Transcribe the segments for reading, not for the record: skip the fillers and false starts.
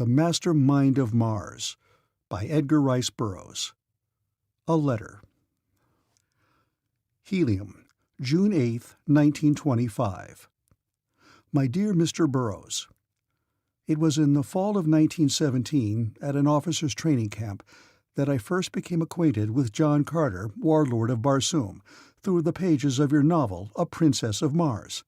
The Master Mind of Mars by Edgar Rice Burroughs. A letter. Helium, June 8, 1925. My dear Mr. Burroughs, it was in the fall of 1917, at an officers' training camp, that I first became acquainted with John Carter, warlord of Barsoom, through the pages of your novel, A Princess of Mars.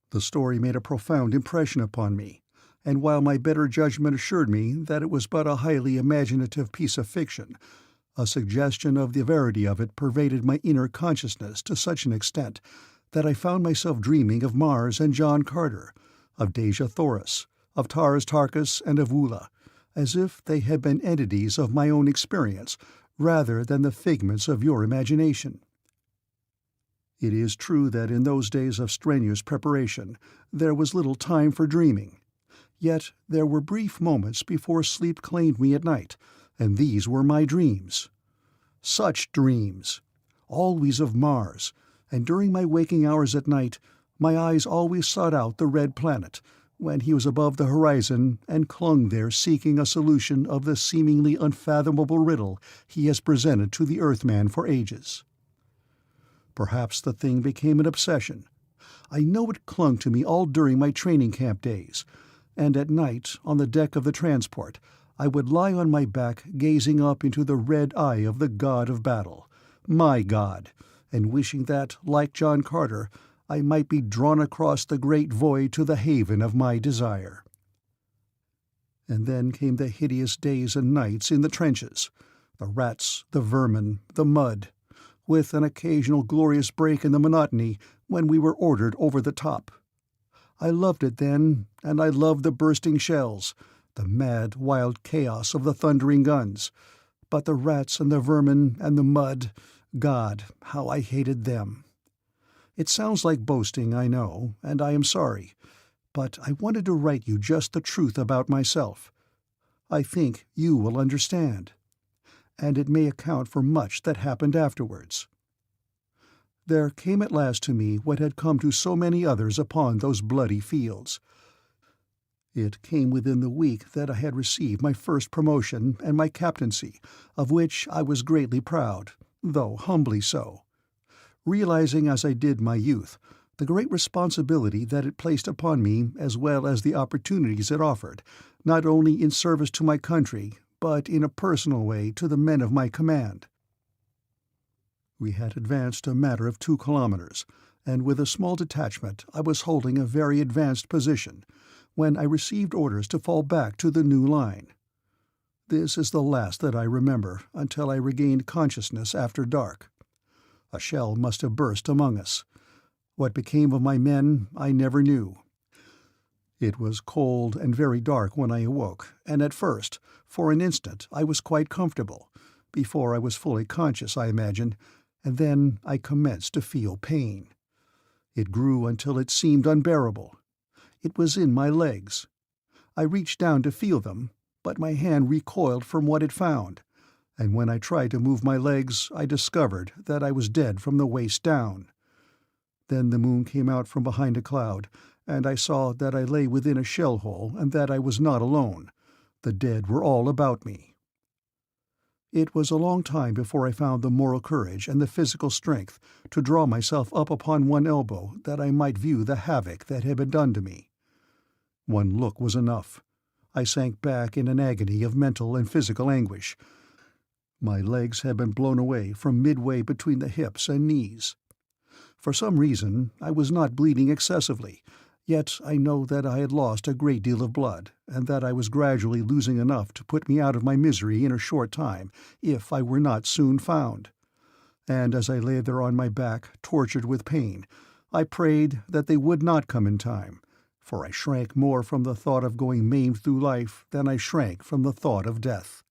The story made a profound impression upon me, and while my better judgment assured me that it was but a highly imaginative piece of fiction, a suggestion of the verity of it pervaded my inner consciousness to such an extent that I found myself dreaming of Mars and John Carter, of Dejah Thoris, of Taras Tarkas and of Woola, as if they had been entities of my own experience rather than the figments of your imagination. It is true that in those days of strenuous preparation there was little time for dreaming. Yet there were brief moments before sleep claimed me at night, and these were my dreams. Such dreams! Always of Mars, and during my waking hours at night, my eyes always sought out the red planet, when he was above the horizon and clung there seeking a solution of the seemingly unfathomable riddle he has presented to the Earthman for ages. Perhaps the thing became an obsession. I know it clung to me all during my training camp days, and at night, on the deck of the transport, I would lie on my back gazing up into the red eye of the god of battle, my god, and wishing that, like John Carter, I might be drawn across the great void to the haven of my desire. And then came the hideous days and nights in the trenches, the rats, the vermin, the mud, with an occasional glorious break in the monotony when we were ordered over the top. I loved it then, and I loved the bursting shells, the mad, wild chaos of the thundering guns. But the rats and the vermin and the mud, God, how I hated them. It sounds like boasting, I know, and I am sorry, but I wanted to write you just the truth about myself. I think you will understand, and it may account for much that happened afterwards. There came at last to me what had come to so many others upon those bloody fields. It came within the week that I had received my first promotion and my captaincy, of which I was greatly proud, though humbly so, realizing as I did my youth the great responsibility that it placed upon me as well as the opportunities it offered, not only in service to my country, but in a personal way to the men of my command. We had advanced a matter of 2 kilometers, and with a small detachment I was holding a very advanced position, when I received orders to fall back to the new line. This is the last that I remember until I regained consciousness after dark. A shell must have burst among us. What became of my men I never knew. It was cold and very dark when I awoke, and at first, for an instant, I was quite comfortable, before I was fully conscious, I imagine, and then I commenced to feel pain. It grew until it seemed unbearable. It was in my legs. I reached down to feel them, but my hand recoiled from what it found, and when I tried to move my legs I discovered that I was dead from the waist down. Then the moon came out from behind a cloud, and I saw that I lay within a shell hole and that I was not alone. The dead were all about me. It was a long time before I found the moral courage and the physical strength to draw myself up upon one elbow that I might view the havoc that had been done to me. One look was enough. I sank back in an agony of mental and physical anguish. My legs had been blown away from midway between the hips and knees. For some reason I was not bleeding excessively, yet I know that I had lost a great deal of blood, and that I was gradually losing enough to put me out of my misery in a short time, if I were not soon found. And as I lay there on my back, tortured with pain, I prayed that they would not come in time, for I shrank more from the thought of going maimed through life than I shrank from the thought of death.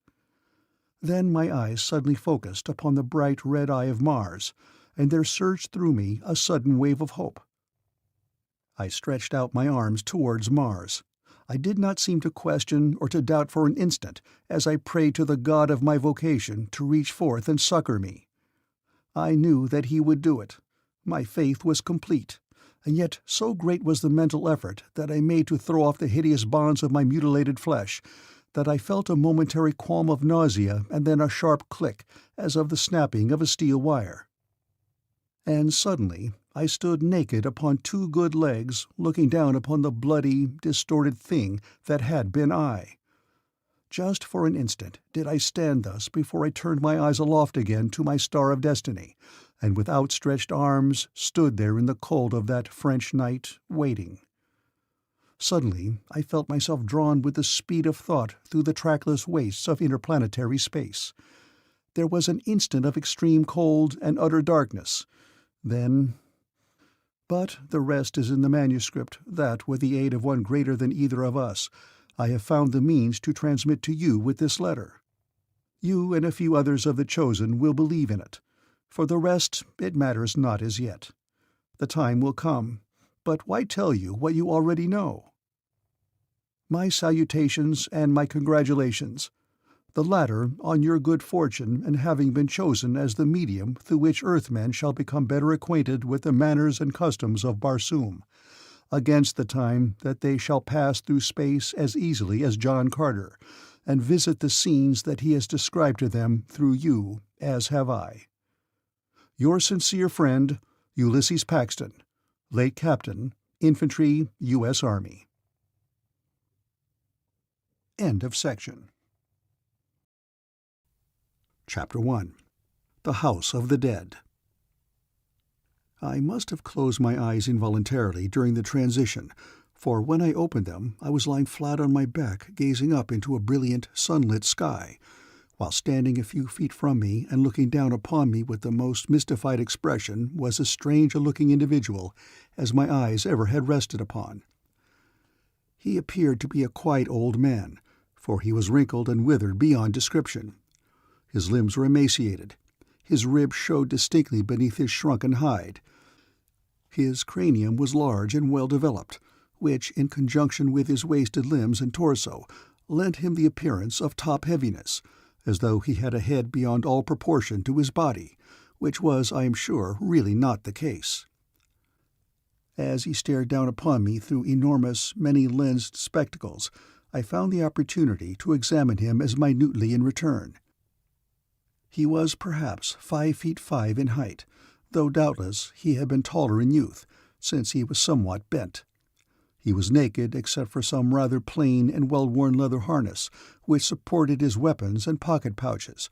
Then my eyes suddenly focused upon the bright red eye of Mars, and there surged through me a sudden wave of hope. I stretched out my arms towards Mars. I did not seem to question or to doubt for an instant as I prayed to the god of my vocation to reach forth and succor me. I knew that he would do it. My faith was complete, and yet so great was the mental effort that I made to throw off the hideous bonds of my mutilated flesh, that I felt a momentary qualm of nausea and then a sharp click, as of the snapping of a steel wire. And suddenly I stood naked upon two good legs, looking down upon the bloody, distorted thing that had been I. Just for an instant did I stand thus before I turned my eyes aloft again to my star of destiny, and with outstretched arms stood there in the cold of that French night, waiting. Suddenly I felt myself drawn with the speed of thought through the trackless wastes of interplanetary space. There was an instant of extreme cold and utter darkness. Then— But the rest is in the manuscript that, with the aid of one greater than either of us, I have found the means to transmit to you with this letter. You and a few others of the chosen will believe in it. For the rest, it matters not as yet. The time will come, but why tell you what you already know? My salutations and my congratulations, the latter on your good fortune in having been chosen as the medium through which Earthmen shall become better acquainted with the manners and customs of Barsoom, against the time that they shall pass through space as easily as John Carter, and visit the scenes that he has described to them through you, as have I. Your sincere friend, Ulysses Paxton, late Captain, Infantry, U.S. Army. End of section. Chapter 1. The House of the Dead. I must have closed my eyes involuntarily during the transition, for when I opened them I was lying flat on my back gazing up into a brilliant, sunlit sky, while standing a few feet from me and looking down upon me with the most mystified expression was as strange-a-looking individual as my eyes ever had rested upon. He appeared to be a quiet old man, for he was wrinkled and withered beyond description. His limbs were emaciated. His ribs showed distinctly beneath his shrunken hide. His cranium was large and well-developed, which, in conjunction with his wasted limbs and torso, lent him the appearance of top-heaviness, as though he had a head beyond all proportion to his body, which was, I am sure, really not the case. As he stared down upon me through enormous, many-lensed spectacles, I found the opportunity to examine him as minutely in return. He was perhaps 5 feet 5 in height, though doubtless he had been taller in youth, since he was somewhat bent. He was naked except for some rather plain and well-worn leather harness which supported his weapons and pocket pouches,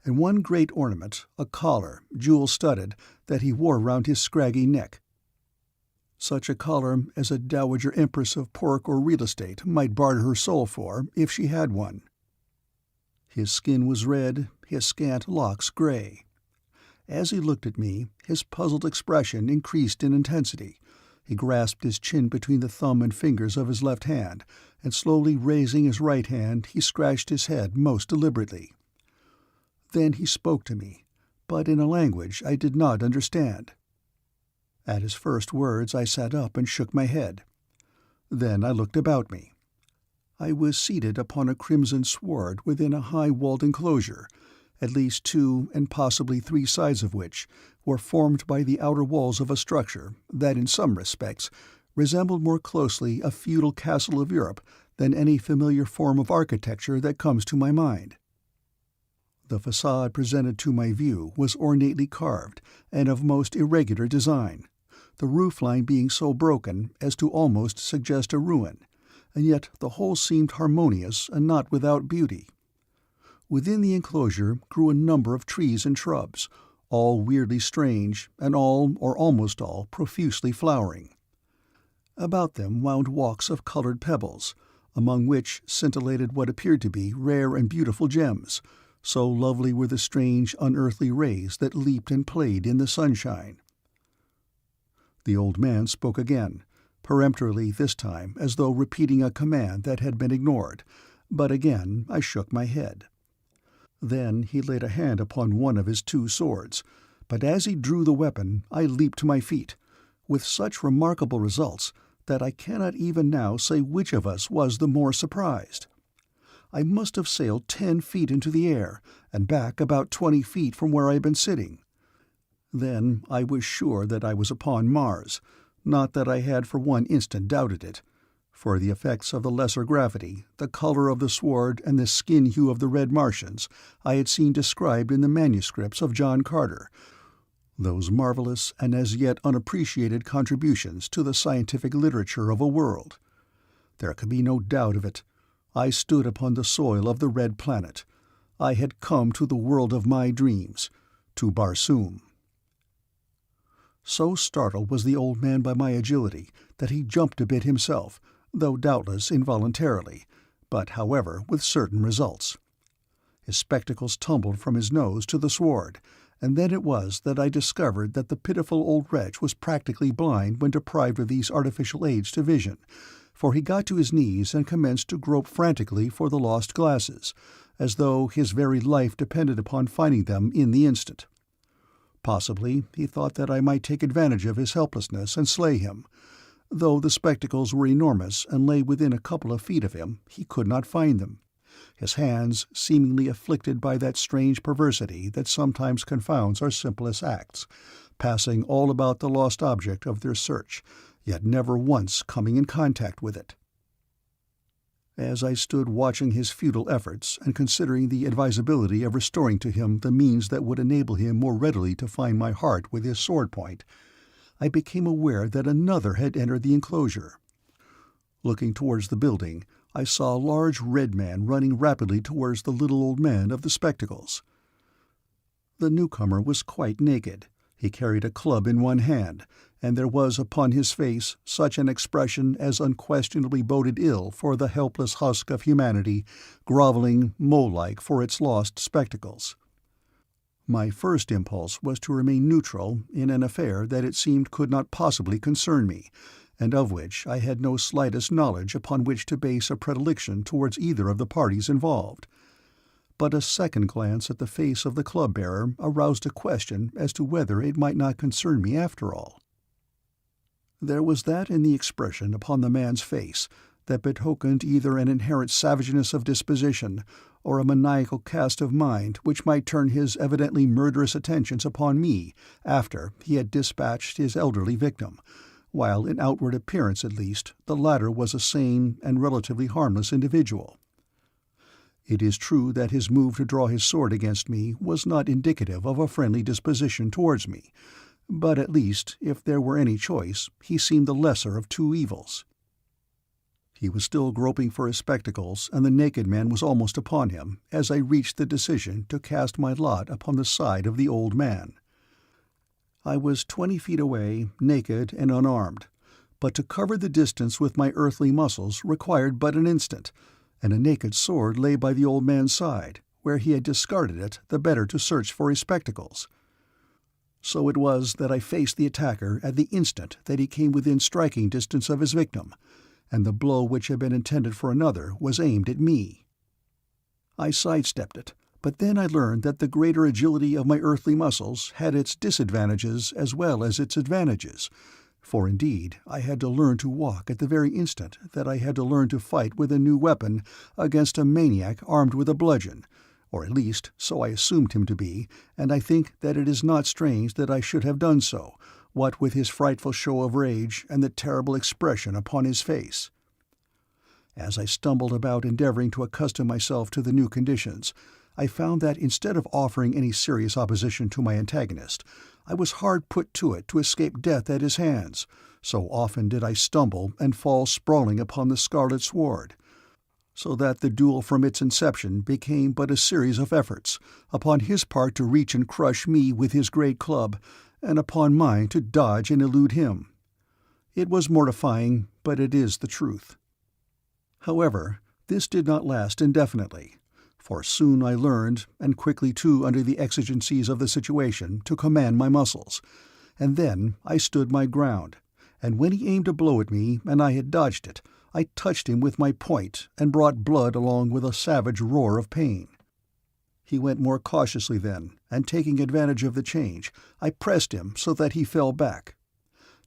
and one great ornament, a collar, jewel-studded, that he wore round his scraggy neck. Such a collar as a dowager empress of pork or real estate might barter her soul for if she had one. His skin was red, his scant locks gray. As he looked at me, his puzzled expression increased in intensity. He grasped his chin between the thumb and fingers of his left hand, and slowly raising his right hand, he scratched his head most deliberately. Then he spoke to me, but in a language I did not understand. At his first words I sat up and shook my head. Then I looked about me. I was seated upon a crimson sward within a high-walled enclosure, at least 2 and possibly 3 sides of which were formed by the outer walls of a structure that in some respects resembled more closely a feudal castle of Europe than any familiar form of architecture that comes to my mind. The façade presented to my view was ornately carved and of most irregular design, the roofline being so broken as to almost suggest a ruin, and yet the whole seemed harmonious and not without beauty. Within the enclosure grew a number of trees and shrubs, all weirdly strange, and all, or almost all, profusely flowering. About them wound walks of colored pebbles, among which scintillated what appeared to be rare and beautiful gems, so lovely were the strange, unearthly rays that leaped and played in the sunshine. The old man spoke again, peremptorily this time, as though repeating a command that had been ignored, but again I shook my head. Then he laid a hand upon one of his 2 swords, but as he drew the weapon I leaped to my feet, with such remarkable results that I cannot even now say which of us was the more surprised. I must have sailed 10 feet into the air, and back about 20 feet from where I had been sitting. Then I was sure that I was upon Mars, Not that I had for one instant doubted it, for the effects of the lesser gravity, the color of the sword, and the skin hue of the Red Martians I had seen described in the manuscripts of John Carter, those marvelous and as yet unappreciated contributions to the scientific literature of a world. There could be no doubt of it. I stood upon the soil of the Red Planet. I had come to the world of my dreams, to Barsoom. So startled was the old man by my agility that he jumped a bit himself, though doubtless involuntarily, but however with certain results. His spectacles tumbled from his nose to the sward, and then it was that I discovered that the pitiful old wretch was practically blind when deprived of these artificial aids to vision, for he got to his knees and commenced to grope frantically for the lost glasses, as though his very life depended upon finding them in the instant. Possibly he thought that I might take advantage of his helplessness and slay him. Though the spectacles were enormous and lay within a couple of feet of him, he could not find them. His hands, seemingly afflicted by that strange perversity that sometimes confounds our simplest acts, passing all about the lost object of their search, yet never once coming in contact with it. As I stood watching his futile efforts and considering the advisability of restoring to him the means that would enable him more readily to find my heart with his sword point, I became aware that another had entered the enclosure. Looking towards the building, I saw a large red man running rapidly towards the little old man of the spectacles. The newcomer was quite naked. He carried a club in one hand, and there was upon his face such an expression as unquestionably boded ill for the helpless husk of humanity, groveling, mole-like, for its lost spectacles. My first impulse was to remain neutral in an affair that it seemed could not possibly concern me, and of which I had no slightest knowledge upon which to base a predilection towards either of the parties involved. But a second glance at the face of the club-bearer aroused a question as to whether it might not concern me after all. There was that in the expression upon the man's face that betokened either an inherent savageness of disposition or a maniacal cast of mind which might turn his evidently murderous attentions upon me after he had dispatched his elderly victim, while in outward appearance at least the latter was a sane and relatively harmless individual. It is true that his move to draw his sword against me was not indicative of a friendly disposition towards me, but at least, if there were any choice, he seemed the lesser of two evils. He was still groping for his spectacles, and the naked man was almost upon him, as I reached the decision to cast my lot upon the side of the old man. I was 20 feet away, naked and unarmed, but to cover the distance with my earthly muscles required but an instant, and a naked sword lay by the old man's side, where he had discarded it the better to search for his spectacles. So it was that I faced the attacker at the instant that he came within striking distance of his victim, and the blow which had been intended for another was aimed at me. I sidestepped it, but then I learned that the greater agility of my earthly muscles had its disadvantages as well as its advantages, for indeed I had to learn to walk at the very instant that I had to learn to fight with a new weapon against a maniac armed with a bludgeon, or at least so I assumed him to be, and I think that it is not strange that I should have done so, what with his frightful show of rage and the terrible expression upon his face. As I stumbled about endeavoring to accustom myself to the new conditions, I found that instead of offering any serious opposition to my antagonist, I was hard put to it to escape death at his hands, so often did I stumble and fall sprawling upon the scarlet sward, so that the duel from its inception became but a series of efforts, upon his part to reach and crush me with his great club, and upon mine to dodge and elude him. It was mortifying, but it is the truth. However, this did not last indefinitely, for soon I learned, and quickly too under the exigencies of the situation, to command my muscles, and then I stood my ground, and when he aimed a blow at me and I had dodged it, I touched him with my point and brought blood along with a savage roar of pain. He went more cautiously then, and taking advantage of the change, I pressed him so that he fell back.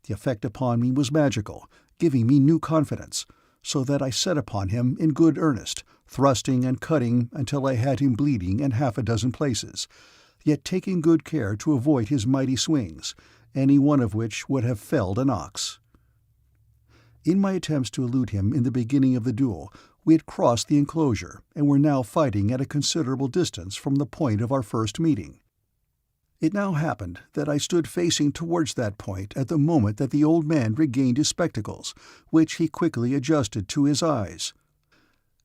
The effect upon me was magical, giving me new confidence, so that I set upon him in good earnest, thrusting and cutting until I had him bleeding in half a dozen places, yet taking good care to avoid his mighty swings, any one of which would have felled an ox. In my attempts to elude him in the beginning of the duel, we had crossed the enclosure and were now fighting at a considerable distance from the point of our first meeting. It now happened that I stood facing towards that point at the moment that the old man regained his spectacles, which he quickly adjusted to his eyes.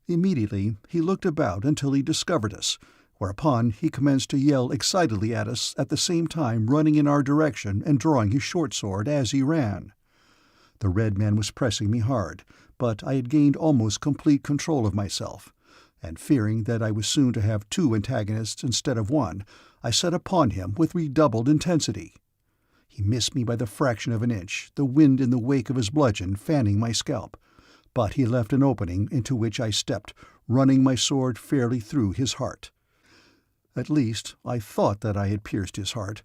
Immediately he looked about until he discovered us, whereupon he commenced to yell excitedly at us, at the same time running in our direction and drawing his short sword as he ran. The red man was pressing me hard, but I had gained almost complete control of myself, and fearing that I was soon to have two antagonists instead of one, I set upon him with redoubled intensity. He missed me by the fraction of an inch, the wind in the wake of his bludgeon fanning my scalp, but he left an opening into which I stepped, running my sword fairly through his heart. At least, I thought that I had pierced his heart,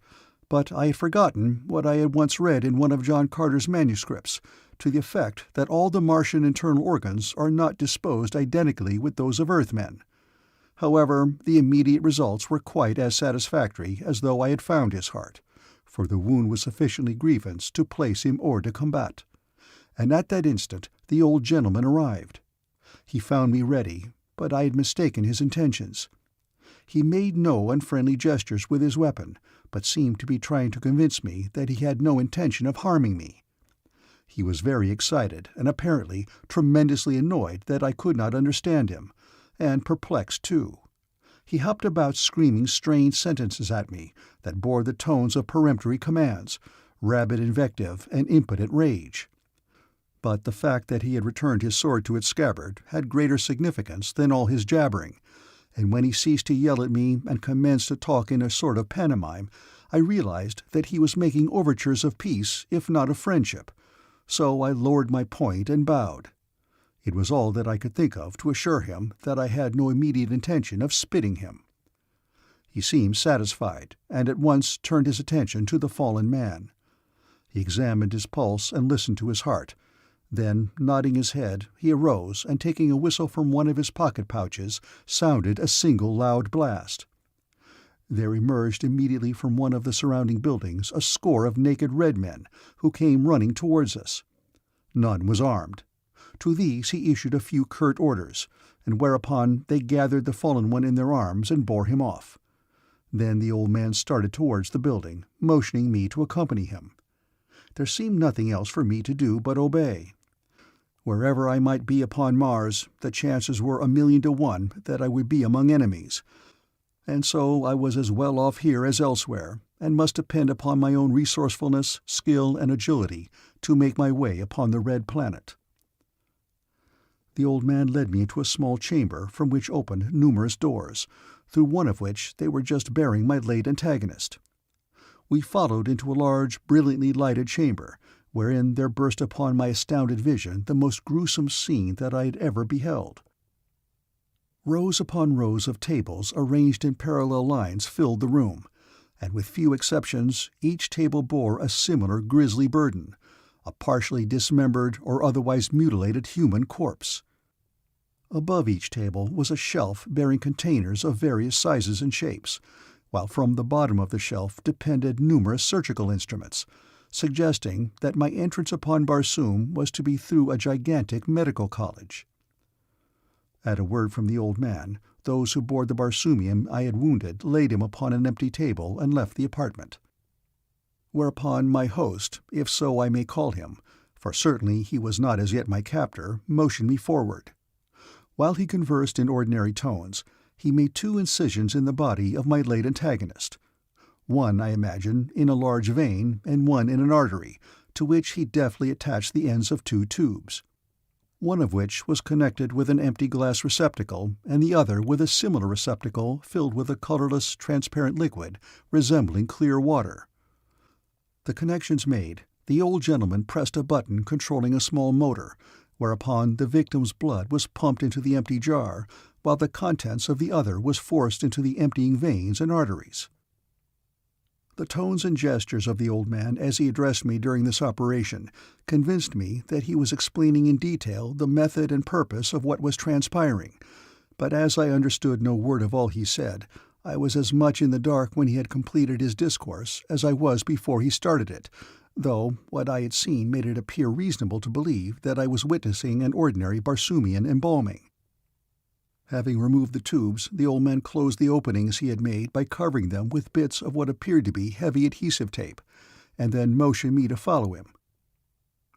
but I had forgotten what I had once read in one of John Carter's manuscripts, to the effect that all the Martian internal organs are not disposed identically with those of Earthmen. However, the immediate results were quite as satisfactory as though I had found his heart, for the wound was sufficiently grievous to place him hors de combat. And at that instant the old gentleman arrived. He found me ready, but I had mistaken his intentions. He made no unfriendly gestures with his weapon, but seemed to be trying to convince me that he had no intention of harming me. He was very excited, and apparently tremendously annoyed that I could not understand him, and perplexed too. He hopped about screaming strange sentences at me that bore the tones of peremptory commands, rabid invective, and impotent rage. But the fact that he had returned his sword to its scabbard had greater significance than all his jabbering, and when he ceased to yell at me and commenced to talk in a sort of pantomime, I realized that he was making overtures of peace, if not of friendship, so I lowered my point and bowed. It was all that I could think of to assure him that I had no immediate intention of spitting him. He seemed satisfied, and at once turned his attention to the fallen man. He examined his pulse and listened to his heart. Then, nodding his head, he arose and, taking a whistle from one of his pocket-pouches, sounded a single loud blast. There emerged immediately from one of the surrounding buildings a score of naked red men, who came running towards us. None was armed. To these he issued a few curt orders, and whereupon they gathered the fallen one in their arms and bore him off. Then the old man started towards the building, motioning me to accompany him. There seemed nothing else for me to do but obey. Wherever I might be upon Mars, the chances were 1,000,000 to 1 that I would be among enemies, and so I was as well off here as elsewhere, and must depend upon my own resourcefulness, skill, and agility to make my way upon the red planet. The old man led me into a small chamber from which opened numerous doors, through one of which they were just bearing my late antagonist. We followed into a large, brilliantly lighted chamber, wherein there burst upon my astounded vision the most gruesome scene that I had ever beheld. Rows upon rows of tables arranged in parallel lines filled the room, and with few exceptions each table bore a similar grisly burden, a partially dismembered or otherwise mutilated human corpse. Above each table was a shelf bearing containers of various sizes and shapes, while from the bottom of the shelf depended numerous surgical instruments, suggesting that my entrance upon Barsoom was to be through a gigantic medical college. At a word from the old man, those who bore the Barsoomian I had wounded laid him upon an empty table and left the apartment. Whereupon my host, if so I may call him, for certainly he was not as yet my captor, motioned me forward. While he conversed in ordinary tones, he made 2 incisions in the body of my late antagonist, one, I imagine, in a large vein, and one in an artery, to which he deftly attached the ends of 2 tubes, one of which was connected with an empty glass receptacle, and the other with a similar receptacle filled with a colourless, transparent liquid resembling clear water. The connections made, the old gentleman pressed a button controlling a small motor, whereupon the victim's blood was pumped into the empty jar, while the contents of the other was forced into the emptying veins and arteries. The tones and gestures of the old man as he addressed me during this operation convinced me that he was explaining in detail the method and purpose of what was transpiring, but as I understood no word of all he said, I was as much in the dark when he had completed his discourse as I was before he started it, though what I had seen made it appear reasonable to believe that I was witnessing an ordinary Barsoomian embalming. Having removed the tubes, the old man closed the openings he had made by covering them with bits of what appeared to be heavy adhesive tape, and then motioned me to follow him.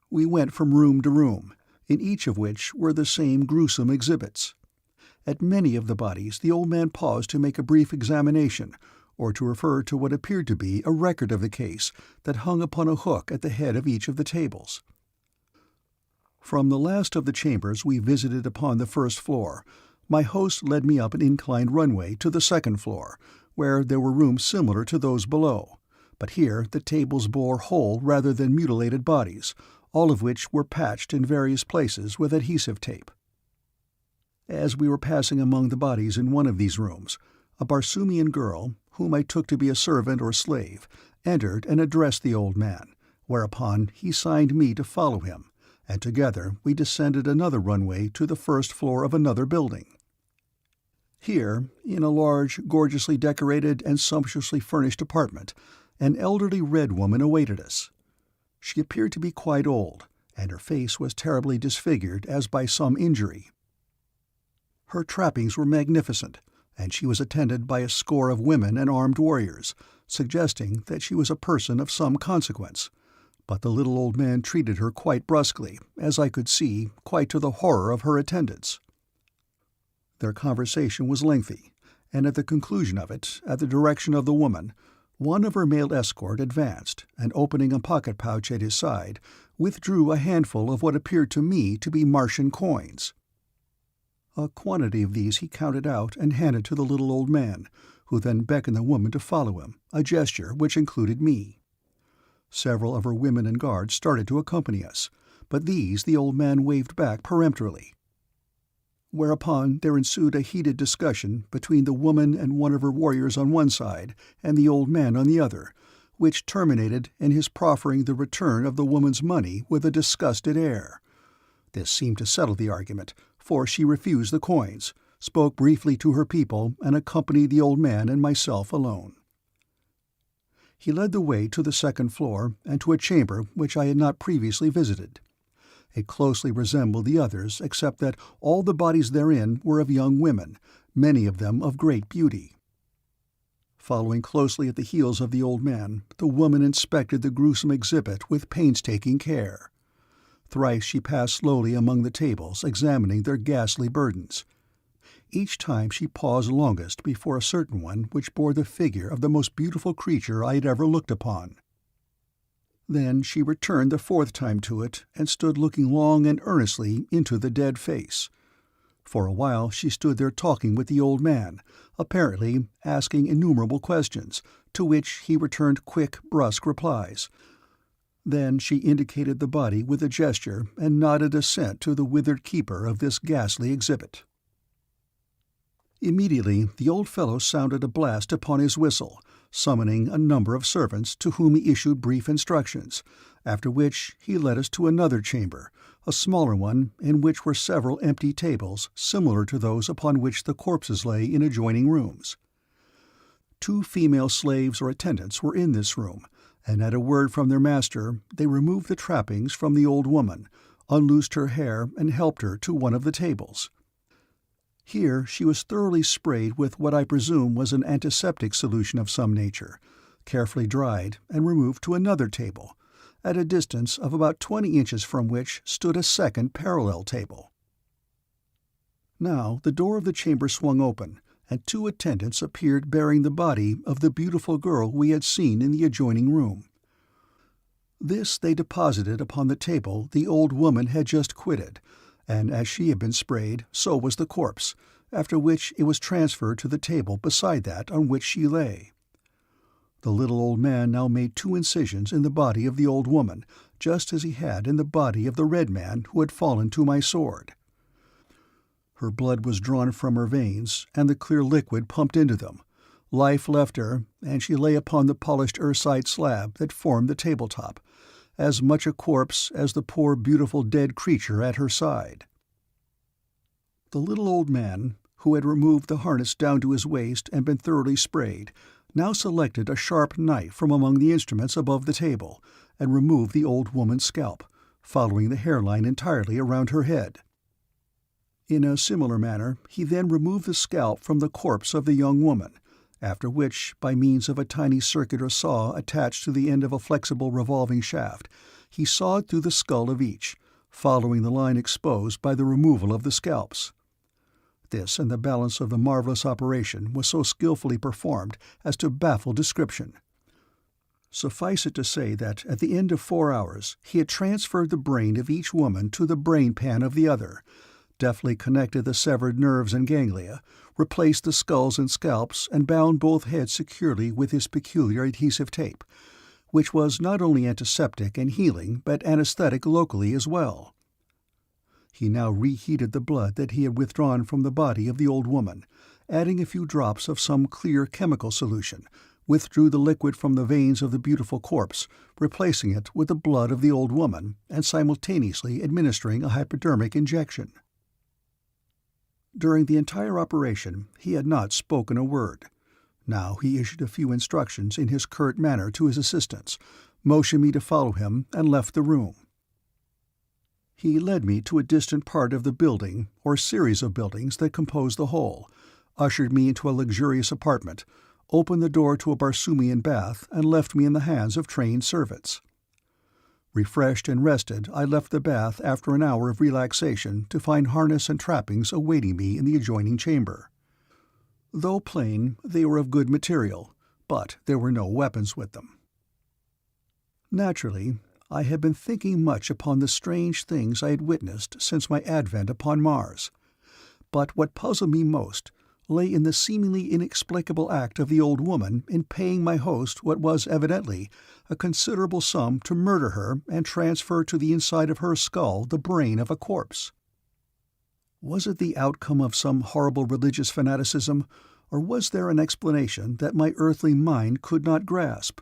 We went from room to room, in each of which were the same gruesome exhibits. At many of the bodies the old man paused to make a brief examination, or to refer to what appeared to be a record of the case that hung upon a hook at the head of each of the tables. From the last of the chambers we visited upon the first floor, my host led me up an inclined runway to the second floor, where there were rooms similar to those below, but here the tables bore whole rather than mutilated bodies, all of which were patched in various places with adhesive tape. As we were passing among the bodies in one of these rooms, a Barsoomian girl, whom I took to be a servant or slave, entered and addressed the old man, whereupon he signed me to follow him, and together we descended another runway to the first floor of another building. Here, in a large, gorgeously decorated and sumptuously furnished apartment, an elderly red woman awaited us. She appeared to be quite old, and her face was terribly disfigured as by some injury. Her trappings were magnificent, and she was attended by a score of women and armed warriors, suggesting that she was a person of some consequence, but the little old man treated her quite brusquely, as I could see, quite to the horror of her attendants. Their conversation was lengthy, and at the conclusion of it, at the direction of the woman, one of her male escort advanced, and opening a pocket-pouch at his side, withdrew a handful of what appeared to me to be Martian coins. A quantity of these he counted out and handed to the little old man, who then beckoned the woman to follow him, a gesture which included me. Several of her women and guards started to accompany us, but these the old man waved back peremptorily. Whereupon there ensued a heated discussion between the woman and one of her warriors on one side and the old man on the other, which terminated in his proffering the return of the woman's money with a disgusted air. This seemed to settle the argument, for she refused the coins, spoke briefly to her people, and accompanied the old man and myself alone. He led the way to the second floor and to a chamber which I had not previously visited. It closely resembled the others, except that all the bodies therein were of young women, many of them of great beauty. Following closely at the heels of the old man, the woman inspected the gruesome exhibit with painstaking care. Thrice she passed slowly among the tables, examining their ghastly burdens. Each time she paused longest before a certain one which bore the figure of the most beautiful creature I had ever looked upon. Then she returned the fourth time to it, and stood looking long and earnestly into the dead face. For a while she stood there talking with the old man, apparently asking innumerable questions, to which he returned quick, brusque replies. Then she indicated the body with a gesture and nodded assent to the withered keeper of this ghastly exhibit. Immediately the old fellow sounded a blast upon his whistle, summoning a number of servants to whom he issued brief instructions, after which he led us to another chamber, a smaller one, in which were several empty tables similar to those upon which the corpses lay in adjoining rooms. 2 female slaves or attendants were in this room, and at a word from their master they removed the trappings from the old woman, unloosed her hair, and helped her to one of the tables. Here she was thoroughly sprayed with what I presume was an antiseptic solution of some nature, carefully dried, and removed to another table, at a distance of about 20 inches from which stood a second parallel table. Now the door of the chamber swung open, and 2 attendants appeared bearing the body of the beautiful girl we had seen in the adjoining room. This they deposited upon the table the old woman had just quitted, and as she had been sprayed, so was the corpse, after which it was transferred to the table beside that on which she lay. The little old man now made 2 incisions in the body of the old woman, just as he had in the body of the red man who had fallen to my sword. Her blood was drawn from her veins, and the clear liquid pumped into them. Life left her, and she lay upon the polished earthside slab that formed the tabletop, as much a corpse as the poor beautiful dead creature at her side. The little old man, who had removed the harness down to his waist and been thoroughly sprayed, now selected a sharp knife from among the instruments above the table, and removed the old woman's scalp, following the hairline entirely around her head. In a similar manner, he then removed the scalp from the corpse of the young woman, after which, by means of a tiny circular saw attached to the end of a flexible revolving shaft, he sawed through the skull of each, following the line exposed by the removal of the scalps. This and the balance of the marvelous operation was so skillfully performed as to baffle description. Suffice it to say that at the end of 4 hours he had transferred the brain of each woman to the brain-pan of the other, deftly connected the severed nerves and ganglia, replaced the skulls and scalps, and bound both heads securely with his peculiar adhesive tape, which was not only antiseptic and healing but anesthetic locally as well. He now reheated the blood that he had withdrawn from the body of the old woman, adding a few drops of some clear chemical solution, withdrew the liquid from the veins of the beautiful corpse, replacing it with the blood of the old woman, and simultaneously administering a hypodermic injection. During the entire operation he had not spoken a word. Now he issued a few instructions in his curt manner to his assistants, motioned me to follow him, and left the room. He led me to a distant part of the building, or series of buildings that composed the whole, ushered me into a luxurious apartment, opened the door to a Barsoomian bath, and left me in the hands of trained servants. Refreshed and rested, I left the bath after an hour of relaxation to find harness and trappings awaiting me in the adjoining chamber. Though plain, they were of good material, but there were no weapons with them. Naturally, I had been thinking much upon the strange things I had witnessed since my advent upon Mars. But what puzzled me most lay in the seemingly inexplicable act of the old woman in paying my host what was evidently a considerable sum to murder her and transfer to the inside of her skull the brain of a corpse. Was it the outcome of some horrible religious fanaticism, or was there an explanation that my earthly mind could not grasp?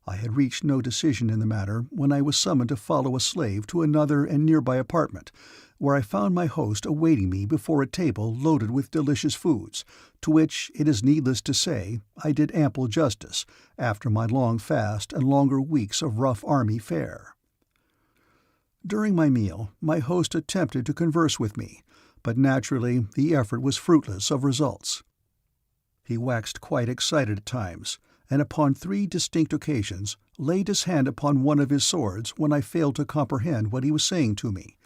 I had reached no decision in the matter when I was summoned to follow a slave to another and nearby apartment, where I found my host awaiting me before a table loaded with delicious foods, to which, it is needless to say, I did ample justice, after my long fast and longer weeks of rough army fare. During my meal, my host attempted to converse with me, but naturally the effort was fruitless of results. He waxed quite excited at times, and upon 3 distinct occasions laid his hand upon one of his swords when I failed to comprehend what he was saying to me,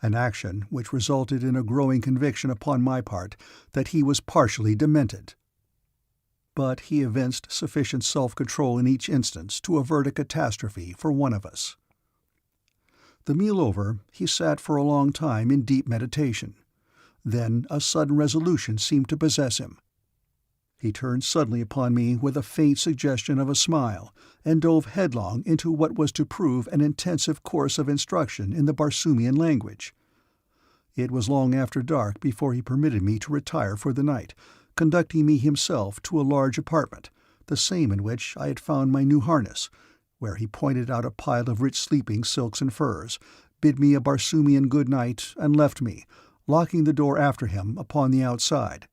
an action which resulted in a growing conviction upon my part that he was partially demented. But he evinced sufficient self-control in each instance to avert a catastrophe for one of us. The meal over, he sat for a long time in deep meditation. Then a sudden resolution seemed to possess him. He turned suddenly upon me with a faint suggestion of a smile, and dove headlong into what was to prove an intensive course of instruction in the Barsoomian language. It was long after dark before he permitted me to retire for the night, conducting me himself to a large apartment, the same in which I had found my new harness, where he pointed out a pile of rich sleeping silks and furs, bid me a Barsoomian good night, and left me, locking the door after him upon the outside,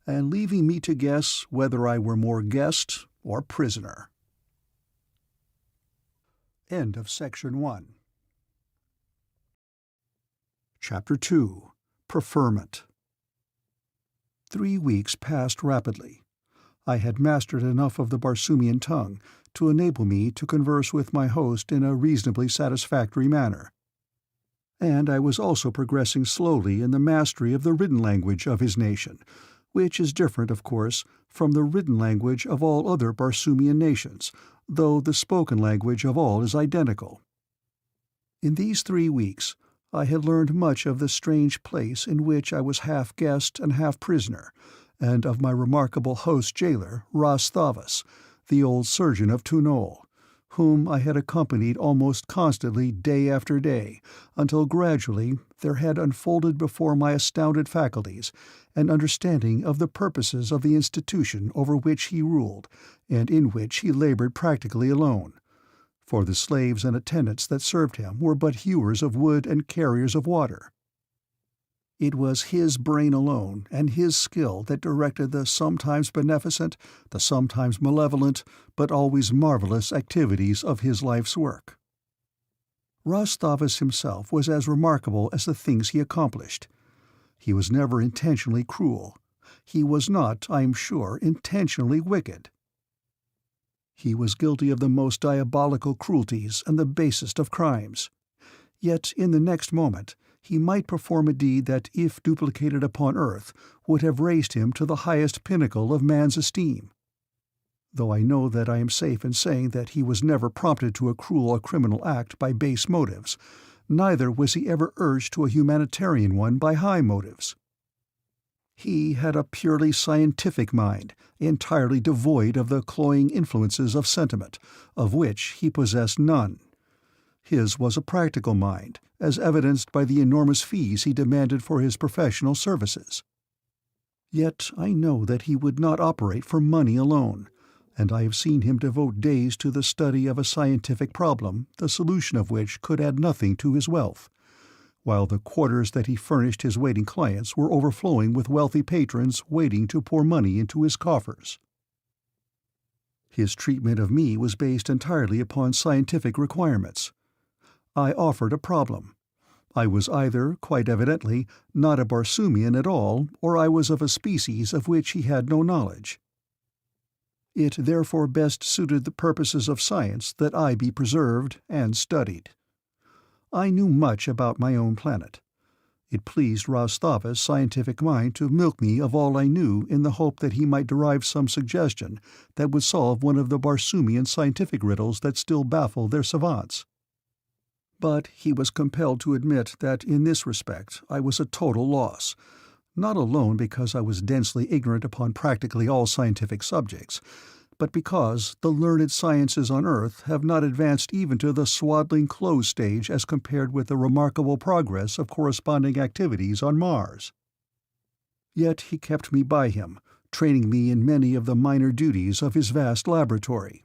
and leaving me to guess whether I were more guest or prisoner. End of Section 1. Chapter 2. Preferment. 3 weeks passed rapidly. I had mastered enough of the Barsoomian tongue to enable me to converse with my host in a reasonably satisfactory manner, and I was also progressing slowly in the mastery of the written language of his nation, which is different, of course, from the written language of all other Barsoomian nations, though the spoken language of all is identical. In these 3 weeks I had learned much of the strange place in which I was half guest and half prisoner, and of my remarkable host-jailer, Ras Thavas, the old surgeon of Tunol, whom I had accompanied almost constantly day after day, until gradually there had unfolded before my astounded faculties an understanding of the purposes of the institution over which he ruled, and in which he labored practically alone, for the slaves and attendants that served him were but hewers of wood and carriers of water. It was his brain alone and his skill that directed the sometimes beneficent, the sometimes malevolent, but always marvelous activities of his life's work. Rostovus himself was as remarkable as the things he accomplished. He was never intentionally cruel. He was not, I am sure, intentionally wicked. He was guilty of the most diabolical cruelties and the basest of crimes. Yet in the next moment he might perform a deed that, if duplicated upon earth, would have raised him to the highest pinnacle of man's esteem. Though I know that I am safe in saying that he was never prompted to a cruel or criminal act by base motives, neither was he ever urged to a humanitarian one by high motives. He had a purely scientific mind, entirely devoid of the cloying influences of sentiment, of which he possessed none. His was a practical mind, as evidenced by the enormous fees he demanded for his professional services. Yet I know that he would not operate for money alone, and I have seen him devote days to the study of a scientific problem, the solution of which could add nothing to his wealth, while the quarters that he furnished his waiting clients were overflowing with wealthy patrons waiting to pour money into his coffers. His treatment of me was based entirely upon scientific requirements. I offered a problem. I was either, quite evidently, not a Barsoomian at all, or I was of a species of which he had no knowledge. It therefore best suited the purposes of science that I be preserved and studied. I knew much about my own planet. It pleased Rostovus' scientific mind to milk me of all I knew in the hope that he might derive some suggestion that would solve one of the Barsoomian scientific riddles that still baffle their savants. But he was compelled to admit that in this respect I was a total loss, not alone because I was densely ignorant upon practically all scientific subjects, but because the learned sciences on Earth have not advanced even to the swaddling clothes stage as compared with the remarkable progress of corresponding activities on Mars. Yet he kept me by him, training me in many of the minor duties of his vast laboratory.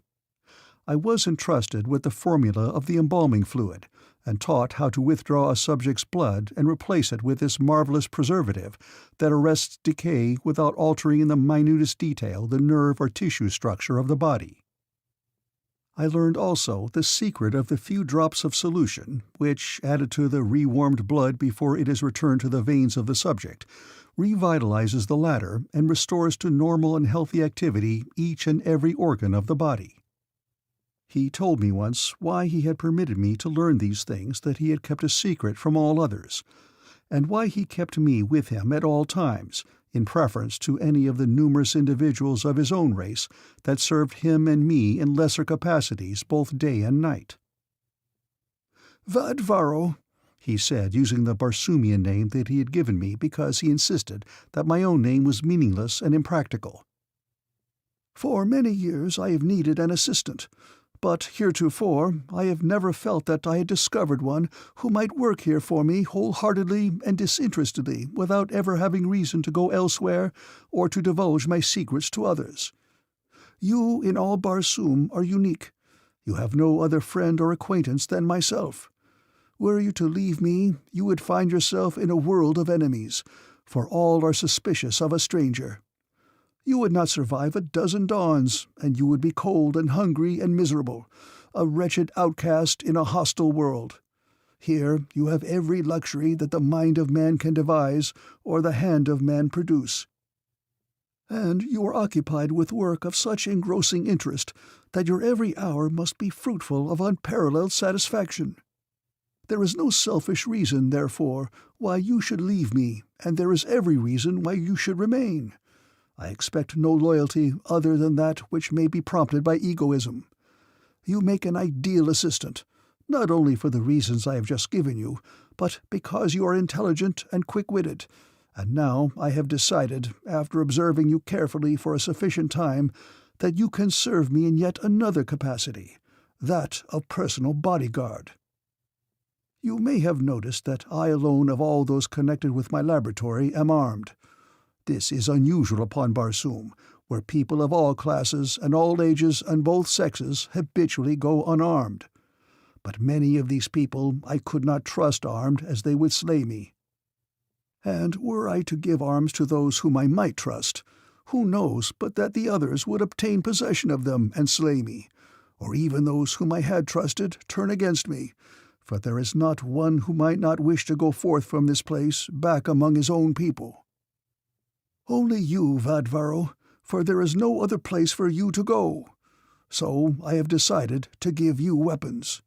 I was entrusted with the formula of the embalming fluid, and taught how to withdraw a subject's blood and replace it with this marvelous preservative that arrests decay without altering in the minutest detail the nerve or tissue structure of the body. I learned also the secret of the few drops of solution which, added to the rewarmed blood before it is returned to the veins of the subject, revitalizes the latter and restores to normal and healthy activity each and every organ of the body. He told me once why he had permitted me to learn these things that he had kept a secret from all others, and why he kept me with him at all times, in preference to any of the numerous individuals of his own race that served him and me in lesser capacities both day and night. "Vadvaro," he said, using the Barsoomian name that he had given me because he insisted that my own name was meaningless and impractical. "For many years I have needed an assistant, but heretofore I have never felt that I had discovered one who might work here for me wholeheartedly and disinterestedly without ever having reason to go elsewhere or to divulge my secrets to others. You in all Barsoom are unique. You have no other friend or acquaintance than myself. Were you to leave me, you would find yourself in a world of enemies, for all are suspicious of a stranger. You would not survive a dozen dawns, and you would be cold and hungry and miserable, a wretched outcast in a hostile world. Here you have every luxury that the mind of man can devise or the hand of man produce. And you are occupied with work of such engrossing interest that your every hour must be fruitful of unparalleled satisfaction. There is no selfish reason, therefore, why you should leave me, and there is every reason why you should remain. I expect no loyalty other than that which may be prompted by egoism. You make an ideal assistant, not only for the reasons I have just given you, but because you are intelligent and quick-witted, and now I have decided, after observing you carefully for a sufficient time, that you can serve me in yet another capacity, that of personal bodyguard. You may have noticed that I alone of all those connected with my laboratory am armed. This is unusual upon Barsoom, where people of all classes and all ages and both sexes habitually go unarmed. But many of these people I could not trust armed, as they would slay me. And were I to give arms to those whom I might trust, who knows but that the others would obtain possession of them and slay me, or even those whom I had trusted turn against me, for there is not one who might not wish to go forth from this place back among his own people. Only you, Vadvaro, for there is no other place for you to go. So I have decided to give you weapons.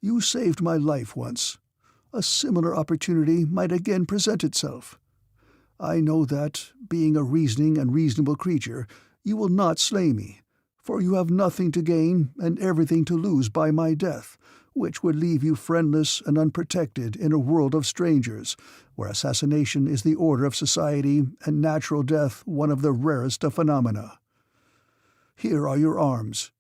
You saved my life once. A similar opportunity might again present itself. I know that, being a reasoning and reasonable creature, you will not slay me, for you have nothing to gain and everything to lose by my death, which would leave you friendless and unprotected in a world of strangers, where assassination is the order of society and natural death one of the rarest of phenomena. Here are your arms."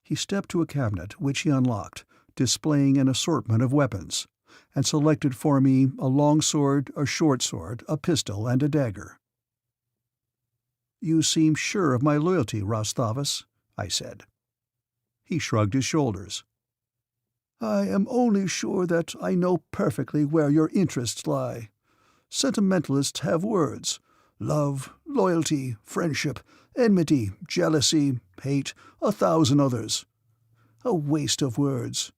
He stepped to a cabinet which he unlocked, displaying an assortment of weapons, and selected for me a long sword, a short sword, a pistol, and a dagger. "You seem sure of my loyalty, Rostavus," I said. He shrugged his shoulders. "I am only sure that I know perfectly where your interests lie. Sentimentalists have words: love, loyalty, friendship, enmity, jealousy, hate, 1,000 others. A waste of words.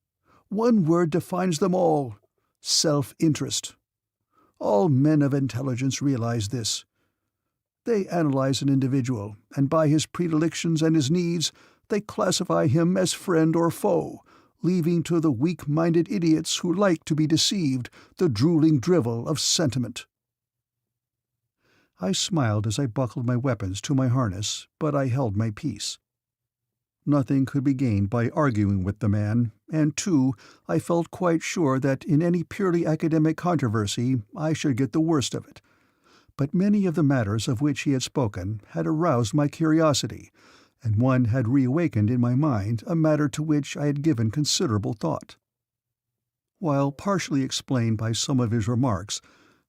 One word defines them all: self-interest. All men of intelligence realize this. They analyze an individual, and by his predilections and his needs, they classify him as friend or foe, leaving to the weak-minded idiots who like to be deceived the drooling drivel of sentiment." I smiled as I buckled my weapons to my harness, but I held my peace. Nothing could be gained by arguing with the man, and too, I felt quite sure that in any purely academic controversy I should get the worst of it. But many of the matters of which he had spoken had aroused my curiosity, and one had reawakened in my mind a matter to which I had given considerable thought. While partially explained by some of his remarks,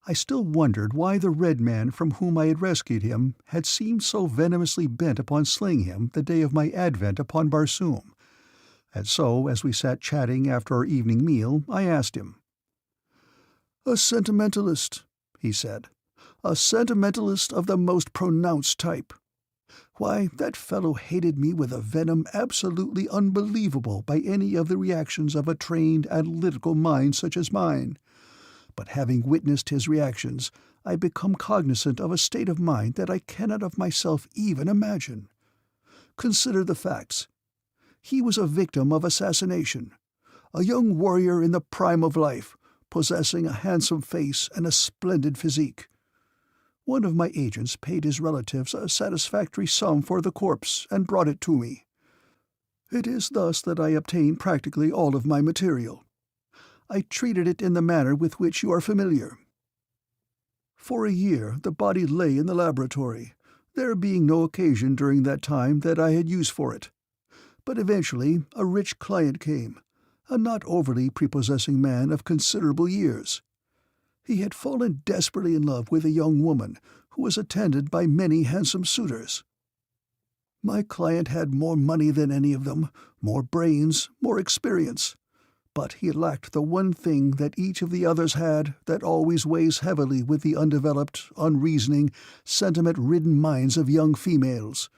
I still wondered why the red man from whom I had rescued him had seemed so venomously bent upon slaying him the day of my advent upon Barsoom, and so, as we sat chatting after our evening meal, I asked him. "A sentimentalist," he said. "A sentimentalist of the most pronounced type. Why, that fellow hated me with a venom absolutely unbelievable by any of the reactions of a trained analytical mind such as mine. But having witnessed his reactions, I become cognizant of a state of mind that I cannot of myself even imagine. Consider the facts. He was a victim of assassination, a young warrior in the prime of life, possessing a handsome face and a splendid physique. One of my agents paid his relatives a satisfactory sum for the corpse and brought it to me. It is thus that I obtain practically all of my material. I treated it in the manner with which you are familiar. For a year the body lay in the laboratory, there being no occasion during that time that I had use for it. But eventually a rich client came, a not overly prepossessing man of considerable years. He had fallen desperately in love with a young woman who was attended by many handsome suitors. My client had more money than any of them, more brains, more experience. But he lacked the one thing that each of the others had that always weighs heavily with the undeveloped, unreasoning, sentiment-ridden minds of young females: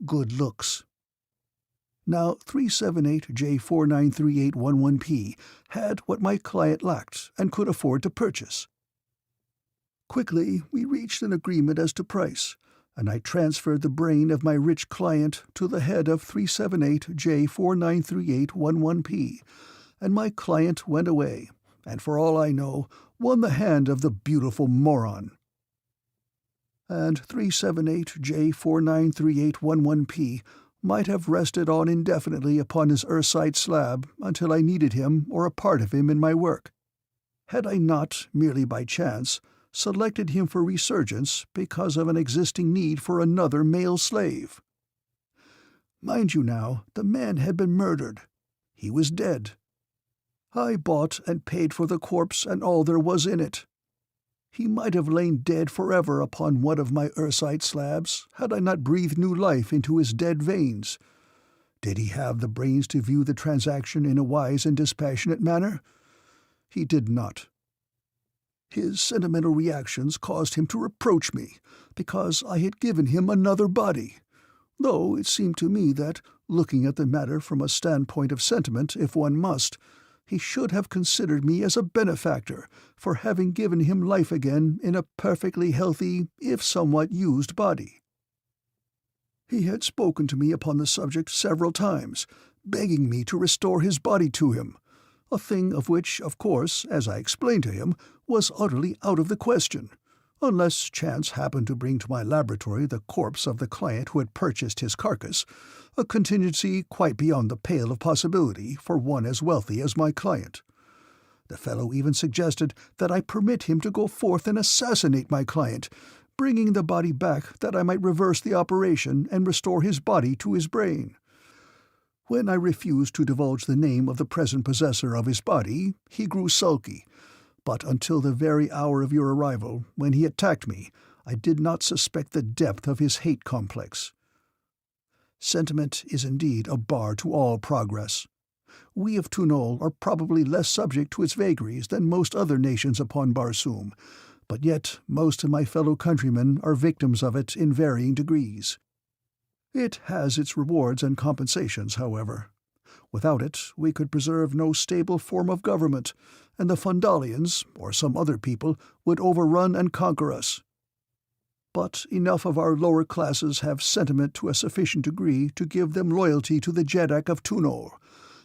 good looks. Now 378J493811P had what my client lacked and could afford to purchase. Quickly we reached an agreement as to price, and I transferred the brain of my rich client to the head of 378J493811P, and my client went away, and for all I know, won the hand of the beautiful moron. And 378J493811P might have rested on indefinitely upon his earthside slab until I needed him or a part of him in my work, had I not, merely by chance, selected him for resurgence because of an existing need for another male slave. Mind you now, the man had been murdered. He was dead. I bought and paid for the corpse and all there was in it. He might have lain dead forever upon one of my earthside slabs had I not breathed new life into his dead veins. Did he have the brains to view the transaction in a wise and dispassionate manner? He did not. His sentimental reactions caused him to reproach me, because I had given him another body, though it seemed to me that, looking at the matter from a standpoint of sentiment if one must, he should have considered me as a benefactor for having given him life again in a perfectly healthy, if somewhat used body. He had spoken to me upon the subject several times, begging me to restore his body to him, a thing of which, of course, as I explained to him, was utterly out of the question, unless chance happened to bring to my laboratory the corpse of the client who had purchased his carcass, a contingency quite beyond the pale of possibility for one as wealthy as my client. The fellow even suggested that I permit him to go forth and assassinate my client, bringing the body back that I might reverse the operation and restore his body to his brain. When I refused to divulge the name of the present possessor of his body, he grew sulky, but until the very hour of your arrival, when he attacked me, I did not suspect the depth of his hate complex. Sentiment is indeed a bar to all progress. We of Tunol are probably less subject to its vagaries than most other nations upon Barsoom, but yet most of my fellow countrymen are victims of it in varying degrees. It has its rewards and compensations, however. Without it, we could preserve no stable form of government, and the Fundalians, or some other people, would overrun and conquer us. But enough of our lower classes have sentiment to a sufficient degree to give them loyalty to the Jeddak of Tunol,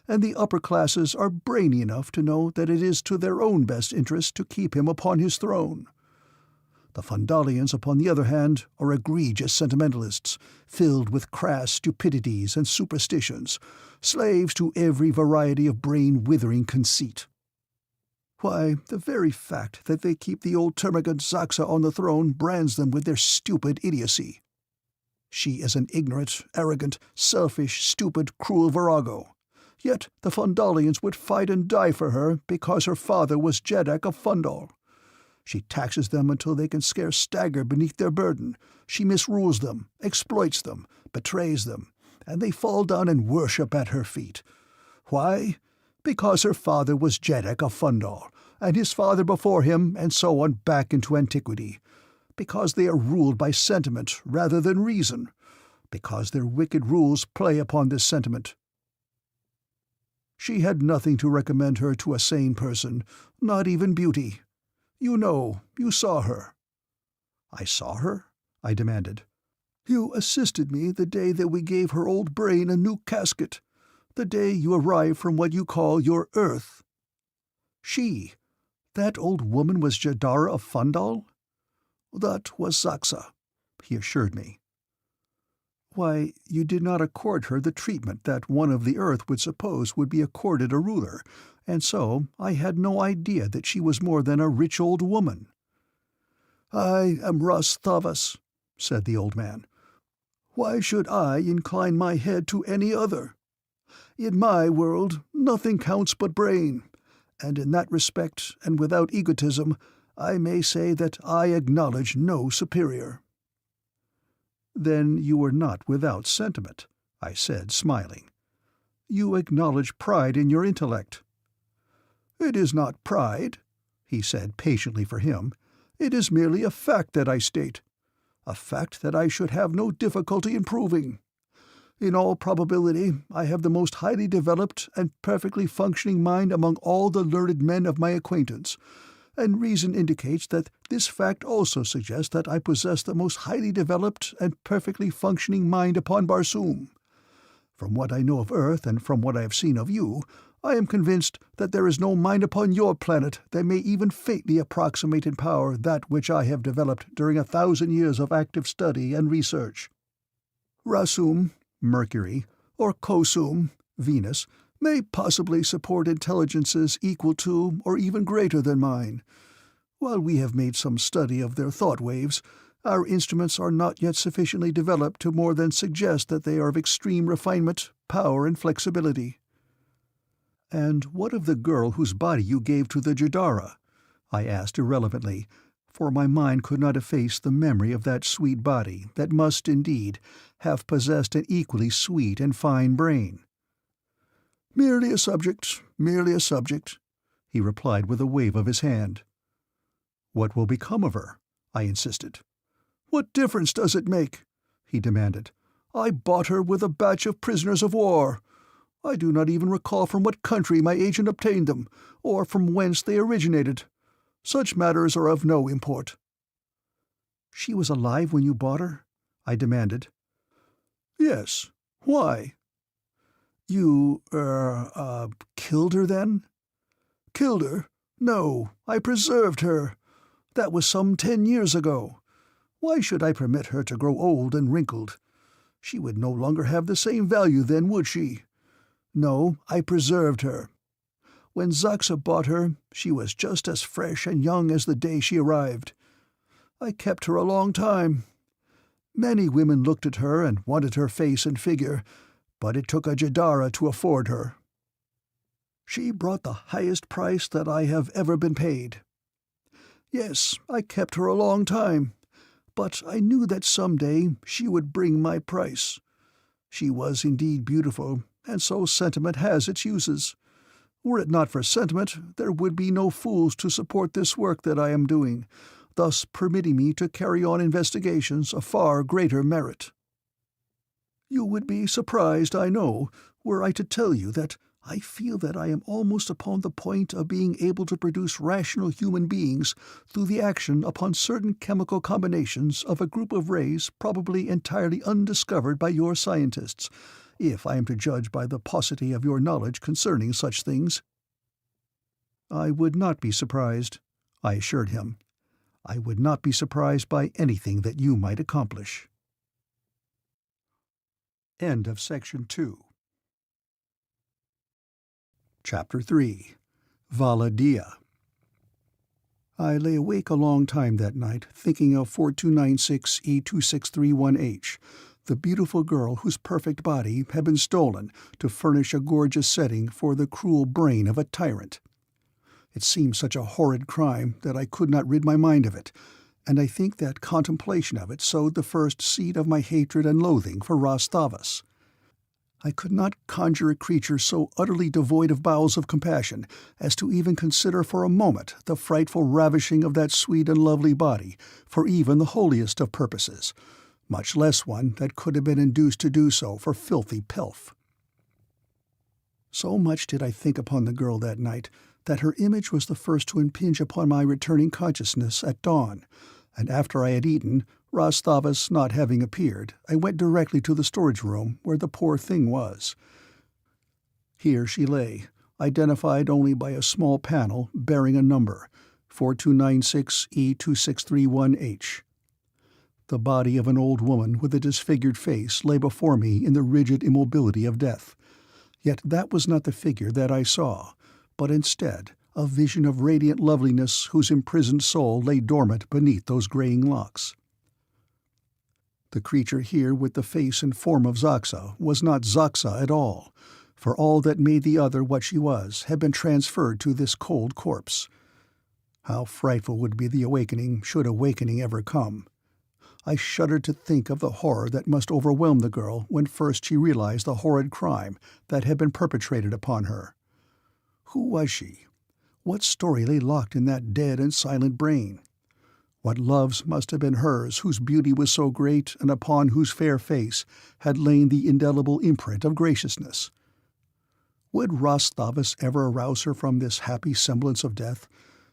and the upper classes are brainy enough to know that it is to their own best interest to keep him upon his throne. The Fundalians, upon the other hand, are egregious sentimentalists, filled with crass stupidities and superstitions, slaves to every variety of brain-withering conceit. Why, the very fact that they keep the old termagant Zaxa on the throne brands them with their stupid idiocy. She is an ignorant, arrogant, selfish, stupid, cruel virago. Yet the Fundalians would fight and die for her because her father was Jeddak of Fundal. She taxes them until they can scarce stagger beneath their burden. She misrules them, exploits them, betrays them, and they fall down and worship at her feet. Why? Because her father was Jeddak of Fundal, and his father before him, and so on back into antiquity. Because they are ruled by sentiment rather than reason. Because their wicked rules play upon this sentiment. She had nothing to recommend her to a sane person, not even beauty. You know, you saw her. I saw her? I demanded. You assisted me the day that we gave her old brain a new casket, the day you arrived from what you call your Earth. She, that old woman was Jadara of Fundal? That was Zaxa, he assured me. Why, you did not accord her the treatment that one of the Earth would suppose would be accorded a ruler, and so I had no idea that she was more than a rich old woman. I am Ras Thavas, said the old man. Why should I incline my head to any other? In my world, nothing counts but brain, and in that respect, and without egotism, I may say that I acknowledge no superior. Then you were not without sentiment, I said, smiling. You acknowledge pride in your intellect. It is not pride, he said patiently for him. It is merely a fact that I state, a fact that I should have no difficulty in proving. In all probability, I have the most highly developed and perfectly functioning mind among all the learned men of my acquaintance, and reason indicates that this fact also suggests that I possess the most highly developed and perfectly functioning mind upon Barsoom. From what I know of Earth and from what I have seen of you, I am convinced that there is no mind upon your planet that may even faintly approximate in power that which I have developed during 1,000 years of active study and research. Rasum, Mercury, or Kosum, Venus, may possibly support intelligences equal to or even greater than mine. While we have made some study of their thought waves, our instruments are not yet sufficiently developed to more than suggest that they are of extreme refinement, power, and flexibility. And what of the girl whose body you gave to the Jadara? I asked irrelevantly, for my mind could not efface the memory of that sweet body that must, indeed, have possessed an equally sweet and fine brain. Merely a subject, he replied with a wave of his hand. "What will become of her?" I insisted. "What difference does it make?" he demanded. "I bought her with a batch of prisoners of war. I do not even recall from what country my agent obtained them, or from whence they originated. Such matters are of no import." "She was alive when you bought her?" I demanded. "Yes. Why?" "You, killed her, then?" "Killed her? No, I preserved her. That was some 10 years ago. Why should I permit her to grow old and wrinkled? She would no longer have the same value then, would she? No, I preserved her. When Zaxa bought her, she was just as fresh and young as the day she arrived. I kept her a long time. Many women looked at her and wanted her face and figure, but it took a Jadara to afford her. She brought the highest price that I have ever been paid. Yes, I kept her a long time, but I knew that some day she would bring my price. She was indeed beautiful, and so sentiment has its uses. Were it not for sentiment, there would be no fools to support this work that I am doing, thus permitting me to carry on investigations of far greater merit. You would be surprised, I know, were I to tell you that I feel that I am almost upon the point of being able to produce rational human beings through the action upon certain chemical combinations of a group of rays probably entirely undiscovered by your scientists, if I am to judge by the paucity of your knowledge concerning such things." "I would not be surprised," I assured him. "I would not be surprised by anything that you might accomplish." End of Section 2. Chapter 3. Vala Dia. I lay awake a long time that night thinking of 4296E2631H, the beautiful girl whose perfect body had been stolen to furnish a gorgeous setting for the cruel brain of a tyrant. It seemed such a horrid crime that I could not rid my mind of it, and I think that contemplation of it sowed the first seed of my hatred and loathing for Rastavas. I could not conjure a creature so utterly devoid of bowels of compassion as to even consider for a moment the frightful ravishing of that sweet and lovely body for even the holiest of purposes, much less one that could have been induced to do so for filthy pelf. So much did I think upon the girl that night that her image was the first to impinge upon my returning consciousness at dawn, and after I had eaten, Rastavas not having appeared, I went directly to the storage room where the poor thing was. Here she lay, identified only by a small panel bearing a number, 4296E2631H. The body of an old woman with a disfigured face lay before me in the rigid immobility of death. Yet that was not the figure that I saw, but instead a vision of radiant loveliness whose imprisoned soul lay dormant beneath those graying locks. The creature here with the face and form of Zaxa was not Zaxa at all, for all that made the other what she was had been transferred to this cold corpse. How frightful would be the awakening, should awakening ever come. I shuddered to think of the horror that must overwhelm the girl when first she realized the horrid crime that had been perpetrated upon her. Who was she? What story lay locked in that dead and silent brain? What loves must have been hers whose beauty was so great and upon whose fair face had lain the indelible imprint of graciousness? Would Rastavas ever arouse her from this happy semblance of death,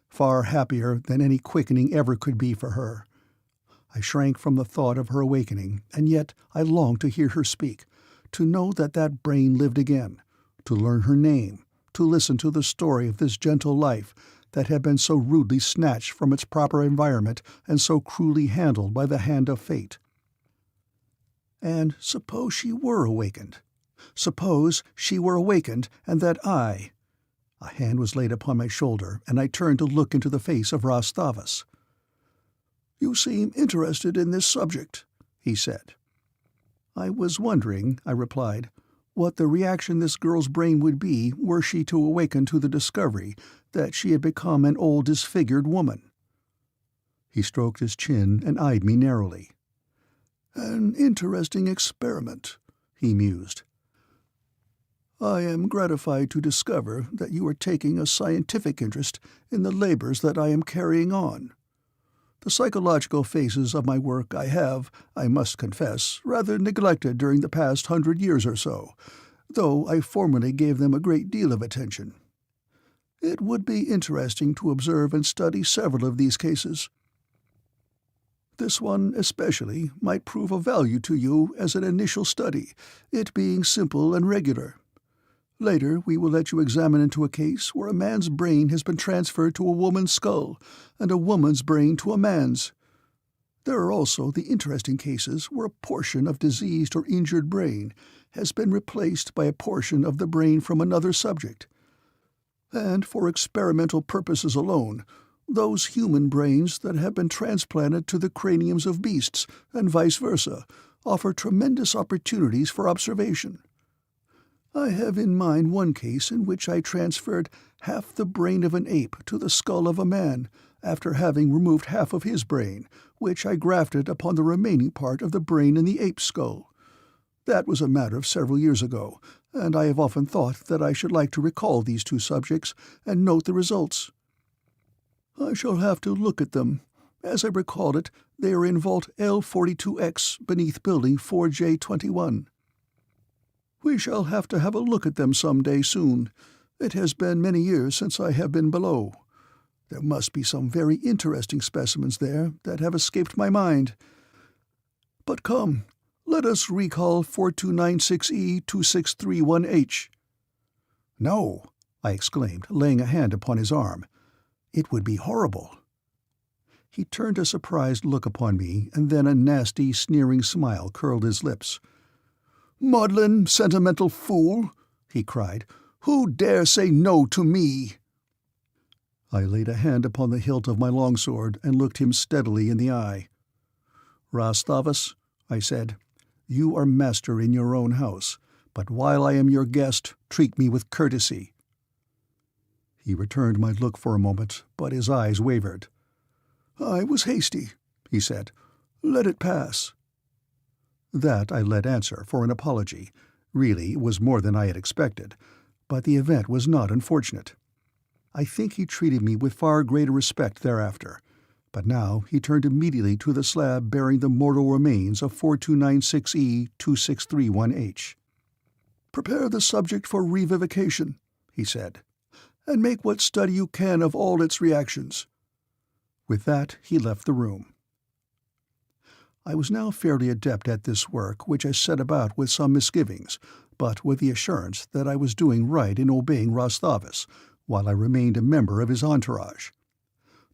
far happier than any quickening ever could be for her? I shrank from the thought of her awakening, and yet I longed to hear her speak, to know that that brain lived again, to learn her name, to listen to the story of this gentle life that had been so rudely snatched from its proper environment and so cruelly handled by the hand of fate. And suppose she were awakened? Suppose she were awakened, and that I— A hand was laid upon my shoulder, and I turned to look into the face of Rastavas. "You seem interested in this subject," he said. "I was wondering," I replied, "what the reaction this girl's brain would be were she to awaken to the discovery that she had become an old disfigured woman." He stroked his chin and eyed me narrowly. "An interesting experiment," he mused. "I am gratified to discover that you are taking a scientific interest in the labors that I am carrying on. The psychological phases of my work I have, I must confess, rather neglected during the past 100 years or so, though I formerly gave them a great deal of attention. It would be interesting to observe and study several of these cases. This one especially might prove of value to you as an initial study, it being simple and regular. Later we will let you examine into a case where a man's brain has been transferred to a woman's skull, and a woman's brain to a man's. There are also the interesting cases where a portion of diseased or injured brain has been replaced by a portion of the brain from another subject. And for experimental purposes alone, those human brains that have been transplanted to the craniums of beasts, and vice versa, offer tremendous opportunities for observation. I have in mind one case in which I transferred half the brain of an ape to the skull of a man, after having removed half of his brain, which I grafted upon the remaining part of the brain in the ape's skull. That was a matter of several years ago, and I have often thought that I should like to recall these two subjects and note the results. I shall have to look at them. As I recall it, they are in Vault L42X beneath Building 4J21. We shall have to have a look at them some day soon. It has been many years since I have been below. There must be some very interesting specimens there that have escaped my mind. But come, let us recall 4296E2631H. No, I exclaimed, laying a hand upon his arm. It would be horrible. He turned a surprised look upon me, and then a nasty, sneering smile curled his lips. "Maudlin, sentimental fool!" he cried. "Who dare say no to me?" I laid a hand upon the hilt of my longsword and looked him steadily in the eye. "Rastavus," I said, "you are master in your own house, but while I am your guest, treat me with courtesy." He returned my look for a moment, but his eyes wavered. "I was hasty," he said. "Let it pass." That I let answer for an apology. Really, it was more than I had expected, but the event was not unfortunate. I think he treated me with far greater respect thereafter, but now he turned immediately to the slab bearing the mortal remains of 4296E2631H. "Prepare the subject for revivication," he said, "and make what study you can of all its reactions." With that he left the room. I was now fairly adept at this work, which I set about with some misgivings, but with the assurance that I was doing right in obeying Rastavus, while I remained a member of his entourage.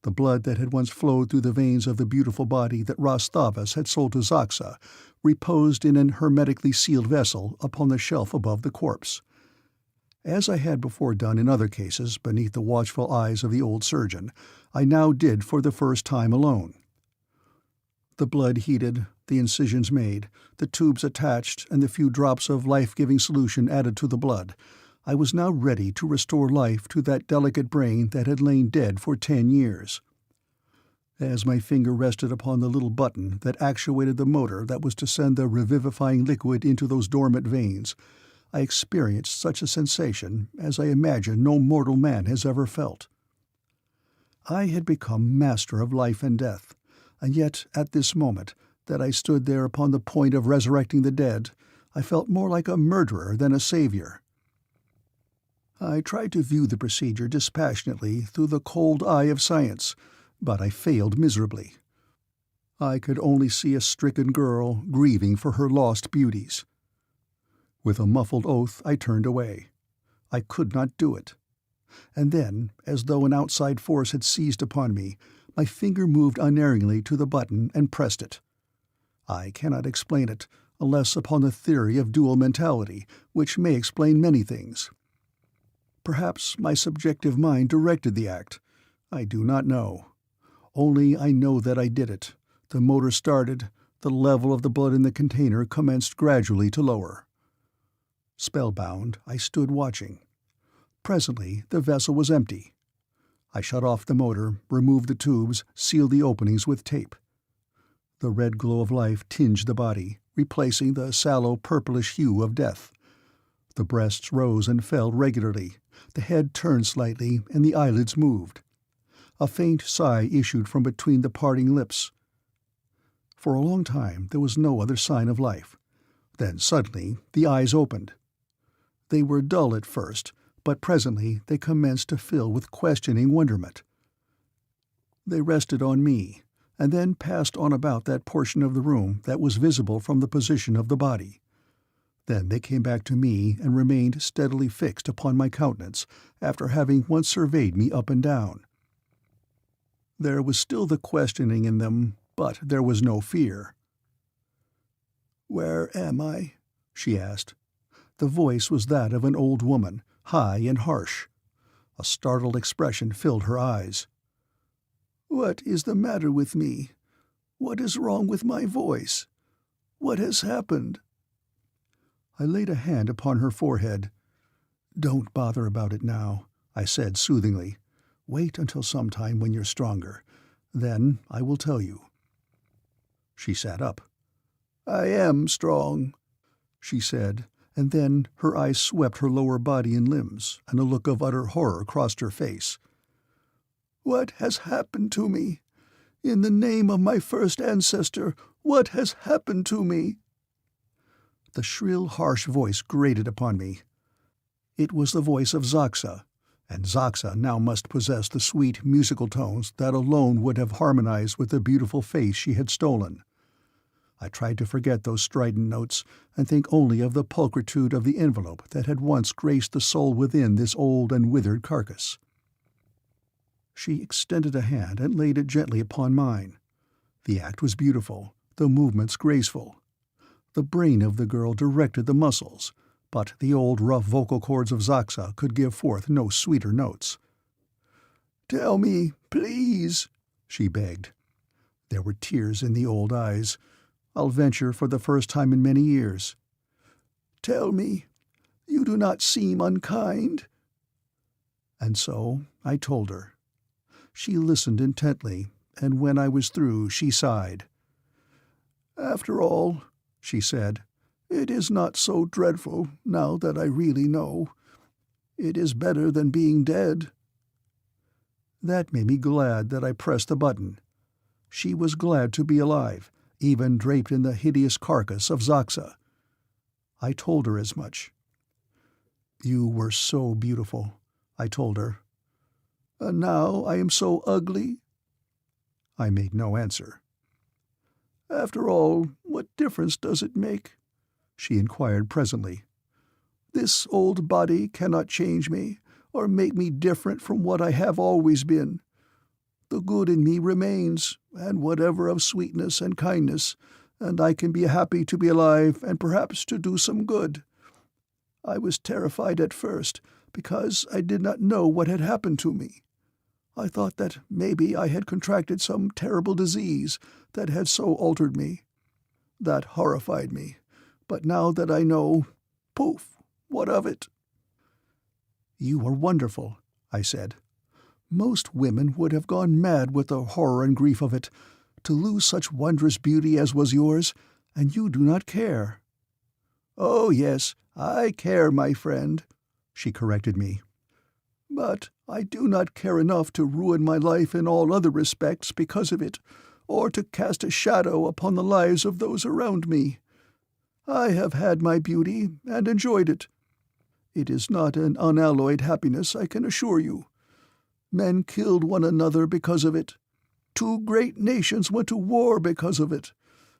The blood that had once flowed through the veins of the beautiful body that Rastavus had sold to Zaxa reposed in an hermetically sealed vessel upon the shelf above the corpse. As I had before done in other cases beneath the watchful eyes of the old surgeon, I now did for the first time alone. The blood heated, the incisions made, the tubes attached, and the few drops of life-giving solution added to the blood, I was now ready to restore life to that delicate brain that had lain dead for 10 years. As my finger rested upon the little button that actuated the motor that was to send the revivifying liquid into those dormant veins, I experienced such a sensation as I imagine no mortal man has ever felt. I had become master of life and death, and yet at this moment that I stood there upon the point of resurrecting the dead, I felt more like a murderer than a savior. I tried to view the procedure dispassionately through the cold eye of science, but I failed miserably. I could only see a stricken girl grieving for her lost beauties. With a muffled oath I turned away. I could not do it. And then, as though an outside force had seized upon me, my finger moved unerringly to the button and pressed it. I cannot explain it, unless upon the theory of dual mentality, which may explain many things. Perhaps my subjective mind directed the act. I do not know. Only I know that I did it. The motor started. The level of the blood in the container commenced gradually to lower. Spellbound, I stood watching. Presently the vessel was empty. I shut off the motor, removed the tubes, sealed the openings with tape. The red glow of life tinged the body, replacing the sallow purplish hue of death. The breasts rose and fell regularly, the head turned slightly, and the eyelids moved. A faint sigh issued from between the parting lips. For a long time there was no other sign of life. Then suddenly the eyes opened. They were dull at first, but presently they commenced to fill with questioning wonderment. They rested on me, and then passed on about that portion of the room that was visible from the position of the body. Then they came back to me and remained steadily fixed upon my countenance after having once surveyed me up and down. There was still the questioning in them, but there was no fear. "Where am I?" she asked. The voice was that of an old woman, high and harsh. A startled expression filled her eyes. "What is the matter with me? What is wrong with my voice? What has happened?" I laid a hand upon her forehead. "Don't bother about it now," I said soothingly. "Wait until some time when you're stronger. Then I will tell you." She sat up. "I am strong," she said, and then her eyes swept her lower body and limbs, and a look of utter horror crossed her face. "What has happened to me? In the name of my first ancestor, what has happened to me?" The shrill, harsh voice grated upon me. It was the voice of Zaxa, and Zaxa now must possess the sweet, musical tones that alone would have harmonized with the beautiful face she had stolen. I tried to forget those strident notes and think only of the pulchritude of the envelope that had once graced the soul within this old and withered carcass. She extended a hand and laid it gently upon mine. The act was beautiful, the movements graceful. The brain of the girl directed the muscles, but the old rough vocal cords of Zaxa could give forth no sweeter notes. "Tell me, please," she begged. There were tears in the old eyes. I'll venture for the first time in many years. "Tell me. You do not seem unkind." And so I told her. She listened intently, and when I was through she sighed. "After all," she said, "it is not so dreadful now that I really know. It is better than being dead." That made me glad that I pressed the button. She was glad to be alive, even draped in the hideous carcass of Zaxa. I told her as much. "You were so beautiful," I told her. "And now I am so ugly?" I made no answer. "After all, what difference does it make?" she inquired presently. "This old body cannot change me, or make me different from what I have always been. The good in me remains, and whatever of sweetness and kindness, and I can be happy to be alive and perhaps to do some good. I was terrified at first, because I did not know what had happened to me. I thought that maybe I had contracted some terrible disease that had so altered me. That horrified me, but now that I know, poof, what of it?" "You are wonderful," I said. "Most women would have gone mad with the horror and grief of it, to lose such wondrous beauty as was yours, and you do not care." "Oh yes, I care, my friend," she corrected me. "But I do not care enough to ruin my life in all other respects because of it, or to cast a shadow upon the lives of those around me. I have had my beauty, and enjoyed it. It is not an unalloyed happiness, I can assure you. Men killed one another because of it. 2 great nations went to war because of it.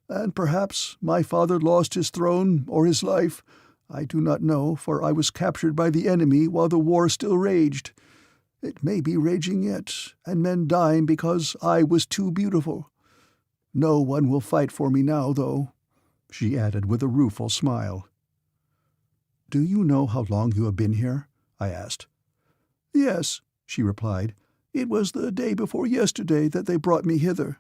And perhaps my father lost his throne or his life. I do not know, for I was captured by the enemy while the war still raged. It may be raging yet, and men dying because I was too beautiful. No one will fight for me now, though," she added with a rueful smile. "Do you know how long you have been here?" I asked. "Yes," she replied. "It was the day before yesterday that they brought me hither."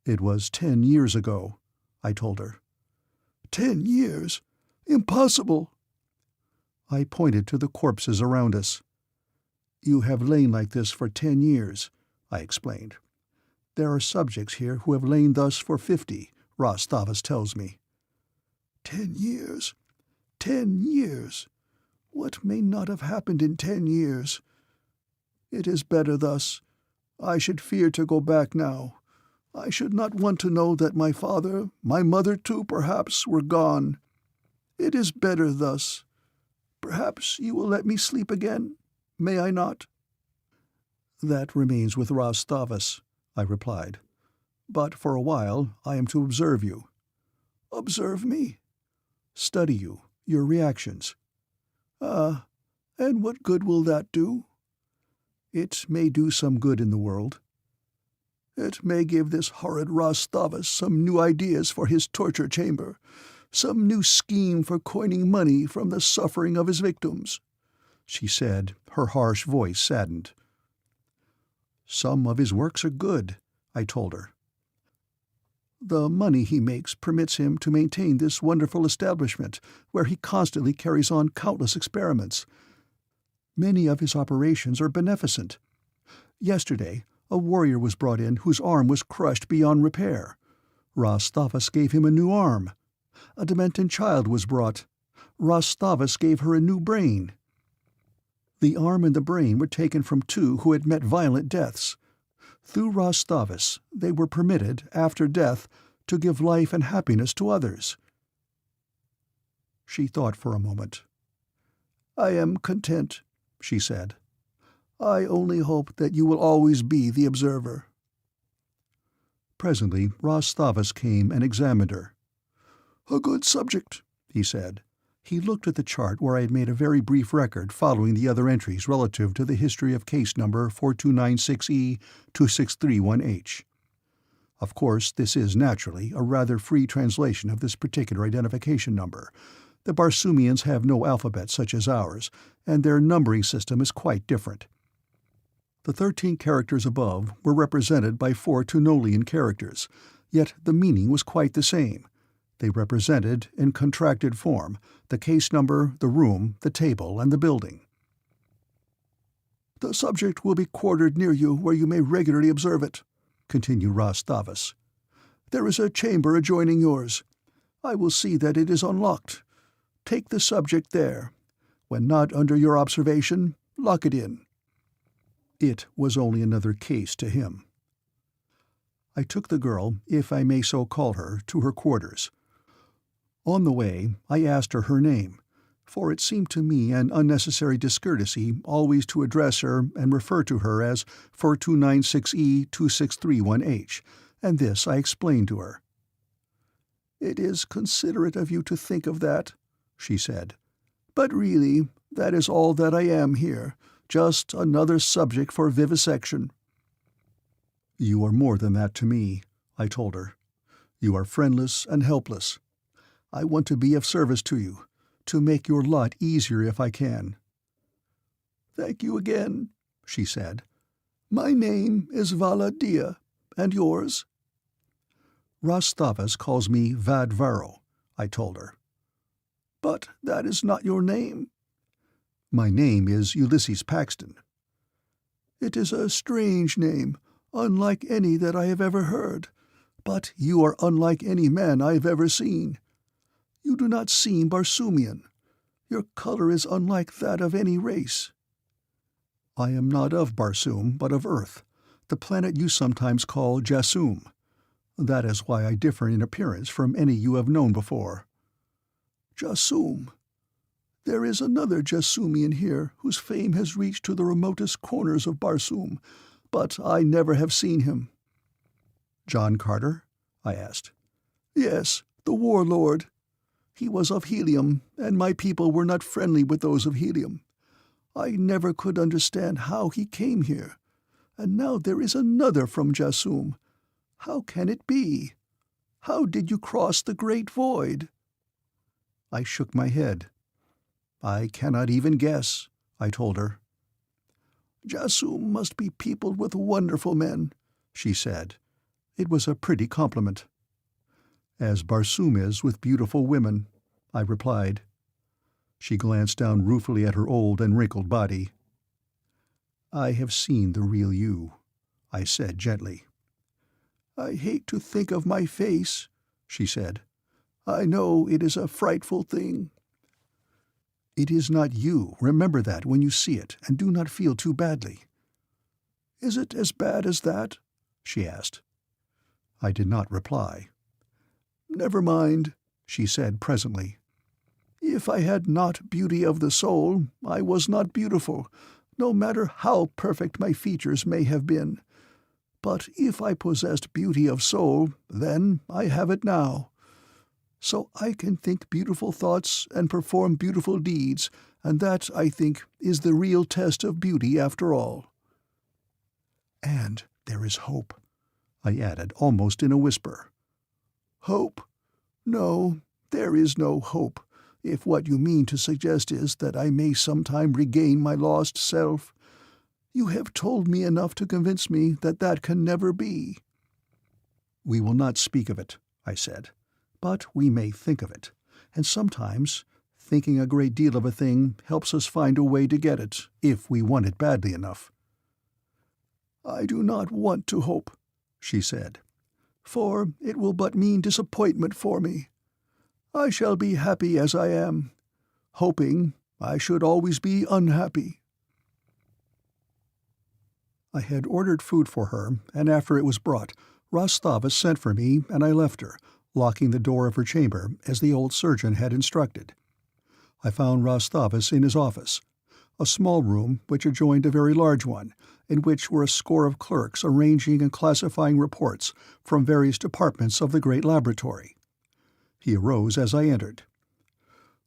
"It was 10 years ago," I told her. 10 years? Impossible!" I pointed to the corpses around us. "You have lain like this for 10 years," I explained. "There are subjects here who have lain thus for 50, Ras Thavas tells me." 10 years. 10 years. What may not have happened in 10 years? It is better thus. I should fear to go back now. I should not want to know that my father, my mother too, perhaps, were gone. It is better thus. Perhaps you will let me sleep again? May I not?" "That remains with Rastavus," I replied. "But for a while I am to observe you." "Observe me?" "Study you, your reactions." "Ah, and what good will that do?" "It may do some good in the world." "It may give this horrid Rastavus some new ideas for his torture chamber, some new scheme for coining money from the suffering of his victims," she said, her harsh voice saddened. "Some of his works are good," I told her. "The money he makes permits him to maintain this wonderful establishment, where he constantly carries on countless experiments. Many of his operations are beneficent. Yesterday, a warrior was brought in whose arm was crushed beyond repair. Rastavus gave him a new arm. A Demented child was brought. Rastavus gave her a new brain. The arm and the brain were taken from two who had met violent deaths. Through Rastavus, they were permitted, after death, to give life and happiness to others." She thought for a moment. "I am content," she said. "I only hope that you will always be the observer." Presently Rastavus came and examined her. "A good subject," he said. He looked at the chart where I had made a very brief record following the other entries relative to the history of case number 4296E2631H. Of course, this is, naturally, a rather free translation of this particular identification number. The Barsoomians have no alphabet such as ours, and their numbering system is quite different. The 13 characters above were represented by 4 Tunolian characters, yet the meaning was quite the same. They represented, in contracted form, the case number, the room, the table, and the building. "The subject will be quartered near you where you may regularly observe it," continued Rastavus. "There is a chamber adjoining yours. I will see that it is unlocked. Take the subject there. When not under your observation, lock it in." It was only another case to him. I took the girl, if I may so call her, to her quarters. On the way, I asked her name, for it seemed to me an unnecessary discourtesy always to address her and refer to her as 4296E2631H, and this I explained to her. "It is considerate of you to think of that," she said. "But really, that is all that I am here, just another subject for vivisection." "You are more than that to me," I told her. "You are friendless and helpless. I want to be of service to you, to make your lot easier if I can." "Thank you again," she said. "My name is Vala Dia, and yours?" "Rastavus calls me Vadvaro," I told her. "But that is not your name." "My name is Ulysses Paxton." "It is a strange name, unlike any that I have ever heard, but you are unlike any man I have ever seen. You do not seem Barsoomian. Your color is unlike that of any race." "I am not of Barsoom, but of Earth, the planet you sometimes call Jassoom. That is why I differ in appearance from any you have known before." "Jassoom. There is another Jassoomian here whose fame has reached to the remotest corners of Barsoom, but I never have seen him." "John Carter?" I asked. "Yes, the warlord. He was of Helium, and my people were not friendly with those of Helium. I never could understand how he came here. And now there is another from Jassoom. How can it be? How did you cross the great void?" I shook my head. "I cannot even guess," I told her. "Jassoom must be peopled with wonderful men," she said. It was a pretty compliment. "As Barsoom is with beautiful women," I replied. She glanced down ruefully at her old and wrinkled body. "I have seen the real you," I said gently. "I hate to think of my face," she said. "I know it is a frightful thing." "It is not you, remember that when you see it, and do not feel too badly." "Is it as bad as that?" she asked. I did not reply. "Never mind," she said presently. "If I had not beauty of the soul, I was not beautiful, no matter how perfect my features may have been. But if I possessed beauty of soul, then I have it now. So I can think beautiful thoughts and perform beautiful deeds, and that, I think, is the real test of beauty after all." "And there is hope," I added, almost in a whisper. "Hope? No, there is no hope, if what you mean to suggest is that I may sometime regain my lost self. You have told me enough to convince me that that can never be." "We will not speak of it," I said, "but we may think of it, and sometimes thinking a great deal of a thing helps us find a way to get it, if we want it badly enough." "I do not want to hope," she said, "for it will but mean disappointment for me. I shall be happy as I am. Hoping, I should always be unhappy." I had ordered food for her, and after it was brought, Rastavus sent for me, and I left her, locking the door of her chamber, as the old surgeon had instructed. I found Rastavus in his office, a small room which adjoined a very large one, in which were a score of clerks arranging and classifying reports from various departments of the great laboratory. He arose as I entered.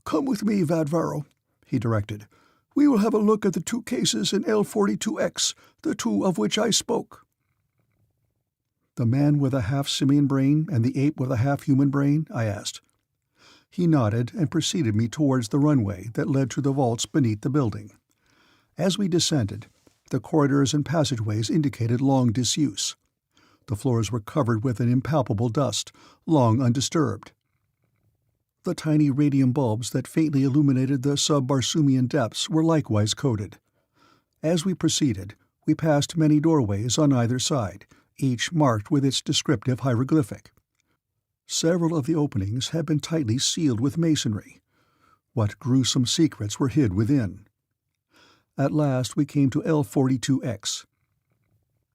"Come with me, Vadvaro," he directed. "We will have a look at the 2 cases in L42X, the 2 of which I spoke." "The man with a half-simian brain and the ape with a half-human brain?" I asked. He nodded and preceded me towards the runway that led to the vaults beneath the building. As we descended, the corridors and passageways indicated long disuse. The floors were covered with an impalpable dust, long undisturbed. The tiny radium bulbs that faintly illuminated the sub-Barsoomian depths were likewise coated. As we proceeded, we passed many doorways on either side, each marked with its descriptive hieroglyphic. Several of the openings had been tightly sealed with masonry. What gruesome secrets were hid within? At last we came to L42X.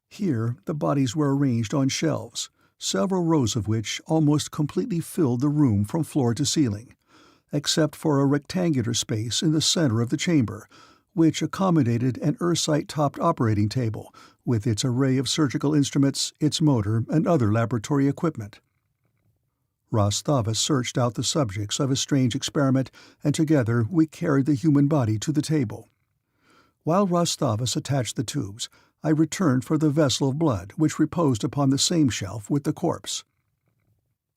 Here the bodies were arranged on shelves, several rows of which almost completely filled the room from floor to ceiling, except for a rectangular space in the center of the chamber, which accommodated an Ursite-topped operating table, with its array of surgical instruments, its motor, and other laboratory equipment. Rastavus searched out the subjects of his strange experiment, and together we carried the human body to the table. While Rastavus attached the tubes, I returned for the vessel of blood which reposed upon the same shelf with the corpse.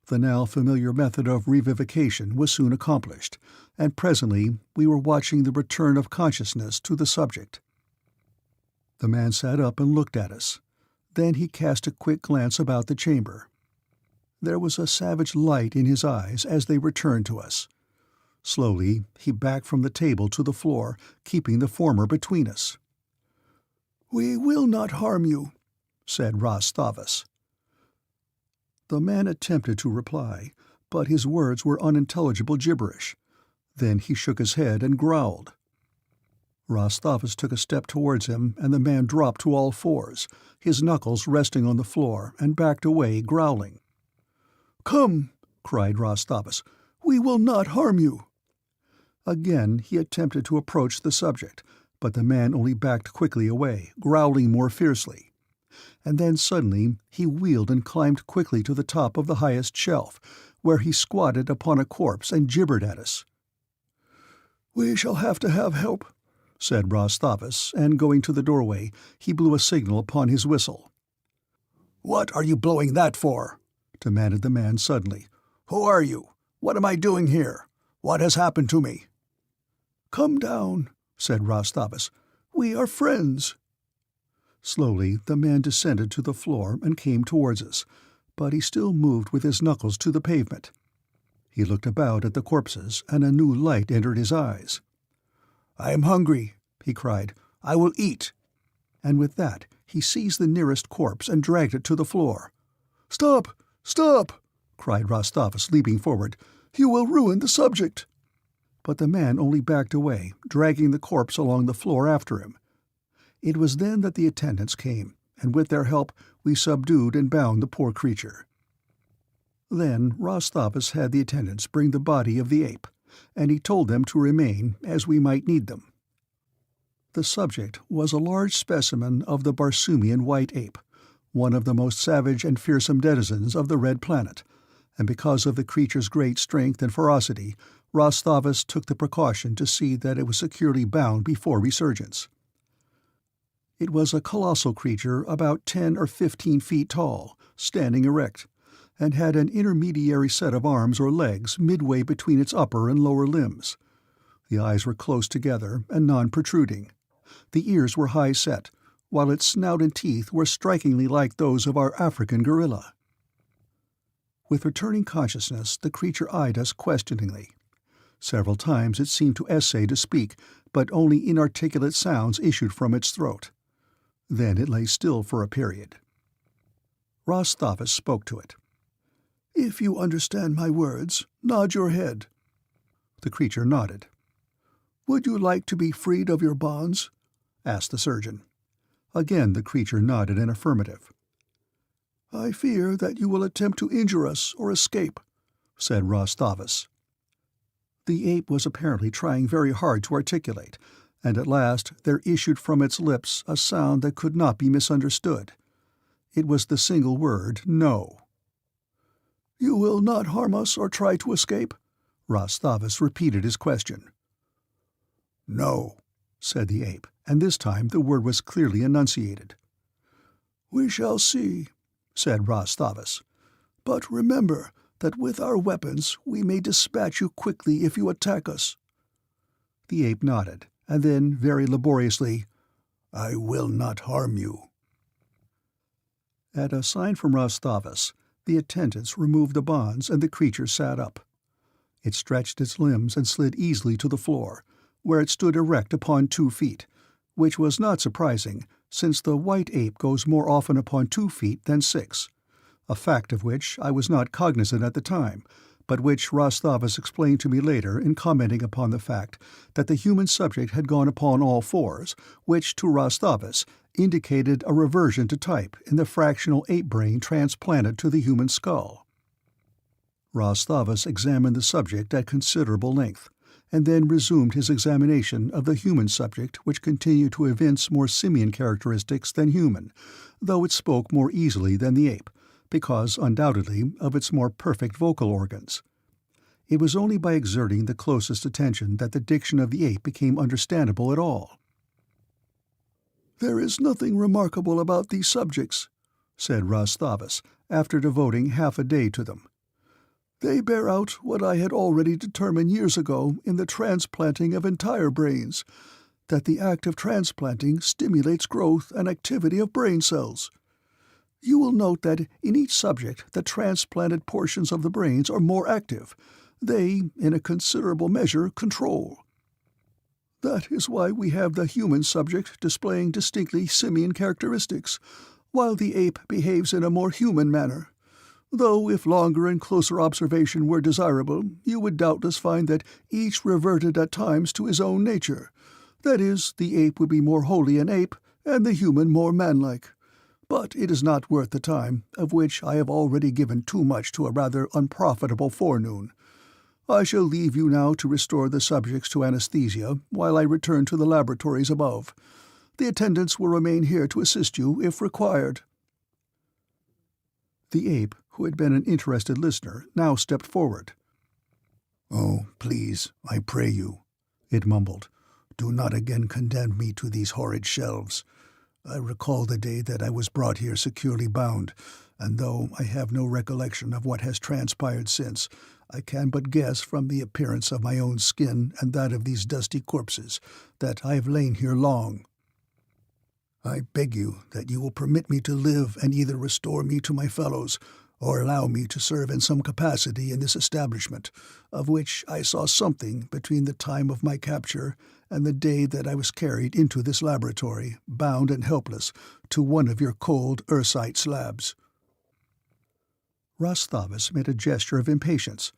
The now familiar method of revivification was soon accomplished, and presently we were watching the return of consciousness to the subject. The man sat up and looked at us. Then he cast a quick glance about the chamber. There was a savage light in his eyes as they returned to us. Slowly he backed from the table to the floor, keeping the former between us. "We will not harm you," said Rastavus. The man attempted to reply, but his words were unintelligible gibberish. Then he shook his head and growled. Rastavus took a step towards him, and the man dropped to all fours, his knuckles resting on the floor, and backed away, growling. "Come," cried Rastavus, "we will not harm you." Again he attempted to approach the subject, but the man only backed quickly away, growling more fiercely. And then suddenly he wheeled and climbed quickly to the top of the highest shelf, where he squatted upon a corpse and gibbered at us. "We shall have to have help," said Rastavus, and going to the doorway, he blew a signal upon his whistle. "What are you blowing that for?" demanded the man suddenly. "Who are you? What am I doing here? What has happened to me?" "Come down," said Rastavus. "We are friends." Slowly the man descended to the floor and came towards us, but he still moved with his knuckles to the pavement. He looked about at the corpses, and a new light entered his eyes. "I am hungry," he cried. "I will eat." And with that he seized the nearest corpse and dragged it to the floor. "Stop! Stop!" cried Rastavus, leaping forward. "You will ruin the subject." But the man only backed away, dragging the corpse along the floor after him. It was then that the attendants came, and with their help we subdued and bound the poor creature. Then Rostabas had the attendants bring the body of the ape, and he told them to remain, as we might need them. The subject was a large specimen of the Barsoomian white ape, one of the most savage and fearsome denizens of the Red Planet, and because of the creature's great strength and ferocity, Rostabas took the precaution to see that it was securely bound before resurgence. It was a colossal creature about 10 or 15 feet tall, standing erect, and had an intermediary set of arms or legs midway between its upper and lower limbs. The eyes were close together and non-protruding. The ears were high-set, while its snout and teeth were strikingly like those of our African gorilla. With returning consciousness, the creature eyed us questioningly. Several times it seemed to essay to speak, but only inarticulate sounds issued from its throat. Then it lay still for a period. Rostabas spoke to it. "If you understand my words, nod your head." The creature nodded. "Would you like to be freed of your bonds?" asked the surgeon. Again the creature nodded an affirmative. "I fear that you will attempt to injure us or escape," said Rostabas. The ape was apparently trying very hard to articulate, and at last there issued from its lips a sound that could not be misunderstood. It was the single word, "No." "You will not harm us or try to escape?" Rostabas repeated his question. "No," said the ape, and this time the word was clearly enunciated. "We shall see," said Rostabas. "But remember that with our weapons we may dispatch you quickly if you attack us." The ape nodded, and then, very laboriously, "I will not harm you." At a sign from Rostabas, the attendants removed the bonds and the creature sat up. It stretched its limbs and slid easily to the floor, where it stood erect upon 2 feet, which was not surprising, since the white ape goes more often upon 2 feet than 6, a fact of which I was not cognizant at the time, but which Rostabas explained to me later in commenting upon the fact that the human subject had gone upon all fours, which to Rostabas indicated a reversion to type in the fractional ape brain transplanted to the human skull. Rostabas examined the subject at considerable length, and then resumed his examination of the human subject, which continued to evince more simian characteristics than human, though it spoke more easily than the ape, because, undoubtedly, of its more perfect vocal organs. It was only by exerting the closest attention that the diction of the ape became understandable at all. "There is nothing remarkable about these subjects," said Rostabas, after devoting half a day to them. "They bear out what I had already determined years ago in the transplanting of entire brains, that the act of transplanting stimulates growth and activity of brain cells. You will note that in each subject the transplanted portions of the brains are more active. They, in a considerable measure, control. That is why we have the human subject displaying distinctly simian characteristics, while the ape behaves in a more human manner. Though if longer and closer observation were desirable, you would doubtless find that each reverted at times to his own nature. That is, the ape would be more wholly an ape, and the human more manlike. But it is not worth the time, of which I have already given too much to a rather unprofitable forenoon. I shall leave you now to restore the subjects to anesthesia, while I return to the laboratories above. The attendants will remain here to assist you if required." The ape, who had been an interested listener, now stepped forward. "Oh, please, I pray you," it mumbled, "do not again condemn me to these horrid shelves. I recall the day that I was brought here securely bound, and though I have no recollection of what has transpired since, I can but guess from the appearance of my own skin and that of these dusty corpses that I have lain here long. I beg you that you will permit me to live and either restore me to my fellows or allow me to serve in some capacity in this establishment, of which I saw something between the time of my capture and the day that I was carried into this laboratory, bound and helpless, to one of your cold Ursite slabs." Rostabas made a gesture of impatience.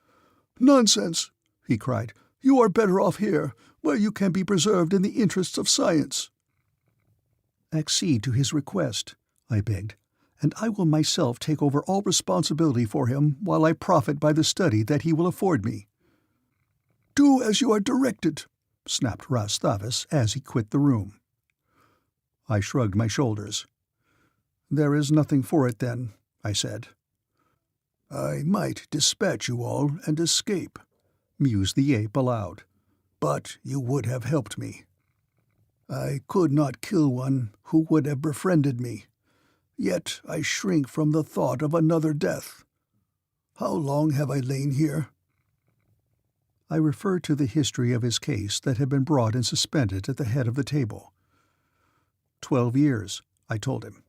"Nonsense!" he cried. "You are better off here, where you can be preserved in the interests of science." "Accede to his request," I begged, "and I will myself take over all responsibility for him while I profit by the study that he will afford me." "Do as you are directed," snapped Rastavus as he quit the room. I shrugged my shoulders. "There is nothing for it, then," I said. "I might dispatch you all and escape," mused the ape aloud, "but you would have helped me. I could not kill one who would have befriended me, yet I shrink from the thought of another death. How long have I lain here?" I referred to the history of his case that had been brought and suspended at the head of the table. 12 years, I told him.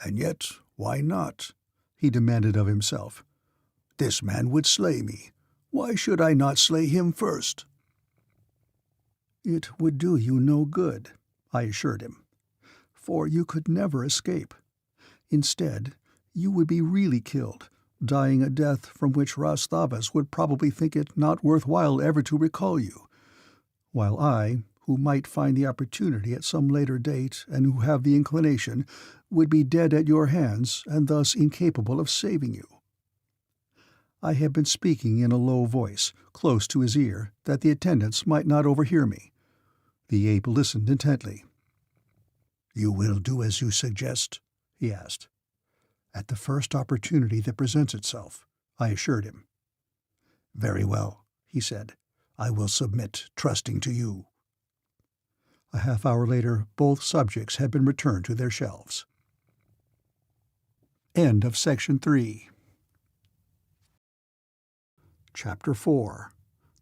"And yet, why not?" he demanded of himself. "This man would slay me. Why should I not slay him first?" "It would do you no good," I assured him, "for you could never escape. Instead, you would be really killed, dying a death from which Rastavus would probably think it not worth while ever to recall you, while I, who might find the opportunity at some later date and who have the inclination, would be dead at your hands and thus incapable of saving you." I had been speaking in a low voice, close to his ear, that the attendants might not overhear me. The ape listened intently. "You will do as you suggest?" he asked. "At the first opportunity that presents itself," I assured him. "Very well," he said. "I will submit, trusting to you." A half-hour later, both subjects had been returned to their shelves. End of Section 3. Chapter 4.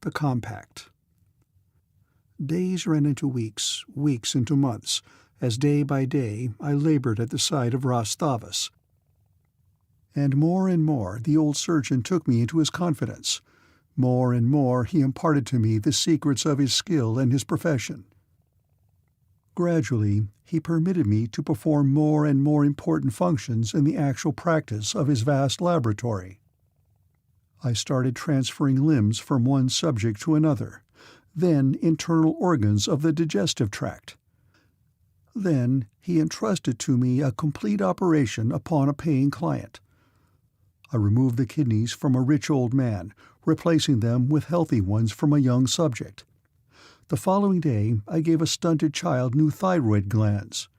The Compact. Days ran into weeks, weeks into months, as day by day I labored at the side of Rastavus. And more the old surgeon took me into his confidence. More and more he imparted to me the secrets of his skill and his profession. Gradually, he permitted me to perform more and more important functions in the actual practice of his vast laboratory. I started transferring limbs from one subject to another, then internal organs of the digestive tract. Then he entrusted to me a complete operation upon a paying client. I removed the kidneys from a rich old man, replacing them with healthy ones from a young subject. The following day I gave a stunted child new thyroid glands.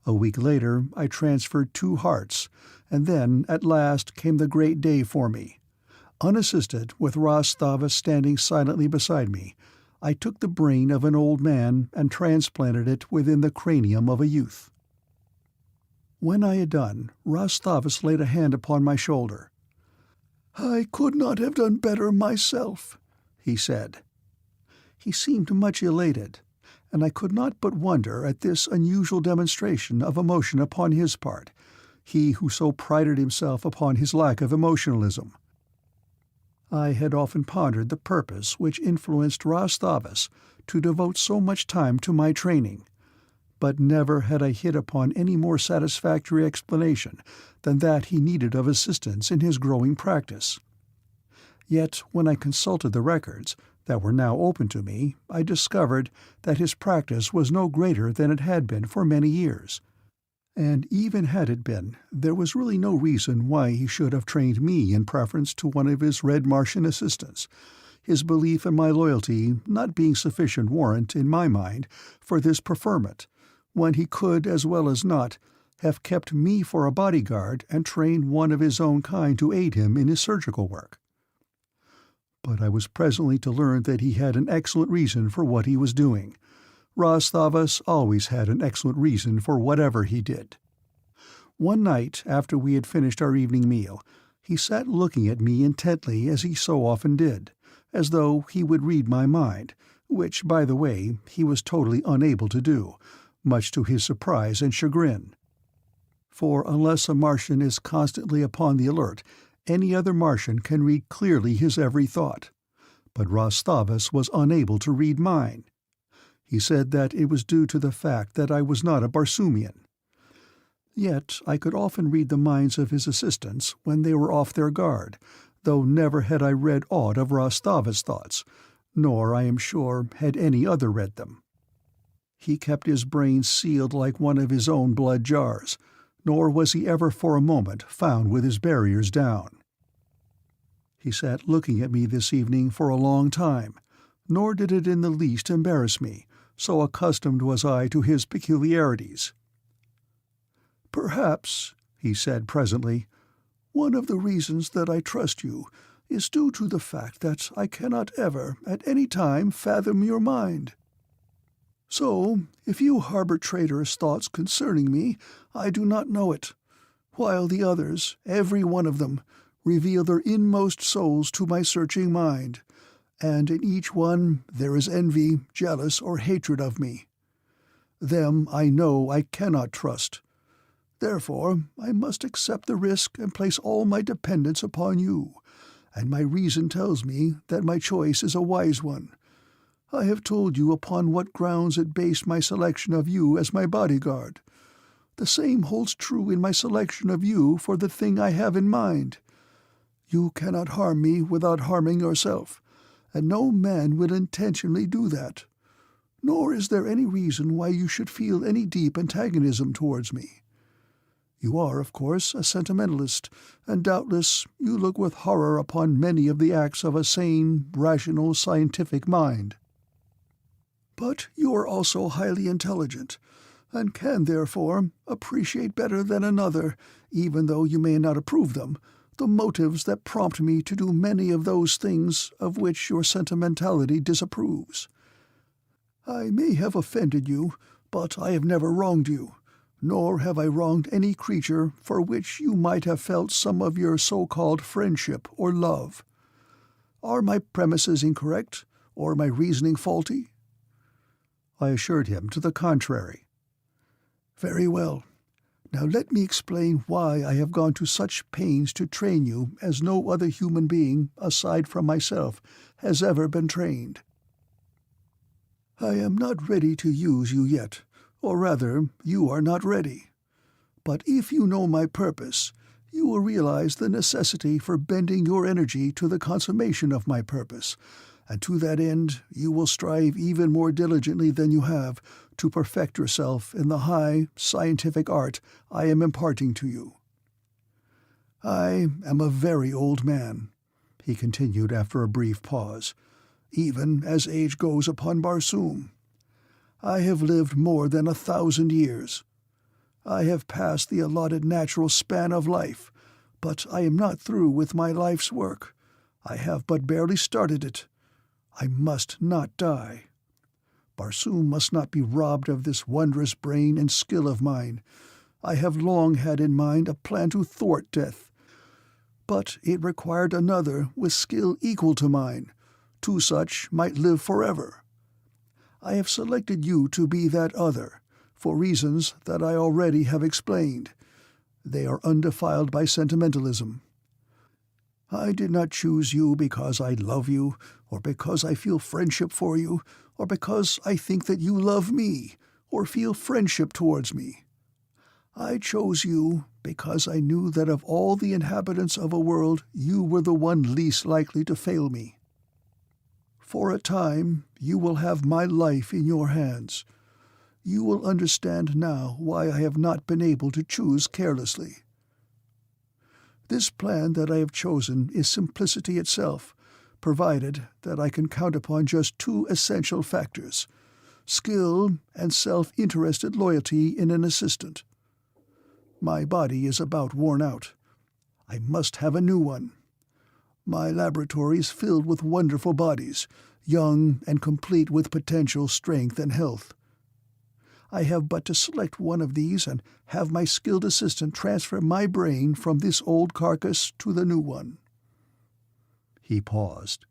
A week later I transferred 2 hearts, and then at last came the great day for me. Unassisted, with Rastavus standing silently beside me, I took the brain of an old man and transplanted it within the cranium of a youth. When I had done, Rastavus laid a hand upon my shoulder. "I could not have done better myself," he said. He seemed much elated, and I could not but wonder at this unusual demonstration of emotion upon his part, he who so prided himself upon his lack of emotionalism. I had often pondered the purpose which influenced Rastavus to devote so much time to my training, but never had I hit upon any more satisfactory explanation than that he needed of assistance in his growing practice. Yet when I consulted the records that were now open to me, I discovered that his practice was no greater than it had been for many years. And even had it been, there was really no reason why he should have trained me in preference to one of his Red Martian assistants, his belief in my loyalty not being sufficient warrant, in my mind, for this preferment, when he could, as well as not, have kept me for a bodyguard and trained one of his own kind to aid him in his surgical work. But I was presently to learn that he had an excellent reason for what he was doing. Rastavus always had an excellent reason for whatever he did. One night, after we had finished our evening meal, he sat looking at me intently as he so often did, as though he would read my mind, which, by the way, he was totally unable to do, much to his surprise and chagrin. For unless a Martian is constantly upon the alert, any other Martian can read clearly his every thought. But Rastavus was unable to read mine. He said that it was due to the fact that I was not a Barsoomian. Yet I could often read the minds of his assistants when they were off their guard, though never had I read aught of Rastavus' thoughts, nor, I am sure, had any other read them. He kept his brain sealed like one of his own blood jars, nor was he ever for a moment found with his barriers down. He sat looking at me this evening for a long time, nor did it in the least embarrass me, so accustomed was I to his peculiarities. "Perhaps," he said presently, "one of the reasons that I trust you is due to the fact that I cannot ever, at any time, fathom your mind. So, if you harbor traitorous thoughts concerning me, I do not know it, while the others, every one of them, reveal their inmost souls to my searching mind, and in each one there is envy, jealous, or hatred of me. Them I know I cannot trust. Therefore I must accept the risk and place all my dependence upon you, and my reason tells me that my choice is a wise one. I have told you upon what grounds it based my selection of you as my bodyguard. The same holds true in my selection of you for the thing I have in mind. You cannot harm me without harming yourself, and no man will intentionally do that. Nor is there any reason why you should feel any deep antagonism towards me. You are, of course, a sentimentalist, and doubtless you look with horror upon many of the acts of a sane, rational, scientific mind. But you are also highly intelligent, and can, therefore, appreciate better than another, even though you may not approve them, the motives that prompt me to do many of those things of which your sentimentality disapproves. I may have offended you, but I have never wronged you, nor have I wronged any creature for which you might have felt some of your so-called friendship or love. Are my premises incorrect, or my reasoning faulty?" I assured him to the contrary. "Very well. Now let me explain why I have gone to such pains to train you as no other human being, aside from myself, has ever been trained. I am not ready to use you yet, or rather, you are not ready. But if you know my purpose, you will realize the necessity for bending your energy to the consummation of my purpose, and to that end you will strive even more diligently than you have to perfect yourself in the high, scientific art I am imparting to you. I am a very old man," he continued after a brief pause, "even as age goes upon Barsoom. I have lived more than 1,000 years. I have passed the allotted natural span of life, but I am not through with my life's work. I have but barely started it. I must not die. Barsoom must not be robbed of this wondrous brain and skill of mine. I have long had in mind a plan to thwart death, but it required another with skill equal to mine. Two such might live forever. I have selected you to be that other, for reasons that I already have explained. They are undefiled by sentimentalism. I did not choose you because I love you, or because I feel friendship for you, or because I think that you love me, or feel friendship towards me. I chose you because I knew that of all the inhabitants of a world you were the one least likely to fail me. For a time you will have my life in your hands. You will understand now why I have not been able to choose carelessly. This plan that I have chosen is simplicity itself, provided that I can count upon just two essential factors: skill and self-interested loyalty in an assistant. My body is about worn out. I must have a new one. My laboratory is filled with wonderful bodies, young and complete with potential strength and health. I have but to select one of these and have my skilled assistant transfer my brain from this old carcass to the new one." He paused.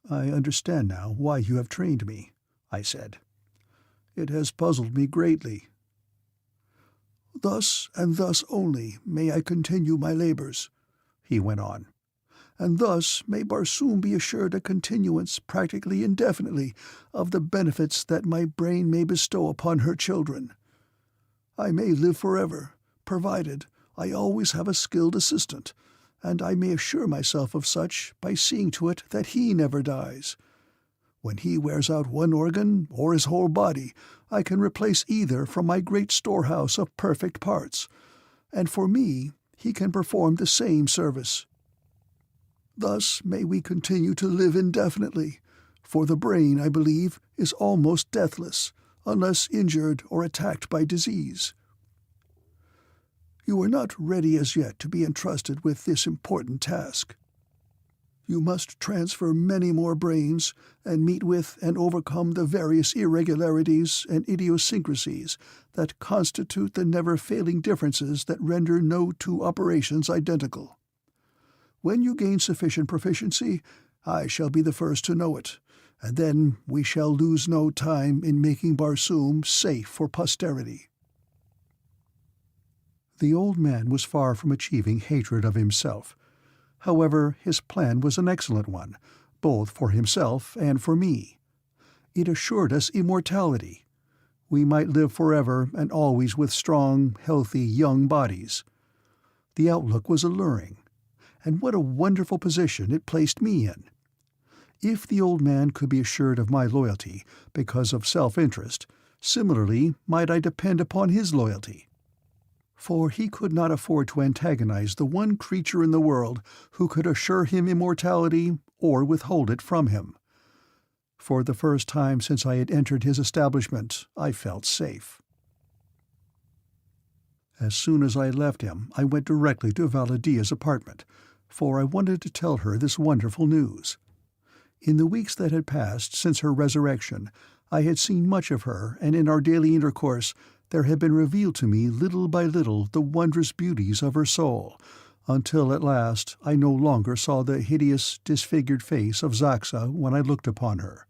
"I understand now why you have trained me," I said. "It has puzzled me greatly. Thus and thus only may I continue my labors," he went on. "And thus may Barsoom be assured a continuance practically indefinitely of the benefits that my brain may bestow upon her children. I may live forever, provided I always have a skilled assistant, and I may assure myself of such by seeing to it that he never dies. When he wears out one organ, or his whole body, I can replace either from my great storehouse of perfect parts, and for me he can perform the same service. Thus may we continue to live indefinitely, for the brain, I believe, is almost deathless, unless injured or attacked by disease. You are not ready as yet to be entrusted with this important task. You must transfer many more brains and meet with and overcome the various irregularities and idiosyncrasies that constitute the never-failing differences that render no two operations identical. When you gain sufficient proficiency, I shall be the first to know it, and then we shall lose no time in making Barsoom safe for posterity." The old man was far from achieving hatred of himself. However, his plan was an excellent one, both for himself and for me. It assured us immortality. We might live forever and always with strong, healthy, young bodies. The outlook was alluring, and what a wonderful position it placed me in. If the old man could be assured of my loyalty because of self-interest, similarly might I depend upon his loyalty. For he could not afford to antagonize the one creature in the world who could assure him immortality or withhold it from him. For the first time since I had entered his establishment, I felt safe. As soon as I left him, I went directly to Valadia's apartment, for I wanted to tell her this wonderful news. In the weeks that had passed since her resurrection, I had seen much of her, and in our daily intercourse there had been revealed to me little by little the wondrous beauties of her soul, until at last I no longer saw the hideous, disfigured face of Zaxa when I looked upon her,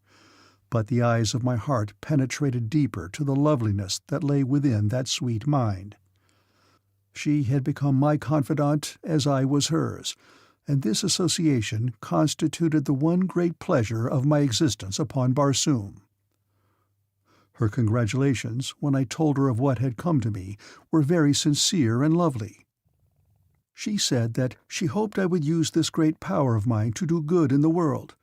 but the eyes of my heart penetrated deeper to the loveliness that lay within that sweet mind. She had become my confidant as I was hers, and this association constituted the one great pleasure of my existence upon Barsoom. Her congratulations, when I told her of what had come to me, were very sincere and lovely. She said that she hoped I would use this great power of mine to do good in the world.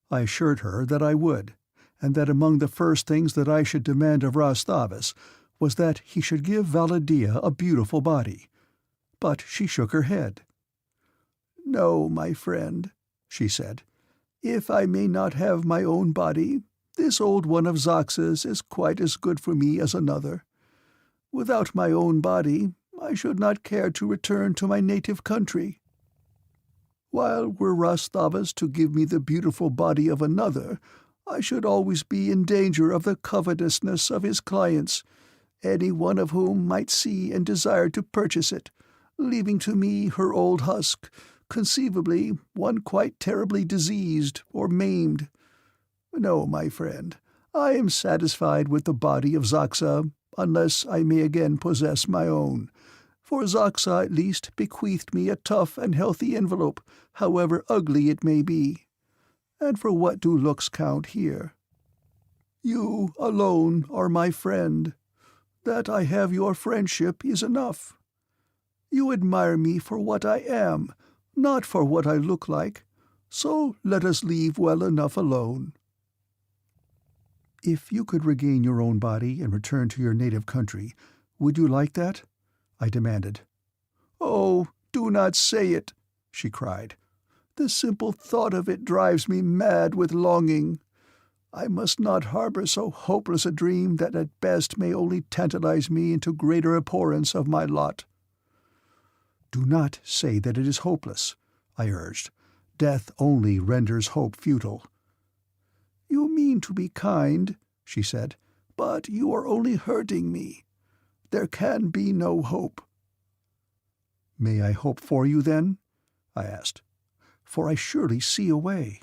I assured her that I would, and that among the first things that I should demand of Rastavus was that he should give Valadia a beautiful body. But she shook her head. "No, my friend," she said. "If I may not have my own body, this old one of Zaxa's is quite as good for me as another. Without my own body, I should not care to return to my native country. While were Rastavus to give me the beautiful body of another, I should always be in danger of the covetousness of his clients, any one of whom might see and desire to purchase it, leaving to me her old husk, conceivably one quite terribly diseased or maimed. No, my friend, I am satisfied with the body of Zaxa, unless I may again possess my own, for Zaxa at least bequeathed me a tough and healthy envelope, however ugly it may be. And for what do looks count here? You alone are my friend. That I have your friendship is enough. You admire me for what I am, not for what I look like, so let us leave well enough alone." "If you could regain your own body and return to your native country, would you like that?" I demanded. "Oh, do not say it," she cried. "The simple thought of it drives me mad with longing. I must not harbor so hopeless a dream that at best may only tantalize me into greater abhorrence of my lot." "Do not say that it is hopeless," I urged. "Death only renders hope futile." "You mean to be kind," she said, "but you are only hurting me. There can be no hope." "May I hope for you, then?" I asked. "For I surely see a way.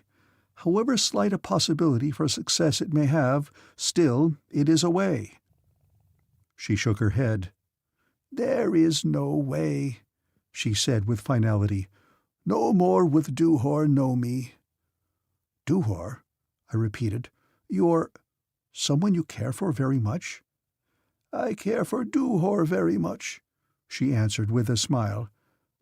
However slight a possibility for success it may have, still it is a way." She shook her head. "There is no way," she said with finality. "No more would Duhor know me." "Duhor?" I repeated. "You're someone you care for very much?" "I care for Duhor very much," she answered with a smile.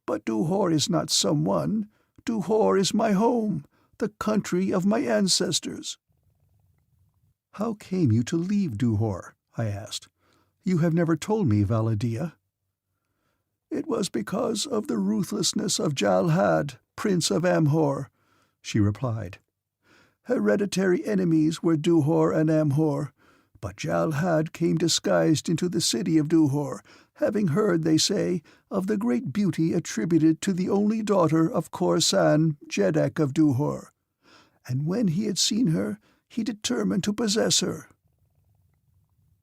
"But Duhor is not someone. Duhor is my home, the country of my ancestors." "How came you to leave Duhor?" I asked. "You have never told me, Valadia." "It was because of the ruthlessness of Jalhad, Prince of Amhor," she replied. "Hereditary enemies were Duhor and Amhor, but Jalhad came disguised into the city of Duhor, having heard, they say, of the great beauty attributed to the only daughter of Khorasan, Jeddak of Duhor. And when he had seen her, he determined to possess her.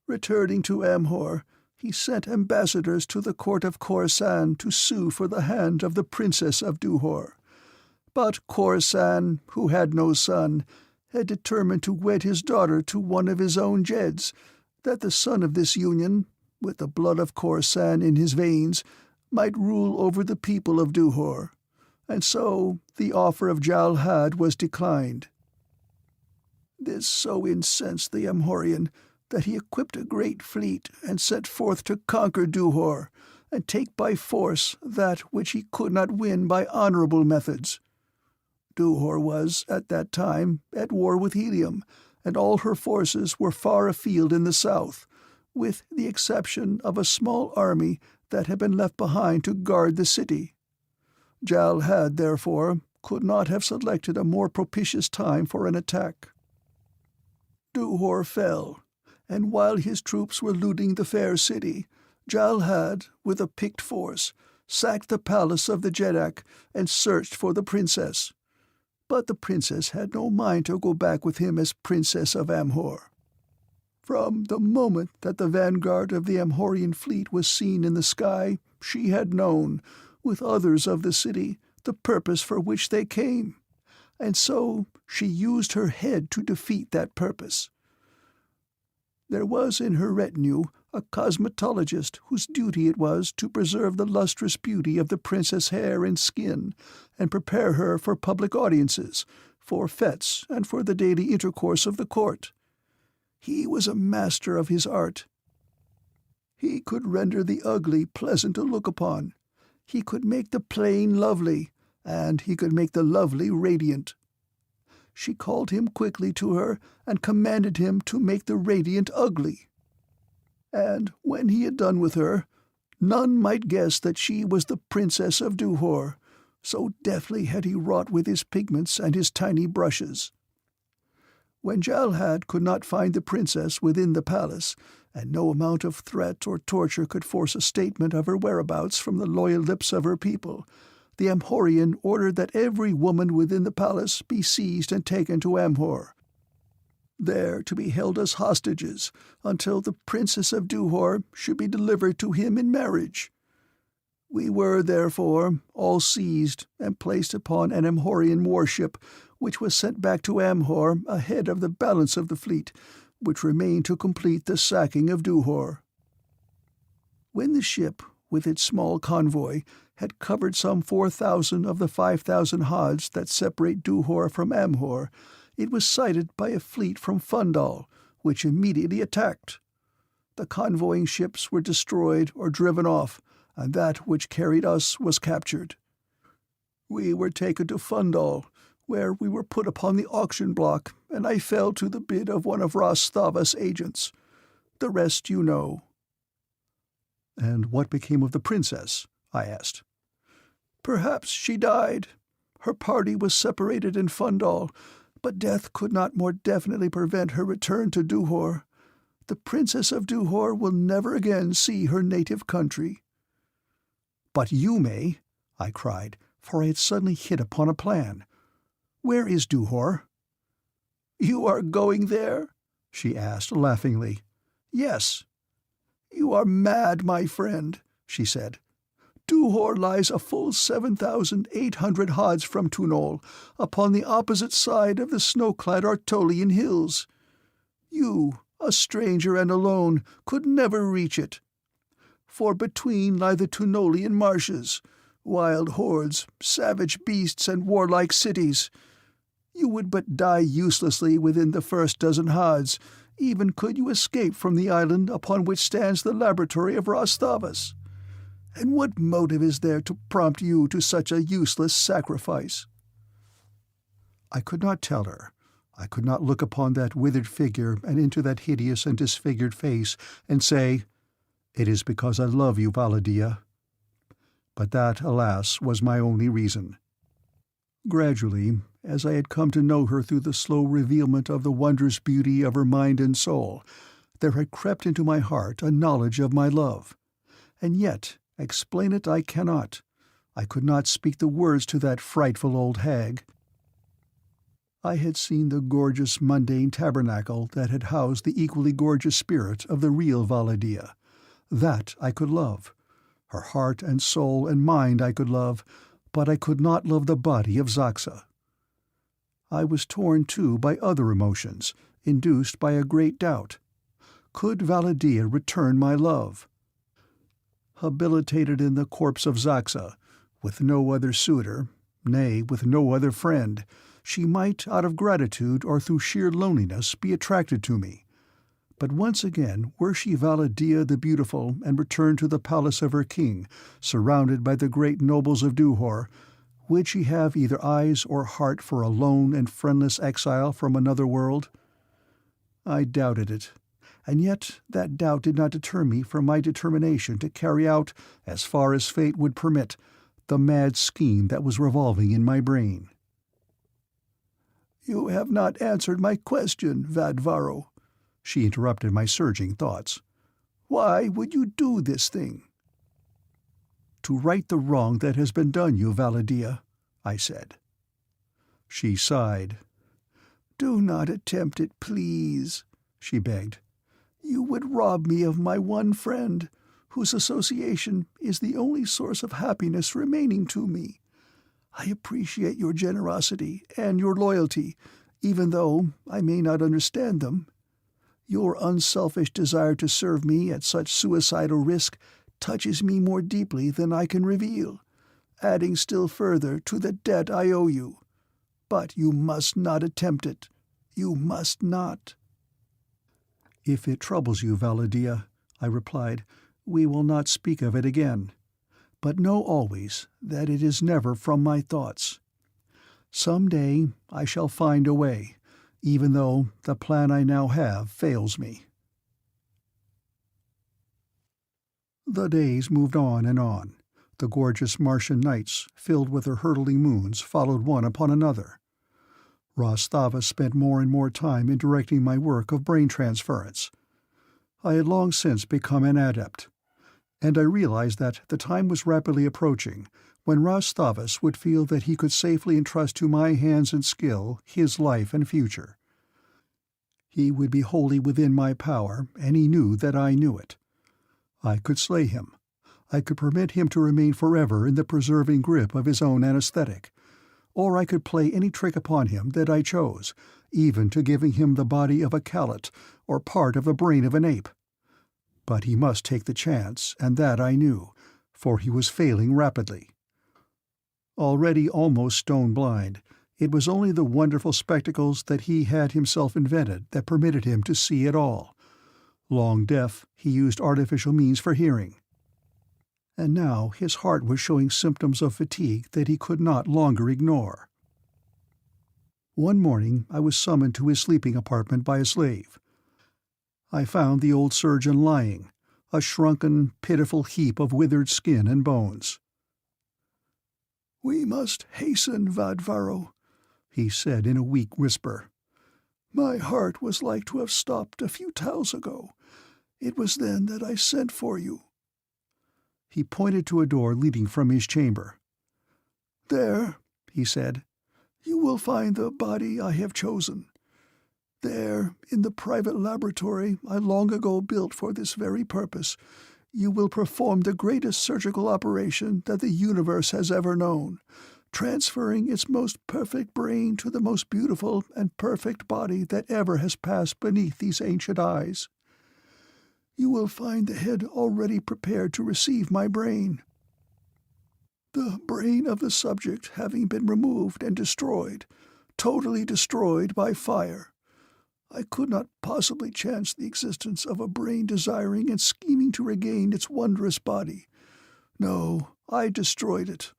Returning to Amhor, he sent ambassadors to the court of Khorasan to sue for the hand of the princess of Duhor. But Khorasan, who had no son, had determined to wed his daughter to one of his own Jeds, that the son of this union, with the blood of Khorasan in his veins, might rule over the people of Duhor, and so the offer of Jalhad was declined. This so incensed the Amhorian that he equipped a great fleet and set forth to conquer Duhor, and take by force that which he could not win by honorable methods. Duhor was, at that time, at war with Helium, and all her forces were far afield in the south, with the exception of a small army that had been left behind to guard the city. Jalhad, therefore, could not have selected a more propitious time for an attack. Duhor fell, and while his troops were looting the fair city, Jalhad, with a picked force, sacked the palace of the Jeddak and searched for the princess. But the princess had no mind to go back with him as princess of Amhor. From the moment that the vanguard of the Amhorian fleet was seen in the sky, she had known, with others of the city, the purpose for which they came, and so she used her head to defeat that purpose. There was in her retinue a cosmetologist whose duty it was to preserve the lustrous beauty of the princess' hair and skin, and prepare her for public audiences, for fêtes, and for the daily intercourse of the court. He was a master of his art. He could render the ugly pleasant to look upon. He could make the plain lovely, and he could make the lovely radiant. She called him quickly to her and commanded him to make the radiant ugly. And when he had done with her, none might guess that she was the princess of Duhor, so deftly had he wrought with his pigments and his tiny brushes. When Jalhad could not find the princess within the palace, and no amount of threat or torture could force a statement of her whereabouts from the loyal lips of her people, the Amhorian ordered that every woman within the palace be seized and taken to Amhor, there to be held as hostages until the princess of Duhor should be delivered to him in marriage. We were, therefore, all seized and placed upon an Amhorian warship, which was sent back to Amhor ahead of the balance of the fleet, which remained to complete the sacking of Duhor. When the ship, with its small convoy, had covered some 4,000 of the 5,000 hods that separate Duhor from Amhor, it was sighted by a fleet from Fundal, which immediately attacked. The convoying ships were destroyed or driven off, and that which carried us was captured. We were taken to Fundal, where we were put upon the auction block, and I fell to the bid of one of Rosthavas' agents. The rest you know." "And what became of the princess?" I asked. "Perhaps she died. Her party was separated in Fundal, but death could not more definitely prevent her return to Duhor. The princess of Duhor will never again see her native country." "But you may," I cried, for I had suddenly hit upon a plan. "Where is Duhor?" "You are going there?" she asked laughingly. "Yes." "You are mad, my friend," she said. "Duhor lies a full 7,800 hods from Tunol, upon the opposite side of the snow-clad Artolian hills. You, a stranger and alone, could never reach it. For between lie the Tunolian marshes, wild hordes, savage beasts, and warlike cities. You would but die uselessly within the first dozen hods, even could you escape from the island upon which stands the laboratory of Rosthavas. And what motive is there to prompt you to such a useless sacrifice?" I could not tell her, I could not look upon that withered figure and into that hideous and disfigured face and say, "It is because I love you, Valadia." But that, alas, was my only reason. Gradually, as I had come to know her through the slow revealment of the wondrous beauty of her mind and soul, there had crept into my heart a knowledge of my love. And yet, explain it I cannot. I could not speak the words to that frightful old hag. I had seen the gorgeous mundane tabernacle that had housed the equally gorgeous spirit of the real Valadia. That I could love. Her heart and soul and mind I could love, but I could not love the body of Zaxa. I was torn, too, by other emotions, induced by a great doubt. Could Valadia return my love? Habilitated in the corpse of Zaxa, with no other suitor, nay, with no other friend, she might, out of gratitude or through sheer loneliness, be attracted to me. But once again, were she Valadia the beautiful and returned to the palace of her king, surrounded by the great nobles of Duhor, would she have either eyes or heart for a lone and friendless exile from another world? I doubted it, and yet that doubt did not deter me from my determination to carry out, as far as fate would permit, the mad scheme that was revolving in my brain. "You have not answered my question, Vadvaro," she interrupted my surging thoughts. "Why would you do this thing?" "To right the wrong that has been done you, Valadia," I said. She sighed. "Do not attempt it, please," she begged. "You would rob me of my one friend, whose association is the only source of happiness remaining to me. I appreciate your generosity and your loyalty, even though I may not understand them. Your unselfish desire to serve me at such suicidal risk touches me more deeply than I can reveal, adding still further to the debt I owe you. But you must not attempt it. You must not." "If it troubles you, Valadia," I replied, "we will not speak of it again. But know always that it is never from my thoughts. Some day I shall find a way, even though the plan I now have fails me." The days moved on and on. The gorgeous Martian nights, filled with their hurtling moons, followed one upon another. Rostava spent more and more time in directing my work of brain transference. I had long since become an adept, and I realized that the time was rapidly approaching when Rostavus would feel that he could safely entrust to my hands and skill his life and future. He would be wholly within my power, and he knew that I knew it. I could slay him. I could permit him to remain forever in the preserving grip of his own anesthetic, or I could play any trick upon him that I chose, even to giving him the body of a callet or part of the brain of an ape. But he must take the chance, and that I knew, for he was failing rapidly. Already almost stone-blind, it was only the wonderful spectacles that he had himself invented that permitted him to see at all. Long deaf, he used artificial means for hearing. And now his heart was showing symptoms of fatigue that he could not longer ignore. One morning I was summoned to his sleeping apartment by a slave. I found the old surgeon lying, a shrunken, pitiful heap of withered skin and bones. "We must hasten, Vadvaro," he said in a weak whisper. "My heart was like to have stopped a few towels ago. It was then that I sent for you." He pointed to a door leading from his chamber. "There," he said, "you will find the body I have chosen. There, in the private laboratory I long ago built for this very purpose, you will perform the greatest surgical operation that the universe has ever known, transferring its most perfect brain to the most beautiful and perfect body that ever has passed beneath these ancient eyes. You will find the head already prepared to receive my brain. The brain of the subject having been removed and destroyed, totally destroyed by fire. I could not possibly chance the existence of a brain desiring and scheming to regain its wondrous body. No, I destroyed it.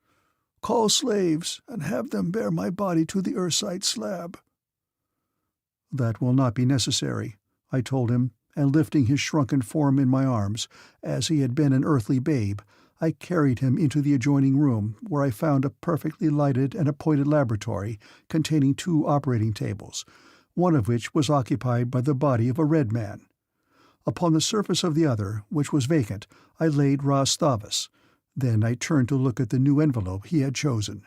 Call slaves and have them bear my body to the Ursite slab." "That will not be necessary," I told him, and lifting his shrunken form in my arms, as he had been an earthly babe, I carried him into the adjoining room, where I found a perfectly lighted and appointed laboratory containing 2 operating tables, one of which was occupied by the body of a red man. Upon the surface of the other, which was vacant, I laid Stavus. Then I turned to look at the new envelope he had chosen.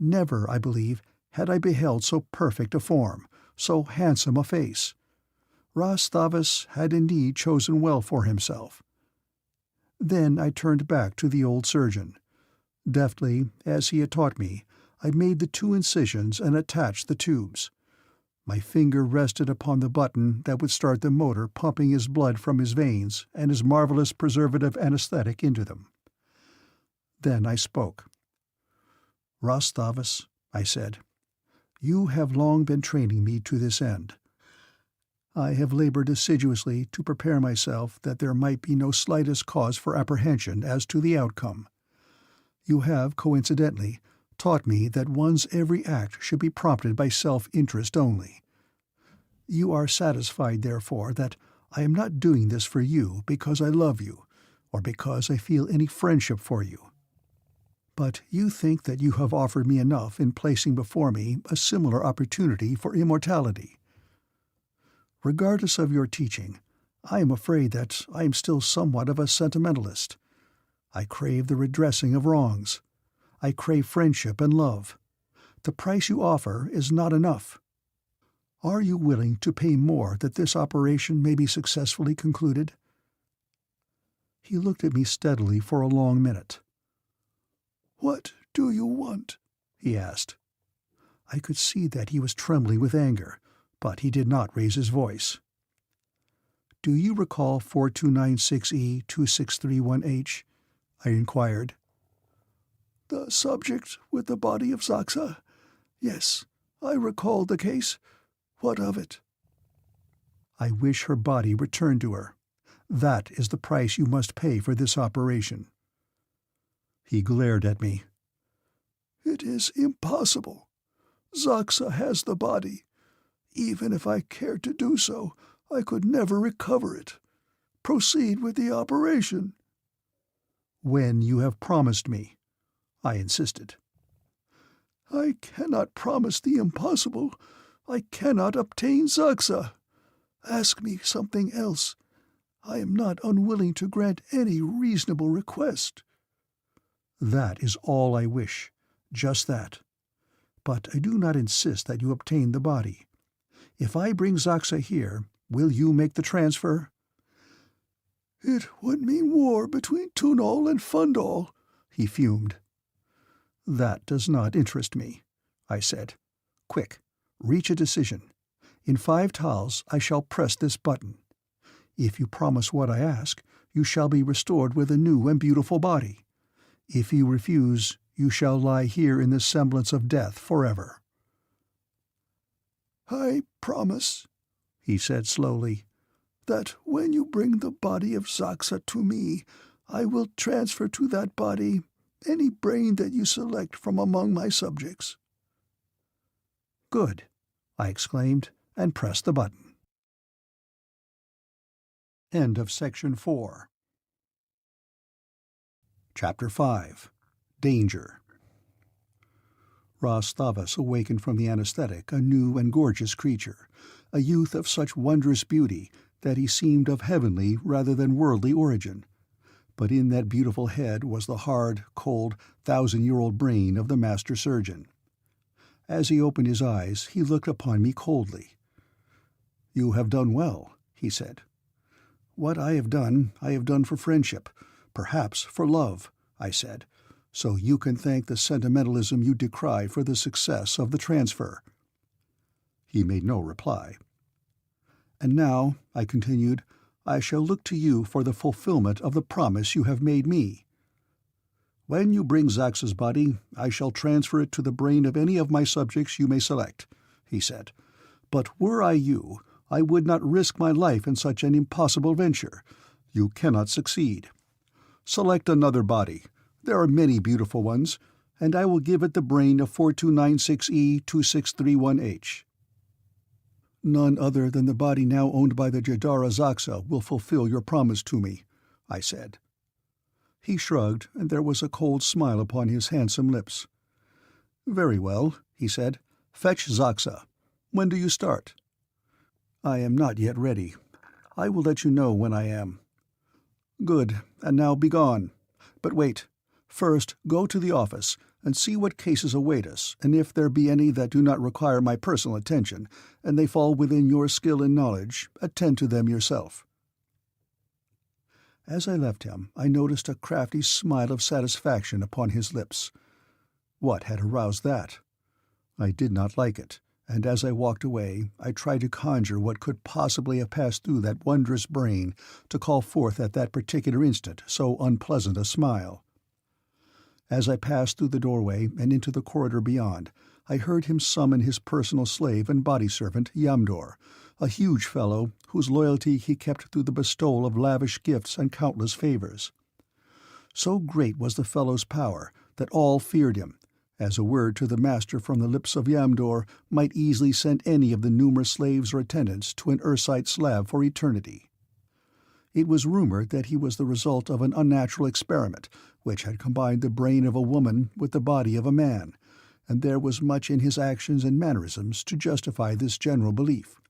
Never, I believe, had I beheld so perfect a form, so handsome a face. Stavus had indeed chosen well for himself. Then I turned back to the old surgeon. Deftly, as he had taught me, I made the 2 incisions and attached the tubes. My finger rested upon the button that would start the motor pumping his blood from his veins and his marvelous preservative anesthetic into them. Then I spoke. "Stavus," I said, "you have long been training me to this end. I have labored assiduously to prepare myself that there might be no slightest cause for apprehension as to the outcome. You have, coincidentally, taught me that one's every act should be prompted by self-interest only. You are satisfied, therefore, that I am not doing this for you because I love you, or because I feel any friendship for you. But you think that you have offered me enough in placing before me a similar opportunity for immortality. Regardless of your teaching, I am afraid that I am still somewhat of a sentimentalist. I crave the redressing of wrongs. I crave friendship and love. The price you offer is not enough. Are you willing to pay more that this operation may be successfully concluded?" He looked at me steadily for a long minute. "What do you want?" he asked. I could see that he was trembling with anger, but he did not raise his voice. "Do you recall 4296E2631H?" I inquired. "The subject with the body of Zaxa? Yes, I recall the case. What of it?" "I wish her body returned to her. That is the price you must pay for this operation." He glared at me. "It is impossible. Zaxa has the body. Even if I cared to do so, I could never recover it. Proceed with the operation." "When you have promised me," I insisted. "I cannot promise the impossible. I cannot obtain Zaxa. Ask me something else. I am not unwilling to grant any reasonable request." "That is all I wish. Just that. But I do not insist that you obtain the body. If I bring Zaxa here, will you make the transfer?" "It would mean war between Tunol and Fundal," he fumed. "That does not interest me," I said. "Quick, reach a decision. In 5 tals I shall press this button. If you promise what I ask, you shall be restored with a new and beautiful body. If you refuse, you shall lie here in the semblance of death forever." "I promise," he said slowly, "that when you bring the body of Zaxa to me, I will transfer to that body any brain that you select from among my subjects." "Good," I exclaimed, and pressed the button. End of Section 4. Chapter 5. Danger. Stavus awakened from the anesthetic a new and gorgeous creature, a youth of such wondrous beauty that he seemed of heavenly rather than worldly origin. But in that beautiful head was the hard, cold, 1,000-year-old brain of the master surgeon. As he opened his eyes, he looked upon me coldly. "You have done well," he said. "What I have done for friendship, perhaps for love," I said, "so you can thank the sentimentalism you decry for the success of the transfer." He made no reply. "And now," I continued, "I shall look to you for the fulfillment of the promise you have made me. When you bring Zaxa's body, I shall transfer it to the brain of any of my subjects you may select," he said. "But were I you, I would not risk my life in such an impossible venture. You cannot succeed. Select another body. There are many beautiful ones, and I will give it the brain of 4296E2631H." "None other than the body now owned by the Jadara Zaxa will fulfill your promise to me," I said. He shrugged, and there was a cold smile upon his handsome lips. "Very well," he said. "Fetch Zaxa. When do you start?" "I am not yet ready. I will let you know when I am." "Good, and now begone. But wait. First, go to the office, and see what cases await us, and if there be any that do not require my personal attention, and they fall within your skill and knowledge, attend to them yourself." As I left him, I noticed a crafty smile of satisfaction upon his lips. What had aroused that? I did not like it, and as I walked away, I tried to conjure what could possibly have passed through that wondrous brain to call forth at that particular instant so unpleasant a smile. As I passed through the doorway and into the corridor beyond, I heard him summon his personal slave and body-servant, Yamdor, a huge fellow whose loyalty he kept through the bestowal of lavish gifts and countless favors. So great was the fellow's power that all feared him, as a word to the master from the lips of Yamdor might easily send any of the numerous slaves or attendants to an Ursite slab for eternity. It was rumored that he was the result of an unnatural experiment which had combined the brain of a woman with the body of a man, and there was much in his actions and mannerisms to justify this general belief.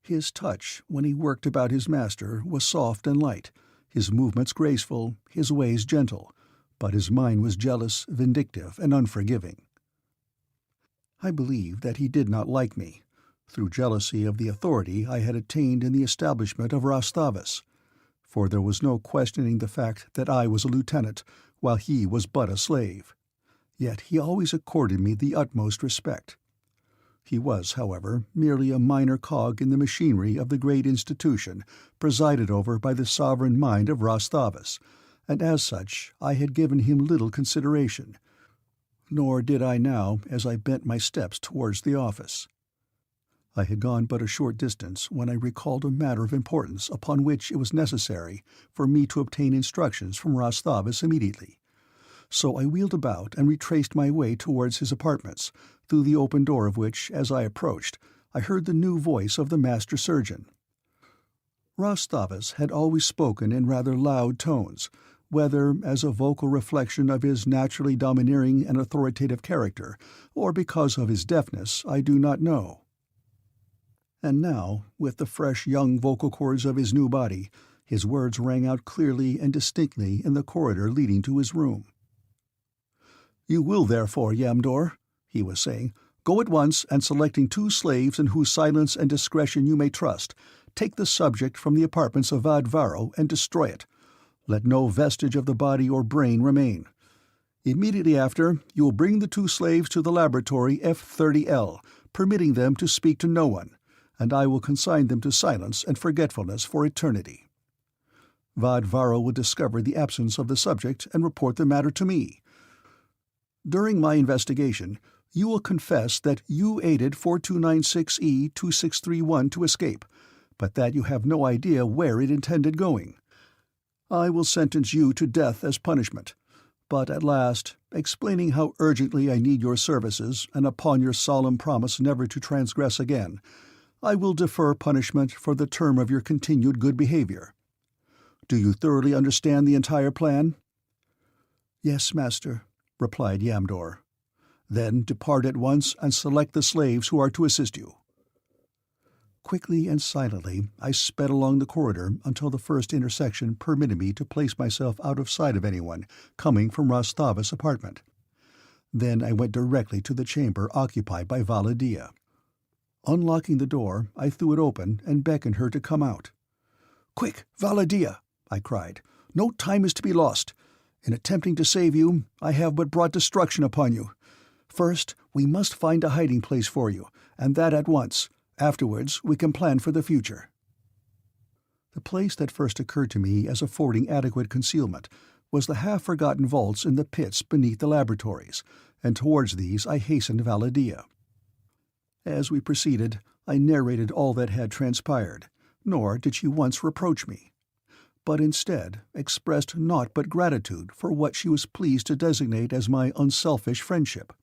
His touch, when he worked about his master, was soft and light, his movements graceful, his ways gentle, but his mind was jealous, vindictive, and unforgiving. I believe that he did not like me, through jealousy of the authority I had attained in the establishment of Rastavus, for there was no questioning the fact that I was a lieutenant, while he was but a slave. Yet he always accorded me the utmost respect. He was, however, merely a minor cog in the machinery of the great institution presided over by the sovereign mind of Rastavus, and as such I had given him little consideration, nor did I now as I bent my steps towards the office. I had gone but a short distance when I recalled a matter of importance upon which it was necessary for me to obtain instructions from Rastavus immediately. So I wheeled about and retraced my way towards his apartments, through the open door of which, as I approached, I heard the new voice of the master surgeon. Rastavus had always spoken in rather loud tones, whether as a vocal reflection of his naturally domineering and authoritative character, or because of his deafness, I do not know. And now, with the fresh young vocal cords of his new body, his words rang out clearly and distinctly in the corridor leading to his room. "You will, therefore, Yamdor," he was saying, "go at once, and selecting 2 slaves in whose silence and discretion you may trust, take the subject from the apartments of Vadvaro and destroy it. Let no vestige of the body or brain remain. Immediately after, you will bring the 2 slaves to the laboratory F30L, permitting them to speak to no one, and I will consign them to silence and forgetfulness for eternity. Vadvaro will discover the absence of the subject and report the matter to me. During my investigation, you will confess that you aided 4296E2631 to escape, but that you have no idea where it intended going. I will sentence you to death as punishment, but at last, explaining how urgently I need your services, and upon your solemn promise never to transgress again, I will defer punishment for the term of your continued good behavior. Do you thoroughly understand the entire plan?" "Yes, master," replied Yamdor. "Then depart at once and select the slaves who are to assist you." Quickly and silently I sped along the corridor until the first intersection permitted me to place myself out of sight of anyone coming from Rastavus' apartment. Then I went directly to the chamber occupied by Valadia. Unlocking the door, I threw it open and beckoned her to come out. "Quick, Valadia!" I cried. "No time is to be lost. In attempting to save you, I have but brought destruction upon you. First, we must find a hiding place for you, and that at once. Afterwards, we can plan for the future." The place that first occurred to me as affording adequate concealment was the half-forgotten vaults in the pits beneath the laboratories, and towards these I hastened Valadia. As we proceeded, I narrated all that had transpired, nor did she once reproach me, but instead expressed naught but gratitude for what she was pleased to designate as my unselfish friendship.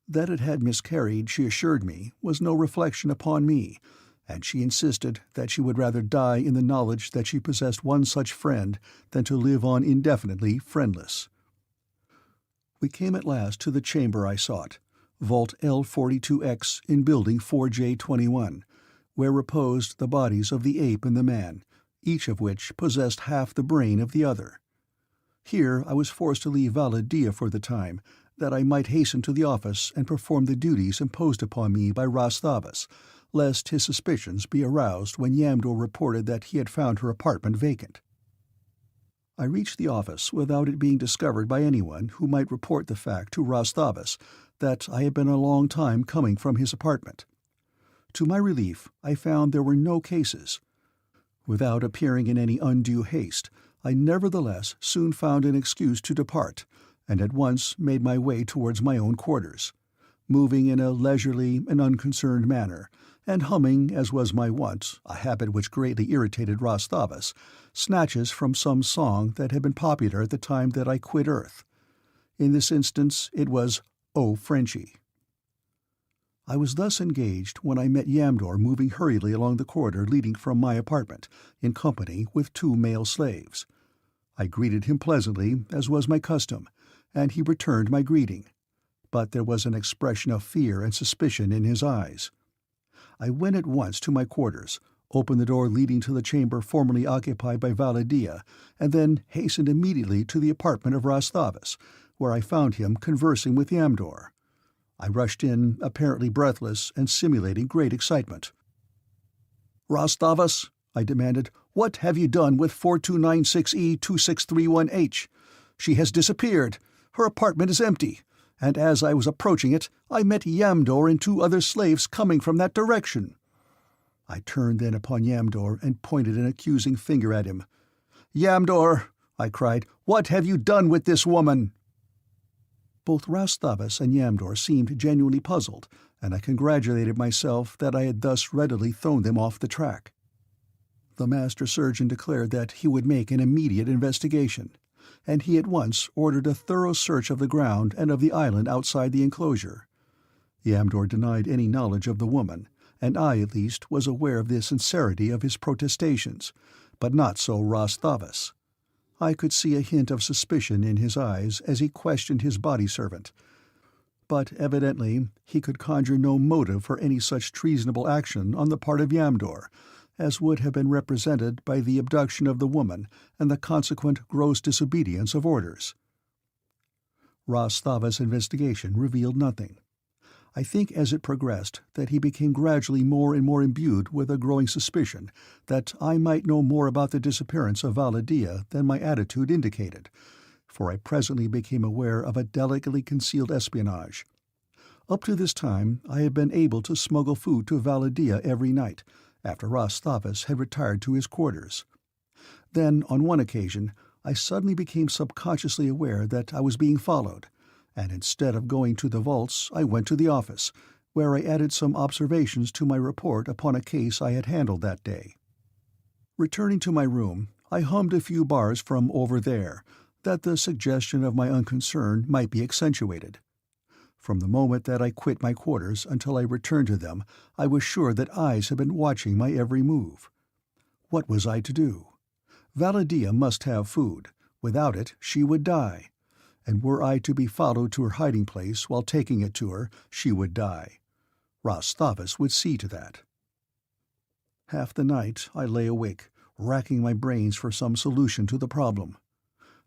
That it had miscarried, she assured me, was no reflection upon me, and she insisted that she would rather die in the knowledge that she possessed one such friend than to live on indefinitely friendless. We came at last to the chamber I sought, Vault L42X in Building 4J21, where reposed the bodies of the ape and the man, each of which possessed half the brain of the other. Here I was forced to leave Valadia for the time, that I might hasten to the office and perform the duties imposed upon me by Rastavas, lest his suspicions be aroused when Yamdor reported that he had found her apartment vacant. I reached the office without it being discovered by anyone who might report the fact to Rastavas that I had been a long time coming from his apartment. To my relief, I found there were no cases. Without appearing in any undue haste, I nevertheless soon found an excuse to depart, and at once made my way towards my own quarters, moving in a leisurely and unconcerned manner, and humming, as was my wont, a habit which greatly irritated Rastavas, snatches from some song that had been popular at the time that I quit Earth. In this instance it was "Oh, Frenchie." I was thus engaged when I met Yamdor moving hurriedly along the corridor leading from my apartment, in company with 2 male slaves. I greeted him pleasantly, as was my custom, and he returned my greeting, but there was an expression of fear and suspicion in his eyes. I went at once to my quarters, opened the door leading to the chamber formerly occupied by Valadia, and then hastened immediately to the apartment of Rastavas, where I found him conversing with Yamdor. I rushed in, apparently breathless and simulating great excitement. "Rastavas," I demanded, "what have you done with 4296E2631H? She has disappeared. Her apartment is empty, and as I was approaching it, I met Yamdor and 2 other slaves coming from that direction." I turned then upon Yamdor and pointed an accusing finger at him. "Yamdor," I cried, "what have you done with this woman?" Both Rastavas and Yamdor seemed genuinely puzzled, and I congratulated myself that I had thus readily thrown them off the track. The master surgeon declared that he would make an immediate investigation, and he at once ordered a thorough search of the ground and of the island outside the enclosure. Yamdor denied any knowledge of the woman, and I, at least, was aware of the sincerity of his protestations, but not so Rastavas. I could see a hint of suspicion in his eyes as he questioned his body servant, but evidently he could conjure no motive for any such treasonable action on the part of Yamdor, as would have been represented by the abduction of the woman and the consequent gross disobedience of orders. Rastavas' investigation revealed nothing. I think as it progressed that he became gradually more and more imbued with a growing suspicion that I might know more about the disappearance of Valadia than my attitude indicated, for I presently became aware of a delicately concealed espionage. Up to this time I had been able to smuggle food to Valadia every night, after Rastavas had retired to his quarters. Then, on one occasion, I suddenly became subconsciously aware that I was being followed, and instead of going to the vaults I went to the office, where I added some observations to my report upon a case I had handled that day. Returning to my room, I hummed a few bars from Over There, that the suggestion of my unconcern might be accentuated. From the moment that I quit my quarters until I returned to them, I was sure that eyes had been watching my every move. What was I to do? Valadia must have food. Without it she would die. And were I to be followed to her hiding place while taking it to her, she would die. Rastavas would see to that. Half the night I lay awake, racking my brains for some solution to the problem.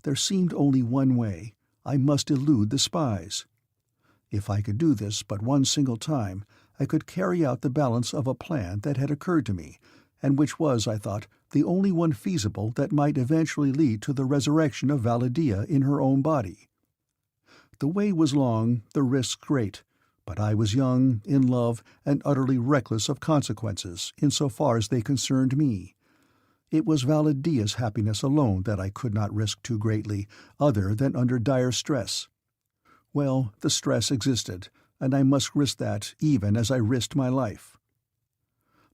There seemed only one way. I must elude the spies. If I could do this but one single time, I could carry out the balance of a plan that had occurred to me, and which was, I thought, the only one feasible that might eventually lead to the resurrection of Valadia in her own body. The way was long, the risks great, but I was young, in love, and utterly reckless of consequences in so far as they concerned me. It was Valadia's happiness alone that I could not risk too greatly, other than under dire stress. Well, the stress existed, and I must risk that even as I risked my life.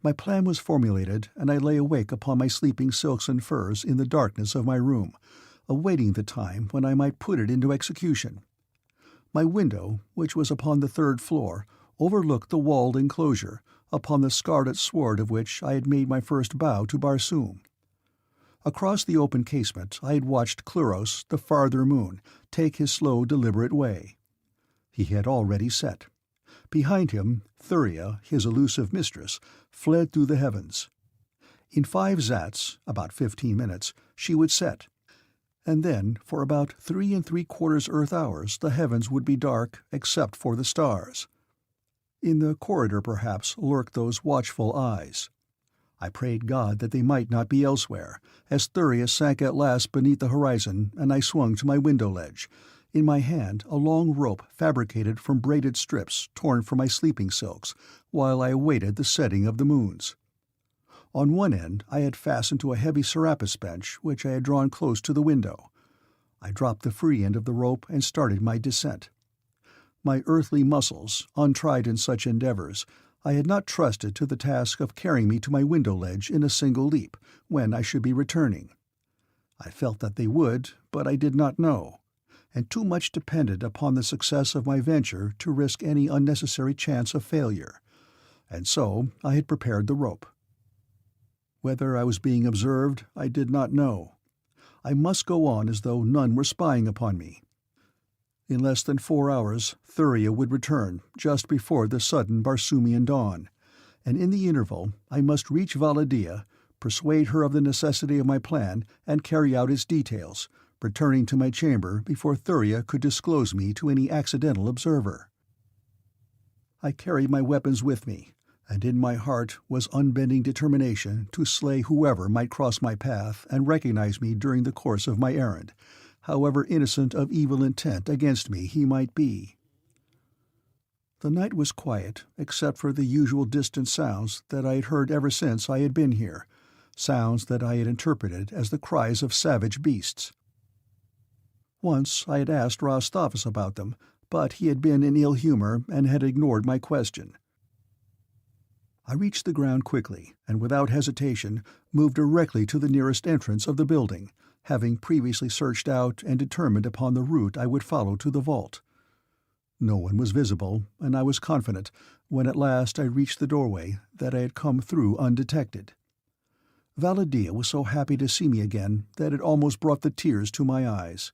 My plan was formulated, and I lay awake upon my sleeping silks and furs in the darkness of my room, awaiting the time when I might put it into execution. My window, which was upon the third floor, overlooked the walled enclosure, upon the scarlet sward of which I had made my first bow to Barsoom. Across the open casement I had watched Cluros, the farther moon, take his slow, deliberate way. He had already set. Behind him, Thuria, his elusive mistress, fled through the heavens. In 5 zats, about 15 minutes, she would set, and then for about 3 3/4 Earth hours the heavens would be dark except for the stars. In the corridor perhaps lurked those watchful eyes. I prayed God that they might not be elsewhere, as Thuria sank at last beneath the horizon and I swung to my window ledge, in my hand a long rope fabricated from braided strips torn from my sleeping silks, while I awaited the setting of the moons. On one end I had fastened to a heavy Serapis bench which I had drawn close to the window. I dropped the free end of the rope and started my descent. My earthly muscles, untried in such endeavors, I had not trusted to the task of carrying me to my window ledge in a single leap, when I should be returning. I felt that they would, but I did not know, and too much depended upon the success of my venture to risk any unnecessary chance of failure, and so I had prepared the rope. Whether I was being observed, I did not know. I must go on as though none were spying upon me. In less than 4 hours Thuria would return, just before the sudden Barsoomian dawn, and in the interval I must reach Valadia, persuade her of the necessity of my plan, and carry out its details, returning to my chamber before Thuria could disclose me to any accidental observer. I carried my weapons with me, and in my heart was unbending determination to slay whoever might cross my path and recognize me during the course of my errand, however innocent of evil intent against me he might be. The night was quiet, except for the usual distant sounds that I had heard ever since I had been here, sounds that I had interpreted as the cries of savage beasts. Once I had asked Rastavus about them, but he had been in ill humor and had ignored my question. I reached the ground quickly, and without hesitation moved directly to the nearest entrance of the building, having previously searched out and determined upon the route I would follow to the vault. No one was visible, and I was confident, when at last I reached the doorway, that I had come through undetected. Valadia was so happy to see me again that it almost brought the tears to my eyes.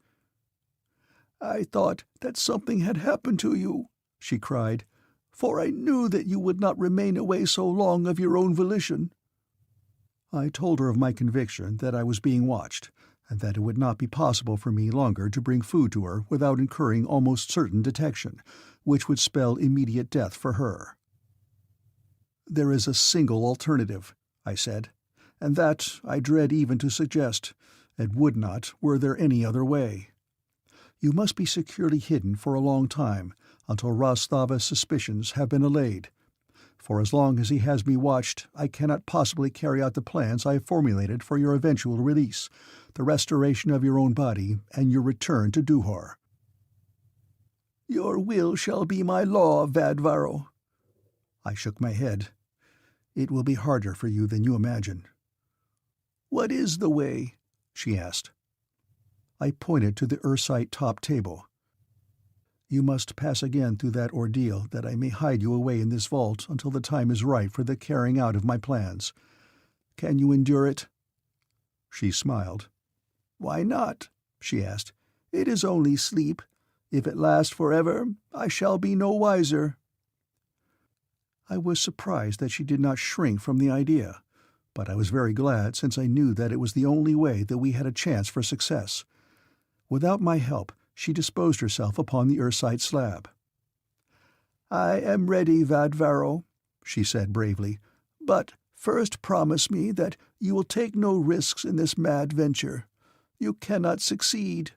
"I thought that something had happened to you," she cried, "for I knew that you would not remain away so long of your own volition." I told her of my conviction that I was being watched, and that it would not be possible for me longer to bring food to her without incurring almost certain detection, which would spell immediate death for her. "There is a single alternative," I said, "and that I dread even to suggest, and would not were there any other way. You must be securely hidden for a long time, until Rastavus' suspicions have been allayed. For as long as he has me watched, I cannot possibly carry out the plans I have formulated for your eventual release, the restoration of your own body, and your return to Duhor." "Your will shall be my law, Vadvaro." I shook my head. "It will be harder for you than you imagine." "What is the way?" she asked. I pointed to the Ursite top table. "You must pass again through that ordeal that I may hide you away in this vault until the time is right for the carrying out of my plans. Can you endure it?" She smiled. "Why not?" she asked. "It is only sleep. If it lasts forever, I shall be no wiser." I was surprised that she did not shrink from the idea, but I was very glad, since I knew that it was the only way that we had a chance for success. Without my help, she disposed herself upon the Ursite slab. "I am ready, Vadvaro," she said bravely, "but first promise me that you will take no risks in this mad venture. You cannot succeed.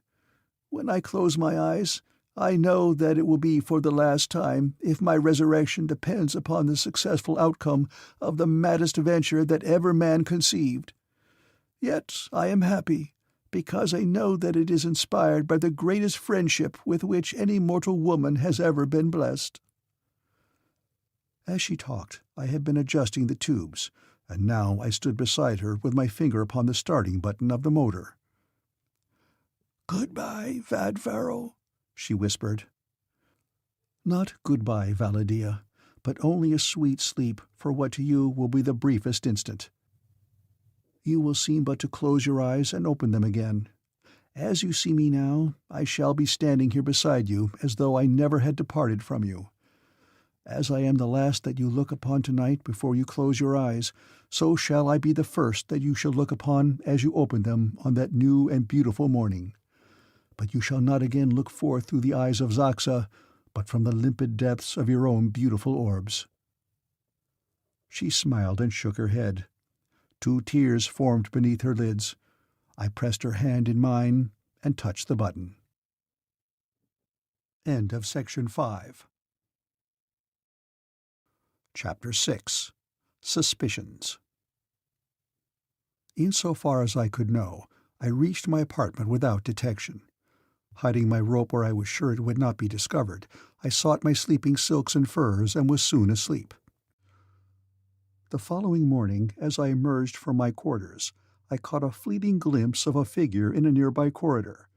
When I close my eyes, I know that it will be for the last time, if my resurrection depends upon the successful outcome of the maddest venture that ever man conceived. Yet I am happy, because I know that it is inspired by the greatest friendship with which any mortal woman has ever been blessed." As she talked, I had been adjusting the tubes, and now I stood beside her with my finger upon the starting button of the motor. "Goodbye, Vadvaro," she whispered. Not goodbye, Valadia, but only a sweet sleep for what to you will be the briefest instant. You will seem but to close your eyes and open them again. As you see me now, I shall be standing here beside you as though I never had departed from you. As I am the last that you look upon tonight before you close your eyes, so shall I be the first that you shall look upon as you open them on that new and beautiful morning. But you shall not again look forth through the eyes of Zaxa, but from the limpid depths of your own beautiful orbs." She smiled and shook her head. 2 tears formed beneath her lids. I pressed her hand in mine and touched the button. End of Section 5. Chapter 6. Suspicions. Insofar as I could know, I reached my apartment without detection. Hiding my rope where I was sure it would not be discovered, I sought my sleeping silks and furs and was soon asleep. The following morning, as I emerged from my quarters, I caught a fleeting glimpse of a figure in a nearby corridor,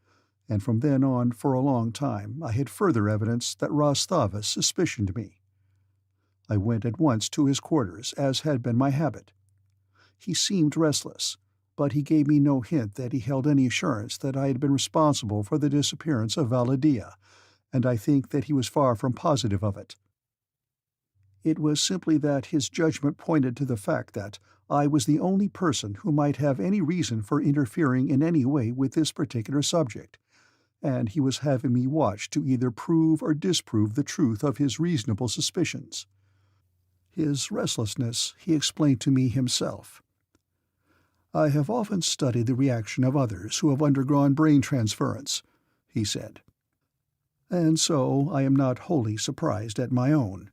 and from then on for a long time I had further evidence that Rostavus suspicioned me. I went at once to his quarters, as had been my habit. He seemed restless, but he gave me no hint that he held any assurance that I had been responsible for the disappearance of Valadia, and I think that he was far from positive of it. It was simply that his judgment pointed to the fact that I was the only person who might have any reason for interfering in any way with this particular subject, and he was having me watched to either prove or disprove the truth of his reasonable suspicions. His restlessness he explained to me himself. "I have often studied the reaction of others who have undergone brain transference," he said. "And so I am not wholly surprised at my own.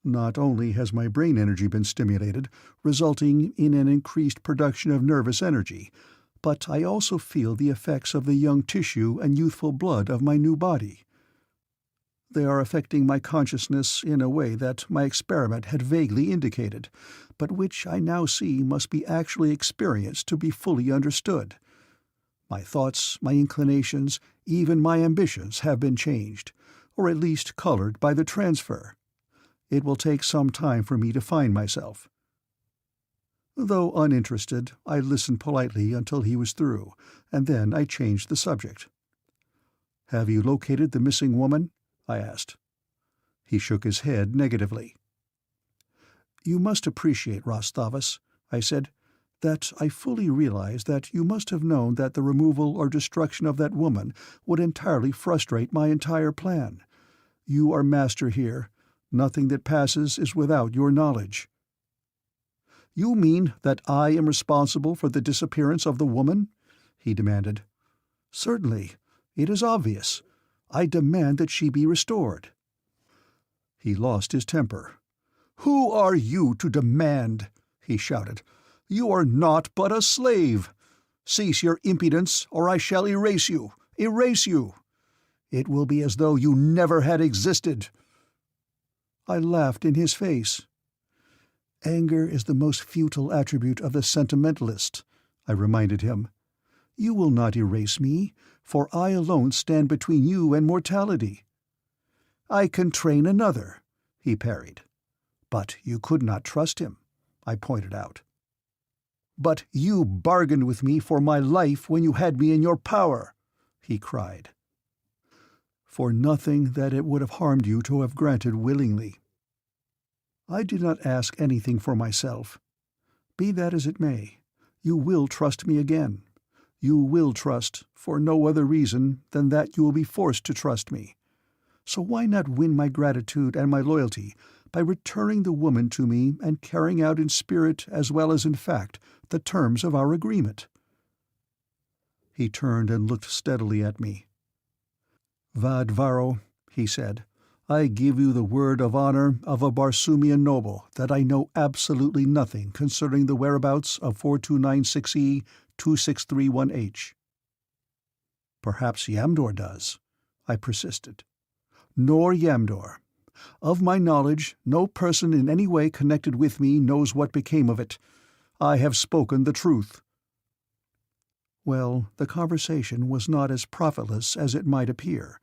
Not only has my brain energy been stimulated, resulting in an increased production of nervous energy, but I also feel the effects of the young tissue and youthful blood of my new body. They are affecting my consciousness in a way that my experiment had vaguely indicated, but which I now see must be actually experienced to be fully understood. My thoughts, my inclinations, even my ambitions have been changed, or at least colored by the transfer. It will take some time for me to find myself." Though uninterested, I listened politely until he was through, and then I changed the subject. "Have you located the missing woman?" I asked. He shook his head negatively. "You must appreciate, Rostavus," I said, "that I fully realize that you must have known that the removal or destruction of that woman would entirely frustrate my entire plan. You are master here. Nothing that passes is without your knowledge." "You mean that I am responsible for the disappearance of the woman?" he demanded. "Certainly. It is obvious. I demand that she be restored." He lost his temper. "Who are you to demand?" he shouted. "You are naught but a slave. Cease your impudence, or I shall erase you. Erase you. It will be as though you never had existed." I laughed in his face. "Anger is the most futile attribute of the sentimentalist," I reminded him. "You will not erase me, for I alone stand between you and mortality." "I can train another," he parried. "But you could not trust him," I pointed out. "But you bargained with me for my life when you had me in your power," he cried. "For nothing that it would have harmed you to have granted willingly. I did not ask anything for myself. Be that as it may, you will trust me again. You will trust, for no other reason than that you will be forced to trust me. So why not win my gratitude and my loyalty by returning the woman to me and carrying out in spirit as well as in fact the terms of our agreement?" He turned and looked steadily at me. "Vadvaro," he said, "I give you the word of honor of a Barsoomian noble that I know absolutely nothing concerning the whereabouts of 4296E 2631H. "Perhaps Yamdor does," I persisted. "Nor Yamdor. Of my knowledge, no person in any way connected with me knows what became of it. I have spoken the truth." Well, the conversation was not as profitless as it might appear,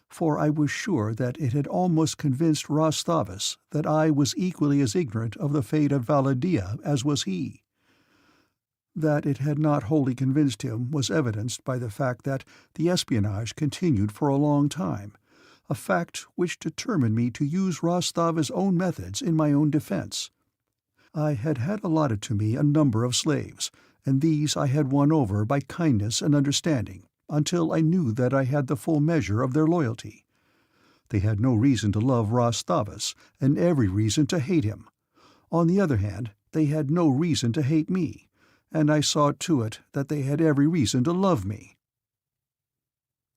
for I was sure that it had almost convinced Rostavus that I was equally as ignorant of the fate of Valadia as was he. That it had not wholly convinced him was evidenced by the fact that the espionage continued for a long time, a fact which determined me to use Rostavus' own methods in my own defense. I had had allotted to me a number of slaves, and these I had won over by kindness and understanding, until I knew that I had the full measure of their loyalty. They had no reason to love Rostavus, and every reason to hate him. On the other hand, they had no reason to hate me, and I saw to it that they had every reason to love me.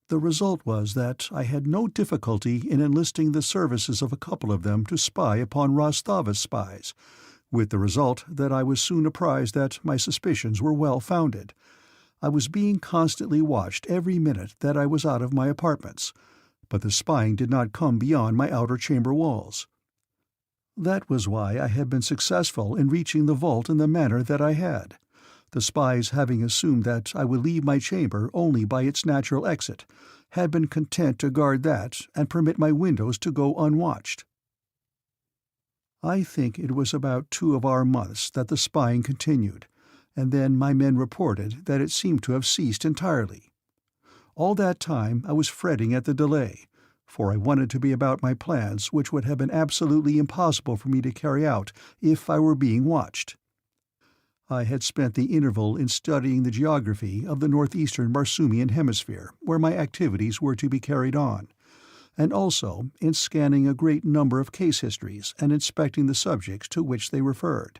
The result was that I had no difficulty in enlisting the services of a couple of them to spy upon Rostavus' spies, with the result that I was soon apprised that my suspicions were well founded. I was being constantly watched every minute that I was out of my apartments, but the spying did not come beyond my outer chamber walls. That was why I had been successful in reaching the vault in the manner that I had, the spies having assumed that I would leave my chamber only by its natural exit, had been content to guard that and permit my windows to go unwatched. I think it was about 2 of our months that the spying continued, and then my men reported that it seemed to have ceased entirely. All that time I was fretting at the delay, for I wanted to be about my plans, which would have been absolutely impossible for me to carry out if I were being watched. I had spent the interval in studying the geography of the northeastern Barsoomian hemisphere, where my activities were to be carried on, and also in scanning a great number of case histories and inspecting the subjects to which they referred.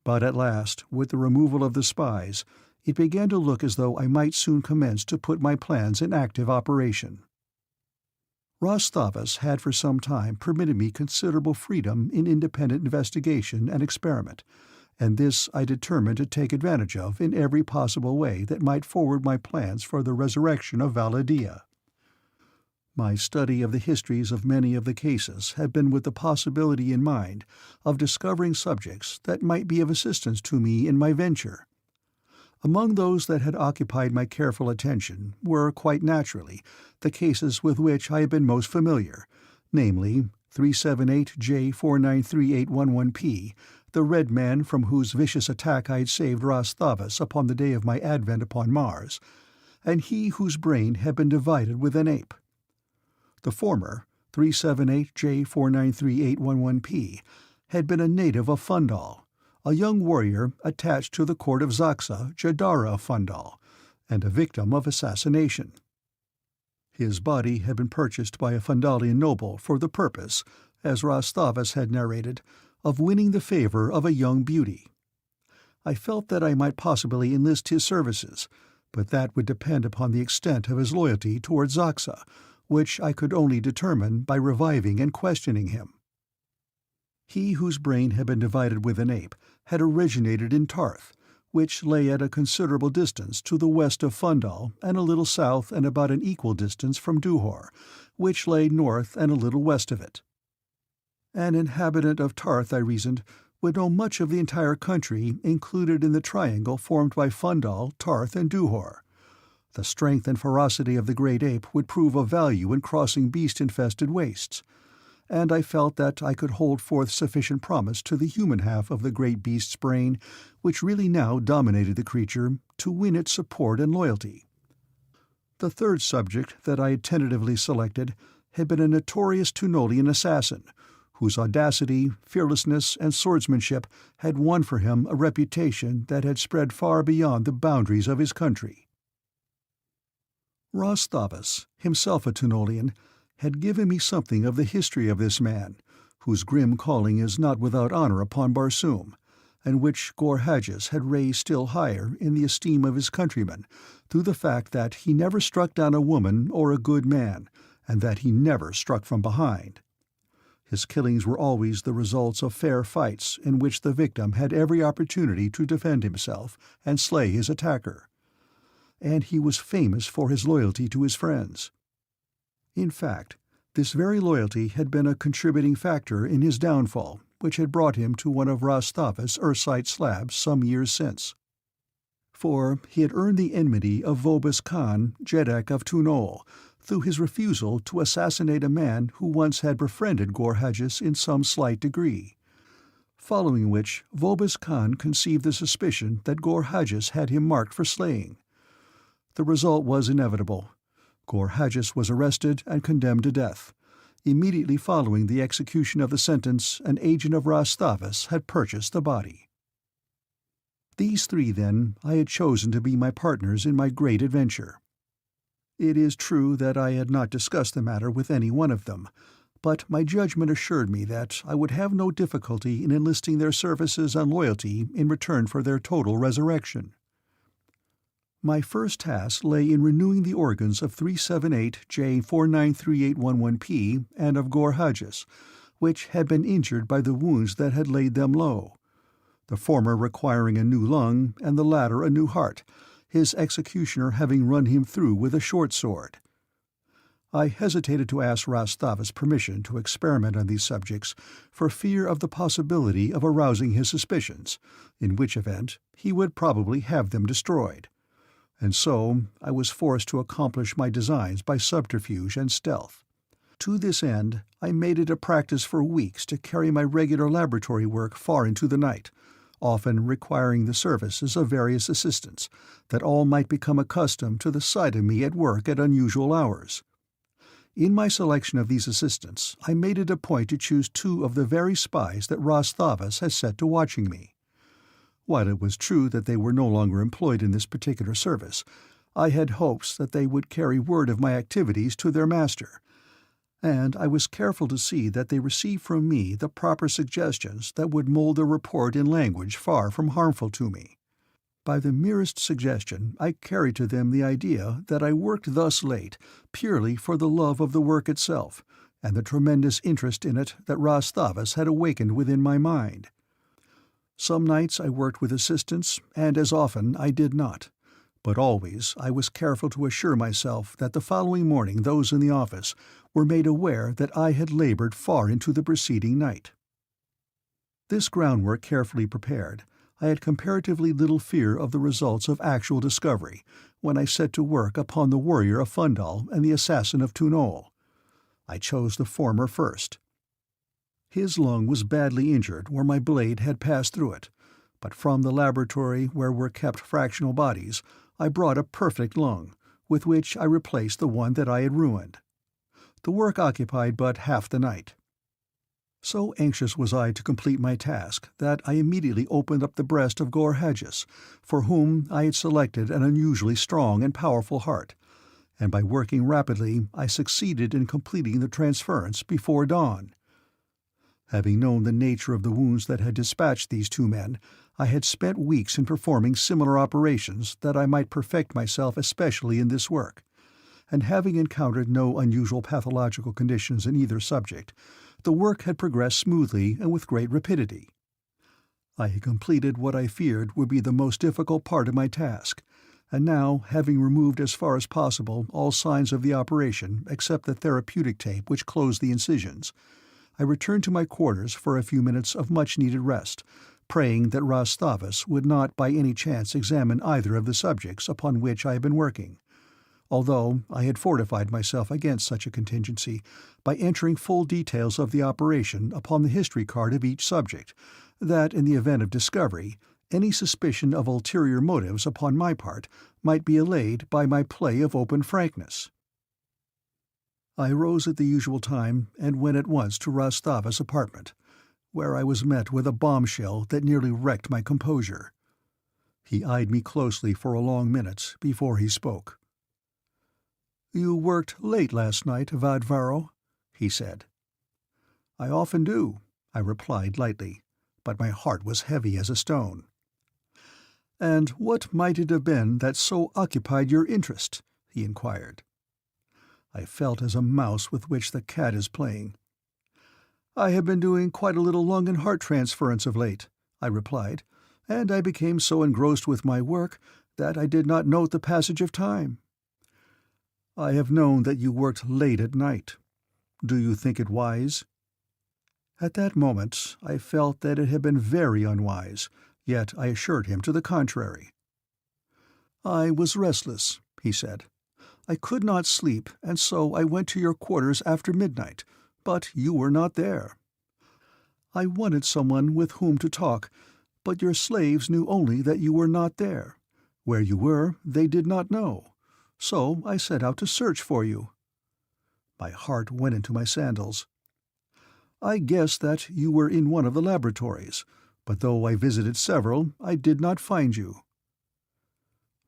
But at last, with the removal of the spies, it began to look as though I might soon commence to put my plans in active operation. Rostavus had for some time permitted me considerable freedom in independent investigation and experiment, and this I determined to take advantage of in every possible way that might forward my plans for the resurrection of Valadia. My study of the histories of many of the cases had been with the possibility in mind of discovering subjects that might be of assistance to me in my venture. Among those that had occupied my careful attention were, quite naturally, the cases with which I had been most familiar, namely 378J493811P, the red man from whose vicious attack I had saved Rostavus upon the day of my advent upon Mars, and he whose brain had been divided with an ape. The former, 378J493811P, had been a native of Fundal, a young warrior attached to the court of Zaxa, Jadara of Fundal, and a victim of assassination. His body had been purchased by a Fundalian noble for the purpose, as Rostavus had narrated, of winning the favor of a young beauty. I felt that I might possibly enlist his services, but that would depend upon the extent of his loyalty toward Zaxa, which I could only determine by reviving and questioning him. He whose brain had been divided with an ape had originated in Tarth, which lay at a considerable distance to the west of Fundal and a little south and about an equal distance from Duhor, which lay north and a little west of it. An inhabitant of Tarth, I reasoned, would know much of the entire country included in the triangle formed by Fundal, Tarth, and Duhor. The strength and ferocity of the great ape would prove of value in crossing beast-infested wastes, and I felt that I could hold forth sufficient promise to the human half of the great beast's brain, which really now dominated the creature, to win its support and loyalty. The third subject that I had tentatively selected had been a notorious Tunolian assassin, whose audacity, fearlessness, and swordsmanship had won for him a reputation that had spread far beyond the boundaries of his country. Rostavus, himself a Tunolian, had given me something of the history of this man, whose grim calling is not without honor upon Barsoom, and which Gorhages had raised still higher in the esteem of his countrymen through the fact that he never struck down a woman or a good man, and that he never struck from behind. His killings were always the results of fair fights in which the victim had every opportunity to defend himself and slay his attacker. And he was famous for his loyalty to his friends. In fact, this very loyalty had been a contributing factor in his downfall, which had brought him to one of Rostavus' Ursite slabs some years since. For he had earned the enmity of Vobus Khan, Jeddak of Tunol, through his refusal to assassinate a man who once had befriended Gorhages in some slight degree, following which Vobis Khan conceived the suspicion that Gorhages had him marked for slaying. The result was inevitable. Gorhages was arrested and condemned to death. Immediately following the execution of the sentence, an agent of Rastavus had purchased the body. These three, then, I had chosen to be my partners in my great adventure. It is true that I had not discussed the matter with any one of them, but my judgment assured me that I would have no difficulty in enlisting their services and loyalty in return for their total resurrection. My first task lay in renewing the organs of 378J493811P and of Gorhages, which had been injured by the wounds that had laid them low, the former requiring a new lung and the latter a new heart, his executioner having run him through with a short sword. I hesitated to ask Rastavus permission to experiment on these subjects for fear of the possibility of arousing his suspicions, in which event he would probably have them destroyed. And so I was forced to accomplish my designs by subterfuge and stealth. To this end, I made it a practice for weeks to carry my regular laboratory work far into the night, often requiring the services of various assistants, that all might become accustomed to the sight of me at work at unusual hours. In my selection of these assistants, I made it a point to choose two of the very spies that Rastavus had set to watching me. While it was true that they were no longer employed in this particular service, I had hopes that they would carry word of my activities to their master, and I was careful to see that they received from me the proper suggestions that would mold their report in language far from harmful to me. By the merest suggestion I carried to them the idea that I worked thus late purely for the love of the work itself, and the tremendous interest in it that Rastavus had awakened within my mind. Some nights I worked with assistants, and as often I did not, but always I was careful to assure myself that the following morning those in the office were made aware that I had labored far into the preceding night. This groundwork carefully prepared, I had comparatively little fear of the results of actual discovery when I set to work upon the warrior of Fundal and the assassin of Tunol. I chose the former first. His lung was badly injured where my blade had passed through it, but from the laboratory where were kept fractional bodies I brought a perfect lung, with which I replaced the one that I had ruined. The work occupied but half the night. So anxious was I to complete my task that I immediately opened up the breast of Gorhages, for whom I had selected an unusually strong and powerful heart, and by working rapidly I succeeded in completing the transference before dawn. Having known the nature of the wounds that had dispatched these two men, I had spent weeks in performing similar operations that I might perfect myself especially in this work, and having encountered no unusual pathological conditions in either subject, the work had progressed smoothly and with great rapidity. I had completed what I feared would be the most difficult part of my task, and now, having removed as far as possible all signs of the operation except the therapeutic tape which closed the incisions, I returned to my quarters for a few minutes of much-needed rest, praying that Rastavus would not by any chance examine either of the subjects upon which I had been working, although I had fortified myself against such a contingency by entering full details of the operation upon the history card of each subject, that in the event of discovery, any suspicion of ulterior motives upon my part might be allayed by my play of open frankness. I rose at the usual time and went at once to Rastavus' apartment, where I was met with a bombshell that nearly wrecked my composure. He eyed me closely for a long minute before he spoke. "You worked late last night, Vadvaro," he said. "I often do," I replied lightly, but my heart was heavy as a stone. "And what might it have been that so occupied your interest?" he inquired. I felt as a mouse with which the cat is playing. "I have been doing quite a little lung and heart transference of late," I replied, "and I became so engrossed with my work that I did not note the passage of time." "I have known that you worked late at night. Do you think it wise?" At that moment I felt that it had been very unwise, yet I assured him to the contrary. "I was restless," he said. I could not sleep, and so I went to your quarters after midnight, but you were not there. I wanted someone with whom to talk, but your slaves knew only that you were not there. Where you were, they did not know. So I set out to search for you." My heart went into my sandals. "I guessed that you were in one of the laboratories, but though I visited several, I did not find you."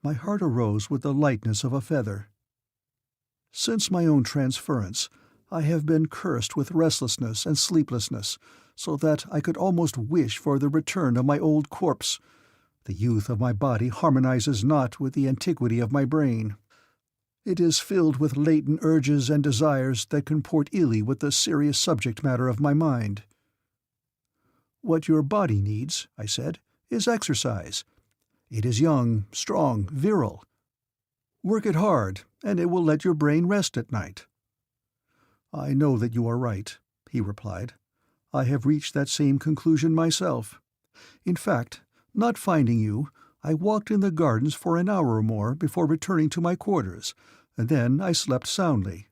My heart arose with the lightness of a feather. Since my own transference, I have been cursed with restlessness and sleeplessness, so that I could almost wish for the return of my old corpse. The youth of my body harmonizes not with the antiquity of my brain. It is filled with latent urges and desires that comport illy with the serious subject matter of my mind. "What your body needs," I said, "is exercise. It is young, strong, virile. Work it hard, and it will let your brain rest at night." "I know that you are right," he replied. "I have reached that same conclusion myself. In fact, not finding you, I walked in the gardens for an hour or more before returning to my quarters, and then I slept soundly.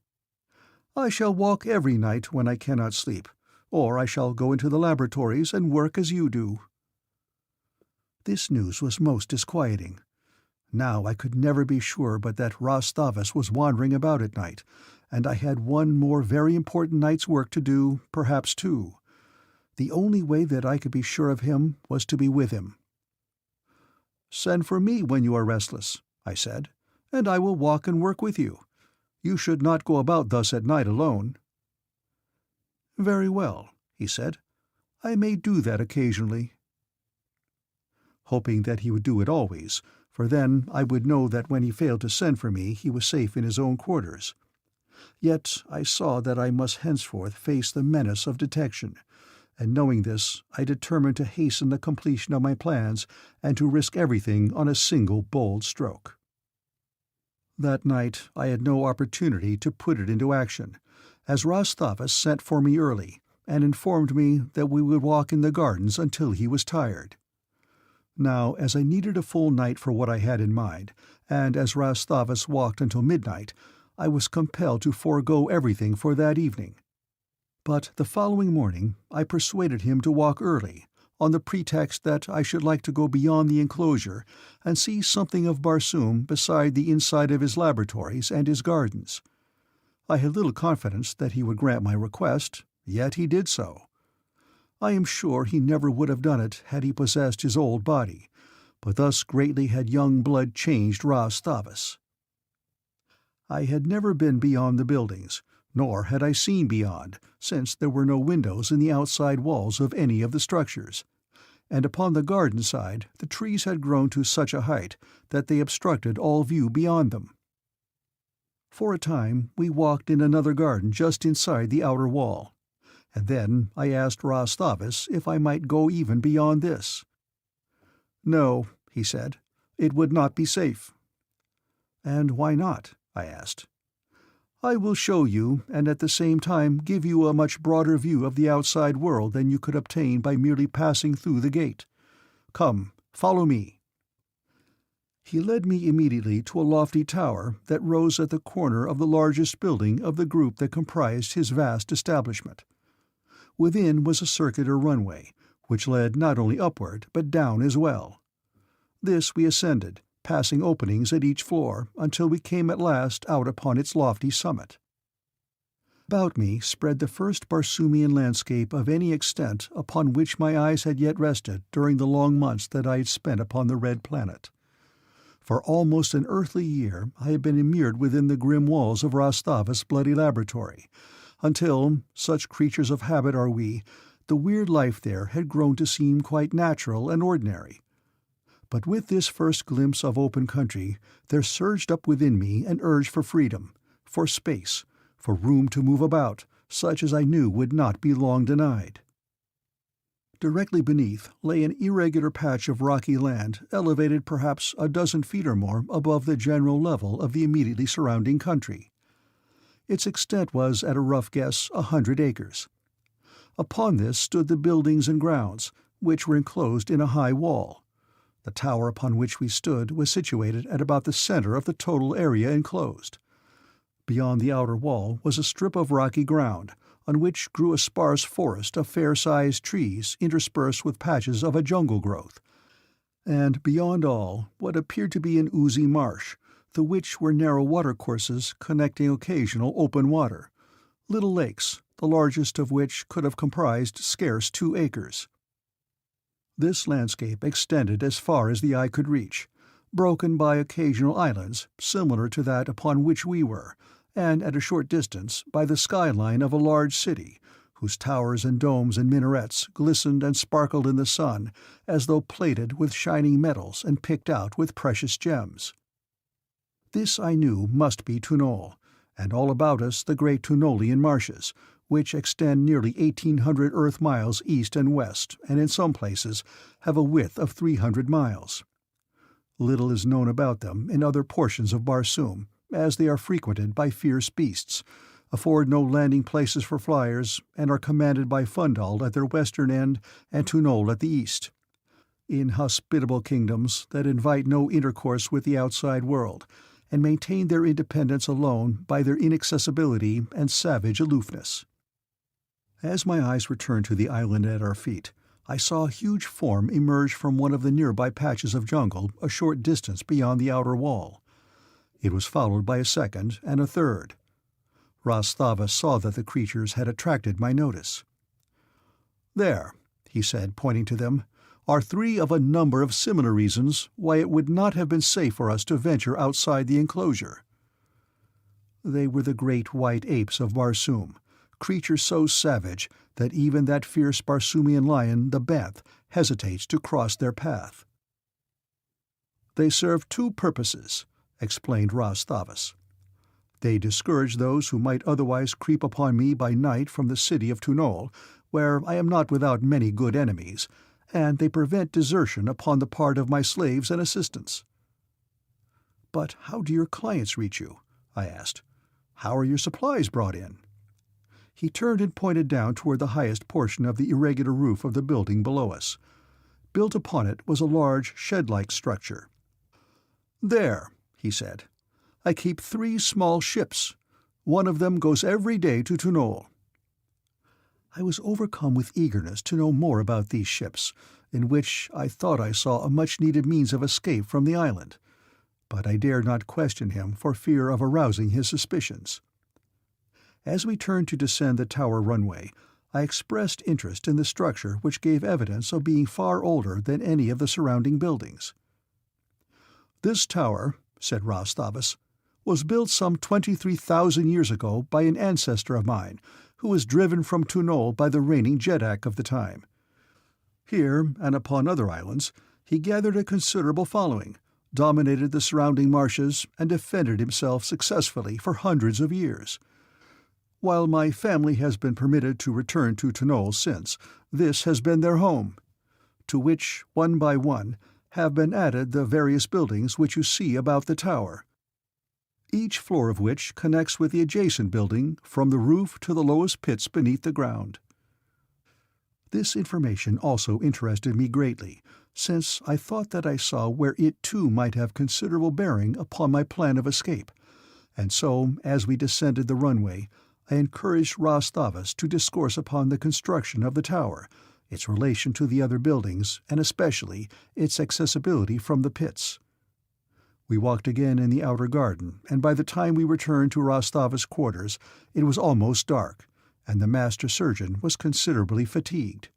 I shall walk every night when I cannot sleep, or I shall go into the laboratories and work as you do." This news was most disquieting. Now I could never be sure but that Rastavus was wandering about at night, and I had one more very important night's work to do, perhaps two. The only way that I could be sure of him was to be with him. "Send for me when you are restless," I said, "and I will walk and work with you. You should not go about thus at night alone." "Very well," he said. "I may do that occasionally." Hoping that he would do it always, for then I would know that when he failed to send for me he was safe in his own quarters. Yet I saw that I must henceforth face the menace of detection, and knowing this, I determined to hasten the completion of my plans and to risk everything on a single bold stroke. That night I had no opportunity to put it into action, as Rastavus sent for me early and informed me that we would walk in the gardens until he was tired. Now, as I needed a full night for what I had in mind, and as Rastavus walked until midnight, I was compelled to forego everything for that evening. But the following morning I persuaded him to walk early, on the pretext that I should like to go beyond the enclosure and see something of Barsoom beside the inside of his laboratories and his gardens. I had little confidence that he would grant my request, yet he did so. I am sure he never would have done it had he possessed his old body, but thus greatly had young blood changed Rastavus. I had never been beyond the buildings, nor had I seen beyond, since there were no windows in the outside walls of any of the structures, and upon the garden side the trees had grown to such a height that they obstructed all view beyond them. For a time we walked in another garden just inside the outer wall, and then I asked Rastavus if I might go even beyond this. "No," he said, "it would not be safe." "And why not?" I asked. "I will show you, and at the same time give you a much broader view of the outside world than you could obtain by merely passing through the gate. Come, follow me." He led me immediately to a lofty tower that rose at the corner of the largest building of the group that comprised his vast establishment. Within was a circular runway, which led not only upward but down as well. This we ascended, passing openings at each floor, until we came at last out upon its lofty summit. About me spread the first Barsoomian landscape of any extent upon which my eyes had yet rested during the long months that I had spent upon the Red Planet. For almost an earthly year I had been immured within the grim walls of Rastavus' bloody laboratory, until, such creatures of habit are we, the weird life there had grown to seem quite natural and ordinary. But with this first glimpse of open country there surged up within me an urge for freedom, for space, for room to move about, such as I knew would not be long denied. Directly beneath lay an irregular patch of rocky land elevated perhaps a dozen feet or more above the general level of the immediately surrounding country. Its extent was, at a rough guess, 100 acres. Upon this stood the buildings and grounds, which were enclosed in a high wall. The tower upon which we stood was situated at about the center of the total area enclosed. Beyond the outer wall was a strip of rocky ground, on which grew a sparse forest of fair-sized trees interspersed with patches of a jungle growth, and beyond all what appeared to be an oozy marsh, through which were narrow watercourses connecting occasional open water, little lakes, the largest of which could have comprised scarce 2 acres. This landscape extended as far as the eye could reach, broken by occasional islands similar to that upon which we were, and at a short distance by the skyline of a large city, whose towers and domes and minarets glistened and sparkled in the sun as though plated with shining metals and picked out with precious gems. This I knew must be Tunol, and all about us the great Tunolian marshes, which extend nearly 1,800 Earth miles east and west, and in some places have a width of 300 miles. Little is known about them in other portions of Barsoom, as they are frequented by fierce beasts, afford no landing places for flyers, and are commanded by Fundal at their western end and Tunol at the east. Inhospitable kingdoms that invite no intercourse with the outside world, and maintain their independence alone by their inaccessibility and savage aloofness. As my eyes returned to the island at our feet, I saw a huge form emerge from one of the nearby patches of jungle a short distance beyond the outer wall. It was followed by a second and a third. Rastavas saw that the creatures had attracted my notice. "There," he said, pointing to them, "are 3 of a number of similar reasons why it would not have been safe for us to venture outside the enclosure." They were the great white apes of Barsoom, creatures so savage that even that fierce Barsoomian lion, the Beth, hesitates to cross their path. "They serve 2 purposes," explained Rastavas. "They discourage those who might otherwise creep upon me by night from the city of Tunol, where I am not without many good enemies, and they prevent desertion upon the part of my slaves and assistants." "But how do your clients reach you?" I asked. "How are your supplies brought in?" He turned and pointed down toward the highest portion of the irregular roof of the building below us. Built upon it was a large shed-like structure. "There," he said, "I keep 3 small ships. One of them goes every day to Tunol." I was overcome with eagerness to know more about these ships, in which I thought I saw a much-needed means of escape from the island, but I dared not question him for fear of arousing his suspicions. As we turned to descend the tower runway, I expressed interest in the structure which gave evidence of being far older than any of the surrounding buildings. "This tower," said Rastavas, "was built some 23,000 years ago by an ancestor of mine, who was driven from Tunol by the reigning Jeddak of the time. Here, and upon other islands, he gathered a considerable following, dominated the surrounding marshes, and defended himself successfully for hundreds of years. While my family has been permitted to return to Tunol since, this has been their home, to which, one by one, have been added the various buildings which you see about the tower, each floor of which connects with the adjacent building from the roof to the lowest pits beneath the ground." This information also interested me greatly, since I thought that I saw where it too might have considerable bearing upon my plan of escape, and so, as we descended the runway, I encouraged Rastavas to discourse upon the construction of the tower, its relation to the other buildings, and especially its accessibility from the pits. We walked again in the outer garden, and by the time we returned to Rastavas' quarters it was almost dark, and the master surgeon was considerably fatigued.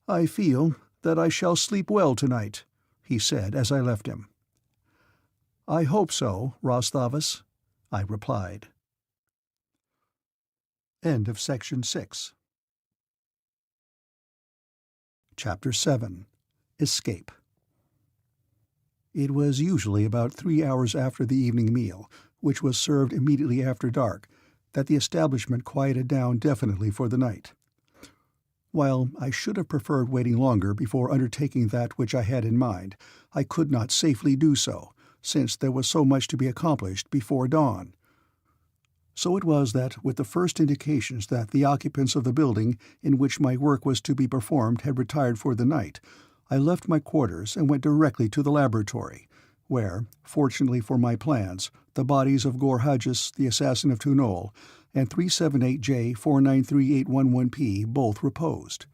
"I feel that I shall sleep well tonight," he said as I left him. "I hope so, Rastavas," I replied. End of Section 6. Chapter 7. Escape. It was usually about 3 hours after the evening meal, which was served immediately after dark, that the establishment quieted down definitely for the night. While I should have preferred waiting longer before undertaking that which I had in mind, I could not safely do so, since there was so much to be accomplished before dawn. So it was that, with the first indications that the occupants of the building in which my work was to be performed had retired for the night, I left my quarters and went directly to the laboratory, where, fortunately for my plans, the bodies of Gor Hadjis, the assassin of Tunol, and 378J493811P both reposed.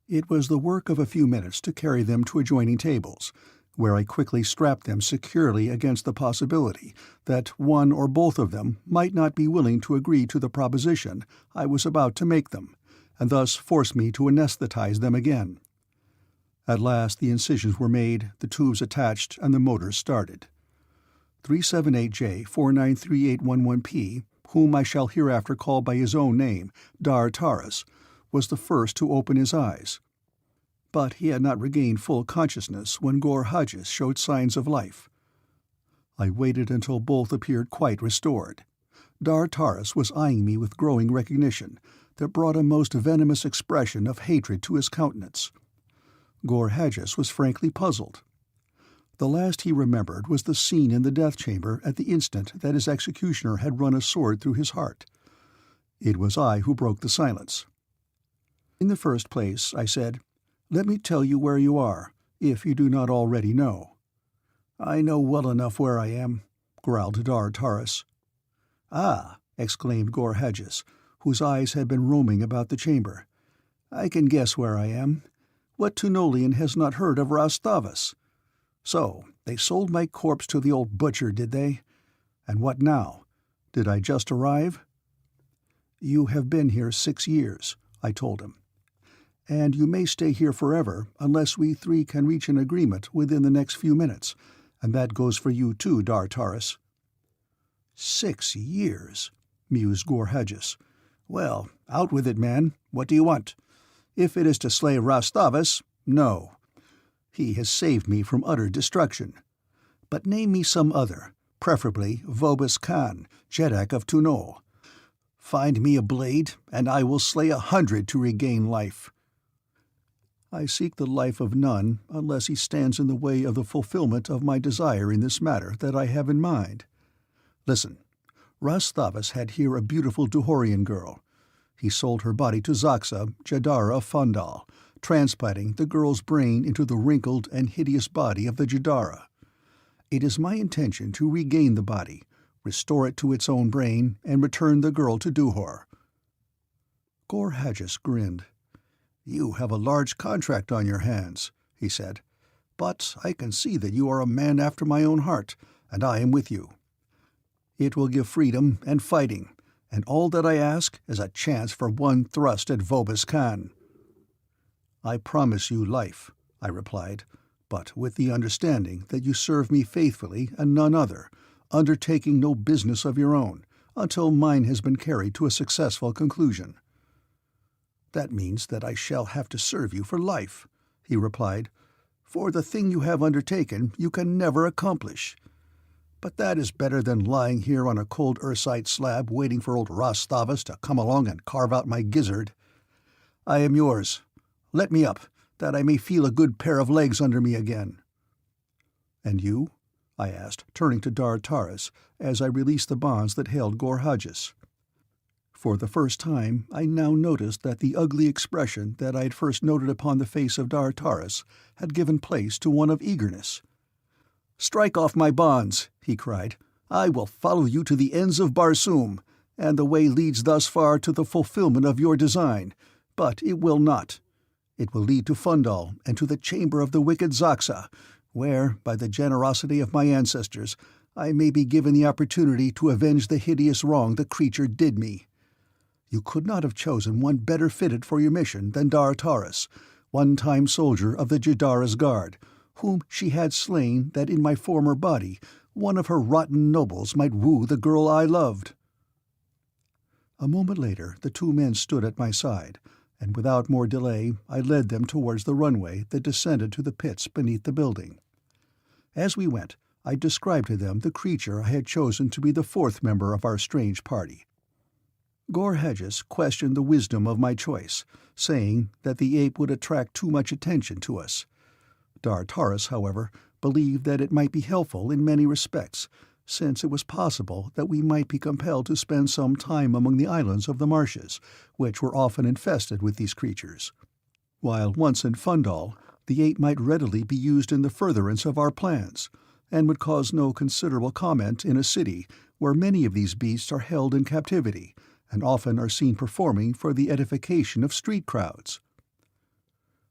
It was the work of a few minutes to carry them to adjoining tables, where I quickly strapped them securely against the possibility that one or both of them might not be willing to agree to the proposition I was about to make them, and thus force me to anesthetize them again. At last the incisions were made, the tubes attached, and the motors started. 378J493811P, whom I shall hereafter call by his own name, Dar Taras, was the first to open his eyes. But he had not regained full consciousness when Gor Hadjis showed signs of life. I waited until both appeared quite restored. Dar Taras was eyeing me with growing recognition that brought a most venomous expression of hatred to his countenance. Gor Hadjis was frankly puzzled. The last he remembered was the scene in the death chamber at the instant that his executioner had run a sword through his heart. It was I who broke the silence. "In the first place," I said, "let me tell you where you are, if you do not already know." "I know well enough where I am," growled Dar Taras. "Ah," exclaimed Gor Hadjis, whose eyes had been roaming about the chamber. "I can guess where I am. What Tunolian has not heard of Rastavus? So, they sold my corpse to the old butcher, did they? And what now? Did I just arrive?" "You have been here 6 years," I told him. "And you may stay here forever unless we three can reach an agreement within the next few minutes, and that goes for you too, Dar Taras." 6 years, mused Gor Hadjis. "Well, out with it, man. What do you want? If it is to slay Rastavus, no. He has saved me from utter destruction. But name me some other, preferably Vobis Khan, Jeddak of Tunol. Find me a blade, and I will slay 100 to regain life." "I seek the life of none unless he stands in the way of the fulfillment of my desire in this matter that I have in mind. Listen, Rastavus had here a beautiful Duhorian girl. He sold her body to Zaxa, Jadara of Fandal, transplanting the girl's brain into the wrinkled and hideous body of the Jadara. It is my intention to regain the body, restore it to its own brain, and return the girl to Duhor." Gor Hadjis grinned. "You have a large contract on your hands," he said. "But I can see that you are a man after my own heart, and I am with you. It will give freedom and fighting, and all that I ask is a chance for one thrust at Vobis Khan." "I promise you life," I replied, "but with the understanding that you serve me faithfully and none other, undertaking no business of your own, until mine has been carried to a successful conclusion." "That means that I shall have to serve you for life," he replied, "for the thing you have undertaken you can never accomplish. But that is better than lying here on a cold earthside slab waiting for old Rastavus to come along and carve out my gizzard. I am yours. Let me up, that I may feel a good pair of legs under me again." "And you?" I asked, turning to Dar Taras as I released the bonds that held Gor Hadjis. For the first time I now noticed that the ugly expression that I had first noted upon the face of Dar Taras had given place to one of eagerness. "Strike off my bonds," he cried. "I will follow you to the ends of Barsoom, and the way leads thus far to the fulfillment of your design, but it will not. It will lead to Fundal and to the chamber of the wicked Zaxa, where, by the generosity of my ancestors, I may be given the opportunity to avenge the hideous wrong the creature did me. You could not have chosen one better fitted for your mission than Dar Taras, one-time soldier of the Jadara's guard, whom she had slain that in my former body one of her rotten nobles might woo the girl I loved." A moment later the two men stood at my side, and without more delay I led them towards the runway that descended to the pits beneath the building. As we went, I described to them the creature I had chosen to be the fourth member of our strange party. Gor Hadjis questioned the wisdom of my choice, saying that the ape would attract too much attention to us. Dar Taras, however, believed that it might be helpful in many respects, since it was possible that we might be compelled to spend some time among the islands of the marshes, which were often infested with these creatures. While once in Fundal, the ape might readily be used in the furtherance of our plans, and would cause no considerable comment in a city where many of these beasts are held in captivity, and often are seen performing for the edification of street crowds.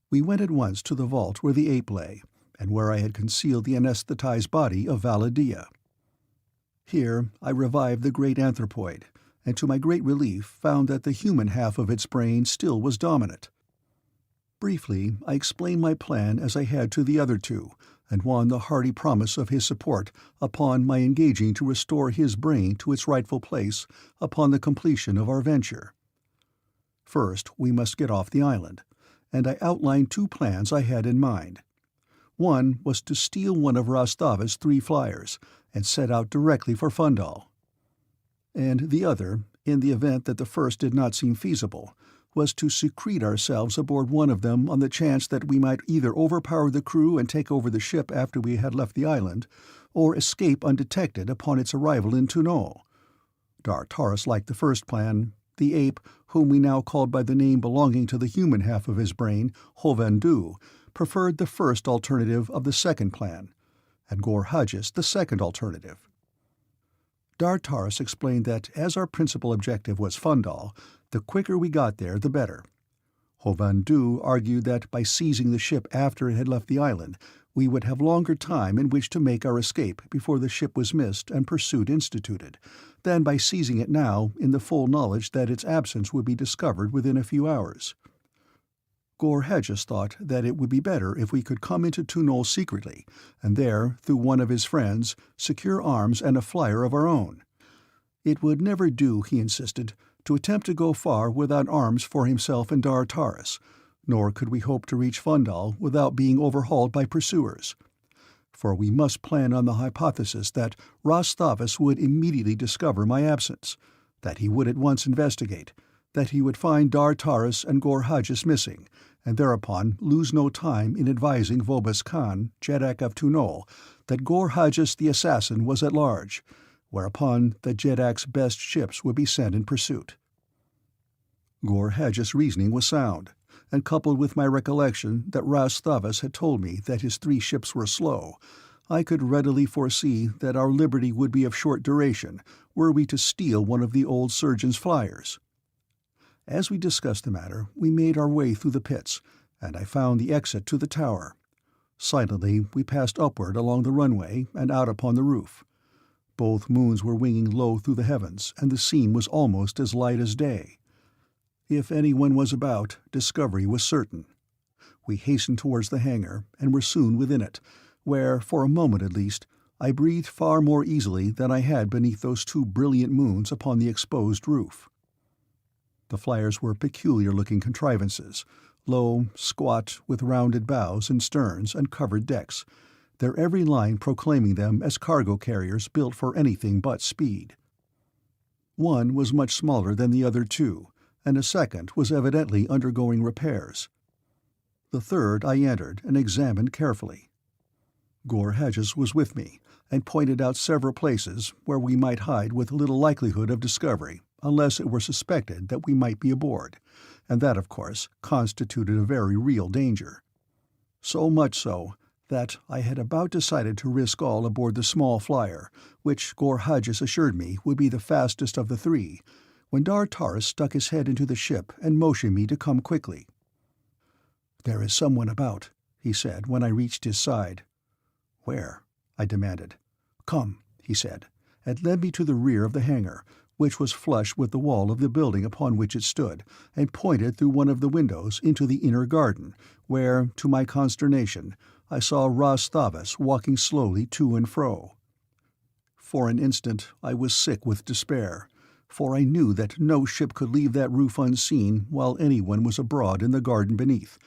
We went at once to the vault where the ape lay, and where I had concealed the anesthetized body of Valadia. Here I revived the great anthropoid, and to my great relief found that the human half of its brain still was dominant. Briefly, I explained my plan as I had to the other two, and won the hearty promise of his support upon my engaging to restore his brain to its rightful place upon the completion of our venture. First, we must get off the island, and I outlined two plans I had in mind. One was to steal one of Rastava's 3 flyers and set out directly for Fundal. And the other, in the event that the first did not seem feasible, was to secrete ourselves aboard one of them on the chance that we might either overpower the crew and take over the ship after we had left the island, or escape undetected upon its arrival in Tunol. Dar-Taris liked the first plan. The ape, whom we now called by the name belonging to the human half of his brain, Hovendu, preferred the first alternative of the second plan, and Gor-Hajjus the second alternative. Dar-Taris explained that as our principal objective was Fundal, the quicker we got there the better. Hovendu argued that by seizing the ship after it had left the island, we would have longer time in which to make our escape before the ship was missed and pursuit instituted, than by seizing it now in the full knowledge that its absence would be discovered within a few hours. Gor-Hajjus thought that it would be better if we could come into Tunol secretly, and there, through one of his friends, secure arms and a flyer of our own. It would never do, he insisted, to attempt to go far without arms for himself and Dar-Taris, nor could we hope to reach Fundal without being overhauled by pursuers. For we must plan on the hypothesis that Rastavus would immediately discover my absence, that he would at once investigate, that he would find Dar-Taris and Gor-Hajjus missing, and thereupon lose no time in advising Vobis Khan, Jeddak of Tunol, that Gor-Hajjus the assassin was at large, whereupon the Jeddak's best ships would be sent in pursuit. Gor-Hajjus' reasoning was sound, and coupled with my recollection that Rastavus had told me that his 3 ships were slow, I could readily foresee that our liberty would be of short duration were we to steal one of the old surgeon's flyers. As we discussed the matter, we made our way through the pits, and I found the exit to the tower. Silently we passed upward along the runway and out upon the roof. Both moons were winging low through the heavens, and the scene was almost as light as day. If anyone was about, discovery was certain. We hastened towards the hangar, and were soon within it, where, for a moment at least, I breathed far more easily than I had beneath those 2 brilliant moons upon the exposed roof. The flyers were peculiar-looking contrivances, low, squat, with rounded bows and sterns and covered decks, their every line proclaiming them as cargo carriers built for anything but speed. One was much smaller than the other 2, and a second was evidently undergoing repairs. The third I entered and examined carefully. Gor-Hajjus was with me, and pointed out several places where we might hide with little likelihood of discovery, unless it were suspected that we might be aboard, and that, of course, constituted a very real danger. So much so that I had about decided to risk all aboard the small flyer, which Gor-Hajjus assured me would be the fastest of the 3, when Dar-Taris stuck his head into the ship and motioned me to come quickly. "There is someone about," he said when I reached his side. "Where?" I demanded. "Come," he said, and led me to the rear of the hangar, which was flush with the wall of the building upon which it stood, and pointed through one of the windows into the inner garden, where, to my consternation, I saw Rastavus walking slowly to and fro. For an instant I was sick with despair, for I knew that no ship could leave that roof unseen while anyone was abroad in the garden beneath,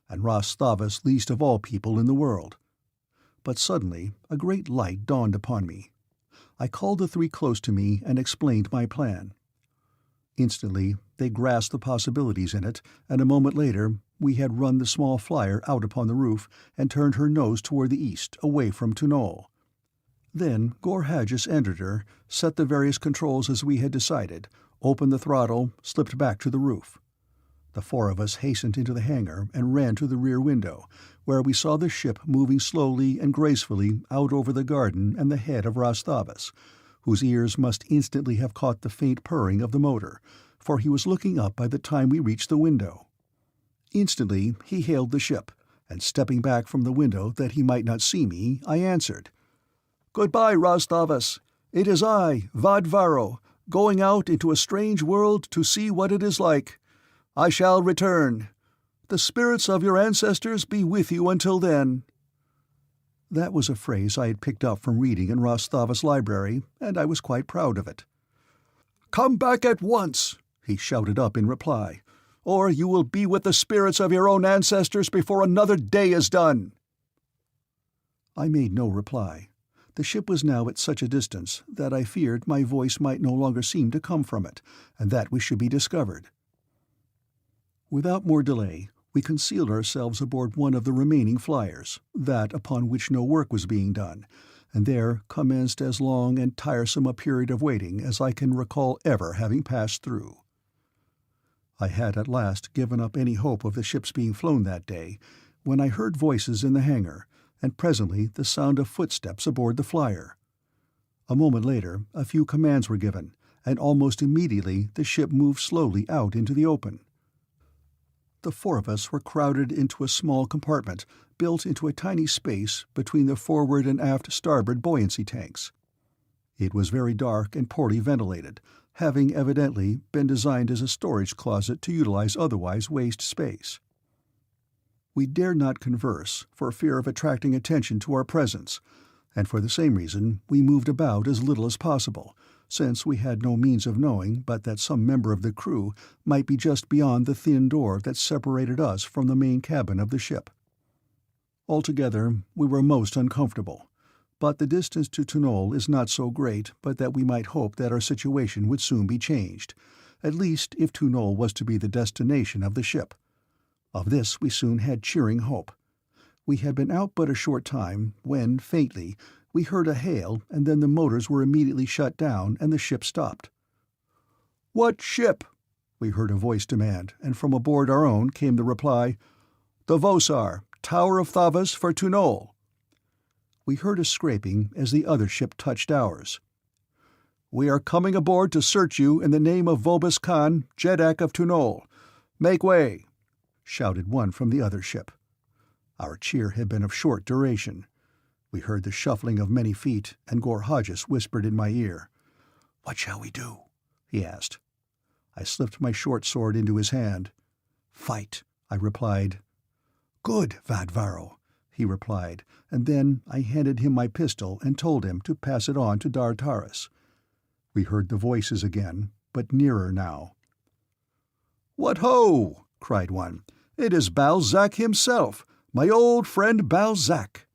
and Rastavus least of all people in the world. But suddenly a great light dawned upon me. I called the 3 close to me and explained my plan. Instantly they grasped the possibilities in it, and a moment later we had run the small flyer out upon the roof and turned her nose toward the east, away from Tunol. Then Gor-Hajjus entered her, set the various controls as we had decided, opened the throttle, slipped back to the roof. The four of us hastened into the hangar and ran to the rear window, where we saw the ship moving slowly and gracefully out over the garden and the head of Rastavus, whose ears must instantly have caught the faint purring of the motor, for he was looking up by the time we reached the window. Instantly he hailed the ship, and stepping back from the window that he might not see me, I answered. "Goodbye, Rastavus. It is I, Vadvaro, going out into a strange world to see what it is like. I shall return. The spirits of your ancestors be with you until then." That was a phrase I had picked up from reading in Rastavus' library, and I was quite proud of it. "Come back at once," he shouted up in reply, "or you will be with the spirits of your own ancestors before another day is done." I made no reply. The ship was now at such a distance that I feared my voice might no longer seem to come from it, and that we should be discovered. Without more delay, we concealed ourselves aboard one of the remaining flyers, that upon which no work was being done, and there commenced as long and tiresome a period of waiting as I can recall ever having passed through. I had at last given up any hope of the ship's being flown that day, when I heard voices in the hangar, and presently the sound of footsteps aboard the flyer. A moment later a few commands were given, and almost immediately the ship moved slowly out into the open. The four of us were crowded into a small compartment built into a tiny space between the forward and aft starboard buoyancy tanks. It was very dark and poorly ventilated, having evidently been designed as a storage closet to utilize otherwise waste space. We dared not converse for fear of attracting attention to our presence, and for the same reason we moved about as little as possible, since we had no means of knowing but that some member of the crew might be just beyond the thin door that separated us from the main cabin of the ship. Altogether, we were most uncomfortable, but the distance to Tunol is not so great but that we might hope that our situation would soon be changed, at least if Tunol was to be the destination of the ship. Of this we soon had cheering hope. We had been out but a short time when, faintly, we heard a hail, and then the motors were immediately shut down and the ship stopped. "What ship?" we heard a voice demand, and from aboard our own came the reply, "The Vosar, Tower of Thavas for Tunol." We heard a scraping as the other ship touched ours. "We are coming aboard to search you in the name of Vobus Khan, Jeddak of Tunol. Make way," shouted one from the other ship. Our cheer had been of short duration. We heard the shuffling of many feet, and Gorhages whispered in my ear. "What shall we do?" he asked. I slipped my short sword into his hand. "Fight," I replied. "Good, Vadvaro," he replied, and then I handed him my pistol and told him to pass it on to Dartaris. We heard the voices again, but nearer now. "What ho!" cried one. "It is Balzac himself, my old friend Balzac."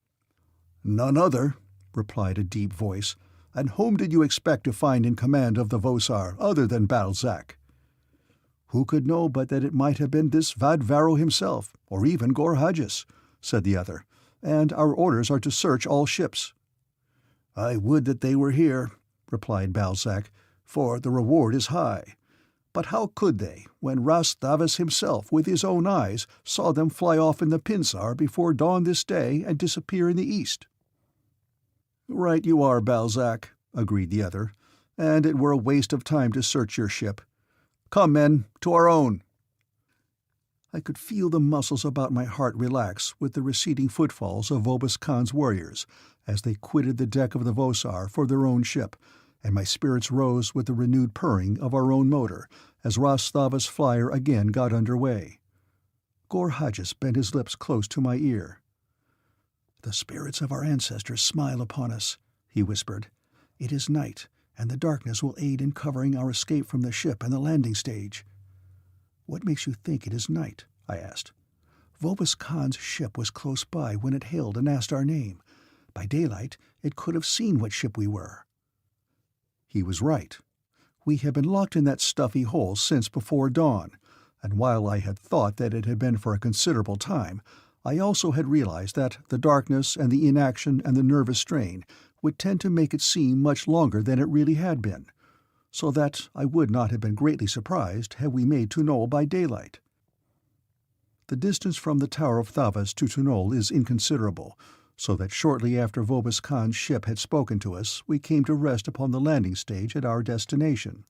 "None other," replied a deep voice. "And whom did you expect to find in command of the Vosar other than Balzac?" "Who could know but that it might have been this Vadvaro himself, or even Gorhages," said the other, "and our orders are to search all ships." "I would that they were here," replied Balzac, "for the reward is high. But how could they, when Rastavus himself with his own eyes saw them fly off in the Pinsar before dawn this day and disappear in the east?" "Right you are, Balzac," agreed the other, "and it were a waste of time to search your ship. Come, men, to our own." I could feel the muscles about my heart relax with the receding footfalls of Vobus Khan's warriors as they quitted the deck of the Vosar for their own ship, and my spirits rose with the renewed purring of our own motor as Rastavus' flyer again got under way. Gorhages bent his lips close to my ear. "The spirits of our ancestors smile upon us," he whispered. "It is night, and the darkness will aid in covering our escape from the ship and the landing stage." "What makes you think it is night?" I asked. "Vobus Khan's ship was close by when it hailed and asked our name. By daylight it could have seen what ship we were." He was right. We had been locked in that stuffy hole since before dawn, and while I had thought that it had been for a considerable time, I also had realized that the darkness and the inaction and the nervous strain would tend to make it seem much longer than it really had been, so that I would not have been greatly surprised had we made Tunol by daylight. The distance from the Tower of Thavas to Tunol is inconsiderable, so that shortly after Vobis Khan's ship had spoken to us, we came to rest upon the landing stage at our destination.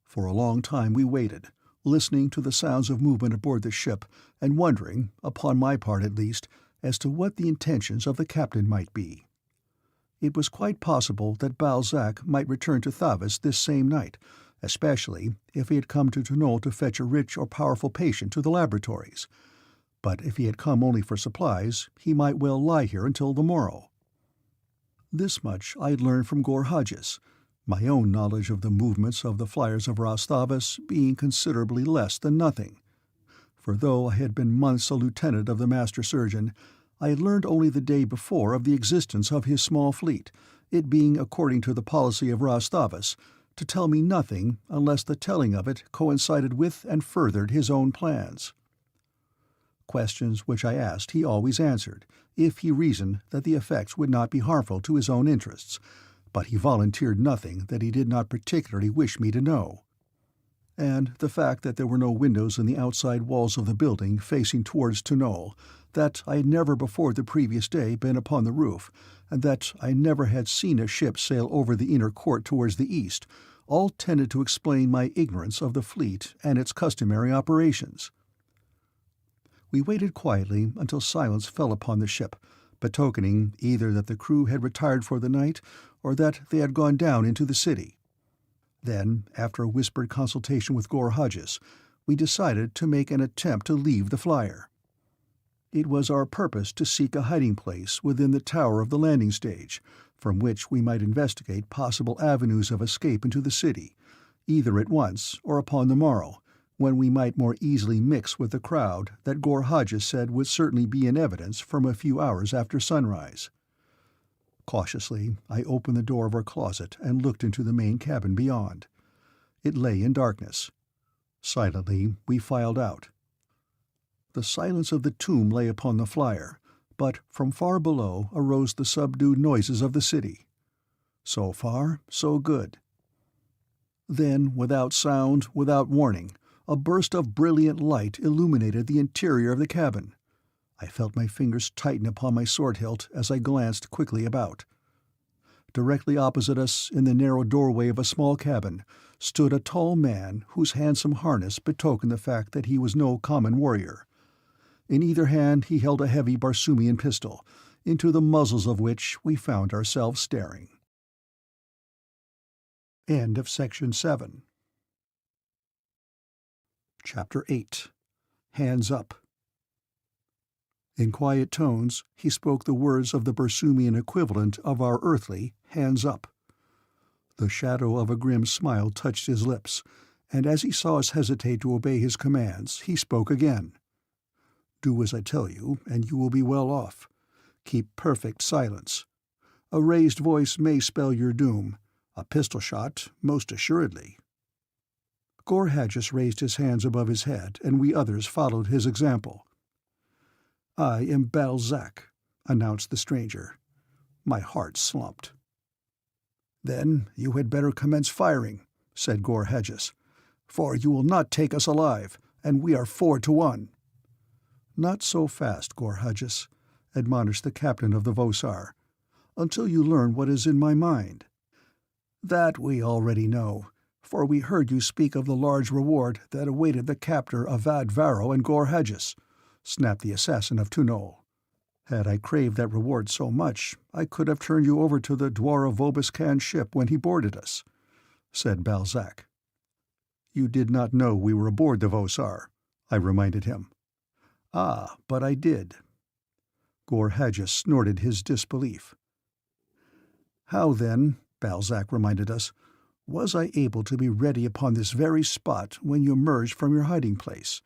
For a long time we waited, listening to the sounds of movement aboard the ship, and wondering, upon my part at least, as to what the intentions of the captain might be. It was quite possible that Balzac might return to Thavas this same night, especially if he had come to Tunol to fetch a rich or powerful patient to the laboratories. But if he had come only for supplies, he might well lie here until the morrow. This much I had learned from Gor Hodges, my own knowledge of the movements of the flyers of Ras Thavas being considerably less than nothing. For though I had been months a lieutenant of the master surgeon, I had learned only the day before of the existence of his small fleet, it being according to the policy of Ras Thavas to tell me nothing unless the telling of it coincided with and furthered his own plans. Questions which I asked he always answered, if he reasoned that the effects would not be harmful to his own interests, but he volunteered nothing that he did not particularly wish me to know. And the fact that there were no windows in the outside walls of the building facing towards Tunol, that I had never before the previous day been upon the roof, and that I never had seen a ship sail over the inner court towards the east, all tended to explain my ignorance of the fleet and its customary operations. We waited quietly until silence fell upon the ship, betokening either that the crew had retired for the night or that they had gone down into the city. Then, after a whispered consultation with Gor Hodges, we decided to make an attempt to leave the flyer. It was our purpose to seek a hiding place within the tower of the landing stage, from which we might investigate possible avenues of escape into the city, either at once or upon the morrow, when we might more easily mix with the crowd that Gor Hodges said would certainly be in evidence from a few hours after sunrise. Cautiously, I opened the door of our closet and looked into the main cabin beyond. It lay in darkness. Silently, we filed out. The silence of the tomb lay upon the flyer, but from far below arose the subdued noises of the city. So far, so good. Then, without sound, without warning, a burst of brilliant light illuminated the interior of the cabin. I felt my fingers tighten upon my sword hilt as I glanced quickly about. Directly opposite us, in the narrow doorway of a small cabin, stood a tall man whose handsome harness betokened the fact that he was no common warrior. In either hand he held a heavy Barsoomian pistol, into the muzzles of which we found ourselves staring. End of Section 7. Chapter 8. Hands Up. In quiet tones, he spoke the words of the Barsoomian equivalent of our earthly "hands up." The shadow of a grim smile touched his lips, and as he saw us hesitate to obey his commands, he spoke again. "Do as I tell you, and you will be well off. Keep perfect silence. A raised voice may spell your doom. A pistol shot, most assuredly." Gor Hodges raised his hands above his head, and we others followed his example. "I am Balzac," announced the stranger. My heart slumped. "Then you had better commence firing," said Gor Hodges, "for you will not take us alive, and we are 4-1. "Not so fast, Gor Hodges," admonished the captain of the Vosar, "until you learn what is in my mind." "That we already know, for we heard you speak of the large reward that awaited the captor Avad Varro and Gor Hodges," snapped the assassin of Tunol. "Had I craved that reward so much, I could have turned you over to the Dwar of Vobis Khan's ship when he boarded us," said Balzac. "You did not know we were aboard the Vosar," I reminded him. "Ah, but I did." Gor Hodges snorted his disbelief. "How, then," Balzac reminded us, "was I able to be ready upon this very spot when you emerged from your hiding place?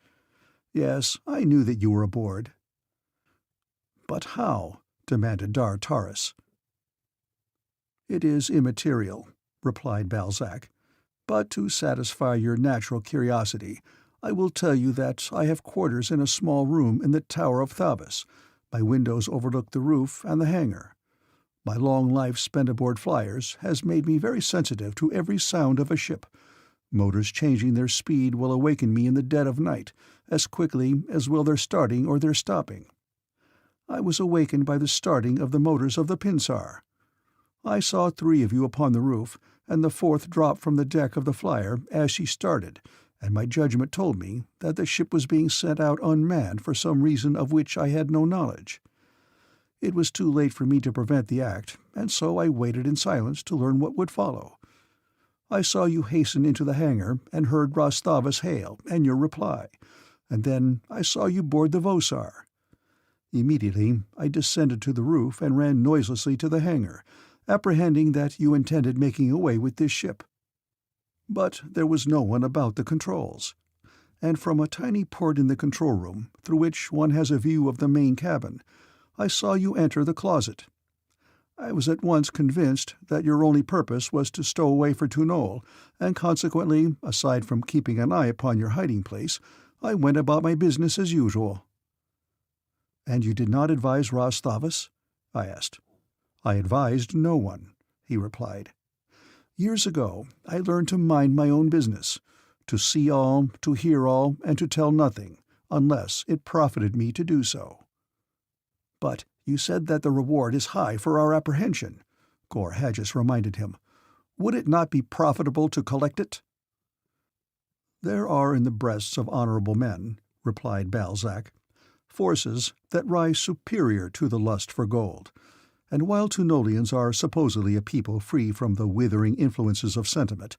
Yes, I knew that you were aboard." "But how?" demanded Dar Taris. "It is immaterial," replied Balzac, "but to satisfy your natural curiosity, I will tell you that I have quarters in a small room in the Tower of Thavas. My windows overlook the roof and the hangar. My long life spent aboard flyers has made me very sensitive to every sound of a ship. Motors changing their speed will awaken me in the dead of night, as quickly as will their starting or their stopping. I was awakened by the starting of the motors of the Pinsar. I saw 3 of you upon the roof, and the 4th drop from the deck of the flyer as she started, and my judgment told me that the ship was being sent out unmanned for some reason of which I had no knowledge. It was too late for me to prevent the act, and so I waited in silence to learn what would follow. I saw you hasten into the hangar and heard Rostavus hail and your reply, and then I saw you board the Vosar. Immediately I descended to the roof and ran noiselessly to the hangar, apprehending that you intended making away with this ship. But there was no one about the controls, and from a tiny port in the control room, through which one has a view of the main cabin, I saw you enter the closet. I was at once convinced that your only purpose was to stow away for Tunol, and consequently, aside from keeping an eye upon your hiding place, I went about my business as usual." "And you did not advise Rostavus?" I asked. "I advised no one," he replied. "Years ago I learned to mind my own business, to see all, to hear all, and to tell nothing, unless it profited me to do so." "But you said that the reward is high for our apprehension," Gorhages reminded him. "Would it not be profitable to collect it?" "There are in the breasts of honorable men," replied Balzac, "forces that rise superior to the lust for gold, and while Tunolians are supposedly a people free from the withering influences of sentiment,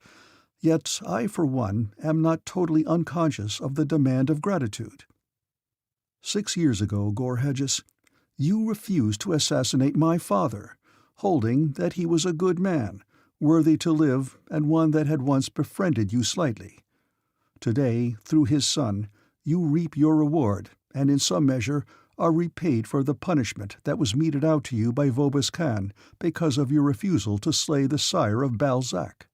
yet I, for one, am not totally unconscious of the demand of gratitude. 6 years ago, Gorhages, you refused to assassinate my father, holding that he was a good man, worthy to live, and one that had once befriended you slightly. Today, through his son, you reap your reward, and in some measure are repaid for the punishment that was meted out to you by Vobis Khan because of your refusal to slay the sire of Balzac.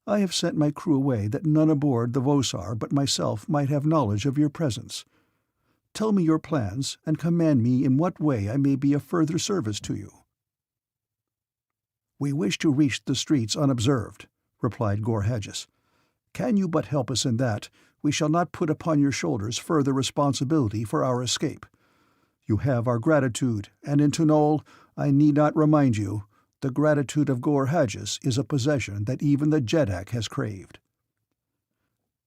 I have sent my crew away that none aboard the Vosar but myself might have knowledge of your presence. Tell me your plans, and command me in what way I may be of further service to you." "We wish to reach the streets unobserved," replied Gorhages. "Can you but help us in that, we shall not put upon your shoulders further responsibility for our escape. You have our gratitude, and in Tunol, I need not remind you, the gratitude of Gorhages is a possession that even the Jeddak has craved."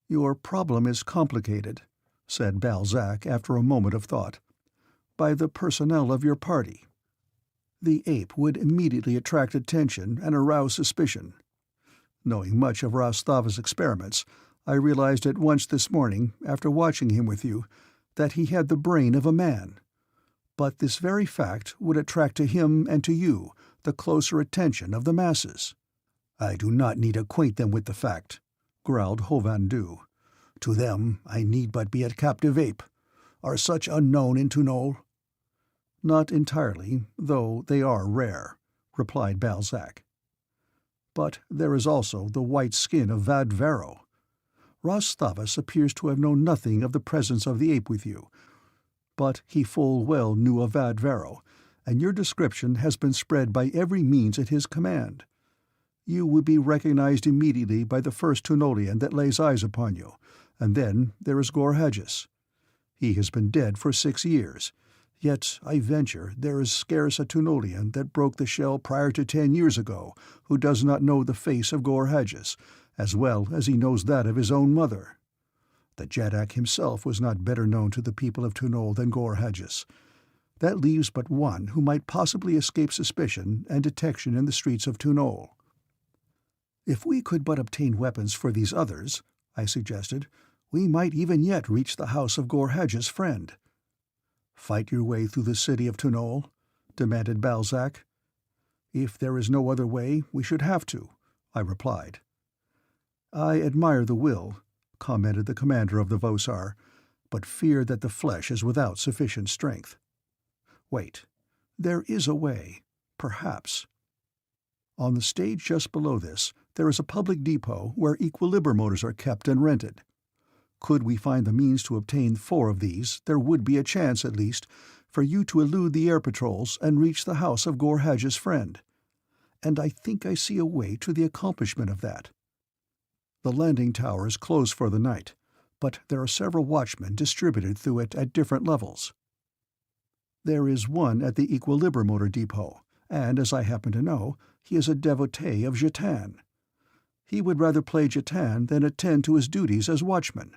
"Your problem is complicated," said Balzac after a moment of thought, "by the personnel of your party. The ape would immediately attract attention and arouse suspicion. Knowing much of Rostav's experiments, I realized at once this morning, after watching him with you, that he had the brain of a man. But this very fact would attract to him and to you the closer attention of the masses." "I do not need acquaint them with the fact," growled Hovhandu. "To them I need but be a captive ape. Are such unknown in Tunol?" "Not entirely, though they are rare," replied Balzac. "But there is also the white skin of Vad Vero. Rostavus appears to have known nothing of the presence of the ape with you, but he full well knew of Vad Vero, and your description has been spread by every means at his command. You would be recognized immediately by the first Tunolian that lays eyes upon you, and then there is Gorhages. He has been dead for 6 years, yet I venture there is scarce a Tunolian that broke the shell prior to 10 years ago who does not know the face of Gorhages, as well as he knows that of his own mother. The Jeddak himself was not better known to the people of Tunol than Gorhages. That leaves but one who might possibly escape suspicion and detection in the streets of Tunol." "If we could but obtain weapons for these others," I suggested, "we might even yet reach the house of Gorhages' friend." "Fight your way through the city of Tunol?" demanded Balzac. "If there is no other way, we should have to," I replied. "I admire the will," commented the commander of the Vosar, "but fear that the flesh is without sufficient strength. Wait, there is a way, perhaps. On the stage just below this, there is a public depot where equilibrimotors are kept and rented. Could we find the means to obtain 4 of these, there would be a chance, at least, for you to elude the air patrols and reach the house of Gorhages' friend. And I think I see a way to the accomplishment of that. The landing tower is closed for the night, but there are several watchmen distributed through it at different levels. There is one at the equilibramotor depot, and, as I happen to know, he is a devotee of Jatan. He would rather play Jatan than attend to his duties as watchman.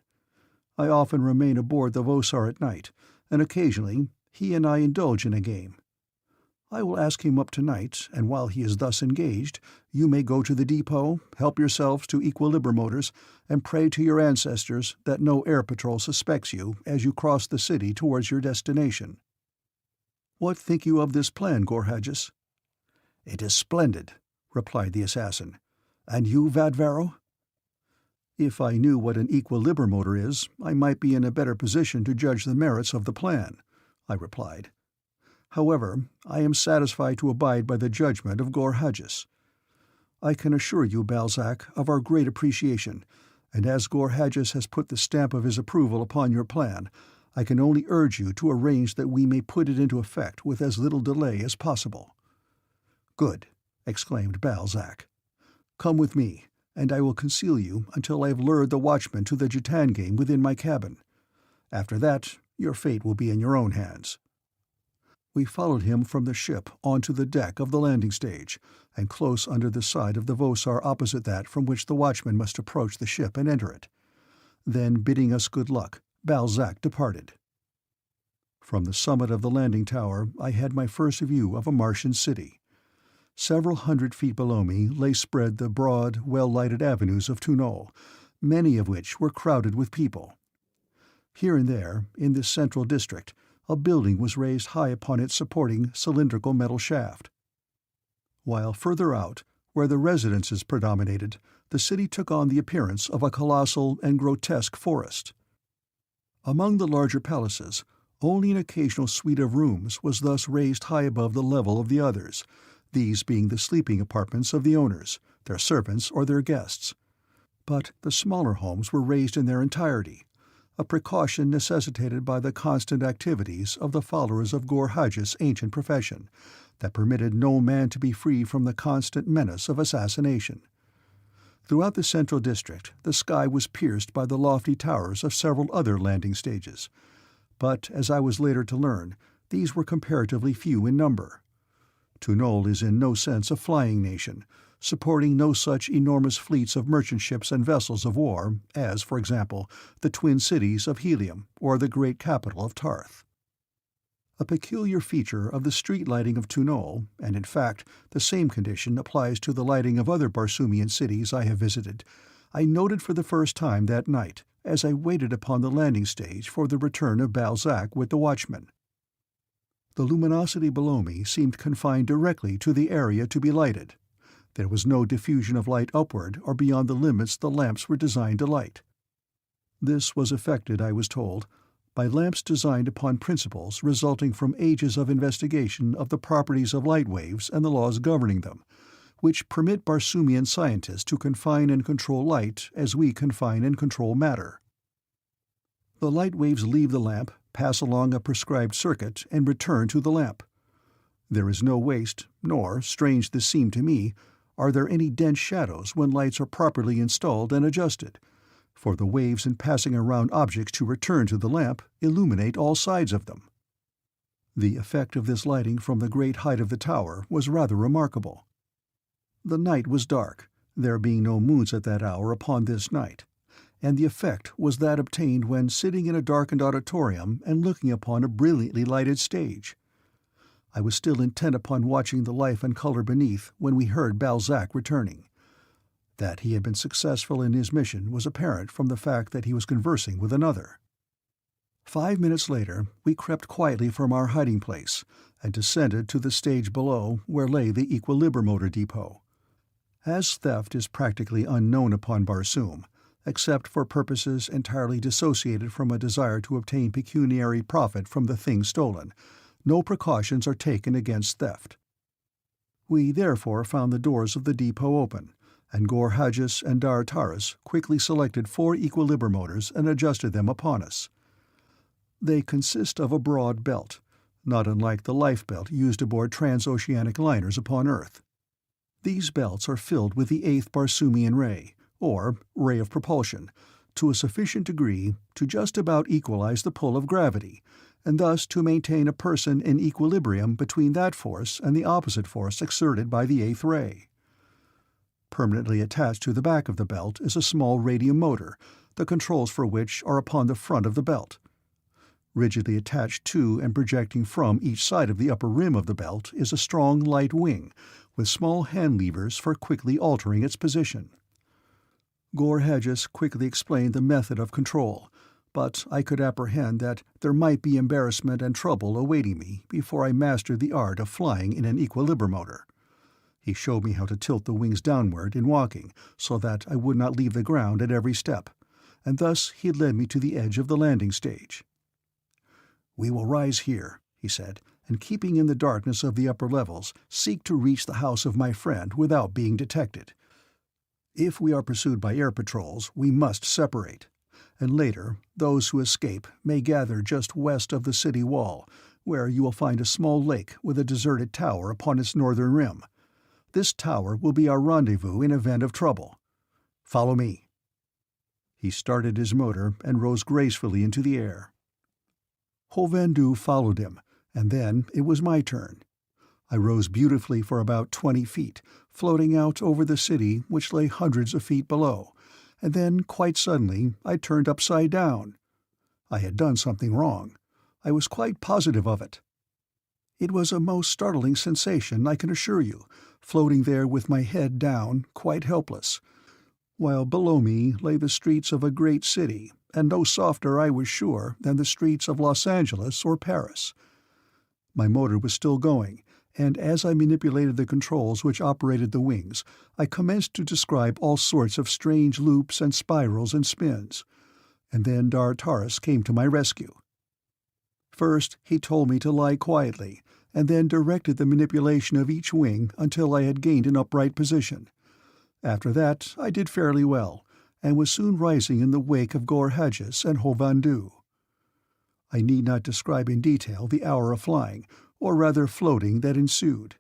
I often remain aboard the Vosar at night, and occasionally he and I indulge in a game. I will ask him up tonight, and while he is thus engaged, you may go to the depot, help yourselves to equilibramotors, and pray to your ancestors that no air patrol suspects you as you cross the city towards your destination. What think you of this plan, Gorhages?" "It is splendid," replied the assassin. "And you, Vadvaro?" "If I knew what an equilibramotor is, I might be in a better position to judge the merits of the plan," I replied. "However, I am satisfied to abide by the judgment of Gorhages. I can assure you, Balzac, of our great appreciation, and as Gorhages has put the stamp of his approval upon your plan, I can only urge you to arrange that we may put it into effect with as little delay as possible." "Good," exclaimed Balzac. "Come with me, and I will conceal you until I have lured the watchman to the Jatan game within my cabin. After that, your fate will be in your own hands." We followed him from the ship onto the deck of the landing stage, and close under the side of the Vosar opposite that from which the watchman must approach the ship and enter it. Then, bidding us good luck, Balzac departed. From the summit of the landing tower I had my first view of a Martian city. Several 100 feet below me lay spread the broad, well-lighted avenues of Tunol, many of which were crowded with people. Here and there, in this central district, a building was raised high upon its supporting cylindrical metal shaft. While further out, where the residences predominated, the city took on the appearance of a colossal and grotesque forest. Among the larger palaces, only an occasional suite of rooms was thus raised high above the level of the others, these being the sleeping apartments of the owners, their servants, or their guests. But the smaller homes were raised in their entirety, a precaution necessitated by the constant activities of the followers of Gorhages' ancient profession, that permitted no man to be free from the constant menace of assassination. Throughout the central district the sky was pierced by the lofty towers of several other landing stages, but, as I was later to learn, these were comparatively few in number. Tunol is in no sense a flying nation, supporting no such enormous fleets of merchant ships and vessels of war as, for example, the twin cities of Helium or the great capital of Tarth. A peculiar feature of the street lighting of Tunol, and in fact the same condition applies to the lighting of other Barsoomian cities I have visited, I noted for the first time that night as I waited upon the landing stage for the return of Balzac with the watchman. The luminosity below me seemed confined directly to the area to be lighted. There was no diffusion of light upward or beyond the limits the lamps were designed to light. This was effected, I was told, by lamps designed upon principles resulting from ages of investigation of the properties of light waves and the laws governing them, which permit Barsoomian scientists to confine and control light as we confine and control matter. The light waves leave the lamp, pass along a prescribed circuit, and return to the lamp. There is no waste, nor, strange this seemed to me, are there any dense shadows when lights are properly installed and adjusted, for the waves in passing around objects to return to the lamp illuminate all sides of them. The effect of this lighting from the great height of the tower was rather remarkable. The night was dark, there being no moons at that hour upon this night, and the effect was that obtained when sitting in a darkened auditorium and looking upon a brilliantly lighted stage. I was still intent upon watching the life and color beneath when we heard Balzac returning. That he had been successful in his mission was apparent from the fact that he was conversing with another. 5 minutes later we crept quietly from our hiding place and descended to the stage below where lay the equilibramotor depot. As theft is practically unknown upon Barsoom, except for purposes entirely dissociated from a desire to obtain pecuniary profit from the thing stolen, no precautions are taken against theft. We therefore found the doors of the depot open, and Gorhages and Dartaris quickly selected 4 equilibramotors and adjusted them upon us. They consist of a broad belt, not unlike the life belt used aboard transoceanic liners upon Earth. These belts are filled with the 8th Barsoomian ray, or ray of propulsion, to a sufficient degree to just about equalize the pull of gravity, and thus to maintain a person in equilibrium between that force and the opposite force exerted by the eighth ray. Permanently attached to the back of the belt is a small radium motor, the controls for which are upon the front of the belt. Rigidly attached to and projecting from each side of the upper rim of the belt is a strong light wing, with small hand levers for quickly altering its position. Gore-Hedges quickly explained the method of control, but I could apprehend that there might be embarrassment and trouble awaiting me before I mastered the art of flying in an equilibromotor. He showed me how to tilt the wings downward in walking so that I would not leave the ground at every step, and thus he led me to the edge of the landing stage. "We will rise here," he said, "and keeping in the darkness of the upper levels, seek to reach the house of my friend without being detected. If we are pursued by air patrols, we must separate, and later those who escape may gather just west of the city wall, where you will find a small lake with a deserted tower upon its northern rim. This tower will be our rendezvous in event of trouble. Follow me." He started his motor and rose gracefully into the air. Hovhandu followed him, and then it was my turn. I rose beautifully for about 20 feet, floating out over the city which lay hundreds of feet below, and then, quite suddenly, I turned upside down. I had done something wrong. I was quite positive of it. It was a most startling sensation, I can assure you, floating there with my head down, quite helpless, while below me lay the streets of a great city, and no softer, I was sure, than the streets of Los Angeles or Paris. My motor was still going, and as I manipulated the controls which operated the wings, I commenced to describe all sorts of strange loops and spirals and spins. And then D'Artaris came to my rescue. First he told me to lie quietly, and then directed the manipulation of each wing until I had gained an upright position. After that I did fairly well, and was soon rising in the wake of Gore-Hedges and Hovhandu. I need not describe in detail the hour of flying, or rather floating, that ensued.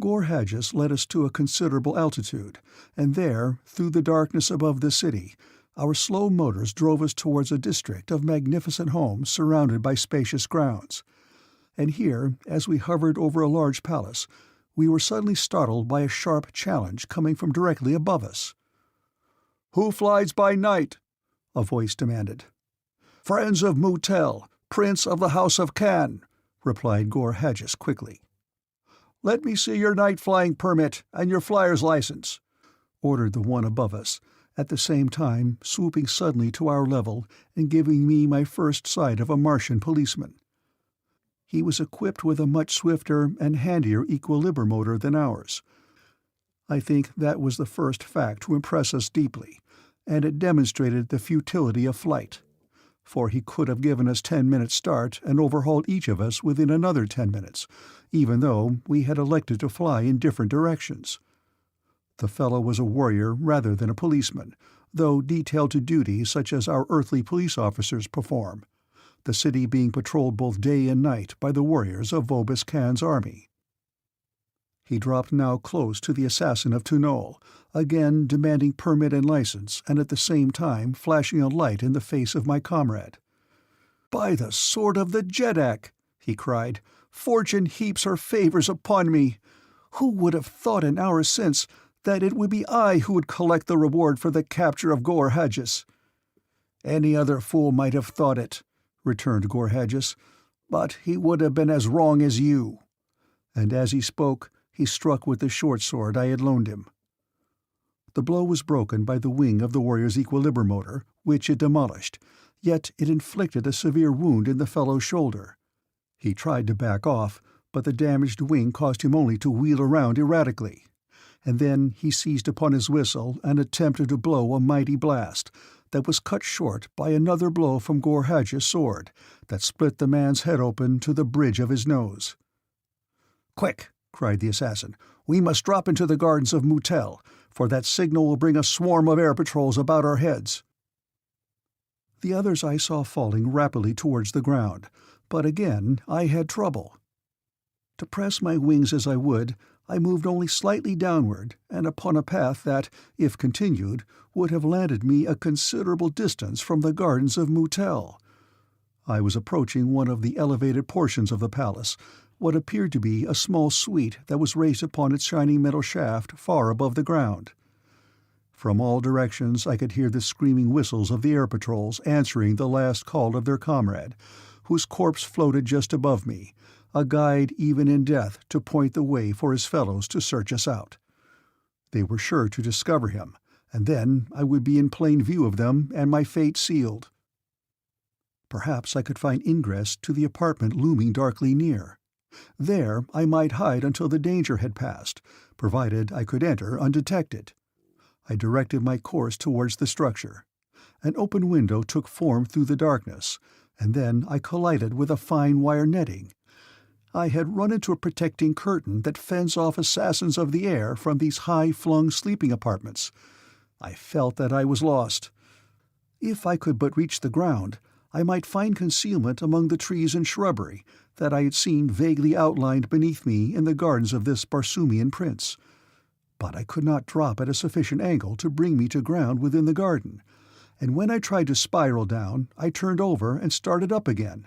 Gore-Hedges led us to a considerable altitude, and there, through the darkness above the city, our slow motors drove us towards a district of magnificent homes surrounded by spacious grounds. And here, as we hovered over a large palace, we were suddenly startled by a sharp challenge coming from directly above us. "Who flies by night?" a voice demanded. "Friends of Mutel, Prince of the House of Khan," replied Gore-Hedges quickly. "Let me see your night-flying permit and your flyer's license," ordered the one above us, at the same time swooping suddenly to our level and giving me my first sight of a Martian policeman. He was equipped with a much swifter and handier equilibromotor than ours. I think that was the first fact to impress us deeply, and it demonstrated the futility of flight, for he could have given us 10 minutes' start and overhauled each of us within another 10 minutes, even though we had elected to fly in different directions. The fellow was a warrior rather than a policeman, though detailed to duty such as our earthly police officers perform, the city being patrolled both day and night by the warriors of Vobis Khan's army. He dropped now close to the assassin of Tunol, again demanding permit and license, and at the same time flashing a light in the face of my comrade. "By the sword of the Jeddak!" he cried. "Fortune heaps her favors upon me! Who would have thought an hour since that it would be I who would collect the reward for the capture of Gore-Hedges?" "Any other fool might have thought it," returned Gore-Hedges, "but he would have been as wrong as you." And as he spoke, he struck with the short sword I had loaned him. The blow was broken by the wing of the warrior's equilibromotor, which it demolished, yet it inflicted a severe wound in the fellow's shoulder. He tried to back off, but the damaged wing caused him only to wheel around erratically, and then he seized upon his whistle and attempted to blow a mighty blast that was cut short by another blow from Gore-Hedges' sword that split the man's head open to the bridge of his nose. "Quick!" cried the assassin. "We must drop into the gardens of Mutel, for that signal will bring a swarm of air patrols about our heads." The others I saw falling rapidly towards the ground, but again I had trouble. To press my wings as I would, I moved only slightly downward, and upon a path that, if continued, would have landed me a considerable distance from the gardens of Moutel. I was approaching one of the elevated portions of the palace, what appeared to be a small suite that was raised upon its shining metal shaft far above the ground. From all directions I could hear the screaming whistles of the air patrols answering the last call of their comrade, whose corpse floated just above me, a guide even in death to point the way for his fellows to search us out. They were sure to discover him, and then I would be in plain view of them and my fate sealed. Perhaps I could find ingress to the apartment looming darkly near. There I might hide until the danger had passed, provided I could enter undetected. I directed my course towards the structure. An open window took form through the darkness, and then I collided with a fine wire netting. I had run into a protecting curtain that fends off assassins of the air from these high-flung sleeping apartments. I felt that I was lost. If I could but reach the ground, I might find concealment among the trees and shrubbery that I had seen vaguely outlined beneath me in the gardens of this Barsoomian prince. But I could not drop at a sufficient angle to bring me to ground within the garden, and when I tried to spiral down, I turned over and started up again.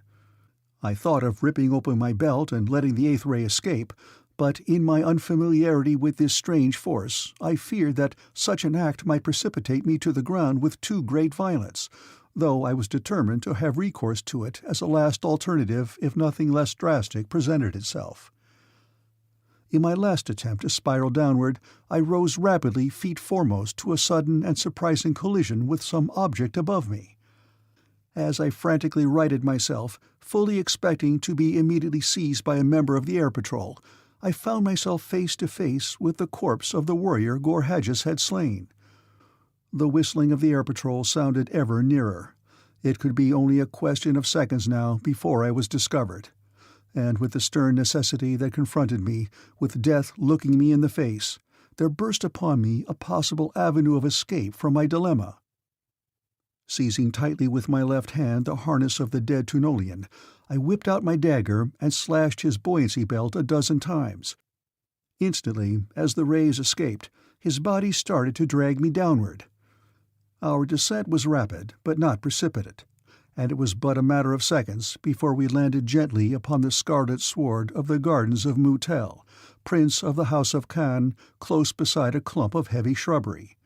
I thought of ripping open my belt and letting the eighth ray escape, but in my unfamiliarity with this strange force, I feared that such an act might precipitate me to the ground with too great violence, though I was determined to have recourse to it as a last alternative if nothing less drastic presented itself. In my last attempt to spiral downward, I rose rapidly feet foremost to a sudden and surprising collision with some object above me. As I frantically righted myself, fully expecting to be immediately seized by a member of the air patrol, I found myself face to face with the corpse of the warrior Gorhages had slain. The whistling of the air patrol sounded ever nearer. It could be only a question of seconds now before I was discovered. And with the stern necessity that confronted me, with death looking me in the face, there burst upon me a possible avenue of escape from my dilemma. Seizing tightly with my left hand the harness of the dead Tunolian, I whipped out my dagger and slashed his buoyancy belt 12 times. Instantly, as the rays escaped, his body started to drag me downward. Our descent was rapid, but not precipitate, and it was but a matter of seconds before we landed gently upon the scarlet sward of the gardens of Moutel, prince of the House of Khan, close beside a clump of heavy shrubbery.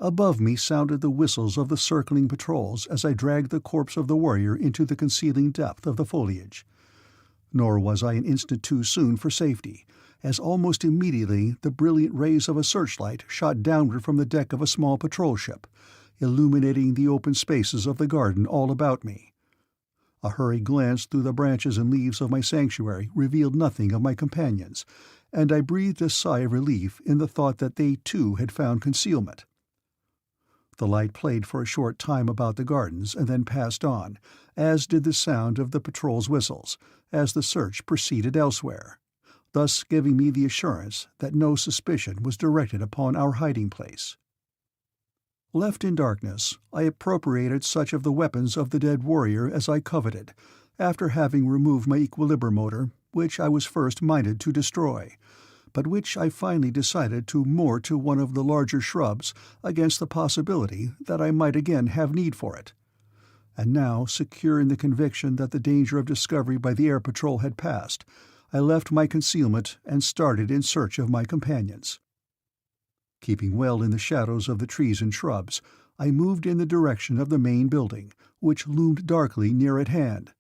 Above me sounded the whistles of the circling patrols as I dragged the corpse of the warrior into the concealing depth of the foliage. Nor was I an instant too soon for safety, as almost immediately the brilliant rays of a searchlight shot downward from the deck of a small patrol ship, illuminating the open spaces of the garden all about me. A hurried glance through the branches and leaves of my sanctuary revealed nothing of my companions, and I breathed a sigh of relief in the thought that they too had found concealment. The light played for a short time about the gardens and then passed on, as did the sound of the patrol's whistles, as the search proceeded elsewhere, thus giving me the assurance that no suspicion was directed upon our hiding-place. Left in darkness, I appropriated such of the weapons of the dead warrior as I coveted, after having removed my equilibromotor, which I was first minded to destroy, but which I finally decided to moor to one of the larger shrubs against the possibility that I might again have need for it. And now, secure in the conviction that the danger of discovery by the air patrol had passed, I left my concealment and started in search of my companions. Keeping well in the shadows of the trees and shrubs, I moved in the direction of the main building, which loomed darkly near at hand.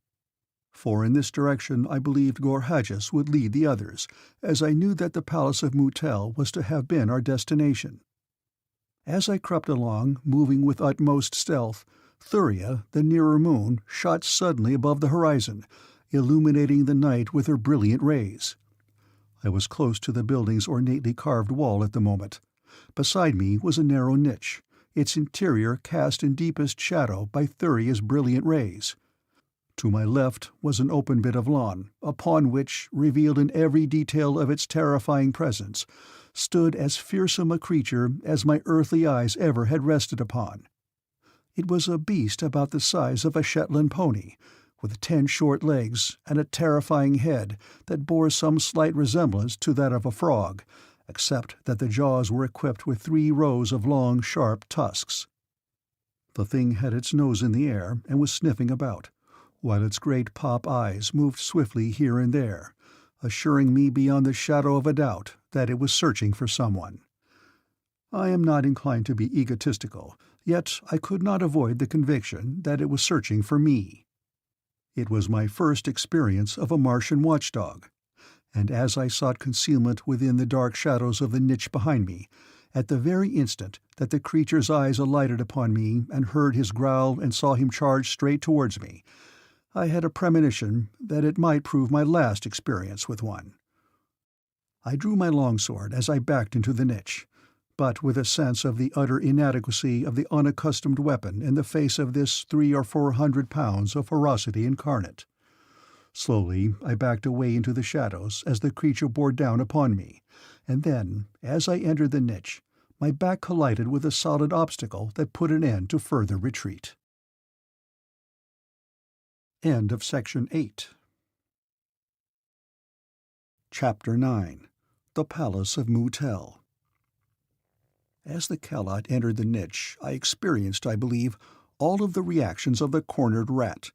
For in this direction I believed Gorhages would lead the others, as I knew that the Palace of Moutel was to have been our destination. As I crept along, moving with utmost stealth, Thuria, the nearer moon, shot suddenly above the horizon, illuminating the night with her brilliant rays. I was close to the building's ornately carved wall at the moment. Beside me was a narrow niche, its interior cast in deepest shadow by Thuria's brilliant rays. To my left was an open bit of lawn, upon which, revealed in every detail of its terrifying presence, stood as fearsome a creature as my earthly eyes ever had rested upon. It was a beast about the size of a Shetland pony, with 10 short legs and a terrifying head that bore some slight resemblance to that of a frog, except that the jaws were equipped with 3 rows of long, sharp tusks. The thing had its nose in the air and was sniffing about, while its great pop eyes moved swiftly here and there, assuring me beyond the shadow of a doubt that it was searching for someone. I am not inclined to be egotistical, yet I could not avoid the conviction that it was searching for me. It was my first experience of a Martian watchdog, and as I sought concealment within the dark shadows of the niche behind me, at the very instant that the creature's eyes alighted upon me and heard his growl and saw him charge straight towards me, I had a premonition that it might prove my last experience with one. I drew my longsword as I backed into the niche, but with a sense of the utter inadequacy of the unaccustomed weapon in the face of this 300 or 400 pounds of ferocity incarnate. Slowly I backed away into the shadows as the creature bore down upon me, and then, as I entered the niche, my back collided with a solid obstacle that put an end to further retreat. End of Section 8. Chapter 9. The Palace of Mutel. As the calotte entered the niche, I experienced, I believe, all of the reactions of the cornered rat,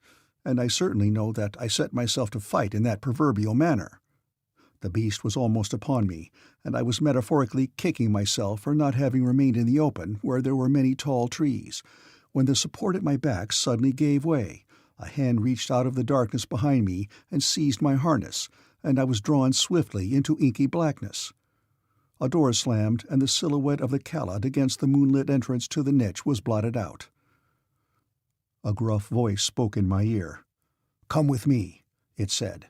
and I certainly know that I set myself to fight in that proverbial manner. The beast was almost upon me, and I was metaphorically kicking myself for not having remained in the open where there were many tall trees, when the support at my back suddenly gave way. A hand reached out of the darkness behind me and seized my harness, and I was drawn swiftly into inky blackness. A door slammed, and the silhouette of the calotte against the moonlit entrance to the niche was blotted out. A gruff voice spoke in my ear. "Come with me," it said.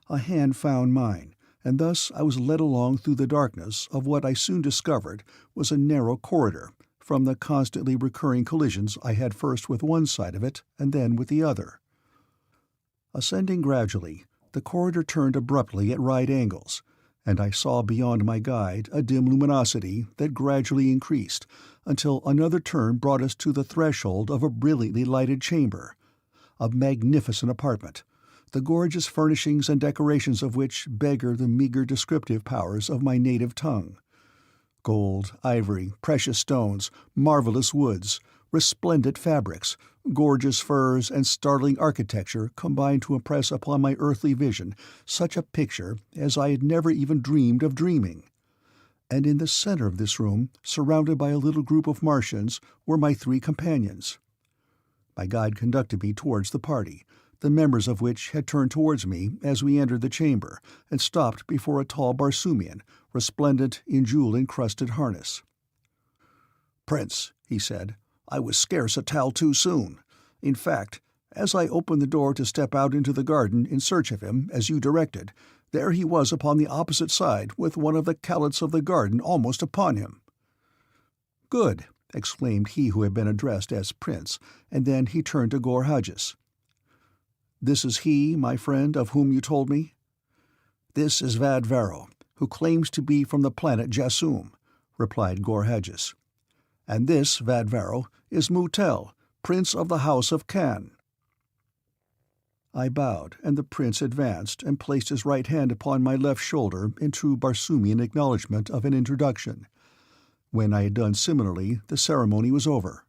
A hand found mine, and thus I was led along through the darkness of what I soon discovered was a narrow corridor, from the constantly recurring collisions I had first with one side of it and then with the other. Ascending gradually, the corridor turned abruptly at right angles, and I saw beyond my guide a dim luminosity that gradually increased until another turn brought us to the threshold of a brilliantly lighted chamber, a magnificent apartment, the gorgeous furnishings and decorations of which beggar the meager descriptive powers of my native tongue. Gold, ivory, precious stones, marvelous woods, resplendent fabrics, gorgeous furs, and startling architecture combined to impress upon my earthly vision such a picture as I had never even dreamed of dreaming. And in the center of this room, surrounded by a little group of Martians, were my 3 companions. My guide conducted me towards the party, the members of which had turned towards me as we entered the chamber and stopped before a tall Barsoomian, resplendent in jewel-encrusted harness. "Prince," he said, "I was scarce a towel too soon. In fact, as I opened the door to step out into the garden in search of him, as you directed, there he was upon the opposite side with one of the calottes of the garden almost upon him." "Good," exclaimed he who had been addressed as Prince, and then he turned to Gorhages. "This is he, my friend, of whom you told me?" "This is Vadvaro, who claims to be from the planet Jasum," replied Gorhages. "And this, Vadvaro, is Mutel, Prince of the House of Kan." I bowed, and the prince advanced and placed his right hand upon my left shoulder in true Barsoomian acknowledgment of an introduction. When I had done similarly, the ceremony was over.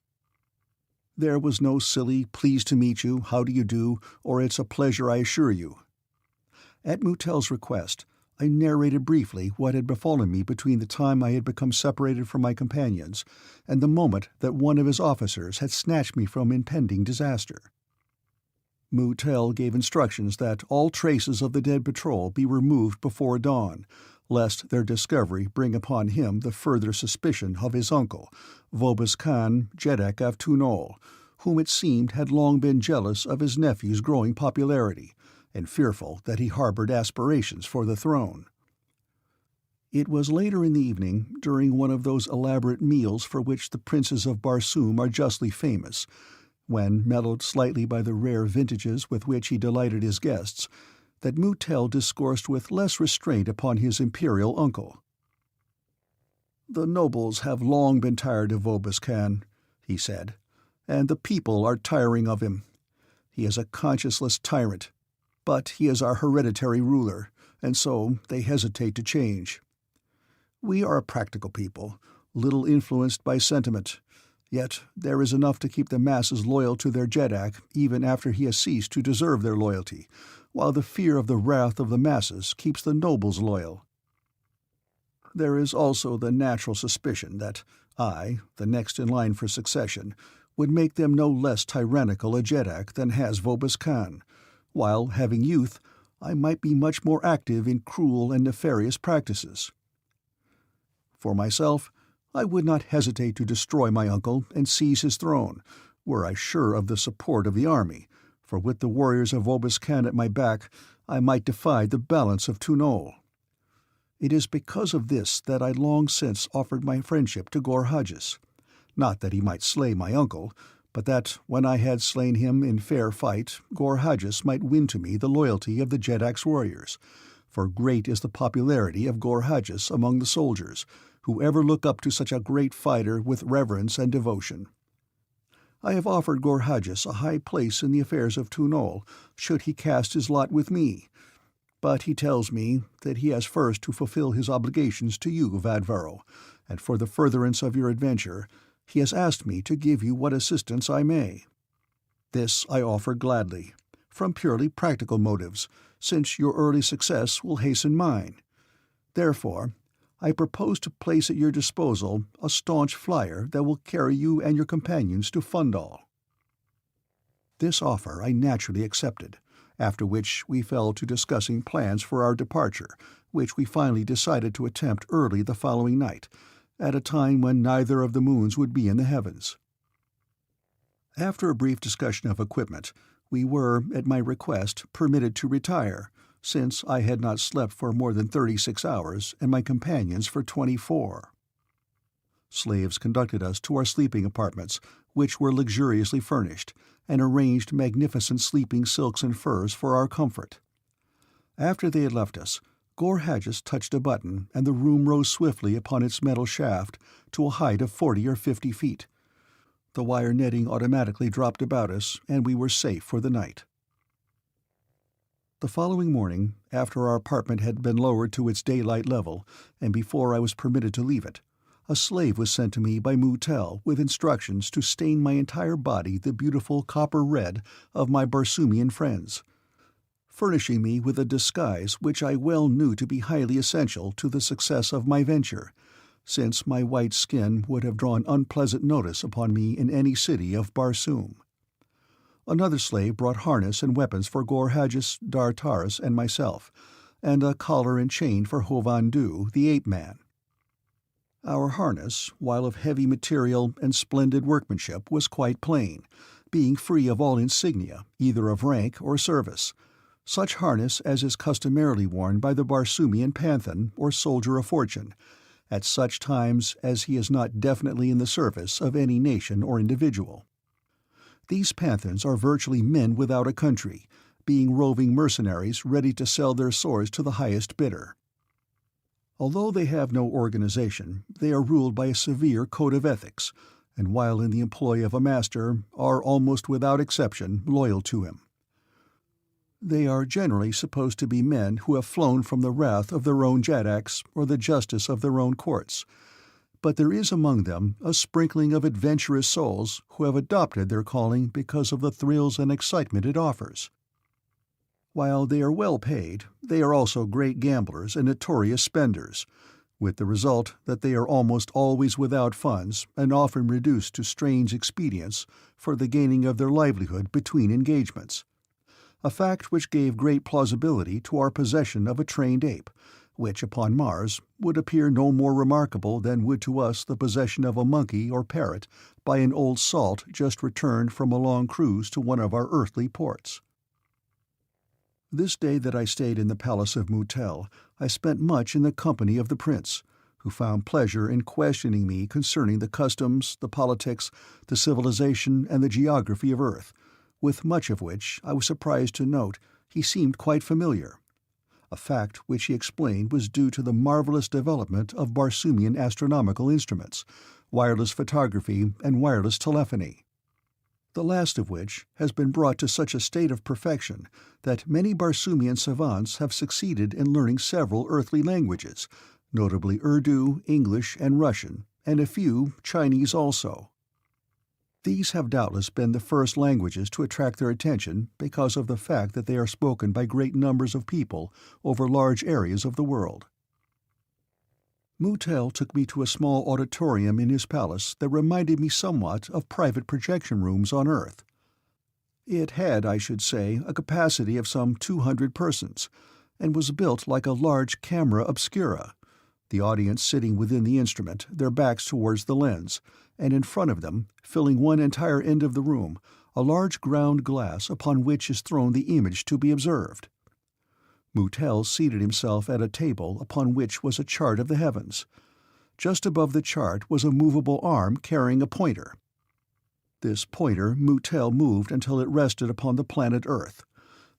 There was no silly "pleased to meet you, how do you do," or "it's a pleasure, I assure you." At Mutel's request, I narrated briefly what had befallen me between the time I had become separated from my companions and the moment that one of his officers had snatched me from impending disaster. Mutel gave instructions that all traces of the dead patrol be removed before dawn, lest their discovery bring upon him the further suspicion of his uncle, Vobis Khan Jedek of Tunol, whom it seemed had long been jealous of his nephew's growing popularity, and fearful that he harbored aspirations for the throne. It was later in the evening, during one of those elaborate meals for which the princes of Barsoom are justly famous, when, mellowed slightly by the rare vintages with which he delighted his guests, that Mutel discoursed with less restraint upon his imperial uncle. "The nobles have long been tired of Vobis Khan," he said, "and the people are tiring of him. He is a conscienceless tyrant, but he is our hereditary ruler, and so they hesitate to change. We are a practical people, little influenced by sentiment, yet there is enough to keep the masses loyal to their Jeddak even after he has ceased to deserve their loyalty, while the fear of the wrath of the masses keeps the nobles loyal. There is also the natural suspicion that I, the next in line for succession, would make them no less tyrannical a Jeddak than has Vobis Khan, while, having youth, I might be much more active in cruel and nefarious practices. For myself, I would not hesitate to destroy my uncle and seize his throne, were I sure of the support of the army, for with the warriors of Vobis Khan at my back, I might defy the balance of Tunol. It is because of this that I long since offered my friendship to Gorhages, not that he might slay my uncle, but that, when I had slain him in fair fight, Gorhages might win to me the loyalty of the Jeddak's warriors, for great is the popularity of Gorhages among the soldiers, who ever look up to such a great fighter with reverence and devotion. I have offered Gorhages a high place in the affairs of Tunol, should he cast his lot with me, but he tells me that he has first to fulfill his obligations to you, Vadvaro, and for the furtherance of your adventure, he has asked me to give you what assistance I may. This I offer gladly, from purely practical motives, since your early success will hasten mine. Therefore, I propose to place at your disposal a staunch flyer that will carry you and your companions to Fundal. This offer I naturally accepted, after which we fell to discussing plans for our departure, which we finally decided to attempt early the following night, at a time when neither of the moons would be in the heavens. After a brief discussion of equipment, we were, at my request, permitted to retire, since I had not slept for more than 36 hours and my companions for 24. Slaves conducted us to our sleeping apartments, which were luxuriously furnished, and arranged magnificent sleeping silks and furs for our comfort. After they had left us, Gorhages touched a button, and the room rose swiftly upon its metal shaft to a height of 40 or 50 feet. The wire netting automatically dropped about us, and we were safe for the night. The following morning, after our apartment had been lowered to its daylight level, and before I was permitted to leave it, a slave was sent to me by Mutel with instructions to stain my entire body the beautiful copper red of my Barsoomian friends, furnishing me with a disguise which I well knew to be highly essential to the success of my venture, since my white skin would have drawn unpleasant notice upon me in any city of Barsoom. Another slave brought harness and weapons for Gorhages, Dartaris, and myself, and a collar and chain for Hovandu, the ape-man. Our harness, while of heavy material and splendid workmanship, was quite plain, being free of all insignia, either of rank or service, such harness as is customarily worn by the Barsoomian Panthan or soldier of fortune, at such times as he is not definitely in the service of any nation or individual. These Panthans are virtually men without a country, being roving mercenaries ready to sell their swords to the highest bidder. Although they have no organization, they are ruled by a severe code of ethics, and while in the employ of a master, are almost without exception loyal to him. They are generally supposed to be men who have flown from the wrath of their own Jaddaks or the justice of their own courts, but there is among them a sprinkling of adventurous souls who have adopted their calling because of the thrills and excitement it offers. While they are well paid, they are also great gamblers and notorious spenders, with the result that they are almost always without funds and often reduced to strange expedients for the gaining of their livelihood between engagements, a fact which gave great plausibility to our possession of a trained ape, which upon Mars would appear no more remarkable than would to us the possession of a monkey or parrot by an old salt just returned from a long cruise to one of our earthly ports. This day that I stayed in the palace of Mutel, I spent much in the company of the prince, who found pleasure in questioning me concerning the customs, the politics, the civilization, and the geography of Earth, with much of which I was surprised to note he seemed quite familiar, a fact which he explained was due to the marvelous development of Barsoomian astronomical instruments, wireless photography, and wireless telephony. the last of which has been brought to such a state of perfection that many Barsoomian savants have succeeded in learning several earthly languages, notably Urdu, English, and Russian, and a few Chinese also. These have doubtless been the first languages to attract their attention because of the fact that they are spoken by great numbers of people over large areas of the world. Moutel took me to a small auditorium in his palace that reminded me somewhat of private projection rooms on Earth. It had, I should say, a capacity of some 200 persons, and was built like a large camera obscura, the audience sitting within the instrument, their backs towards the lens, and in front of them, filling one entire end of the room, a large ground glass upon which is thrown the image to be observed. Moutel seated himself at a table upon which was a chart of the heavens. Just above the chart was a movable arm carrying a pointer. This pointer Moutel moved until it rested upon the planet Earth.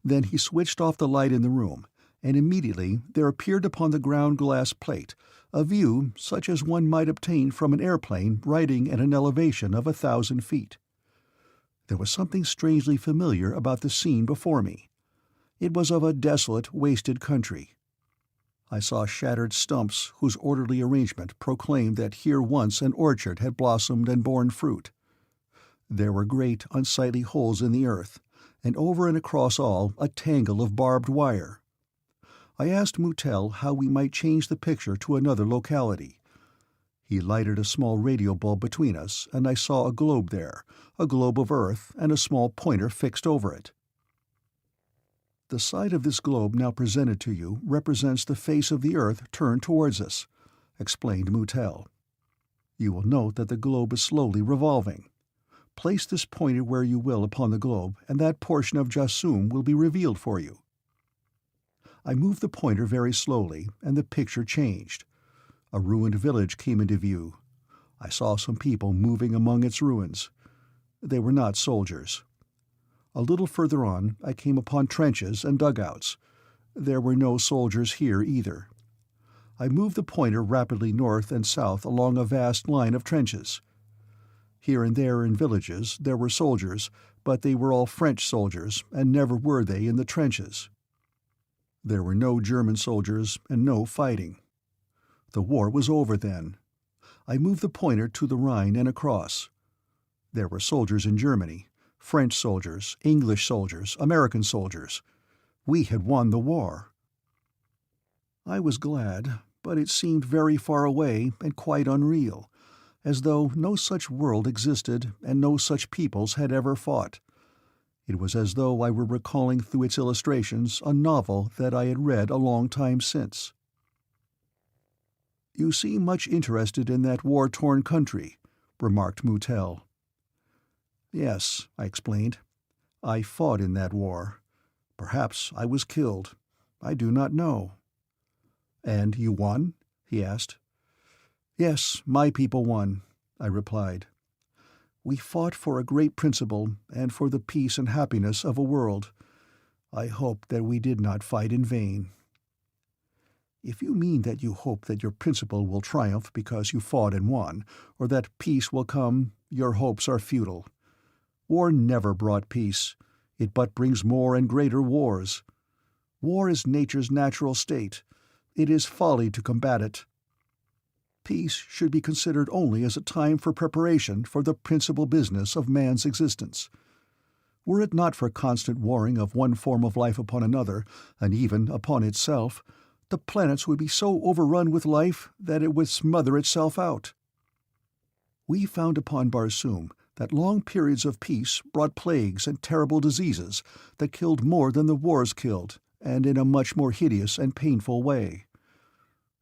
Then he switched off the light in the room, and immediately there appeared upon the ground glass plate a view such as one might obtain from an airplane riding at an elevation of 1,000 feet. There was something strangely familiar about the scene before me. It was of a desolate, wasted country. I saw shattered stumps whose orderly arrangement proclaimed that here once an orchard had blossomed and borne fruit. There were great, unsightly holes in the earth, and over and across all a tangle of barbed wire. I asked Moutel how we might change the picture to another locality. He lighted a small radio bulb between us, and I saw a globe there, a globe of Earth, and a small pointer fixed over it. The side of this globe now presented to you represents the face of the Earth turned towards us, explained Moutel. You will note that the globe is slowly revolving. Place this pointer where you will upon the globe, and that portion of Jasum will be revealed for you. I moved the pointer very slowly, and the picture changed. A ruined village came into view. I saw some people moving among its ruins. They were not soldiers. A little further on, I came upon trenches and dugouts. There were no soldiers here either. I moved the pointer rapidly north and south along a vast line of trenches. Here and there in villages there were soldiers, but they were all French soldiers, and never were they in the trenches. There were no German soldiers and no fighting. The war was over then. I moved the pointer to the Rhine and across. There were soldiers in Germany, French soldiers, English soldiers, American soldiers. We had won the war. I was glad, but it seemed very far away and quite unreal, as though no such world existed and no such peoples had ever fought. It was as though I were recalling through its illustrations a novel that I had read a long time since. "You seem much interested in that war-torn country," remarked Moutel. "Yes," I explained. "I fought in that war. Perhaps I was killed. I do not know." "And you won?" he asked. "Yes, my people won," I replied. "We fought for a great principle and for the peace and happiness of a world. I hope that we did not fight in vain." "If you mean that you hope that your principle will triumph because you fought and won, or that peace will come, your hopes are futile. War never brought peace. It but brings more and greater wars. War is nature's natural state. It is folly to combat it. Peace should be considered only as a time for preparation for the principal business of man's existence. Were it not for constant warring of one form of life upon another, and even upon itself, the planets would be so overrun with life that it would smother itself out. We found upon Barsoom that long periods of peace brought plagues and terrible diseases that killed more than the wars killed, and in a much more hideous and painful way.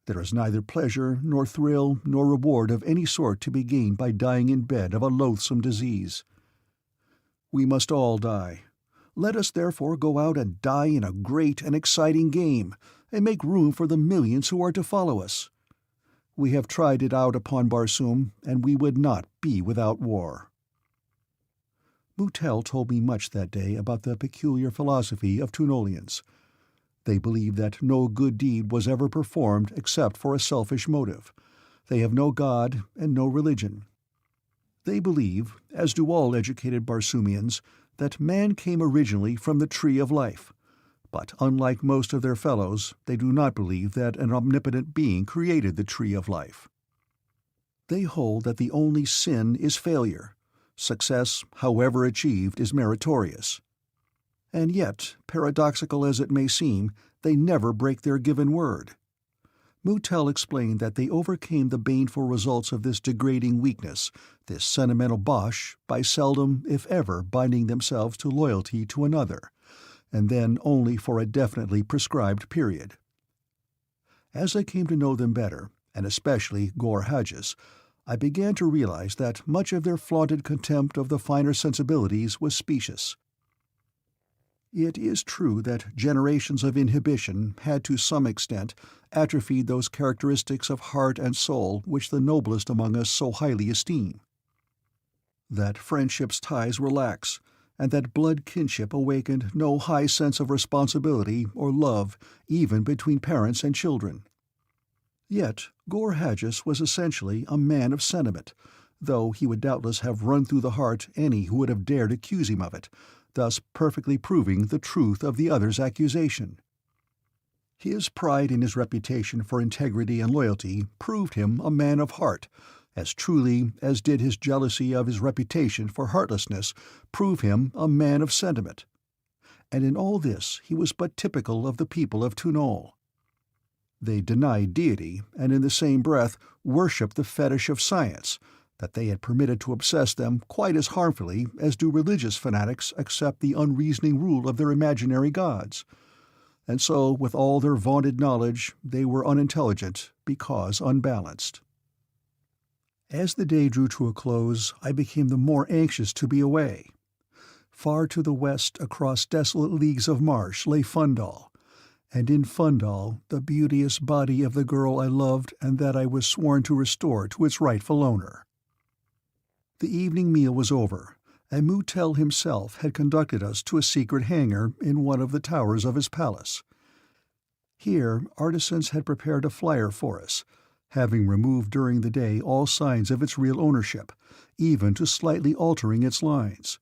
There is neither pleasure nor thrill nor reward of any sort to be gained by dying in bed of a loathsome disease. We must all die. Let us therefore go out and die in a great and exciting game, and make room for the millions who are to follow us. We have tried it out upon Barsoom, and we would not be without war." Moutel told me much that day about the peculiar philosophy of Tunolians. They believe that no good deed was ever performed except for a selfish motive. They have no God and no religion. They believe, as do all educated Barsoomians, that man came originally from the tree of life, but unlike most of their fellows, they do not believe that an omnipotent being created the tree of life. They hold that the only sin is failure. Success, however achieved, is meritorious. And yet, paradoxical as it may seem, they never break their given word. Moutel explained that they overcame the baneful results of this degrading weakness, this sentimental bosh, by seldom, if ever, binding themselves to loyalty to another, and then only for a definitely prescribed period. As I came to know them better, and especially Gor Haggis, I began to realize that much of their flaunted contempt of the finer sensibilities was specious. It is true that generations of inhibition had to some extent atrophied those characteristics of heart and soul which the noblest among us so highly esteem. That friendship's ties were lax, and that blood kinship awakened no high sense of responsibility or love even between parents and children. Yet Gor Haggis was essentially a man of sentiment, though he would doubtless have run through the heart any who would have dared accuse him of it, thus perfectly proving the truth of the other's accusation. His pride in his reputation for integrity and loyalty proved him a man of heart, as truly as did his jealousy of his reputation for heartlessness prove him a man of sentiment. And in all this he was but typical of the people of Tunol. They denied deity, and in the same breath worshipped the fetish of science, that they had permitted to obsess them quite as harmfully as do religious fanatics accept the unreasoning rule of their imaginary gods. And so, with all their vaunted knowledge, they were unintelligent because unbalanced. As the day drew to a close, I became the more anxious to be away. Far to the west, across desolate leagues of marsh, lay Fundal, and in Fundal the beauteous body of the girl I loved and that I was sworn to restore to its rightful owner. The evening meal was over, and Moutel himself had conducted us to a secret hangar in one of the towers of his palace. Here artisans had prepared a flyer for us, having removed during the day all signs of its real ownership, even to slightly altering its lines,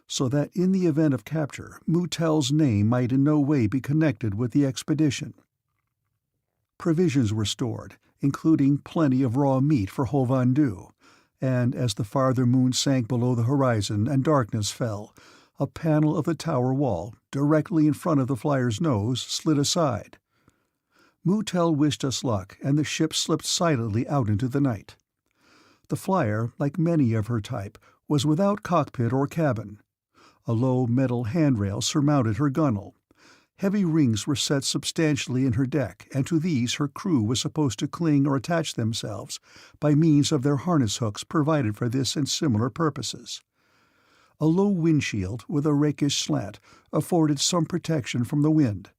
so that in the event of capture Moutel's name might in no way be connected with the expedition. Provisions were stored, including plenty of raw meat for Hovandu, and as the farther moon sank below the horizon and darkness fell, a panel of the tower wall, directly in front of the flyer's nose, slid aside. Moutel wished us luck, and the ship slipped silently out into the night. The flyer, like many of her type, was without cockpit or cabin. A low metal handrail surmounted her gunwale. Heavy rings were set substantially in her deck, and to these her crew was supposed to cling or attach themselves by means of their harness hooks provided for this and similar purposes. A low windshield with a rakish slant afforded some protection from the wind.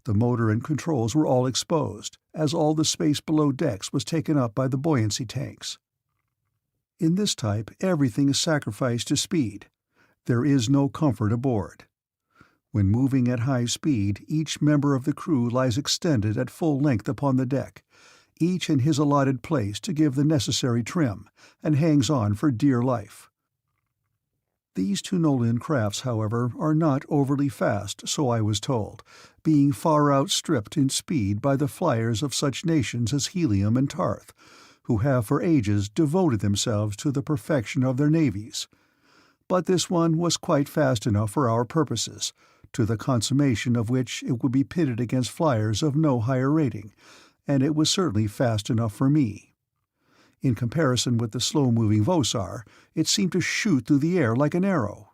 The motor and controls were all exposed, as all the space below decks was taken up by the buoyancy tanks. In this type, everything is sacrificed to speed. There is no comfort aboard. When moving at high speed, each member of the crew lies extended at full length upon the deck, each in his allotted place to give the necessary trim, and hangs on for dear life. These Tunolian crafts, however, are not overly fast, so I was told, being far outstripped in speed by the flyers of such nations as Helium and Tarth, who have for ages devoted themselves to the perfection of their navies. But this one was quite fast enough for our purposes, to the consummation of which it would be pitted against flyers of no higher rating, and it was certainly fast enough for me. In comparison with the slow-moving Vosar, it seemed to shoot through the air like an arrow.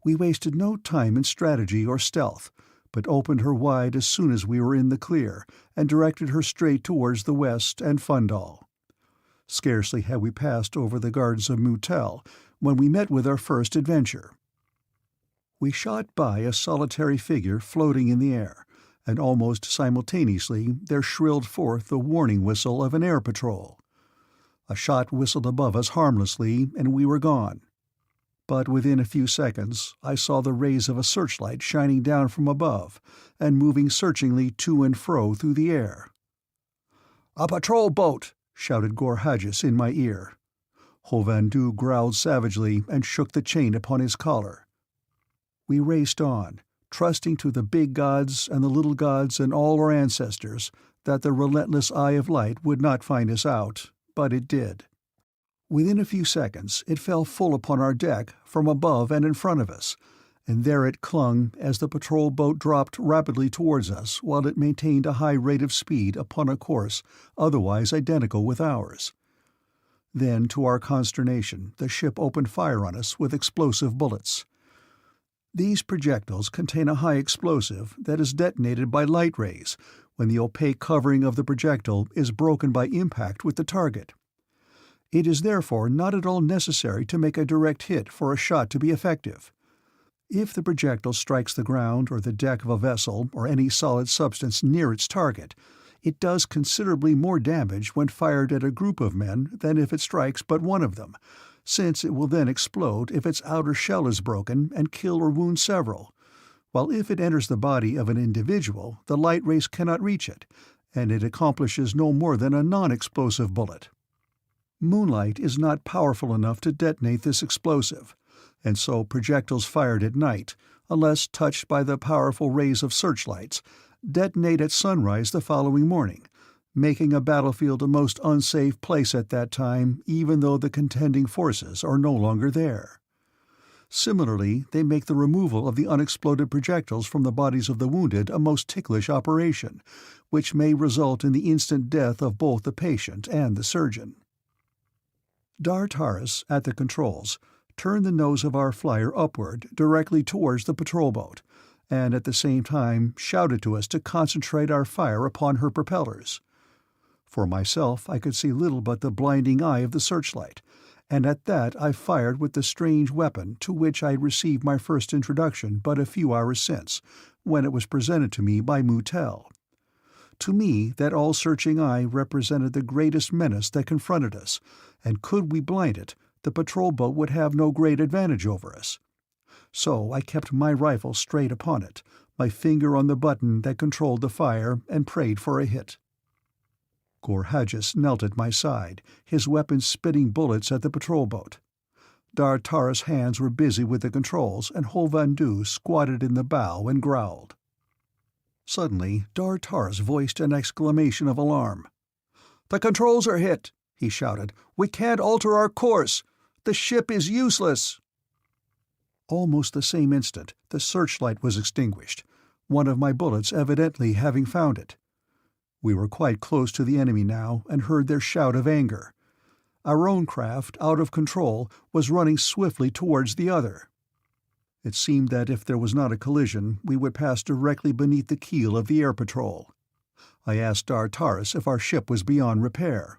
We wasted no time in strategy or stealth, but opened her wide as soon as we were in the clear, and directed her straight towards the west and Fundal. Scarcely had we passed over the gardens of Moutel when we met with our first adventure. We shot by a solitary figure floating in the air, and almost simultaneously there shrilled forth the warning whistle of an air patrol. A shot whistled above us harmlessly, and we were gone. But within a few seconds I saw the rays of a searchlight shining down from above, and moving searchingly to and fro through the air. "A patrol boat!" shouted Gor Haggis in my ear. Hovhandu growled savagely and shook the chain upon his collar. We raced on, trusting to the big gods and the little gods and all our ancestors that the relentless eye of light would not find us out, but it did. Within a few seconds it fell full upon our deck from above and in front of us, and there it clung as the patrol boat dropped rapidly towards us while it maintained a high rate of speed upon a course otherwise identical with ours. Then, to our consternation, the ship opened fire on us with explosive bullets. These projectiles contain a high explosive that is detonated by light rays when the opaque covering of the projectile is broken by impact with the target. It is therefore not at all necessary to make a direct hit for a shot to be effective. If the projectile strikes the ground or the deck of a vessel or any solid substance near its target, it does considerably more damage when fired at a group of men than if it strikes but one of them, since it will then explode if its outer shell is broken and kill or wound several, while if it enters the body of an individual, the light rays cannot reach it, and it accomplishes no more than a non-explosive bullet. Moonlight is not powerful enough to detonate this explosive, and so projectiles fired at night, unless touched by the powerful rays of searchlights, detonate at sunrise the following morning, making a battlefield a most unsafe place at that time even though the contending forces are no longer there. Similarly, they make the removal of the unexploded projectiles from the bodies of the wounded a most ticklish operation, which may result in the instant death of both the patient and the surgeon. Dar-Taris, at the controls, turned the nose of our flyer upward directly towards the patrol boat, and at the same time shouted to us to concentrate our fire upon her propellers. For myself, I could see little but the blinding eye of the searchlight, and at that I fired with the strange weapon to which I had received my first introduction but a few hours since, when it was presented to me by Moutel. To me, that all-searching eye represented the greatest menace that confronted us, and could we blind it, the patrol boat would have no great advantage over us. So I kept my rifle straight upon it, my finger on the button that controlled the fire, and prayed for a hit. Gorhadjus knelt at my side, his weapon spitting bullets at the patrol boat. Dar-Taris' hands were busy with the controls, and Hovhandu squatted in the bow and growled. Suddenly, Dar-Taris voiced an exclamation of alarm. "The controls are hit!" he shouted. "We can't alter our course! The ship is useless!" Almost the same instant, the searchlight was extinguished, one of my bullets evidently having found it. We were quite close to the enemy now, and heard their shout of anger. Our own craft, out of control, was running swiftly towards the other. It seemed that if there was not a collision, we would pass directly beneath the keel of the air patrol. I asked Dar-Taris if our ship was beyond repair.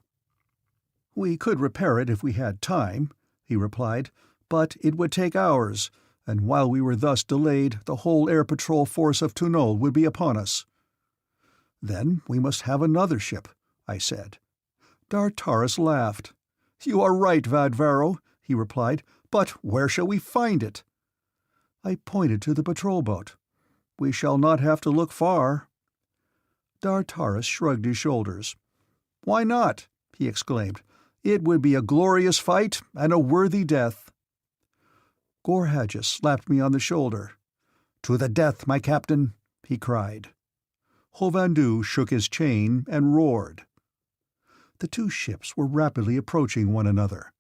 "We could repair it if we had time," he replied, "but it would take hours, and while we were thus delayed, the whole air patrol force of Tunol would be upon us." "Then we must have another ship," I said. Dar-Taris laughed. "You are right, Vadvaro," he replied, "but where shall we find it?" I pointed to the patrol boat. "We shall not have to look far." Dar-Taris shrugged his shoulders. "Why not?" he exclaimed. "It would be a glorious fight and a worthy death." Gorhadjus slapped me on the shoulder. "To the death, my captain!" he cried. Hovhandu shook his chain and roared. The two ships were rapidly approaching one another.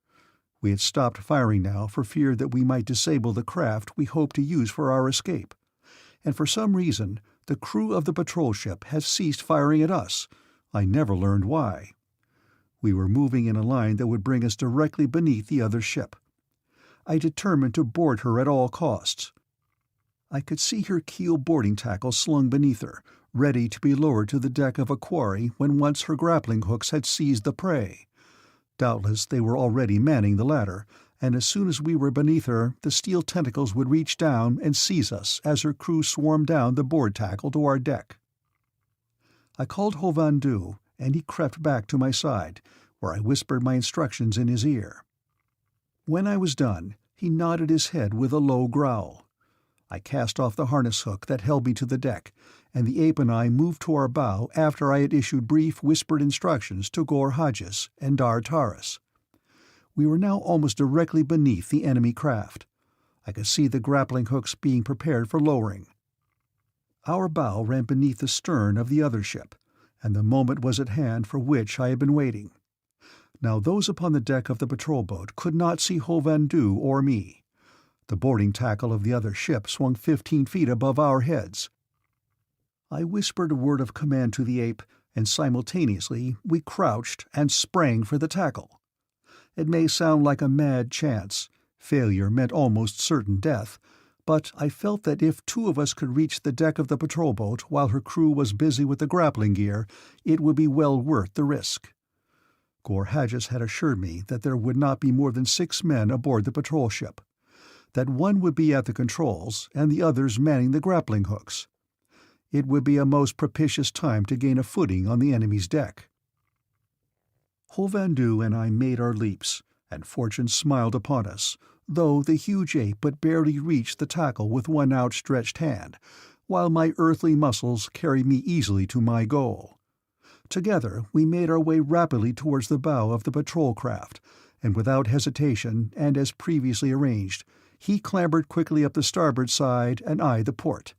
We had stopped firing now for fear that we might disable the craft we hoped to use for our escape, and for some reason the crew of the patrol ship had ceased firing at us. I never learned why. We were moving in a line that would bring us directly beneath the other ship. I determined to board her at all costs. I could see her keel boarding tackle slung beneath her, ready to be lowered to the deck of a quarry when once her grappling hooks had seized the prey. Doubtless they were already manning the ladder, and as soon as we were beneath her, the steel tentacles would reach down and seize us as her crew swarmed down the board tackle to our deck. I called Hovhandu, and he crept back to my side, where I whispered my instructions in his ear. When I was done, he nodded his head with a low growl. I cast off the harness hook that held me to the deck, and the ape and I moved to our bow after I had issued brief whispered instructions to Gorhadjus and Dar-Taris. We were now almost directly beneath the enemy craft. I could see the grappling hooks being prepared for lowering. Our bow ran beneath the stern of the other ship, and the moment was at hand for which I had been waiting. Now those upon the deck of the patrol boat could not see Hovhandu or me. The boarding tackle of the other ship swung 15 feet above our heads. I whispered a word of command to the ape, and simultaneously we crouched and sprang for the tackle. It may sound like a mad chance. Failure meant almost certain death, but I felt that if 2 of us could reach the deck of the patrol boat while her crew was busy with the grappling gear, it would be well worth the risk. Gorhages had assured me that there would not be more than 6 men aboard the patrol ship, that one would be at the controls and the others manning the grappling hooks. It would be a most propitious time to gain a footing on the enemy's deck. Hovhandu and I made our leaps, and fortune smiled upon us, though the huge ape but barely reached the tackle with one outstretched hand, while my earthly muscles carried me easily to my goal. Together we made our way rapidly towards the bow of the patrol craft, and without hesitation, and as previously arranged, he clambered quickly up the starboard side and I the port.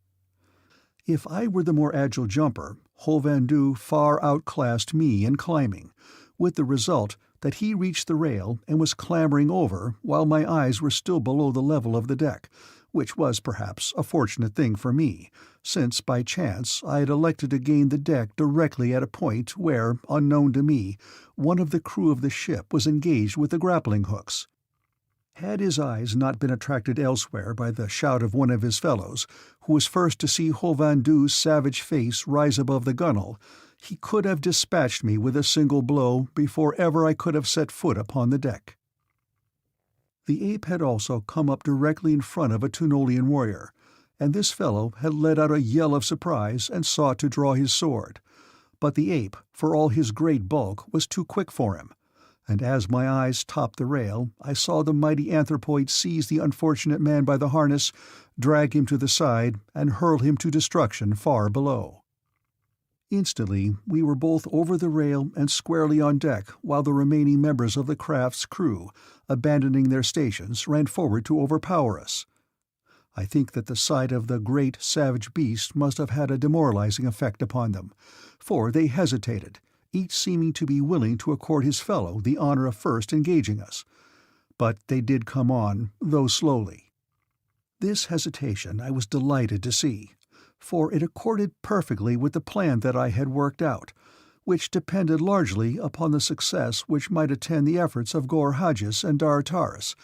If I were the more agile jumper, Hovhandu far outclassed me in climbing, with the result that he reached the rail and was clambering over while my eyes were still below the level of the deck, which was perhaps a fortunate thing for me, since by chance I had elected to gain the deck directly at a point where, unknown to me, one of the crew of the ship was engaged with the grappling hooks. Had his eyes not been attracted elsewhere by the shout of one of his fellows, who was first to see Hovhandu's savage face rise above the gunwale, he could have dispatched me with a single blow before ever I could have set foot upon the deck. The ape had also come up directly in front of a Tunolian warrior, and this fellow had let out a yell of surprise and sought to draw his sword. But the ape, for all his great bulk, was too quick for him, and as my eyes topped the rail, I saw the mighty anthropoid seize the unfortunate man by the harness, drag him to the side, and hurl him to destruction far below. Instantly we were both over the rail and squarely on deck, while the remaining members of the craft's crew, abandoning their stations, ran forward to overpower us. I think that the sight of the great savage beast must have had a demoralizing effect upon them, for they hesitated, each seeming to be willing to accord his fellow the honor of first engaging us. But they did come on, though slowly. This hesitation I was delighted to see, for it accorded perfectly with the plan that I had worked out, which depended largely upon the success which might attend the efforts of Gorhages and Dartaris,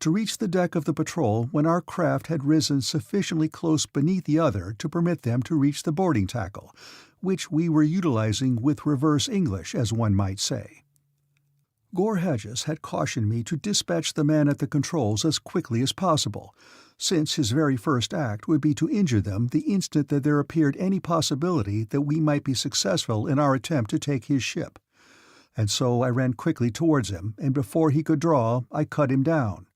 to reach the deck of the patrol when our craft had risen sufficiently close beneath the other to permit them to reach the boarding tackle, which we were utilizing with reverse English, as one might say. Gorhages had cautioned me to dispatch the man at the controls as quickly as possible, since his very first act would be to injure them the instant that there appeared any possibility that we might be successful in our attempt to take his ship. And so I ran quickly towards him, and before he could draw, I cut him down.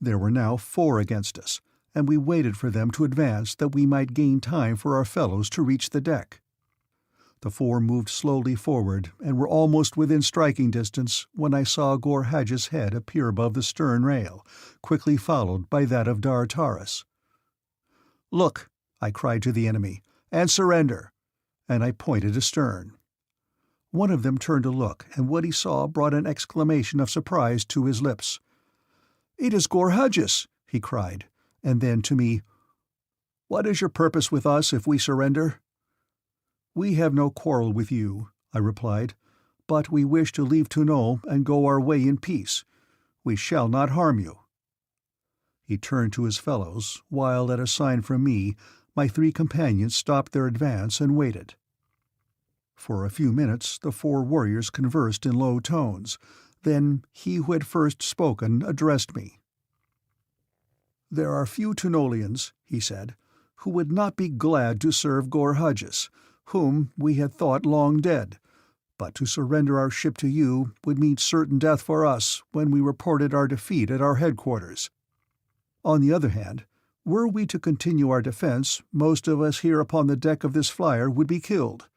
There were now 4 against us, and we waited for them to advance that we might gain time for our fellows to reach the deck. The 4 moved slowly forward and were almost within striking distance when I saw Gorhages' head appear above the stern rail, quickly followed by that of Dartaris. "Look," I cried to the enemy, "and surrender," and I pointed astern. One of them turned to look, and what he saw brought an exclamation of surprise to his lips. "It is Gorhages!" he cried, and then to me, "What is your purpose with us if we surrender?" "We have no quarrel with you," I replied, "but we wish to leave Tunol and go our way in peace. We shall not harm you." He turned to his fellows, while, at a sign from me, my 3 companions stopped their advance and waited. For a few minutes the 4 warriors conversed in low tones. Then he who had first spoken addressed me. "There are few Tunolians," he said, "who would not be glad to serve Gorhages, whom we had thought long dead, but to surrender our ship to you would mean certain death for us when we reported our defeat at our headquarters. On the other hand, were we to continue our defense, most of us here upon the deck of this flyer would be killed.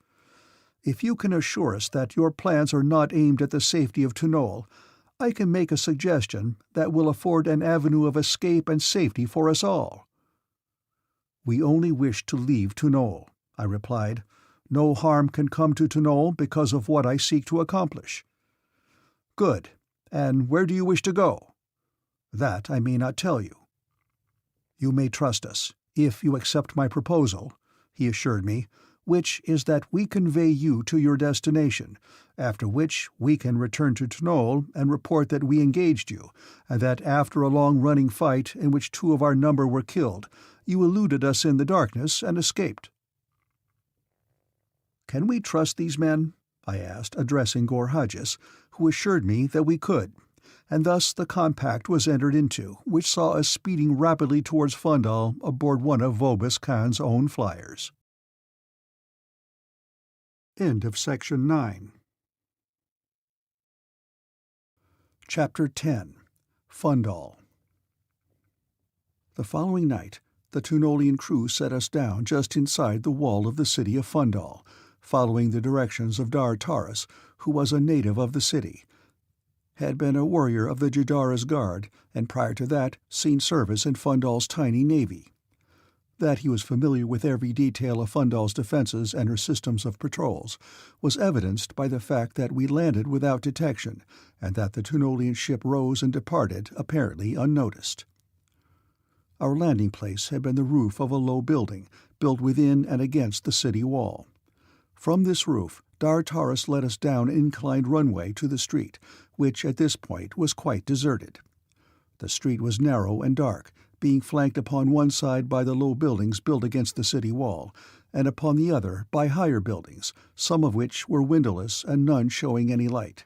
If you can assure us that your plans are not aimed at the safety of Tunol, I can make a suggestion that will afford an avenue of escape and safety for us all." "We only wish to leave Tunol," I replied. "No harm can come to Tunol because of what I seek to accomplish." "Good. And where do you wish to go?" "That I may not tell you." "You may trust us, if you accept my proposal," he assured me, "which is that we convey you to your destination, after which we can return to Tunol and report that we engaged you, and that after a long-running fight in which 2 of our number were killed, you eluded us in the darkness and escaped." "Can we trust these men?" I asked, addressing Gorhudges, who assured me that we could, and thus the compact was entered into, which saw us speeding rapidly towards Fundal aboard one of Vobis Khan's own flyers. End of Section 9. Chapter 10. Fundal. The following night, the Tunolian crew set us down just inside the wall of the city of Fundal, following the directions of Dar Taurus, who was a native of the city, had been a warrior of the Jadara's guard, and prior to that seen service in Fundal's tiny navy. That he was familiar with every detail of Fundal's defenses and her systems of patrols was evidenced by the fact that we landed without detection, and that the Tunolian ship rose and departed apparently unnoticed. Our landing place had been the roof of a low building, built within and against the city wall. From this roof, Dar Taurus led us down an inclined runway to the street, which at this point was quite deserted. The street was narrow and dark, being flanked upon one side by the low buildings built against the city wall, and upon the other by higher buildings, some of which were windowless and none showing any light.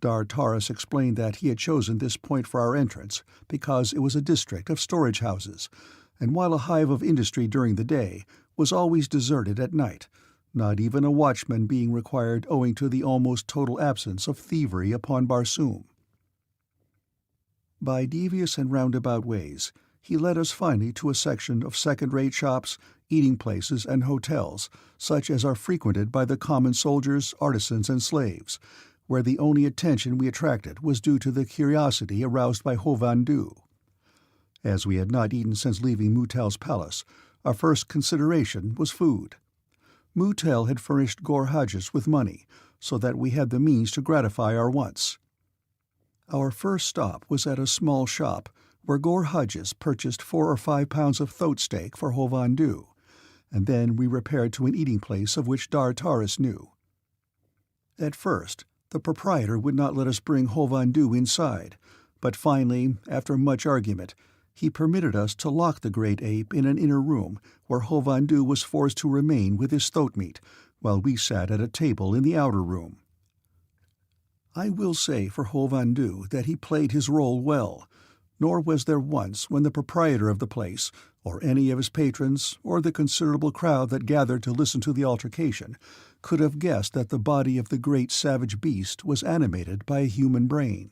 Dar Taurus explained that he had chosen this point for our entrance because it was a district of storage houses, and while a hive of industry during the day, was always deserted at night, not even a watchman being required owing to the almost total absence of thievery upon Barsoom. By devious and roundabout ways, he led us finally to a section of second-rate shops, eating places, and hotels, such as are frequented by the common soldiers, artisans, and slaves, where the only attention we attracted was due to the curiosity aroused by Hovan Du. As we had not eaten since leaving Mutel's palace, our first consideration was food. Mutel had furnished Gorhudges with money, so that we had the means to gratify our wants. Our first stop was at a small shop where Gorhudges purchased 4 or 5 pounds of throat steak for Hovan Du, and then we repaired to an eating place of which Dar Taurus knew. At first, the proprietor would not let us bring Hovan Du inside, but finally, after much argument, he permitted us to lock the great ape in an inner room where Hovan Du was forced to remain with his throat meat, while we sat at a table in the outer room. I will say for Hovan Du that he played his role well, nor was there once when the proprietor of the place, or any of his patrons, or the considerable crowd that gathered to listen to the altercation, could have guessed that the body of the great savage beast was animated by a human brain.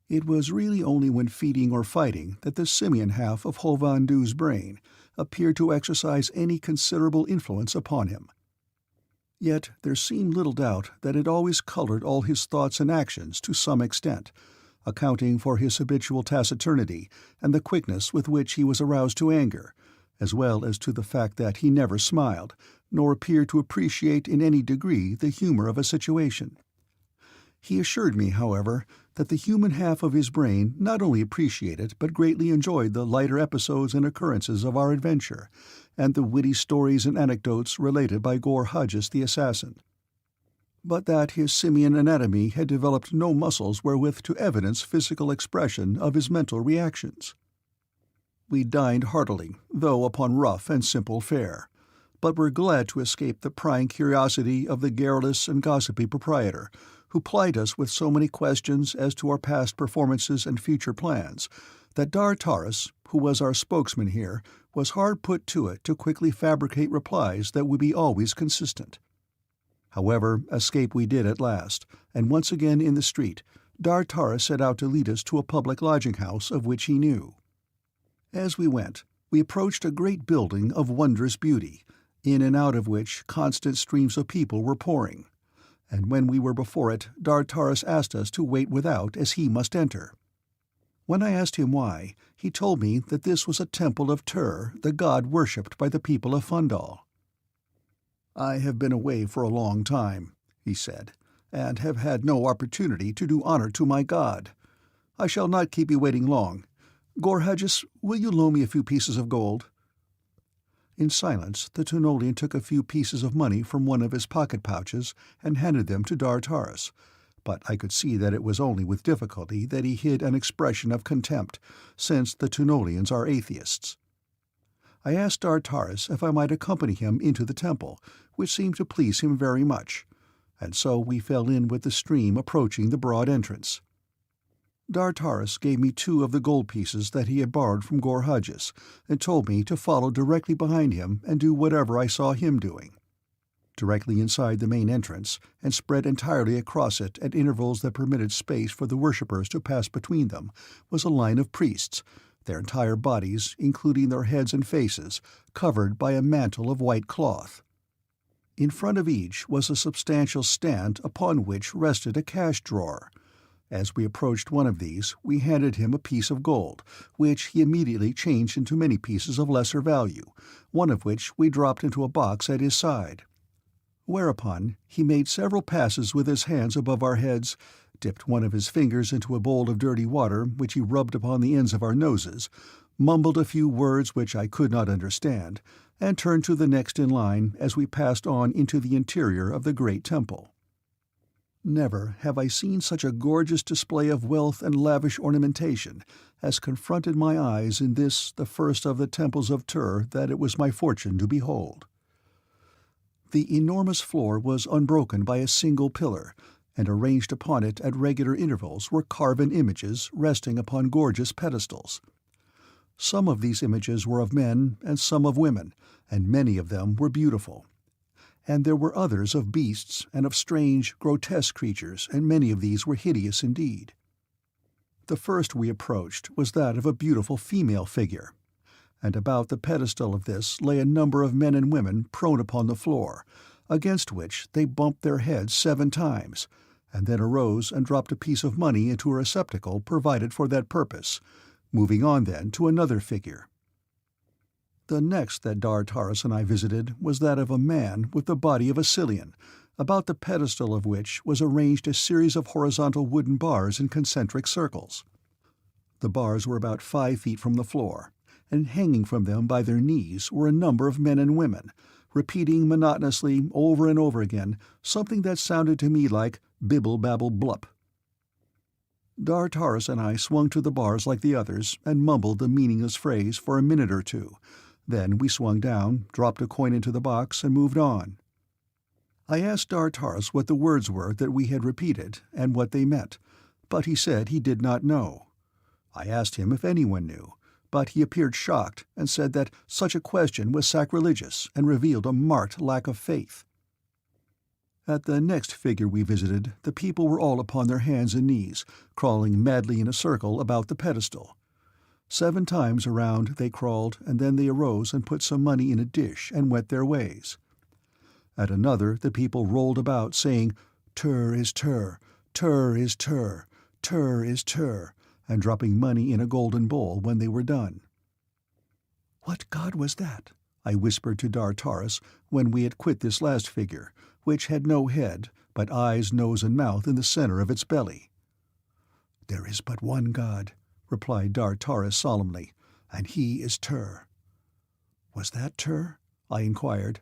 It was really only when feeding or fighting that the simian half of Hovan Du's brain appeared to exercise any considerable influence upon him. Yet there seemed little doubt that it always colored all his thoughts and actions to some extent, accounting for his habitual taciturnity and the quickness with which he was aroused to anger, as well as to the fact that he never smiled, nor appeared to appreciate in any degree the humor of a situation. He assured me, however, that the human half of his brain not only appreciated but greatly enjoyed the lighter episodes and occurrences of our adventure, and the witty stories and anecdotes related by Gorhudges the assassin, but that his simian anatomy had developed no muscles wherewith to evidence physical expression of his mental reactions. We dined heartily, though upon rough and simple fare, but were glad to escape the prying curiosity of the garrulous and gossipy proprietor, who plied us with so many questions as to our past performances and future plans, that Dar Taurus, who was our spokesman here, was hard put to it to quickly fabricate replies that would be always consistent. However, escape we did at last, and once again in the street, Dar Taurus set out to lead us to a public lodging-house of which he knew. As we went, we approached a great building of wondrous beauty, in and out of which constant streams of people were pouring, and when we were before it, Dartaris asked us to wait without, as he must enter. When I asked him why, he told me that this was a temple of Tur, the god worshipped by the people of Fundal. "I have been away for a long time," he said, "and have had no opportunity to do honor to my god. I shall not keep you waiting long. Gorhudges, will you loan me a few pieces of gold?" In silence, the Tunolian took a few pieces of money from one of his pocket pouches and handed them to Dartaris, but I could see that it was only with difficulty that he hid an expression of contempt, since the Tunolians are atheists. I asked Dartaris if I might accompany him into the temple, which seemed to please him very much, and so we fell in with the stream approaching the broad entrance. Dartaris gave me 2 of the gold pieces that he had borrowed from Gorhudges, and told me to follow directly behind him and do whatever I saw him doing. Directly inside the main entrance, and spread entirely across it at intervals that permitted space for the worshippers to pass between them, was a line of priests, their entire bodies, including their heads and faces, covered by a mantle of white cloth. In front of each was a substantial stand upon which rested a cash drawer. As we approached one of these, we handed him a piece of gold, which he immediately changed into many pieces of lesser value, one of which we dropped into a box at his side. Whereupon he made several passes with his hands above our heads, dipped one of his fingers into a bowl of dirty water which he rubbed upon the ends of our noses, mumbled a few words which I could not understand, and turned to the next in line as we passed on into the interior of the great temple. Never have I seen such a gorgeous display of wealth and lavish ornamentation as confronted my eyes in this, the first of the temples of Tur that it was my fortune to behold. The enormous floor was unbroken by a single pillar, and arranged upon it at regular intervals were carven images resting upon gorgeous pedestals. Some of these images were of men and some of women, and many of them were beautiful. And there were others of beasts and of strange, grotesque creatures, and many of these were hideous indeed. The first we approached was that of a beautiful female figure, and about the pedestal of this lay a number of men and women prone upon the floor, against which they bumped their heads 7 times, and then arose and dropped a piece of money into a receptacle provided for that purpose, moving on then to another figure. The next that Dartaris and I visited was that of a man with the body of a Cillian, about the pedestal of which was arranged a series of horizontal wooden bars in concentric circles. The bars were about 5 feet from the floor, and hanging from them by their knees were a number of men and women, repeating monotonously over and over again something that sounded to me like bibble-babble-blup. Dartaris and I swung to the bars like the others and mumbled the meaningless phrase for a minute or two. Then we swung down, dropped a coin into the box, and moved on. I asked Dartaris what the words were that we had repeated, and what they meant, but he said he did not know. I asked him if anyone knew, but he appeared shocked, and said that such a question was sacrilegious and revealed a marked lack of faith. At the next figure we visited, the people were all upon their hands and knees, crawling madly in a circle about the pedestal. 7 times around they crawled, and then they arose and put some money in a dish and went their ways. At another the people rolled about, saying, "Tur is Tur, Tur is Tur, Tur is Tur," and dropping money in a golden bowl when they were done. "What god was that?" I whispered to Dartaris when we had quit this last figure, which had no head, but eyes, nose, and mouth in the center of its belly. "There is but one god," replied Dartaris solemnly, "and he is Tur." "Was that Tur?" I inquired.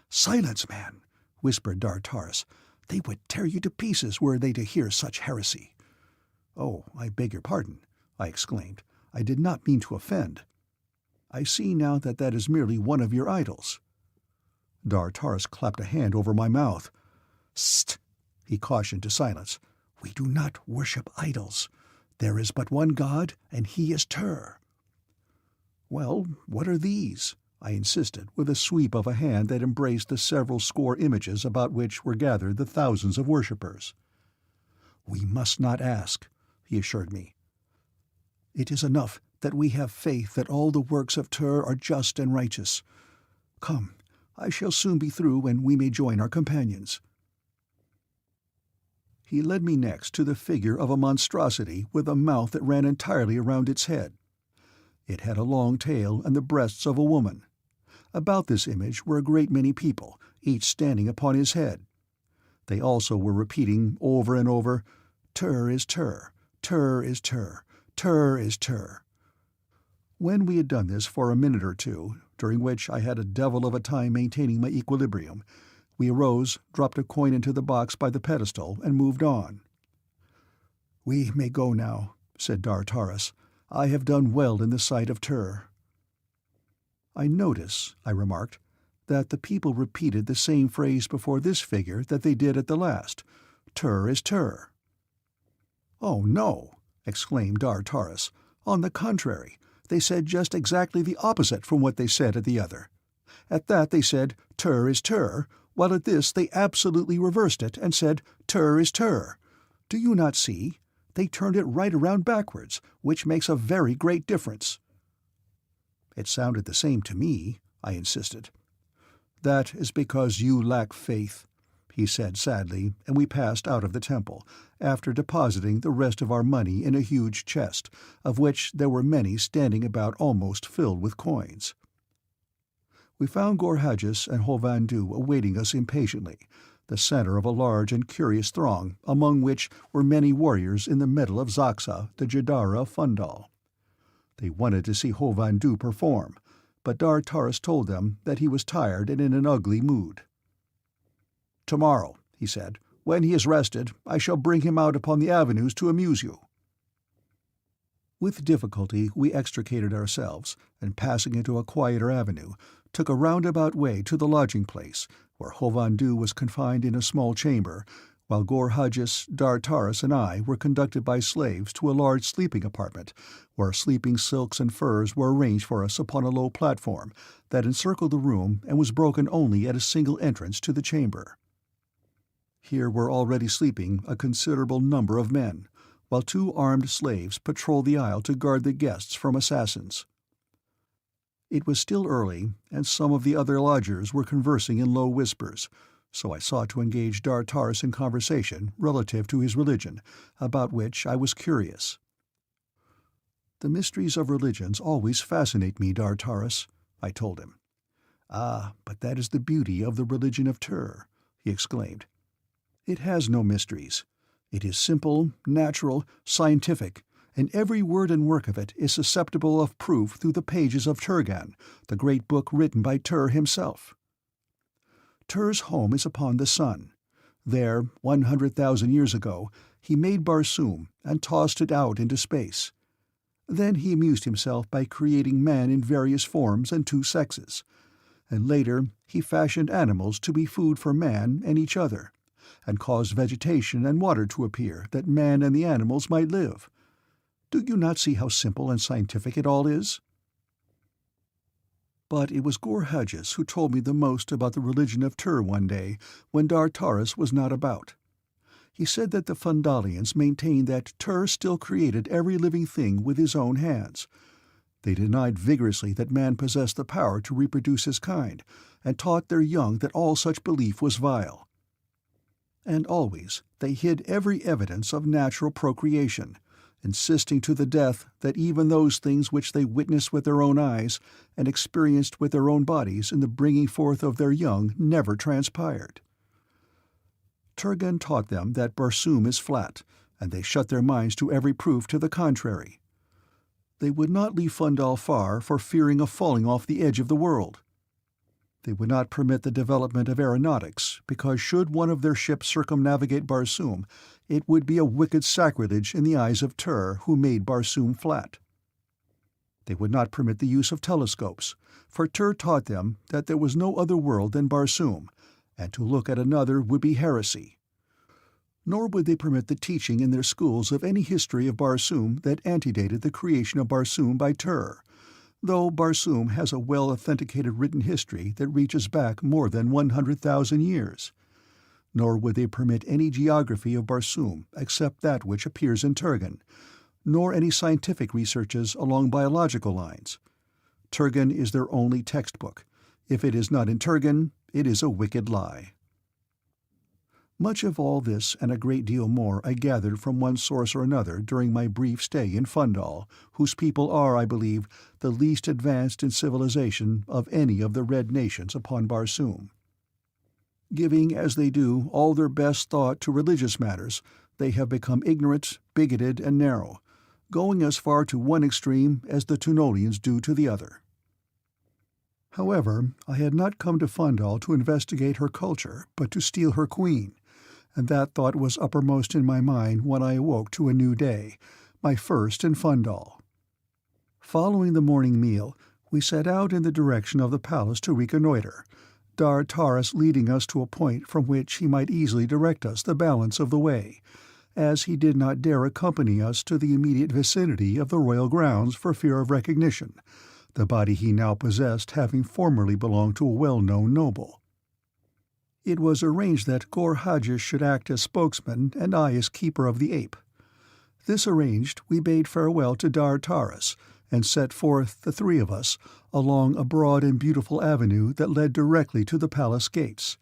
"Silence, man," whispered Dartaris. "They would tear you to pieces were they to hear such heresy." "Oh, I beg your pardon," I exclaimed. "I did not mean to offend. I see now that that is merely one of your idols." Dartaris clapped a hand over my mouth. "Sst!" he cautioned to silence. "We do not worship idols. There is but one god, and he is Tur." "Well, what are these?" I insisted, with a sweep of a hand that embraced the several score images about which were gathered the thousands of worshippers. "We must not ask," he assured me. "It is enough that we have faith that all the works of Tur are just and righteous. Come, I shall soon be through, and we may join our companions." He led me next to the figure of a monstrosity with a mouth that ran entirely around its head. It had a long tail and the breasts of a woman. About this image were a great many people, each standing upon his head. They also were repeating over and over, "Tur is Tur, Tur is Tur, Tur is Tur." When we had done this for a minute or two, during which I had a devil of a time maintaining my equilibrium, we arose, dropped a coin into the box by the pedestal, and moved on. "We may go now," said Dar-Taris. "I have done well in the sight of Tur." "I notice," I remarked, "that the people repeated the same phrase before this figure that they did at the last. Tur is Tur." "Oh, no," exclaimed Dar-Taris. "On the contrary, they said just exactly the opposite from what they said at the other. At that they said, 'Tur is Tur,' while at this they absolutely reversed it and said, 'Tur is Tur.' Do you not see? They turned it right around backwards, which makes a very great difference." "It sounded the same to me," I insisted. "That is because you lack faith," he said sadly, and we passed out of the temple, after depositing the rest of our money in a huge chest, of which there were many standing about almost filled with coins. We found Gorhages and Hovhandu awaiting us impatiently, the center of a large and curious throng, among which were many warriors in the middle of Zaxa, the Jadara of Fundal. They wanted to see Hovhandu perform, but Dar-Taris told them that he was tired and in an ugly mood. "Tomorrow," he said, "when he is rested, I shall bring him out upon the avenues to amuse you." With difficulty we extricated ourselves, and passing into a quieter avenue, took a roundabout way to the lodging-place, where Hovhandu was confined in a small chamber, while Gorhages, Dar-Taris, and I were conducted by slaves to a large sleeping apartment, where sleeping silks and furs were arranged for us upon a low platform that encircled the room and was broken only at a single entrance to the chamber. Here were already sleeping a considerable number of men, while 2 armed slaves patrolled the aisle to guard the guests from assassins. It was still early, and some of the other lodgers were conversing in low whispers, so I sought to engage Dar-Taris in conversation relative to his religion, about which I was curious. "The mysteries of religions always fascinate me, Dar-Taris," I told him. "Ah, but that is the beauty of the religion of Tur," he exclaimed. "It has no mysteries. It is simple, natural, scientific, and every word and work of it is susceptible of proof through the pages of Turgan, the great book written by Tur himself. Tur's home is upon the sun. There, 100,000 years ago, he made Barsoom and tossed it out into space. Then he amused himself by creating man in various forms and 2 sexes, and later he fashioned animals to be food for man and each other, and caused vegetation and water to appear that man and the animals might live. Do you not see how simple and scientific it all is?" But it was Gorhages who told me the most about the religion of Tur one day, when Dar-Taris was not about. He said that the Fundalians maintained that Tur still created every living thing with his own hands. They denied vigorously that man possessed the power to reproduce his kind, and taught their young that all such belief was vile. And always they hid every evidence of natural procreation, insisting to the death that even those things which they witnessed with their own eyes and experienced with their own bodies in the bringing forth of their young never transpired. Turgan taught them that Barsoom is flat, and they shut their minds to every proof to the contrary. They would not leave Fundal far for fearing of falling off the edge of the world. They would not permit the development of aeronautics, because should one of their ships circumnavigate Barsoom, it would be a wicked sacrilege in the eyes of Tur, who made Barsoom flat. They would not permit the use of telescopes, for Tur taught them that there was no other world than Barsoom, and to look at another would be heresy. Nor would they permit the teaching in their schools of any history of Barsoom that antedated the creation of Barsoom by Tur, though Barsoom has a well-authenticated written history that reaches back more than 100,000 years. Nor would they permit any geography of Barsoom except that which appears in Turgan, nor any scientific researches along biological lines. Turgan is their only textbook. If it is not in Turgan, it is a wicked lie. Much of all this and a great deal more I gathered from one source or another during my brief stay in Fundal, whose people are, I believe, the least advanced in civilization of any of the Red Nations upon Barsoom. Giving, as they do, all their best thought to religious matters, they have become ignorant, bigoted, and narrow, going as far to one extreme as the Tunolians do to the other. However, I had not come to Fundal to investigate her culture, but to steal her queen, and that thought was uppermost in my mind when I awoke to a new day, my first in Fundal. Following the morning meal, we set out in the direction of the palace to reconnoiter, Dar Taris leading us to a point from which he might easily direct us the balance of the way, as he did not dare accompany us to the immediate vicinity of the royal grounds for fear of recognition, the body he now possessed having formerly belonged to a well-known noble. It was arranged that Gor Hadjis should act as spokesman and I as keeper of the ape. This arranged, we bade farewell to Dar Taris, and set forth, the three of us, along a broad and beautiful avenue that led directly to the palace gates.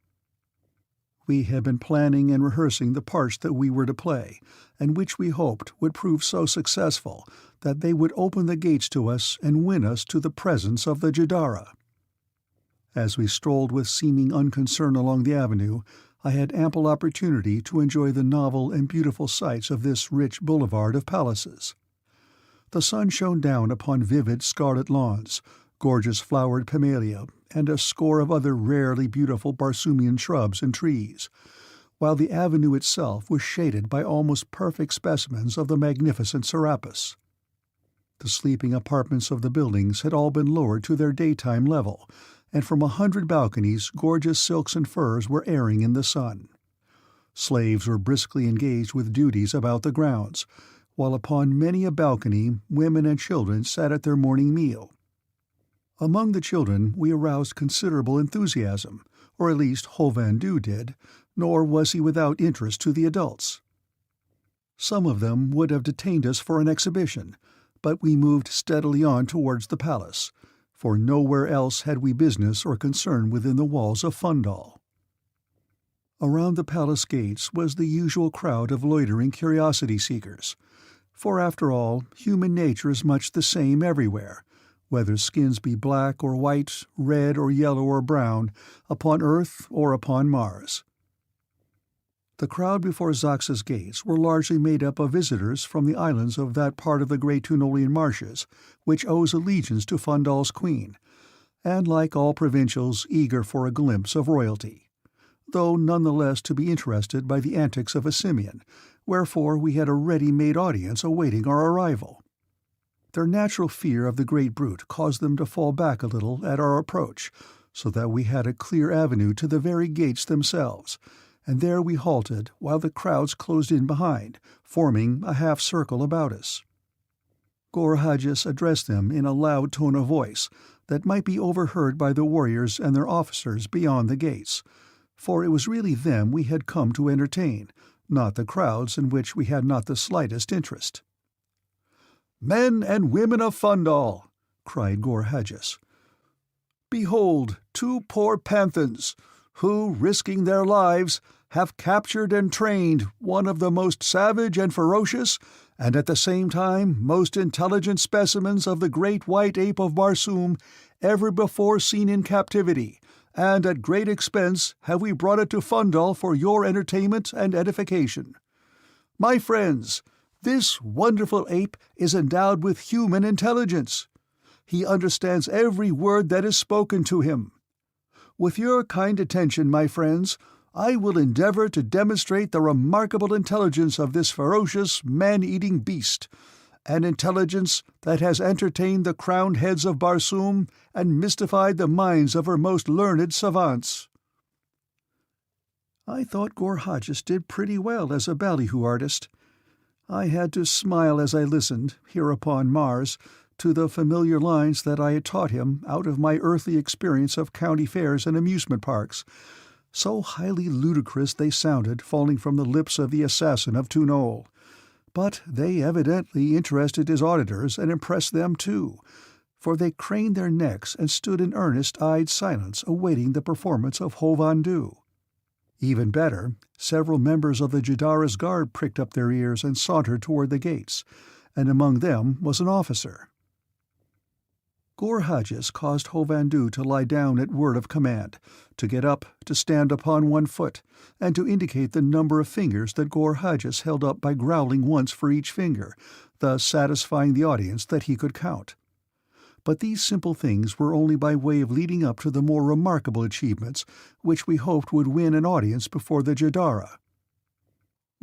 We had been planning and rehearsing the parts that we were to play, and which we hoped would prove so successful that they would open the gates to us and win us to the presence of the Jadara. As we strolled with seeming unconcern along the avenue, I had ample opportunity to enjoy the novel and beautiful sights of this rich boulevard of palaces. The sun shone down upon vivid scarlet lawns, gorgeous flowered pimelia, and a score of other rarely beautiful Barsoomian shrubs and trees, while the avenue itself was shaded by almost perfect specimens of the magnificent serapis. The sleeping apartments of the buildings had all been lowered to their daytime level, and from 100 balconies gorgeous silks and furs were airing in the sun. Slaves were briskly engaged with duties about the grounds, while upon many a balcony women and children sat at their morning meal. Among the children we aroused considerable enthusiasm, or at least Hovhandu did, nor was he without interest to the adults. Some of them would have detained us for an exhibition, but we moved steadily on towards the palace, for nowhere else had we business or concern within the walls of Fundal. Around the palace gates was the usual crowd of loitering curiosity-seekers, for after all, human nature is much the same everywhere, whether skins be black or white, red or yellow or brown, upon Earth or upon Mars. The crowd before Zaxa's gates were largely made up of visitors from the islands of that part of the great Tunolian marshes which owes allegiance to Fundal's queen, and like all provincials eager for a glimpse of royalty, though none the less to be interested by the antics of a simian, wherefore we had a ready-made audience awaiting our arrival. Their natural fear of the great brute caused them to fall back a little at our approach, so that we had a clear avenue to the very gates themselves, and there we halted while the crowds closed in behind, forming a half-circle about us. Gor Hadjis addressed them in a loud tone of voice that might be overheard by the warriors and their officers beyond the gates, for it was really them we had come to entertain, not the crowds in which we had not the slightest interest. "Men and women of Fundal," cried Gor Hadjis, "behold 2 poor panthans, who, risking their lives, have captured and trained one of the most savage and ferocious, and at the same time most intelligent specimens of the great white ape of Barsoom ever before seen in captivity, and at great expense have we brought it to Fundal for your entertainment and edification. My friends, this wonderful ape is endowed with human intelligence. He understands every word that is spoken to him. With your kind attention, my friends, I will endeavor to demonstrate the remarkable intelligence of this ferocious, man-eating beast, an intelligence that has entertained the crowned heads of Barsoom and mystified the minds of her most learned savants." I thought Gor Hadjis did pretty well as a ballyhoo artist. I had to smile as I listened, here upon Mars, to the familiar lines that I had taught him out of my earthly experience of county fairs and amusement parks. So highly ludicrous they sounded falling from the lips of the assassin of Tunol. But they evidently interested his auditors and impressed them too, for they craned their necks and stood in earnest-eyed silence awaiting the performance of Hovhandu. Even better, several members of the Jadara's guard pricked up their ears and sauntered toward the gates, and among them was an officer. Gorhages caused Hovandu to lie down at word of command, to get up, to stand upon one foot, and to indicate the number of fingers that Gorhages held up by growling once for each finger, thus satisfying the audience that he could count. But these simple things were only by way of leading up to the more remarkable achievements which we hoped would win an audience before the Jadara.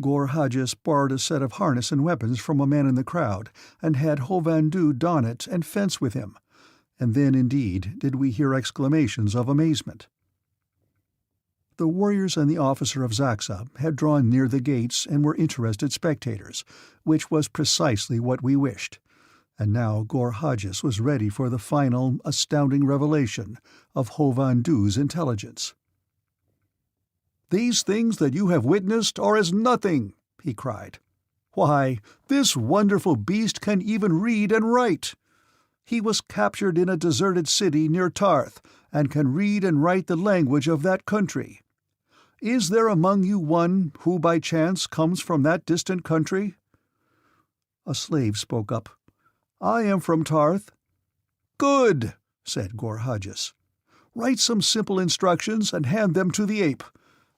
Gorhages borrowed a set of harness and weapons from a man in the crowd, and had Hovandu don it and fence with him, and then indeed did we hear exclamations of amazement. The warriors and the officer of Zaxa had drawn near the gates and were interested spectators, which was precisely what we wished. And now Gorhages was ready for the final, astounding revelation of Hovandu's intelligence. "These things that you have witnessed are as nothing," he cried. "Why, this wonderful beast can even read and write. He was captured in a deserted city near Tarth, and can read and write the language of that country. Is there among you one who by chance comes from that distant country?" A slave spoke up. "I am from Tarth." "Good," said Gorhages. "Write some simple instructions and hand them to the ape.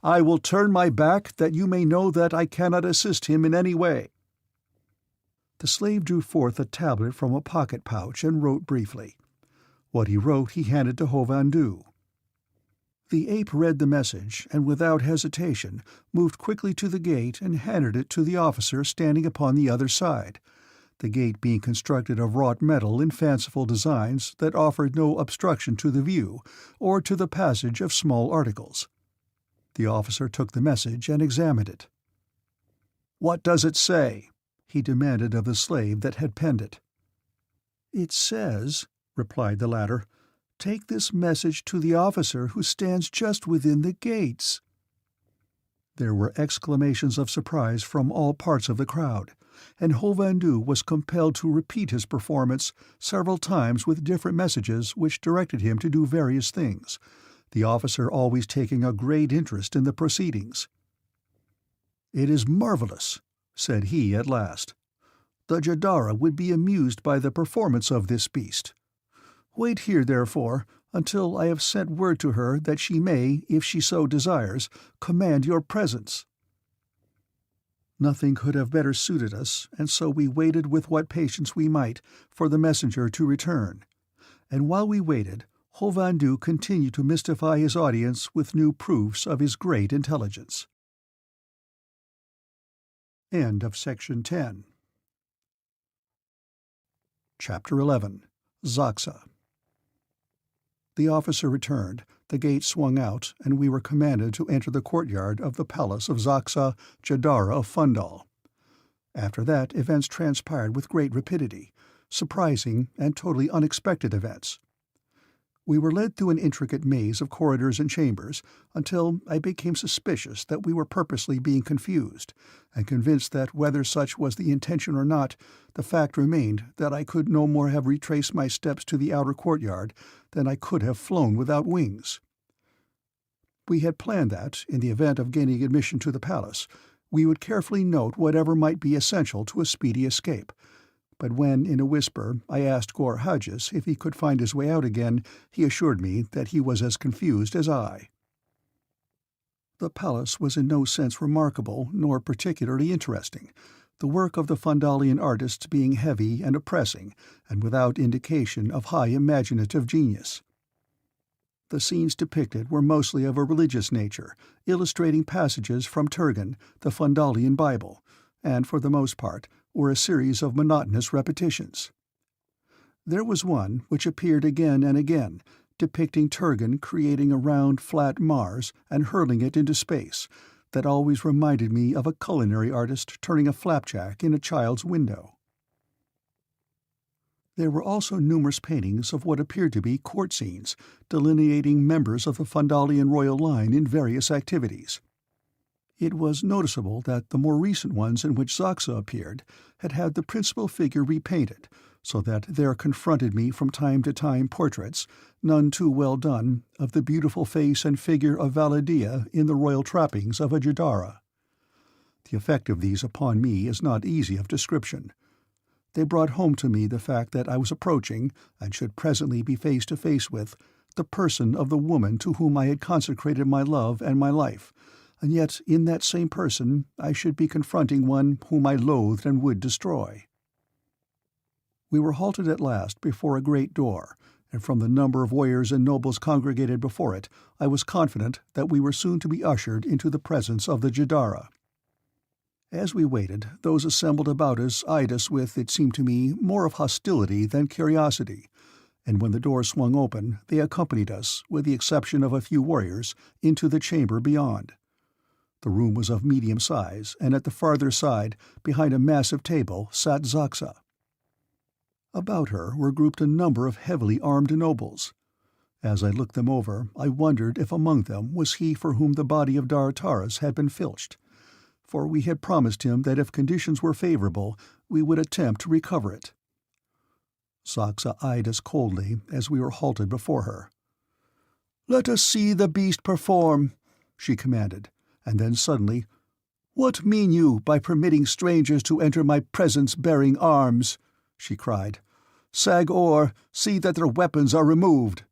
I will turn my back that you may know that I cannot assist him in any way." The slave drew forth a tablet from a pocket pouch and wrote briefly. What he wrote he handed to Hovandu. The ape read the message, and without hesitation moved quickly to the gate and handed it to the officer standing upon the other side, the gate being constructed of wrought metal in fanciful designs that offered no obstruction to the view or to the passage of small articles. The officer took the message and examined it. "What does it say?" he demanded of the slave that had penned it. "It says," replied the latter, "take this message to the officer who stands just within the gates." There were exclamations of surprise from all parts of the crowd, and Hovandu was compelled to repeat his performance several times with different messages which directed him to do various things, the officer always taking a great interest in the proceedings. "It is marvelous," said he at last. "The Jadara would be amused by the performance of this beast. Wait here, therefore, until I have sent word to her that she may, if she so desires, command your presence." Nothing could have better suited us, and so we waited with what patience we might for the messenger to return. And while we waited, Hovandu continued to mystify his audience with new proofs of his great intelligence. End of Section 10. Chapter 11. Zaxa. The officer returned, the gate swung out, and we were commanded to enter the courtyard of the palace of Zaxa, Jadara of Fundal. After that, events transpired with great rapidity, surprising and totally unexpected events. We were led through an intricate maze of corridors and chambers, until I became suspicious that we were purposely being confused, and convinced that whether such was the intention or not, the fact remained that I could no more have retraced my steps to the outer courtyard than I could have flown without wings. We had planned that, in the event of gaining admission to the palace, we would carefully note whatever might be essential to a speedy escape, but when, in a whisper, I asked Gorhages if he could find his way out again, he assured me that he was as confused as I. The palace was in no sense remarkable nor particularly interesting, the work of the Fundalian artists being heavy and oppressing, and without indication of high imaginative genius. The scenes depicted were mostly of a religious nature, illustrating passages from Turgan, the Fundalian Bible, and, for the most part, were a series of monotonous repetitions. There was one which appeared again and again, depicting Turgan creating a round, flat Mars and hurling it into space, that always reminded me of a culinary artist turning a flapjack in a child's window. There were also numerous paintings of what appeared to be court scenes, delineating members of the Fundalian royal line in various activities. It was noticeable that the more recent ones in which Zaxa appeared had had the principal figure repainted, so that there confronted me from time to time portraits, none too well done, of the beautiful face and figure of Valadia in the royal trappings of a Jadara. The effect of these upon me is not easy of description. They brought home to me the fact that I was approaching, and should presently be face to face with, the person of the woman to whom I had consecrated my love and my life, and yet in that same person I should be confronting one whom I loathed and would destroy. We were halted at last before a great door, and from the number of warriors and nobles congregated before it, I was confident that we were soon to be ushered into the presence of the Jadara. As we waited, those assembled about us eyed us with, it seemed to me, more of hostility than curiosity, and when the door swung open, they accompanied us, with the exception of a few warriors, into the chamber beyond. The room was of medium size, and at the farther side, behind a massive table, sat Zaxa. About her were grouped a number of heavily armed nobles. As I looked them over, I wondered if among them was he for whom the body of Dartaris had been filched, for we had promised him that if conditions were favorable, we would attempt to recover it. Zaxa eyed us coldly as we were halted before her. "Let us see the beast perform," she commanded, and then suddenly, "What mean you by permitting strangers to enter my presence bearing arms?" she cried. "Sag-Or, see that their weapons are removed."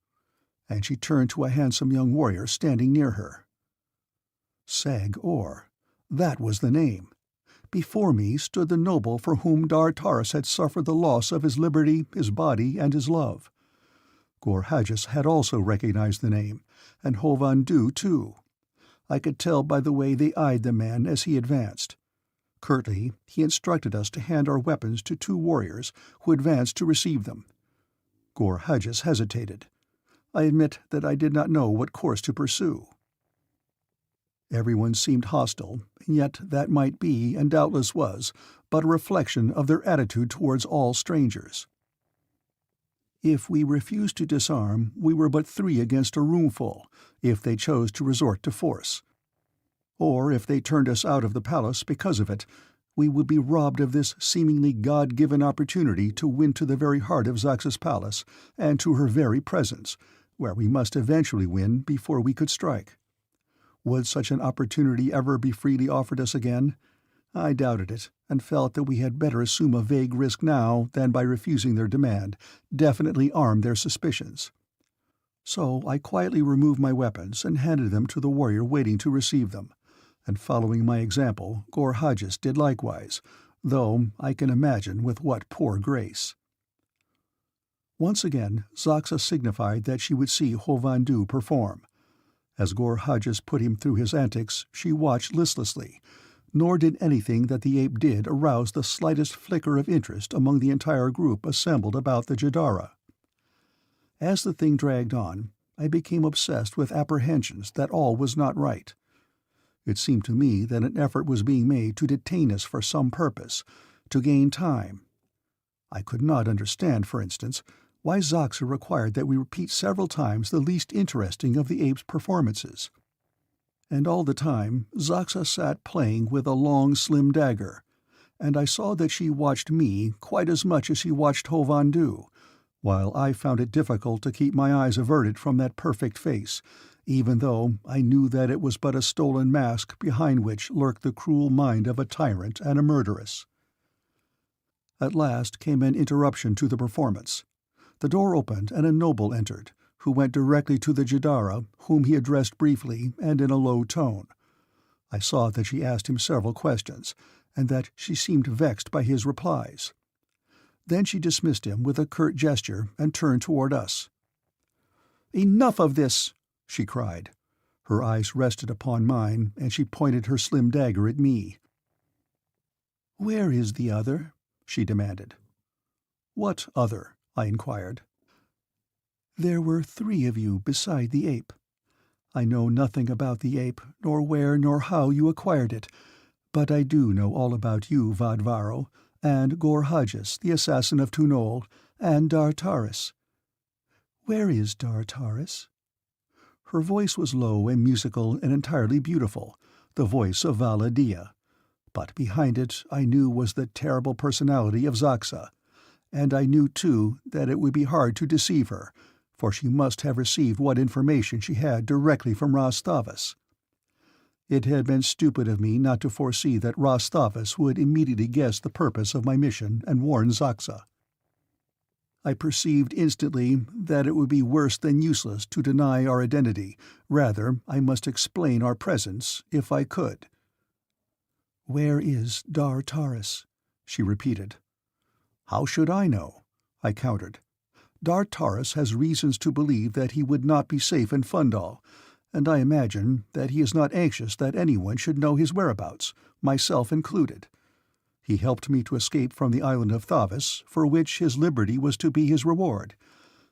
And she turned to a handsome young warrior standing near her. Sag-Or. That was the name. Before me stood the noble for whom Dartaris had suffered the loss of his liberty, his body, and his love. Gorhages had also recognized the name, and Hovhandu too. I could tell by the way they eyed the man as he advanced. Curtly, he instructed us to hand our weapons to two warriors, who advanced to receive them. Gorhages hesitated. I admit that I did not know what course to pursue. Everyone seemed hostile, and yet that might be, and doubtless was, but a reflection of their attitude towards all strangers. If we refused to disarm, we were but 3 against a roomful, if they chose to resort to force. Or if they turned us out of the palace because of it, we would be robbed of this seemingly God-given opportunity to win to the very heart of Zaxa's palace, and to her very presence, where we must eventually win before we could strike. Would such an opportunity ever be freely offered us again? I doubted it, and felt that we had better assume a vague risk now than by refusing their demand, definitely arm their suspicions. So I quietly removed my weapons and handed them to the warrior waiting to receive them, and following my example, Gorhages did likewise, though I can imagine with what poor grace. Once again Zaxa signified that she would see Hovhandu perform. As Gorhages put him through his antics, she watched listlessly, nor did anything that the ape did arouse the slightest flicker of interest among the entire group assembled about the Jadara. As the thing dragged on, I became obsessed with apprehensions that all was not right. It seemed to me that an effort was being made to detain us for some purpose, to gain time. I could not understand, for instance, why Zaxa required that we repeat several times the least interesting of the ape's performances. And all the time Zaxa sat playing with a long, slim dagger, and I saw that she watched me quite as much as she watched Hovhandu, while I found it difficult to keep my eyes averted from that perfect face, even though I knew that it was but a stolen mask behind which lurked the cruel mind of a tyrant and a murderess. At last came an interruption to the performance. The door opened and a noble entered, who went directly to the Jadara, whom he addressed briefly and in a low tone. I saw that she asked him several questions, and that she seemed vexed by his replies. Then she dismissed him with a curt gesture and turned toward us. "Enough of this!" she cried. Her eyes rested upon mine, and she pointed her slim dagger at me. "Where is the other?" she demanded. "What other?" I inquired. "There were 3 of you beside the ape. I know nothing about the ape, nor where nor how you acquired it, but I do know all about you, Vadvaro, and Gorhages, the assassin of Tunol, and Dartaris. Where is Dartaris?" Her voice was low and musical and entirely beautiful, the voice of Valadia, but behind it I knew was the terrible personality of Zaxa, and I knew, too, that it would be hard to deceive her, for she must have received what information she had directly from Rastavus. It had been stupid of me not to foresee that Rastavus would immediately guess the purpose of my mission and warn Zaxa. I perceived instantly that it would be worse than useless to deny our identity. Rather, I must explain our presence, if I could. "Where is Dar Taris?" she repeated. "How should I know?" I countered. "Dar Taris has reasons to believe that he would not be safe in Fundal, and I imagine that he is not anxious that anyone should know his whereabouts, myself included. He helped me to escape from the island of Thavis, for which his liberty was to be his reward.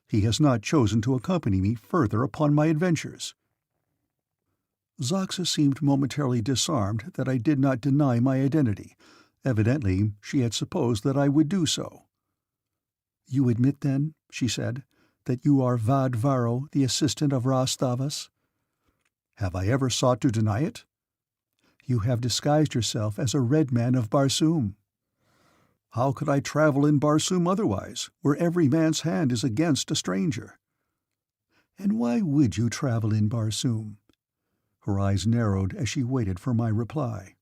He has not chosen to accompany me further upon my adventures." Zaxa seemed momentarily disarmed that I did not deny my identity. Evidently, she had supposed that I would do so. "You admit, then," she said, "that you are Vad Varo, the assistant of Rastavus?" "Have I ever sought to deny it?" "You have disguised yourself as a red man of Barsoom." "How could I travel in Barsoom otherwise, where every man's hand is against a stranger?" "And why would you travel in Barsoom?" Her eyes narrowed as she waited for my reply.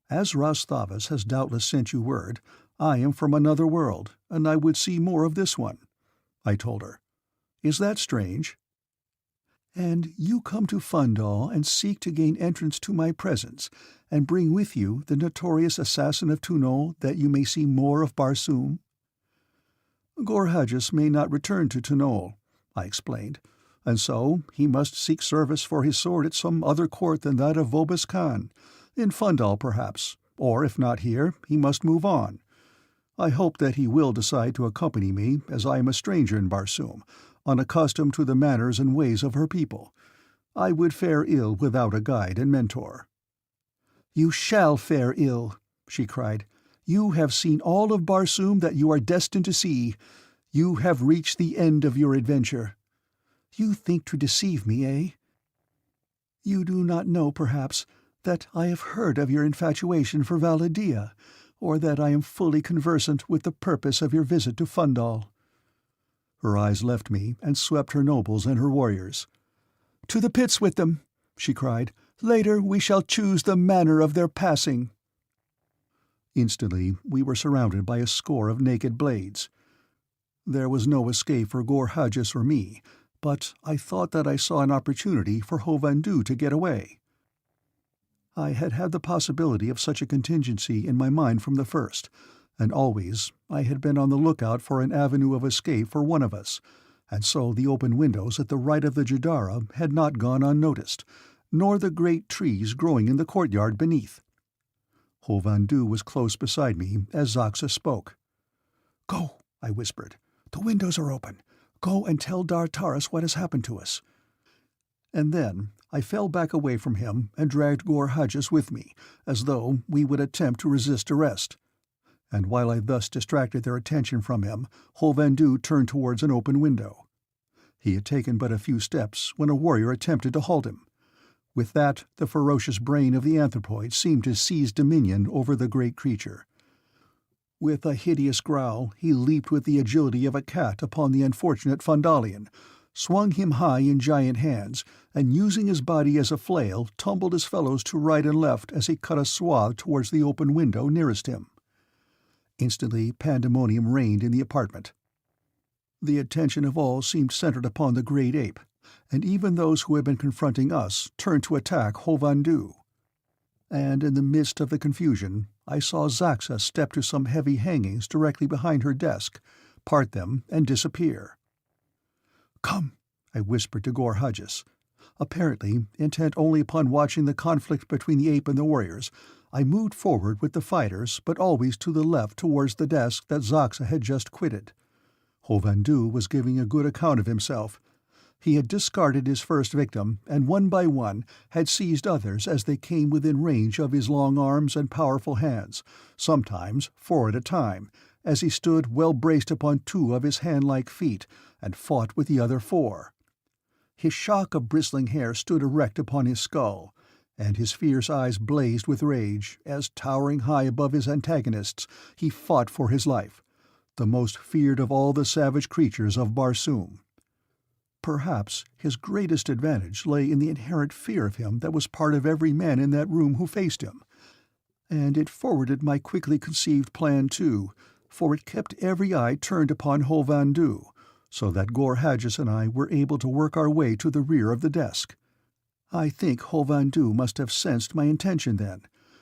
"As Rastavus has doubtless sent you word, I am from another world, and I would see more of this one," I told her. "Is that strange?" "And you come to Fundal and seek to gain entrance to my presence, and bring with you the notorious assassin of Tunol that you may see more of Barsoom?" "Gorhagus may not return to Tunol," I explained, "and so he must seek service for his sword at some other court than that of Vobis Khan, in Fundal perhaps, or if not here, he must move on. I hope that he will decide to accompany me, as I am a stranger in Barsoom, unaccustomed to the manners and ways of her people. I would fare ill without a guide and mentor." "You shall fare ill," she cried. "You have seen all of Barsoom that you are destined to see. You have reached the end of your adventure. You think to deceive me, eh? You do not know, perhaps, that I have heard of your infatuation for Valadia, or that I am fully conversant with the purpose of your visit to Fundal." Her eyes left me and swept her nobles and her warriors. "To the pits with them!" she cried. "Later we shall choose the manner of their passing." Instantly we were surrounded by a score of naked blades. There was no escape for Gorhagus or me, but I thought that I saw an opportunity for Hovandu to get away. I had had the possibility of such a contingency in my mind from the first, and always I had been on the lookout for an avenue of escape for one of us, and so the open windows at the right of the Jadara had not gone unnoticed, nor the great trees growing in the courtyard beneath. Hovandu was close beside me as Zaxa spoke. "Go," I whispered. "The windows are open. Go and tell Dar Taris what has happened to us." And then I fell back away from him and dragged Gorhagus with me, as though we would attempt to resist arrest. And while I thus distracted their attention from him, Hovandu turned towards an open window. He had taken but a few steps when a warrior attempted to halt him. With that, the ferocious brain of the anthropoid seemed to seize dominion over the great creature. With a hideous growl, he leaped with the agility of a cat upon the unfortunate Fundalian, swung him high in giant hands, and using his body as a flail, tumbled his fellows to right and left as he cut a swath towards the open window nearest him. Instantly pandemonium reigned in the apartment. The attention of all seemed centered upon the great ape, and even those who had been confronting us turned to attack Hovandu. And in the midst of the confusion, I saw Zaxa step to some heavy hangings directly behind her desk, part them, and disappear. "Come," I whispered to Gorhagus. Apparently intent only upon watching the conflict between the ape and the warriors, I moved forward with the fighters, but always to the left towards the desk that Zaxa had just quitted. Hovandu was giving a good account of himself. He had discarded his first victim, and one by one had seized others as they came within range of his long arms and powerful hands, sometimes 4 at a time, as he stood well braced upon 2 of his hand-like feet and fought with the other 4. His shock of bristling hair stood erect upon his skull, and his fierce eyes blazed with rage as, towering high above his antagonists, he fought for his life, the most feared of all the savage creatures of Barsoom. Perhaps his greatest advantage lay in the inherent fear of him that was part of every man in that room who faced him. And it forwarded my quickly conceived plan too, for it kept every eye turned upon Hovhandu, so that Gorhadgis and I were able to work our way to the rear of the desk. I think Hovhandu must have sensed my intention then,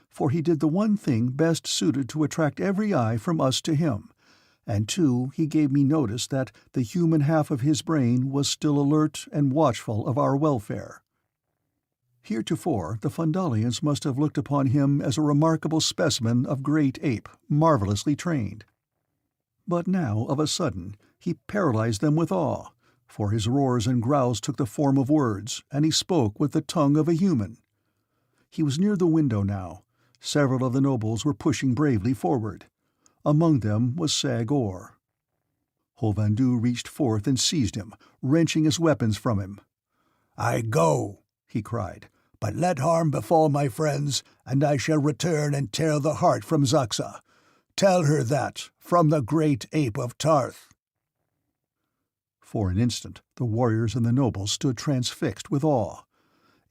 for he did the one thing best suited to attract every eye from us to him, and too he gave me notice that the human half of his brain was still alert and watchful of our welfare. Heretofore the Fundalians must have looked upon him as a remarkable specimen of great ape, marvelously trained. But now, of a sudden, he paralyzed them with awe, for his roars and growls took the form of words, and he spoke with the tongue of a human. He was near the window now. Several of the nobles were pushing bravely forward. Among them was Sagor. Hovhandu reached forth and seized him, wrenching his weapons from him. "I go," he cried, "but let harm befall my friends, and I shall return and tear the heart from Zaxa. Tell her that, from the great ape of Tarth." For an instant the warriors and the nobles stood transfixed with awe.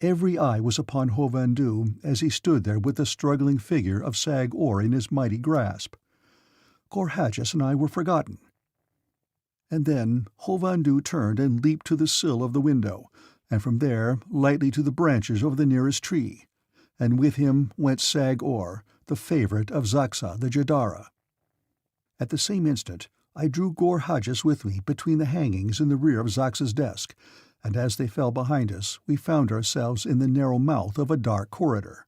Every eye was upon Hovhandu as he stood there with the struggling figure of Sagor in his mighty grasp. Gorhadgis and I were forgotten. And then Hovhandu turned and leaped to the sill of the window, and from there lightly to the branches of the nearest tree, and with him went Sagor, the favorite of Zaxa the Jadara. At the same instant I drew Gorhadgis with me between the hangings in the rear of Zaxa's desk, and as they fell behind us we found ourselves in the narrow mouth of a dark corridor.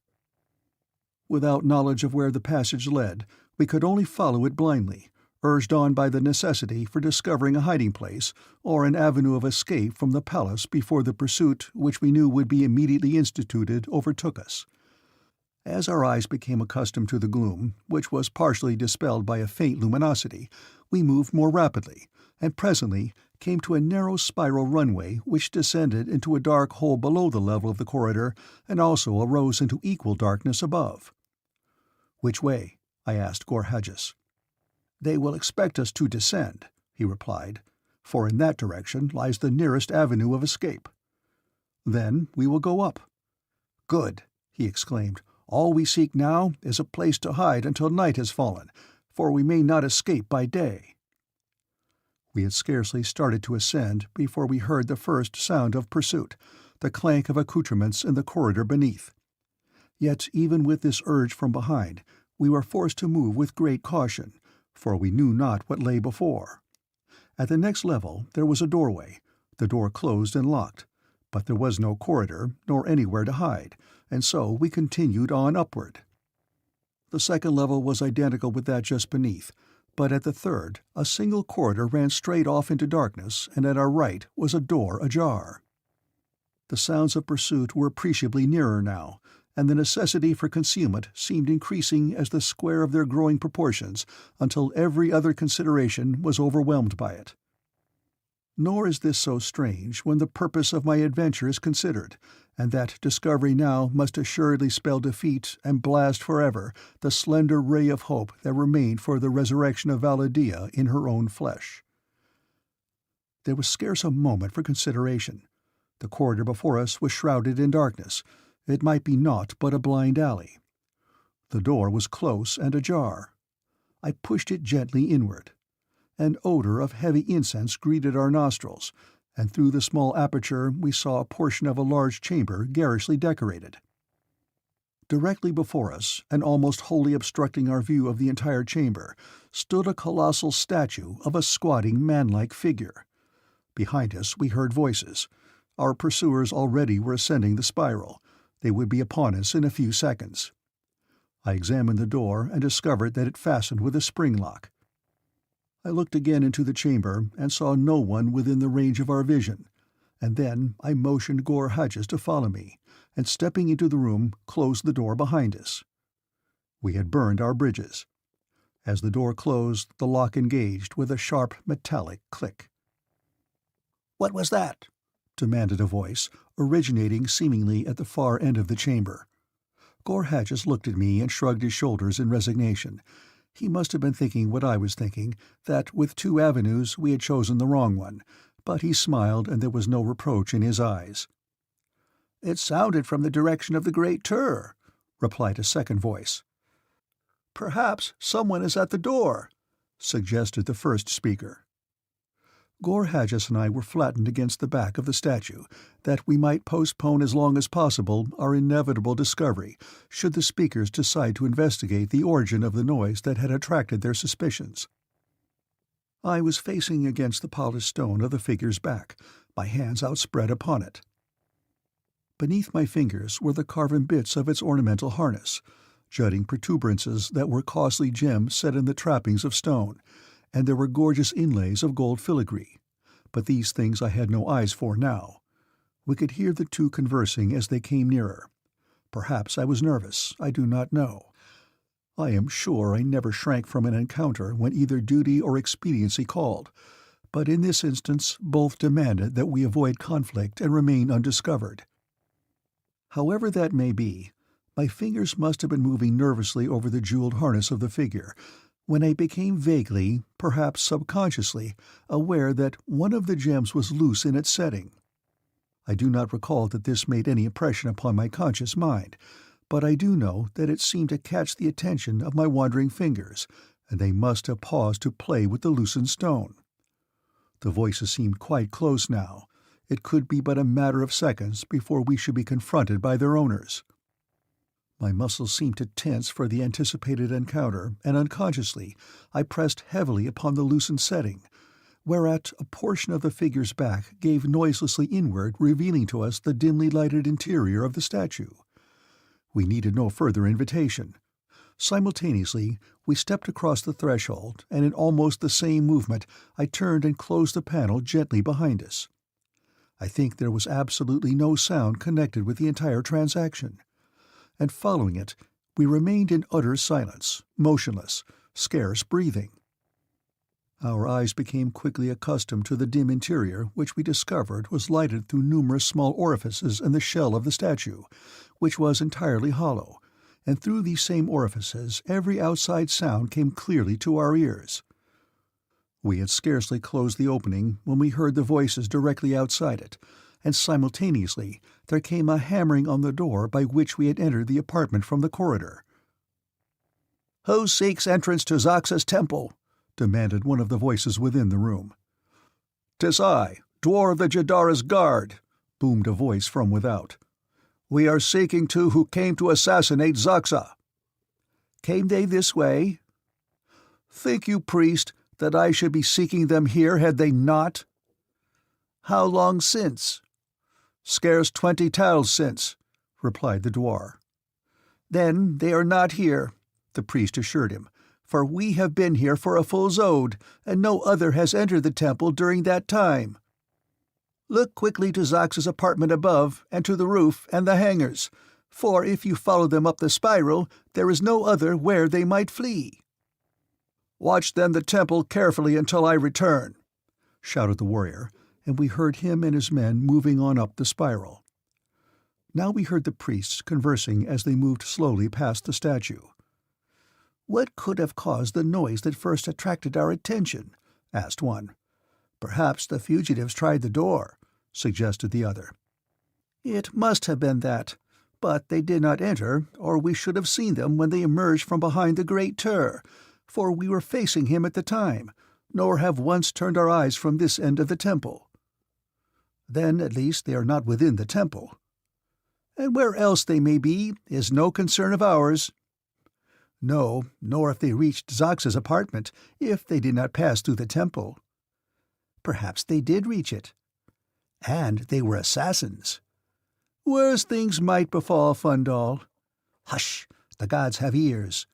Without knowledge of where the passage led, we could only follow it blindly, urged on by the necessity for discovering a hiding place or an avenue of escape from the palace before the pursuit which we knew would be immediately instituted overtook us. As our eyes became accustomed to the gloom, which was partially dispelled by a faint luminosity, we moved more rapidly, and presently came to a narrow spiral runway which descended into a dark hole below the level of the corridor and also arose into equal darkness above. "Which way?" I asked Gorhadgis. "They will expect us to descend," he replied, "for in that direction lies the nearest avenue of escape." "Then we will go up." "Good," he exclaimed. "All we seek now is a place to hide until night has fallen, for we may not escape by day." We had scarcely started to ascend before we heard the first sound of pursuit, the clank of accoutrements in the corridor beneath. Yet even with this urge from behind, we were forced to move with great caution, for we knew not what lay before. At the next level there was a doorway, the door closed and locked, but there was no corridor, nor anywhere to hide, and so we continued on upward. The second level was identical with that just beneath, but at the third a single corridor ran straight off into darkness, and at our right was a door ajar. The sounds of pursuit were appreciably nearer now, and the necessity for concealment seemed increasing as the square of their growing proportions, until every other consideration was overwhelmed by it. Nor is this so strange when the purpose of my adventure is considered, and that discovery now must assuredly spell defeat and blast forever the slender ray of hope that remained for the resurrection of Valdea in her own flesh. There was scarce a moment for consideration. The corridor before us was shrouded in darkness. It might be naught but a blind alley. The door was close and ajar. I pushed it gently inward. An odor of heavy incense greeted our nostrils, and through the small aperture we saw a portion of a large chamber garishly decorated. Directly before us, and almost wholly obstructing our view of the entire chamber, stood a colossal statue of a squatting man-like figure. Behind us we heard voices. Our pursuers already were ascending the spiral. They would be upon us in a few seconds. I examined the door and discovered that it fastened with a spring lock. I looked again into the chamber and saw no one within the range of our vision, and then I motioned Gorhadgis to follow me, and stepping into the room, closed the door behind us. We had burned our bridges. As the door closed, the lock engaged with a sharp metallic click. "What was that?" demanded a voice, originating seemingly at the far end of the chamber. Gorhadgis looked at me and shrugged his shoulders in resignation. He must have been thinking what I was thinking, that with 2 avenues we had chosen the wrong one, but he smiled and there was no reproach in his eyes. "It sounded from the direction of the Great Tur," replied a second voice. "Perhaps someone is at the door," suggested the first speaker. Gorhages and I were flattened against the back of the statue, that we might postpone as long as possible our inevitable discovery, should the speakers decide to investigate the origin of the noise that had attracted their suspicions. I was facing against the polished stone of the figure's back, my hands outspread upon it. Beneath my fingers were the carven bits of its ornamental harness, jutting protuberances that were costly gems set in the trappings of stone, and there were gorgeous inlays of gold filigree. But these things I had no eyes for now. We could hear the 2 conversing as they came nearer. Perhaps I was nervous, I do not know. I am sure I never shrank from an encounter when either duty or expediency called, but in this instance both demanded that we avoid conflict and remain undiscovered. However that may be, my fingers must have been moving nervously over the jeweled harness of the figure, when I became vaguely, perhaps subconsciously, aware that one of the gems was loose in its setting. I do not recall that this made any impression upon my conscious mind, but I do know that it seemed to catch the attention of my wandering fingers, and they must have paused to play with the loosened stone. The voices seemed quite close now. It could be but a matter of seconds before we should be confronted by their owners. My muscles seemed to tense for the anticipated encounter, and unconsciously I pressed heavily upon the loosened setting, whereat a portion of the figure's back gave noiselessly inward, revealing to us the dimly lighted interior of the statue. We needed no further invitation. Simultaneously we stepped across the threshold, and in almost the same movement I turned and closed the panel gently behind us. I think there was absolutely no sound connected with the entire transaction. And following it, we remained in utter silence, motionless, scarce breathing. Our eyes became quickly accustomed to the dim interior, which we discovered was lighted through numerous small orifices in the shell of the statue, which was entirely hollow, and through these same orifices every outside sound came clearly to our ears. We had scarcely closed the opening when we heard the voices directly outside it, and simultaneously there came a hammering on the door by which we had entered the apartment from the corridor. "Who seeks entrance to Zaxa's temple?" demanded one of the voices within the room. "'Tis I, Dwarf of the Jadara's guard," boomed a voice from without. "We are seeking 2 who came to assassinate Zaxa." "Came they this way?" "Think you, priest, that I should be seeking them here had they not?" "How long since?" "Scarce 20 tals since," replied the dwarf. "Then they are not here," the priest assured him, "for we have been here for a full zode, and no other has entered the temple during that time. Look quickly to Zaxa's apartment above, and to the roof and the hangars, for if you follow them up the spiral, there is no other where they might flee." "Watch then the temple carefully until I return," shouted the warrior, and we heard him and his men moving on up the spiral. Now we heard the priests conversing as they moved slowly past the statue. "What could have caused the noise that first attracted our attention?" asked one. "Perhaps the fugitives tried the door," suggested the other. "It must have been that, but they did not enter, or we should have seen them when they emerged from behind the Great Tur, for we were facing him at the time, nor have once turned our eyes from this end of the temple." "Then at least they are not within the temple." "And where else they may be is no concern of ours." "No, nor if they reached Zaxa's apartment, if they did not pass through the temple." "Perhaps they did reach it." "And they were assassins." "Worse things might befall, Fundal." "Hush! The gods have ears."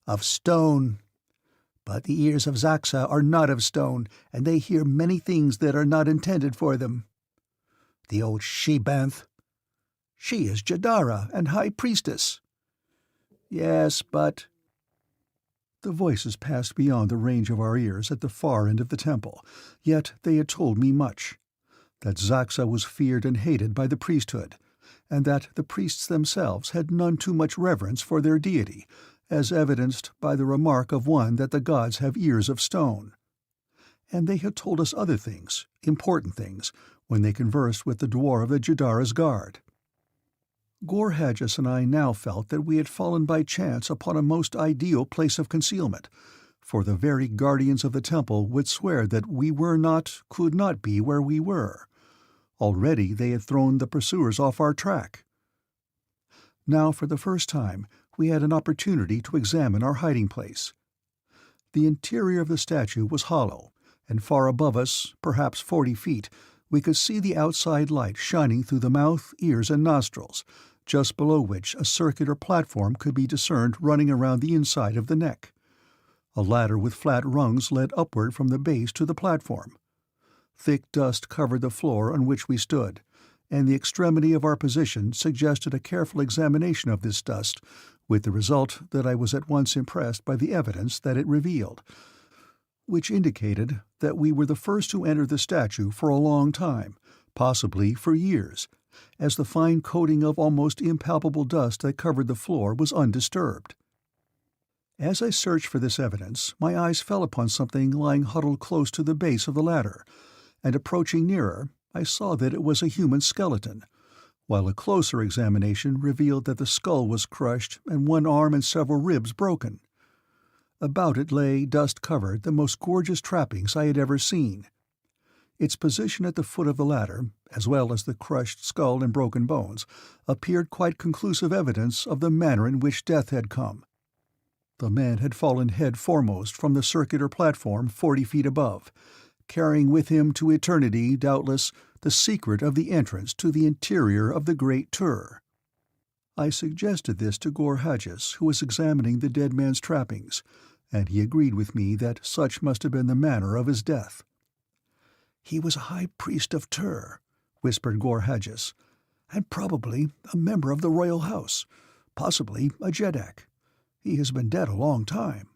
"Of stone." "But the ears of Zaxa are not of stone, and they hear many things that are not intended for them." "The old she-banth." "She is Jadara and High Priestess." "Yes, but—" The voices passed beyond the range of our ears at the far end of the temple, yet they had told me much. That Zaxa was feared and hated by the priesthood, and that the priests themselves had none too much reverence for their deity, as evidenced by the remark of one that the gods have ears of stone. And they had told us other things, important things, when they conversed with the dwarf of the Jadara's guard. Gorhages and I now felt that we had fallen by chance upon a most ideal place of concealment, for the very guardians of the temple would swear that we were not, could not be where we were. Already they had thrown the pursuers off our track. Now, for the first time, we had an opportunity to examine our hiding place. The interior of the statue was hollow, and far above us, perhaps 40 feet, we could see the outside light shining through the mouth, ears, and nostrils, just below which a circular platform could be discerned running around the inside of the neck. A ladder with flat rungs led upward from the base to the platform. Thick dust covered the floor on which we stood, and the extremity of our position suggested a careful examination of this dust, with the result that I was at once impressed by the evidence that it revealed, which indicated that we were the first to enter the statue for a long time, possibly for years, as the fine coating of almost impalpable dust that covered the floor was undisturbed. As I searched for this evidence, my eyes fell upon something lying huddled close to the base of the ladder, and approaching nearer, I saw that it was a human skeleton, while a closer examination revealed that the skull was crushed and one arm and several ribs broken. About it lay, dust-covered, the most gorgeous trappings I had ever seen. Its position at the foot of the ladder, as well as the crushed skull and broken bones, appeared quite conclusive evidence of the manner in which death had come. The man had fallen head foremost from the circular platform 40 feet above, carrying with him to eternity, doubtless, the secret of the entrance to the interior of the Great Tur. I suggested this to Gorhages, who was examining the dead man's trappings, and he agreed with me that such must have been the manner of his death. "He was a high priest of Tur," whispered Gorhages, "and probably a member of the royal house, possibly a Jeddak. He has been dead a long time."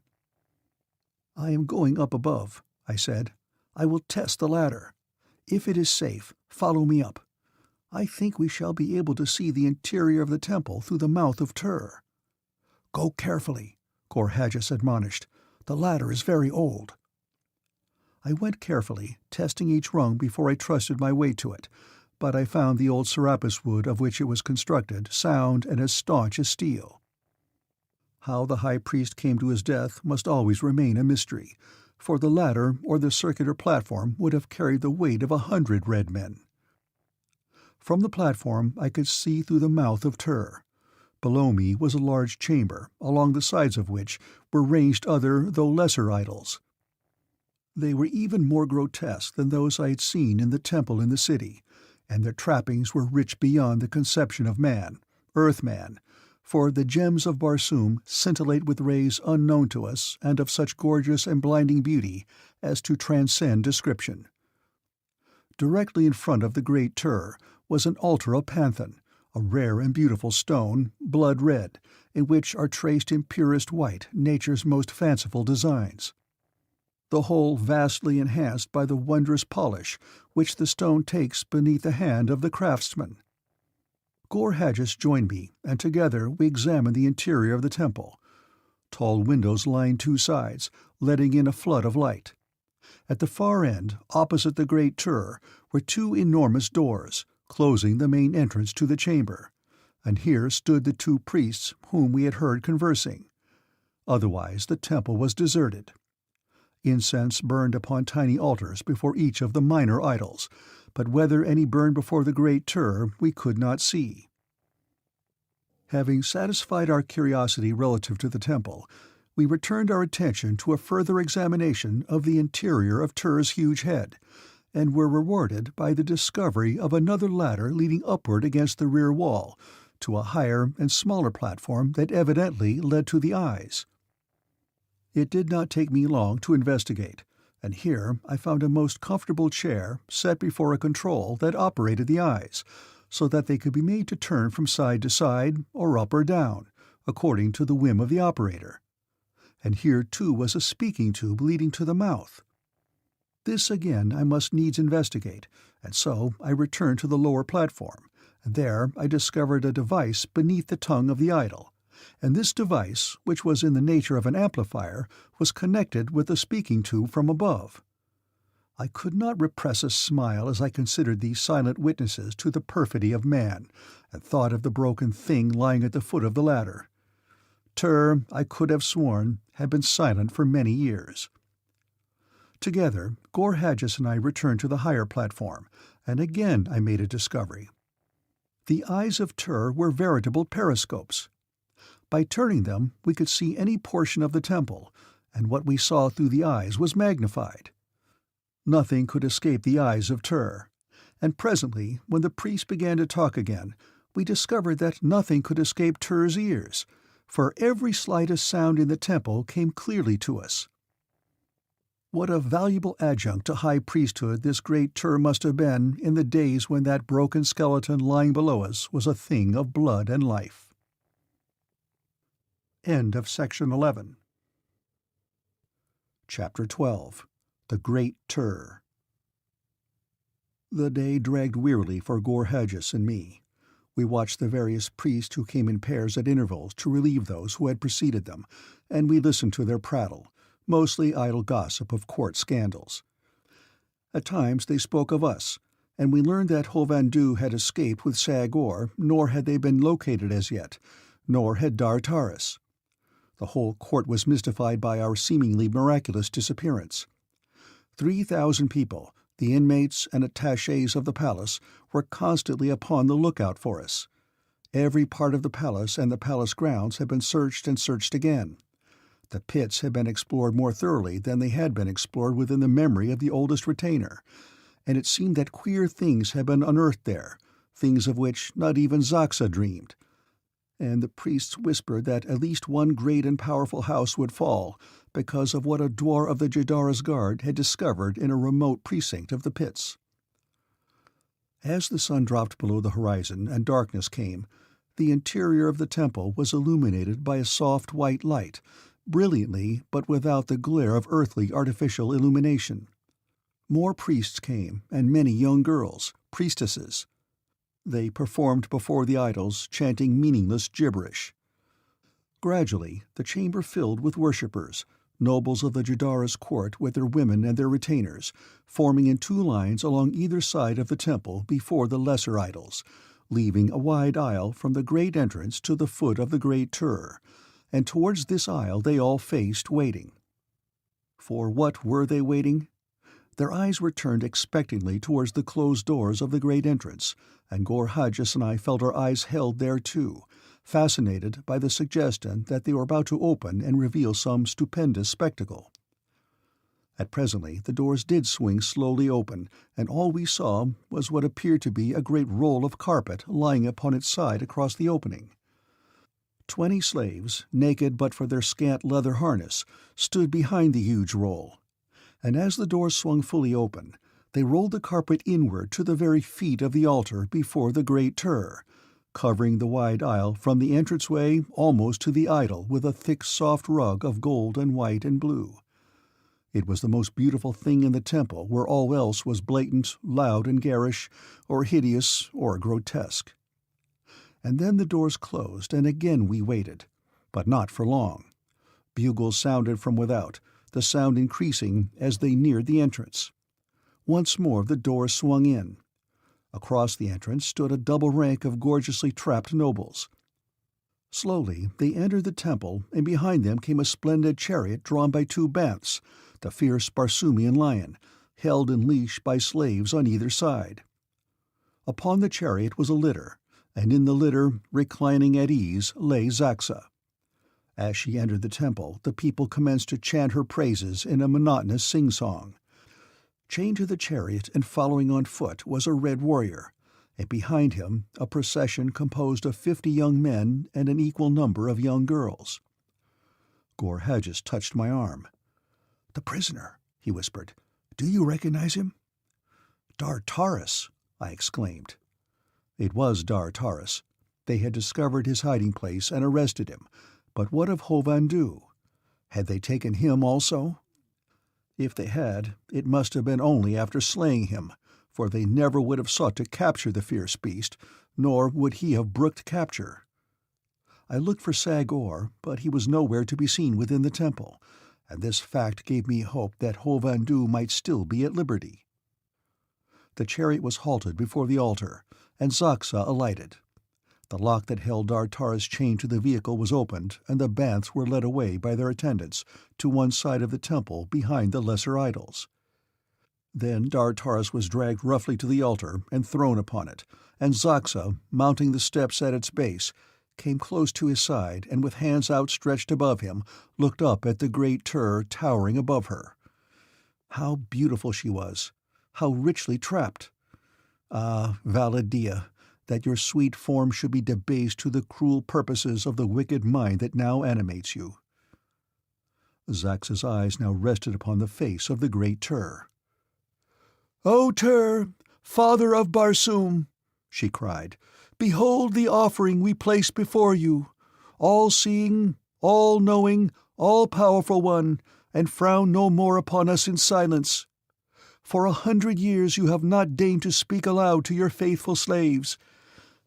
"I am going up above," I said. "I will test the ladder. If it is safe, follow me up. I think we shall be able to see the interior of the temple through the mouth of Tur." "Go carefully," Gorhages admonished. "The ladder is very old." I went carefully, testing each rung before I trusted my way to it, but I found the old serapis wood of which it was constructed sound and as staunch as steel. How the high priest came to his death must always remain a mystery, for the ladder or the circular platform would have carried the weight of 100 red men. From the platform I could see through the mouth of Tur. Below me was a large chamber, along the sides of which were ranged other, though lesser idols. They were even more grotesque than those I had seen in the temple in the city, and their trappings were rich beyond the conception of man, Earthman, for the gems of Barsoom scintillate with rays unknown to us and of such gorgeous and blinding beauty as to transcend description. Directly in front of the Great Tur was an altar of Panthan, a rare and beautiful stone, blood red, in which are traced in purest white nature's most fanciful designs. The whole vastly enhanced by the wondrous polish which the stone takes beneath the hand of the craftsman. Gorhages joined me, and together we examined the interior of the temple. Tall windows lined two sides, letting in a flood of light. At the far end, opposite the Great Tur, were two enormous doors, closing the main entrance to the chamber, and here stood the two priests whom we had heard conversing. Otherwise the temple was deserted. Incense burned upon tiny altars before each of the minor idols, but whether any burned before the Great Tur we could not see. Having satisfied our curiosity relative to the temple, we returned our attention to a further examination of the interior of Tur's huge head, and were rewarded by the discovery of another ladder leading upward against the rear wall, to a higher and smaller platform that evidently led to the eyes. It did not take me long to investigate, and here I found a most comfortable chair set before a control that operated the eyes, so that they could be made to turn from side to side, or up or down, according to the whim of the operator. And here too was a speaking tube leading to the mouth. This again I must needs investigate, and so I returned to the lower platform, and there I discovered a device beneath the tongue of the idol, and this device, which was in the nature of an amplifier, was connected with the speaking tube from above. I could not repress a smile as I considered these silent witnesses to the perfidy of man, and thought of the broken thing lying at the foot of the ladder. Ter, I could have sworn, had been silent for many years. Together, Gore Hadgis and I returned to the higher platform, and again I made a discovery. The eyes of Ter were veritable periscopes. By turning them, we could see any portion of the temple, and what we saw through the eyes was magnified. Nothing could escape the eyes of Ter, and presently, when the priest began to talk again, we discovered that nothing could escape Ter's ears, for every slightest sound in the temple came clearly to us. What a valuable adjunct to high priesthood this great Ter must have been in the days when that broken skeleton lying below us was a thing of blood and life. End of Section 11. Chapter 12. The Great Ter. The day dragged wearily for Gore Hadgis and me. We watched the various priests who came in pairs at intervals to relieve those who had preceded them, and we listened to their prattle, mostly idle gossip of court scandals. At times they spoke of us, and we learned that Hovhandu had escaped with Sagor, nor had they been located as yet, nor had Dar Taris. The whole court was mystified by our seemingly miraculous disappearance. 3,000 people, the inmates and attachés of the palace, were constantly upon the lookout for us. Every part of the palace and the palace grounds had been searched and searched again. The pits had been explored more thoroughly than they had been explored within the memory of the oldest retainer, and it seemed that queer things had been unearthed there, things of which not even Zaxa dreamed. And the priests whispered that at least one great and powerful house would fall, because of what a dwar of the Jadara's guard had discovered in a remote precinct of the pits. As the sun dropped below the horizon and darkness came, the interior of the temple was illuminated by a soft white light, brilliantly but without the glare of earthly artificial illumination. More priests came, and many young girls, priestesses. They performed before the idols, chanting meaningless gibberish. Gradually, the chamber filled with worshippers, nobles of the Jadara's court with their women and their retainers, forming in two lines along either side of the temple before the lesser idols, leaving a wide aisle from the great entrance to the foot of the great Ter, and towards this aisle they all faced, waiting. For what were they waiting? Their eyes were turned expectantly towards the closed doors of the great entrance, and Gore Hadgis and I felt our eyes held there too, fascinated by the suggestion that they were about to open and reveal some stupendous spectacle. At presently the doors did swing slowly open, and all we saw was what appeared to be a great roll of carpet lying upon its side across the opening. 20 slaves, naked but for their scant leather harness, stood behind the huge roll, and as the doors swung fully open, they rolled the carpet inward to the very feet of the altar before the great Ter, covering the wide aisle from the entranceway almost to the idol with a thick soft rug of gold and white and blue. It was the most beautiful thing in the temple where all else was blatant, loud and garish, or hideous, or grotesque. And then the doors closed, and again we waited, but not for long. Bugles sounded from without, the sound increasing as they neared the entrance. Once more the doors swung in. Across the entrance stood a double rank of gorgeously trapped nobles. Slowly they entered the temple, and behind them came a splendid chariot drawn by 2 banths, the fierce Barsoomian lion, held in leash by slaves on either side. Upon the chariot was a litter, and in the litter, reclining at ease, lay Zaxa. As she entered the temple, the people commenced to chant her praises in a monotonous sing-song. Chained to the chariot and following on foot was a red warrior, and behind him a procession composed of 50 young men and an equal number of young girls. Gore Hadgis touched my arm. "The prisoner," he whispered. "Do you recognize him?" "Dar Taris," I exclaimed. It was Dar Taris. They had discovered his hiding place and arrested him, but what of Hovhandu? Had they taken him also? If they had, it must have been only after slaying him, for they never would have sought to capture the fierce beast, nor would he have brooked capture. I looked for Sagor, but he was nowhere to be seen within the temple, and this fact gave me hope that Ho-Van-Du might still be at liberty. The chariot was halted before the altar, and Zaxa alighted. The lock that held Dartara's chain to the vehicle was opened, and the Banths were led away by their attendants to one side of the temple behind the lesser idols. Then Dartaras was dragged roughly to the altar and thrown upon it, and Zaxa, mounting the steps at its base, came close to his side and with hands outstretched above him looked up at the great Tur towering above her. How beautiful she was! How richly trapped! Ah, Valadia, that your sweet form should be debased to the cruel purposes of the wicked mind that now animates you. Zaxa's eyes now rested upon the face of the great Tur. "O Tur, father of Barsoom," she cried, "behold the offering we place before you, all-seeing, all-knowing, all-powerful one, and frown no more upon us in silence. For 100 years you have not deigned to speak aloud to your faithful slaves.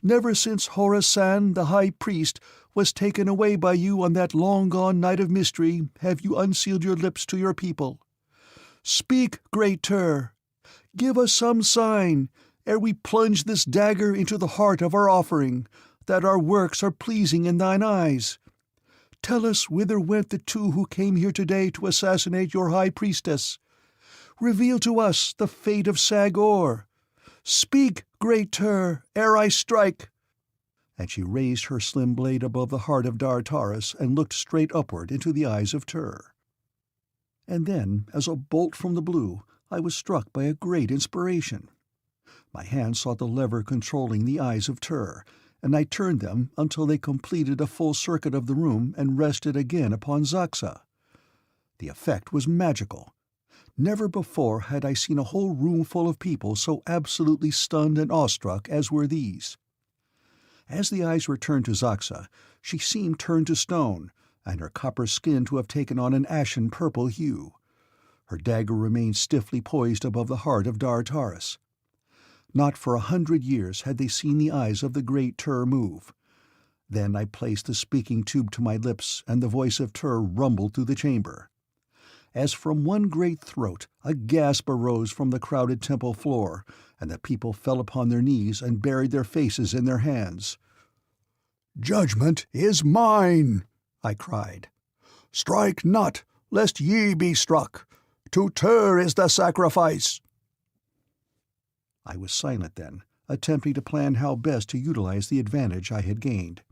Never since Horasan, the high priest, was taken away by you on that long-gone night of mystery have you unsealed your lips to your people. Speak, great Tur! Give us some sign, ere we plunge this dagger into the heart of our offering, that our works are pleasing in thine eyes. Tell us whither went the two who came here today to assassinate your high priestess. Reveal to us the fate of Sagor. Speak, great Tur, ere I strike." And she raised her slim blade above the heart of Dartaras and looked straight upward into the eyes of Tur. And then, as a bolt from the blue, I was struck by a great inspiration. My hand sought the lever controlling the eyes of Tur, and I turned them until they completed a full circuit of the room and rested again upon Zaxa. The effect was magical. Never before had I seen a whole room full of people so absolutely stunned and awestruck as were these. As the eyes returned to Zaxa, she seemed turned to stone, and her copper skin to have taken on an ashen purple hue. Her dagger remained stiffly poised above the heart of Dartaras. Not for 100 years had they seen the eyes of the great Tur move. Then I placed the speaking tube to my lips, and the voice of Tur rumbled through the chamber. As from one great throat a gasp arose from the crowded temple floor, and the people fell upon their knees and buried their faces in their hands. "Judgment is mine!" I cried. "Strike not, lest ye be struck! To Tur is the sacrifice!" I was silent then, attempting to plan how best to utilize the advantage I had gained.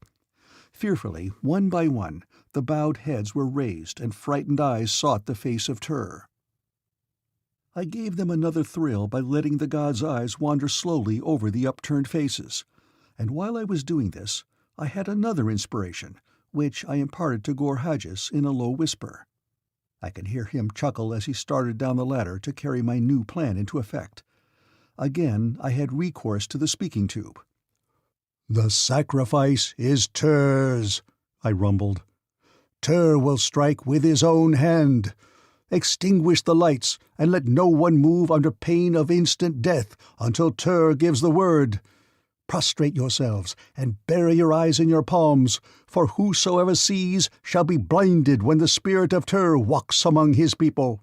Fearfully, one by one, the bowed heads were raised and frightened eyes sought the face of Tur. I gave them another thrill by letting the god's eyes wander slowly over the upturned faces, and while I was doing this, I had another inspiration, which I imparted to Gorhages in a low whisper. I could hear him chuckle as he started down the ladder to carry my new plan into effect. Again I had recourse to the speaking tube. "The sacrifice is Tur's," I rumbled. "Tur will strike with his own hand. Extinguish the lights, and let no one move under pain of instant death until Tur gives the word. Prostrate yourselves, and bury your eyes in your palms, for whosoever sees shall be blinded when the spirit of Tur walks among his people."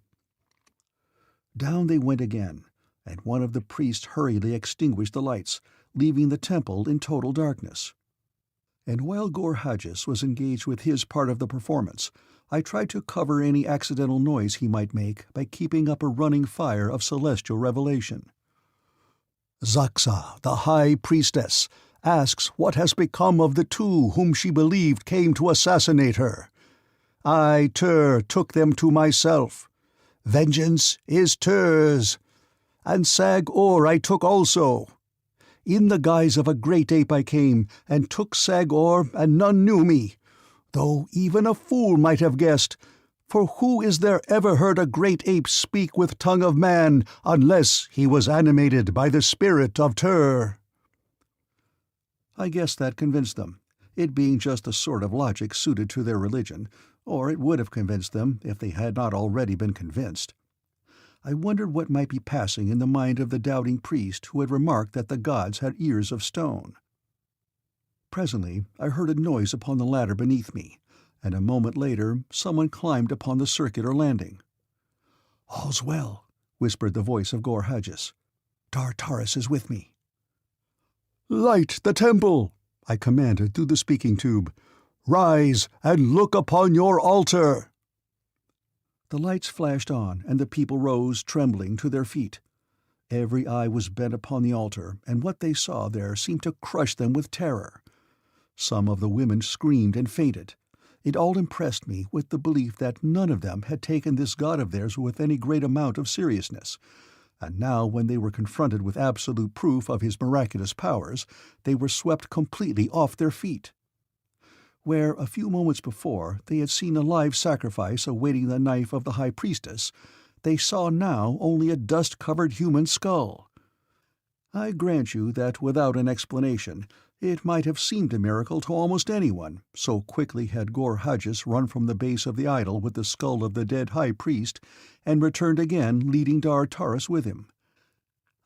Down they went again, and one of the priests hurriedly extinguished the lights, leaving the temple in total darkness. And while Gorhages was engaged with his part of the performance, I tried to cover any accidental noise he might make by keeping up a running fire of celestial revelation. "Zaxa, the high priestess, asks what has become of the two whom she believed came to assassinate her. I, Tur, took them to myself. Vengeance is Tur's. And Sagor I took also. In the guise of a great ape I came, and took Sagor, and none knew me, though even a fool might have guessed, for who is there ever heard a great ape speak with tongue of man, unless he was animated by the spirit of Tur?" I guess that convinced them, it being just the sort of logic suited to their religion, or it would have convinced them if they had not already been convinced. I wondered what might be passing in the mind of the doubting priest who had remarked that the gods had ears of stone. Presently I heard a noise upon the ladder beneath me, and a moment later someone climbed upon the circular landing. "All's well," whispered the voice of Gorhages. "Tartarus is with me." "Light the temple!" I commanded through the speaking tube. "Rise and look upon your altar!" The lights flashed on, and the people rose, trembling, to their feet. Every eye was bent upon the altar, and what they saw there seemed to crush them with terror. Some of the women screamed and fainted. It all impressed me with the belief that none of them had taken this god of theirs with any great amount of seriousness, and now when they were confronted with absolute proof of his miraculous powers, they were swept completely off their feet. Where a few moments before they had seen a live sacrifice awaiting the knife of the high priestess, they saw now only a dust-covered human skull. I grant you that without an explanation it might have seemed a miracle to almost anyone, so quickly had Gorhages run from the base of the idol with the skull of the dead high priest, and returned again leading Tartarus with him.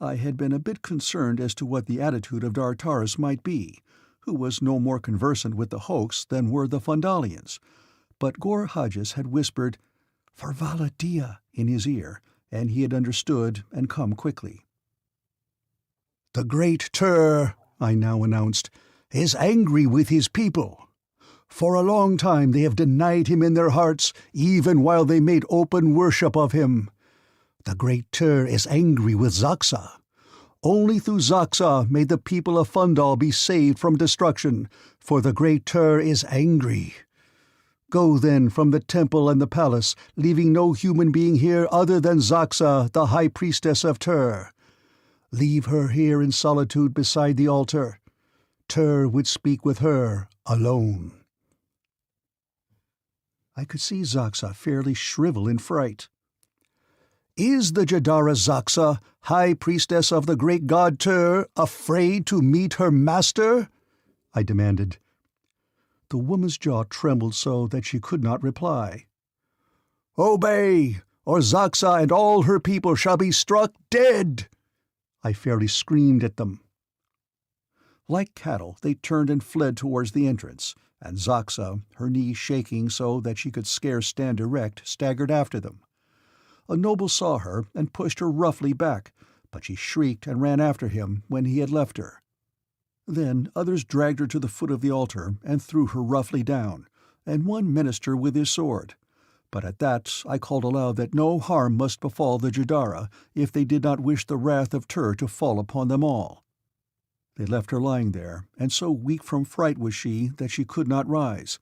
I had been a bit concerned as to what the attitude of Tartarus might be, who was no more conversant with the hoax than were the Fondalians, but Gorhages had whispered "For Valadia" in his ear, and he had understood and come quickly. "The great Tur," I now announced, "is angry with his people. For a long time they have denied him in their hearts, even while they made open worship of him. The great Tur is angry with Zaxa. Only through Zaxa may the people of Fundal be saved from destruction, for the great Tur is angry. Go then from the temple and the palace, leaving no human being here other than Zaxa, the high priestess of Tur. Leave her here in solitude beside the altar. Tur would speak with her alone." I could see Zaxa fairly shrivel in fright. "Is the Jadara Zaxa, high priestess of the great god Tur, afraid to meet her master?" I demanded. The woman's jaw trembled so that she could not reply. "Obey, or Zaxa and all her people shall be struck dead!" I fairly screamed at them. Like cattle, they turned and fled towards the entrance, and Zaxa, her knees shaking so that she could scarce stand erect, staggered after them. A noble saw her and pushed her roughly back, but she shrieked and ran after him when he had left her. Then others dragged her to the foot of the altar and threw her roughly down, and one menaced her with his sword. But at that I called aloud that no harm must befall the Jadara if they did not wish the wrath of Tur to fall upon them all. They left her lying there, and so weak from fright was she that she could not rise,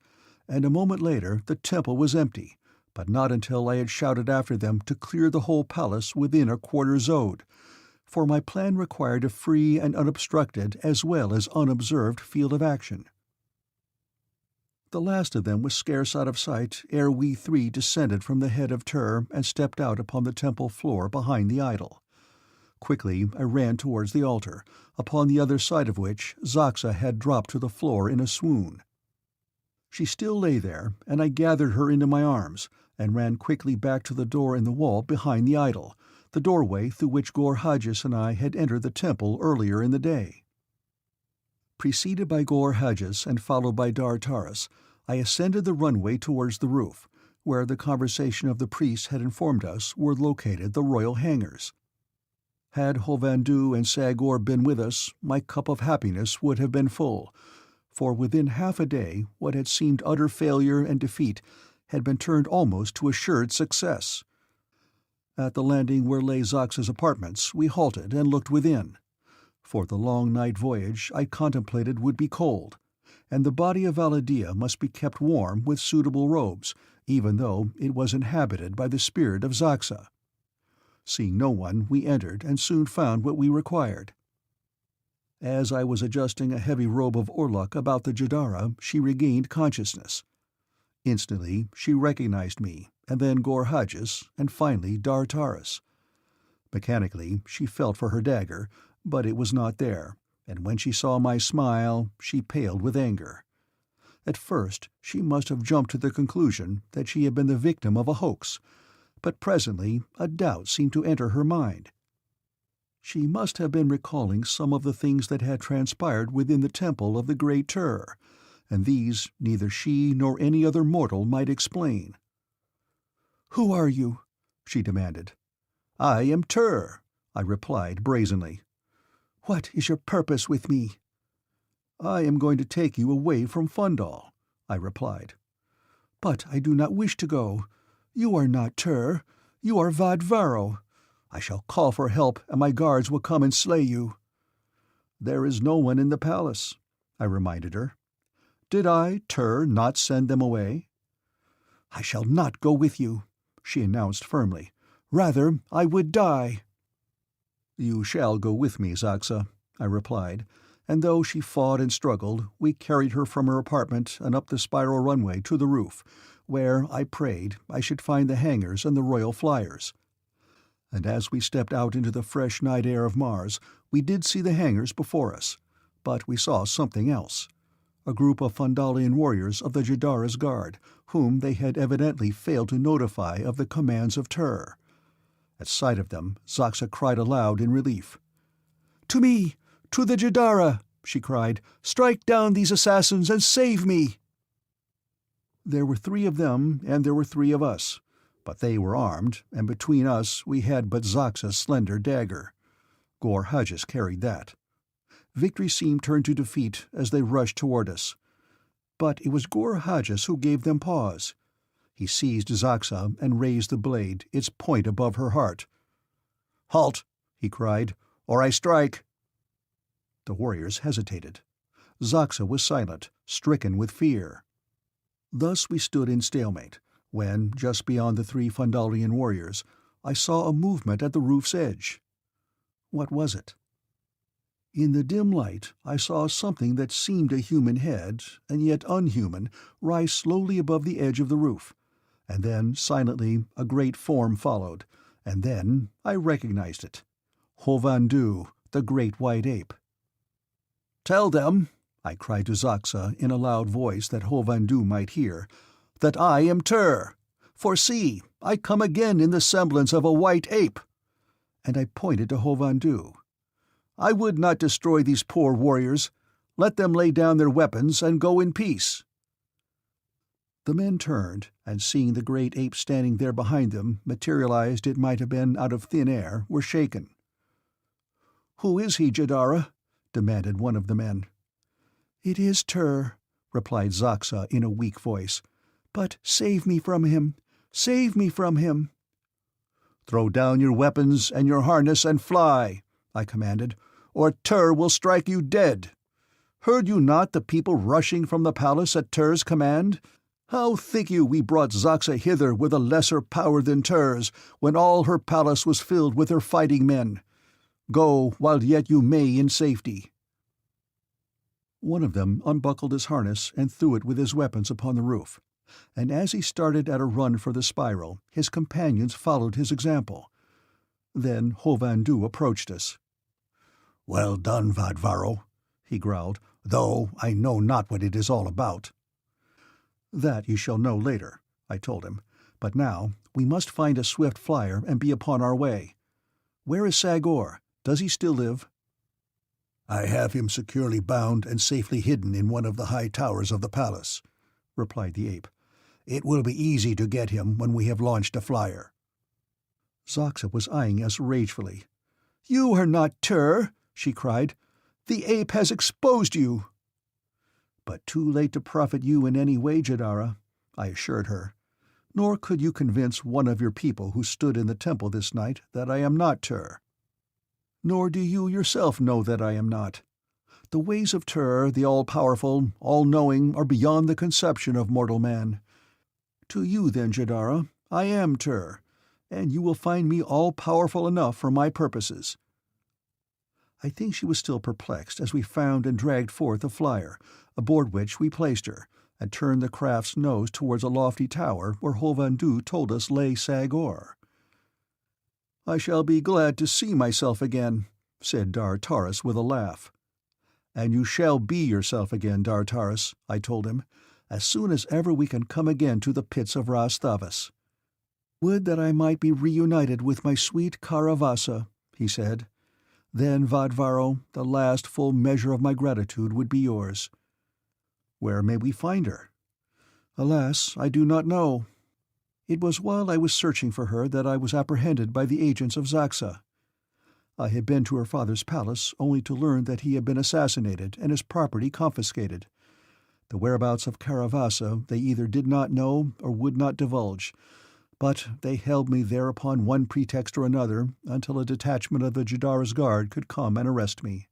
and a moment later the temple was empty, but not until I had shouted after them to clear the whole palace within a quarter zode, for my plan required a free and unobstructed as well as unobserved field of action. The last of them was scarce out of sight ere we three descended from the head of Tur and stepped out upon the temple floor behind the idol. Quickly I ran towards the altar, upon the other side of which Zaxa had dropped to the floor in a swoon. She still lay there, and I gathered her into my arms, and ran quickly back to the door in the wall behind the idol, the doorway through which Gorhages and I had entered the temple earlier in the day. Preceded by Gorhages and followed by Tartarus, I ascended the runway towards the roof, where the conversation of the priests had informed us were located the royal hangars. Had Hovhandu and Sagor been with us, my cup of happiness would have been full, for within half a day what had seemed utter failure and defeat had been turned almost to assured success. At the landing where lay Zaxa's apartments we halted and looked within. For the long night voyage I contemplated would be cold, and the body of Valadia must be kept warm with suitable robes, even though it was inhabited by the spirit of Zaxa. Seeing no one, we entered and soon found what we required. As I was adjusting a heavy robe of orluk about the Jadara, she regained consciousness. Instantly she recognized me, and then Gorhages, and finally Tartarus. Mechanically she felt for her dagger, but it was not there, and when she saw my smile, she paled with anger. At first she must have jumped to the conclusion that she had been the victim of a hoax, but presently a doubt seemed to enter her mind. She must have been recalling some of the things that had transpired within the temple of the Great Tur, and these neither she nor any other mortal might explain. "Who are you?" she demanded. "I am Tur," I replied brazenly. "What is your purpose with me?" "I am going to take you away from Fundal," I replied. "But I do not wish to go. You are not Tur. You are Vadvaro. I shall call for help, and my guards will come and slay you." "There is no one in the palace," I reminded her. "Did I, Tur, not send them away?" "I shall not go with you," she announced firmly. "Rather, I would die." "You shall go with me, Zaxa," I replied, and though she fought and struggled, we carried her from her apartment and up the spiral runway to the roof, where, I prayed, I should find the hangars and the royal flyers. And as we stepped out into the fresh night air of Mars, we did see the hangars before us, but we saw something else. A group of Fundalian warriors of the Jadara's guard, whom they had evidently failed to notify of the commands of Tur. At sight of them, Zaxa cried aloud in relief. "To me! To the Jadara!" she cried. "Strike down these assassins and save me!" There were 3 of them, and there were 3 of us, but they were armed, and between us we had but Zaxa's slender dagger. Gor Haggis carried that. Victory seemed turned to defeat as they rushed toward us. But it was Gor Haggis who gave them pause. He seized Zaxa and raised the blade, its point above her heart. "Halt!" he cried, "or I strike!" The warriors hesitated. Zaxa was silent, stricken with fear. Thus we stood in stalemate, when, just beyond the 3 Fundalian warriors, I saw a movement at the roof's edge. What was it? In the dim light I saw something that seemed a human head, and yet unhuman, rise slowly above the edge of the roof, and then, silently, a great form followed, and then I recognized it. Hovandu, the great white ape. "Tell them," I cried to Zaxa in a loud voice that Hovandu might hear, "that I am Tur. For see, I come again in the semblance of a white ape." And I pointed to Hovandu. "I would not destroy these poor warriors. Let them lay down their weapons and go in peace." The men turned, and seeing the great ape standing there behind them, materialized it might have been out of thin air, were shaken. "Who is he, Jadara?" demanded one of the men. "It is Tur," replied Zaxa in a weak voice. "But save me from him. Save me from him." "Throw down your weapons and your harness and fly," I commanded, "or Tur will strike you dead. Heard you not the people rushing from the palace at Tur's command? How think you we brought Zaxa hither with a lesser power than Tur's, when all her palace was filled with her fighting men? Go while yet you may in safety." One of them unbuckled his harness and threw it with his weapons upon the roof, and as he started at a run for the spiral, his companions followed his example. Then Hovandu approached us. "Well done, Vadvaro," he growled, "though I know not what it is all about." "That you shall know later," I told him, "but now we must find a swift flyer and be upon our way. Where is Sagor? Does he still live?" "I have him securely bound and safely hidden in one of the high towers of the palace," replied the ape. "It will be easy to get him when we have launched a flyer." Zaxa was eyeing us ragefully. "You are not Tur!" she cried. "The ape has exposed you!" "But too late to profit you in any way, Jadara," I assured her. "Nor could you convince one of your people who stood in the temple this night that I am not Tur. Nor do you yourself know that I am not. The ways of Tur, the all-powerful, all-knowing, are beyond the conception of mortal man. To you, then, Jadara, I am Tur, and you will find me all-powerful enough for my purposes." I think she was still perplexed as we found and dragged forth a flyer, aboard which we placed her, and turned the craft's nose towards a lofty tower where Hovandu told us lay Sagor. "I shall be glad to see myself again," said Dar Taris with a laugh. "And you shall be yourself again, Dar Taris," I told him, "as soon as ever we can come again to the pits of Ras-Thavas." "Would that I might be reunited with my sweet Karavasa," he said. Then, Vadvaro, the last full measure of my gratitude would be yours. Where may we find her? Alas, I do not know. It was while I was searching for her that I was apprehended by the agents of Zaxa. I had been to her father's palace only to learn that he had been assassinated and his property confiscated. The whereabouts of Karavasa they either did not know or would not divulge, but they held me there upon one pretext or another until a detachment of the Jadara's guard could come and arrest me.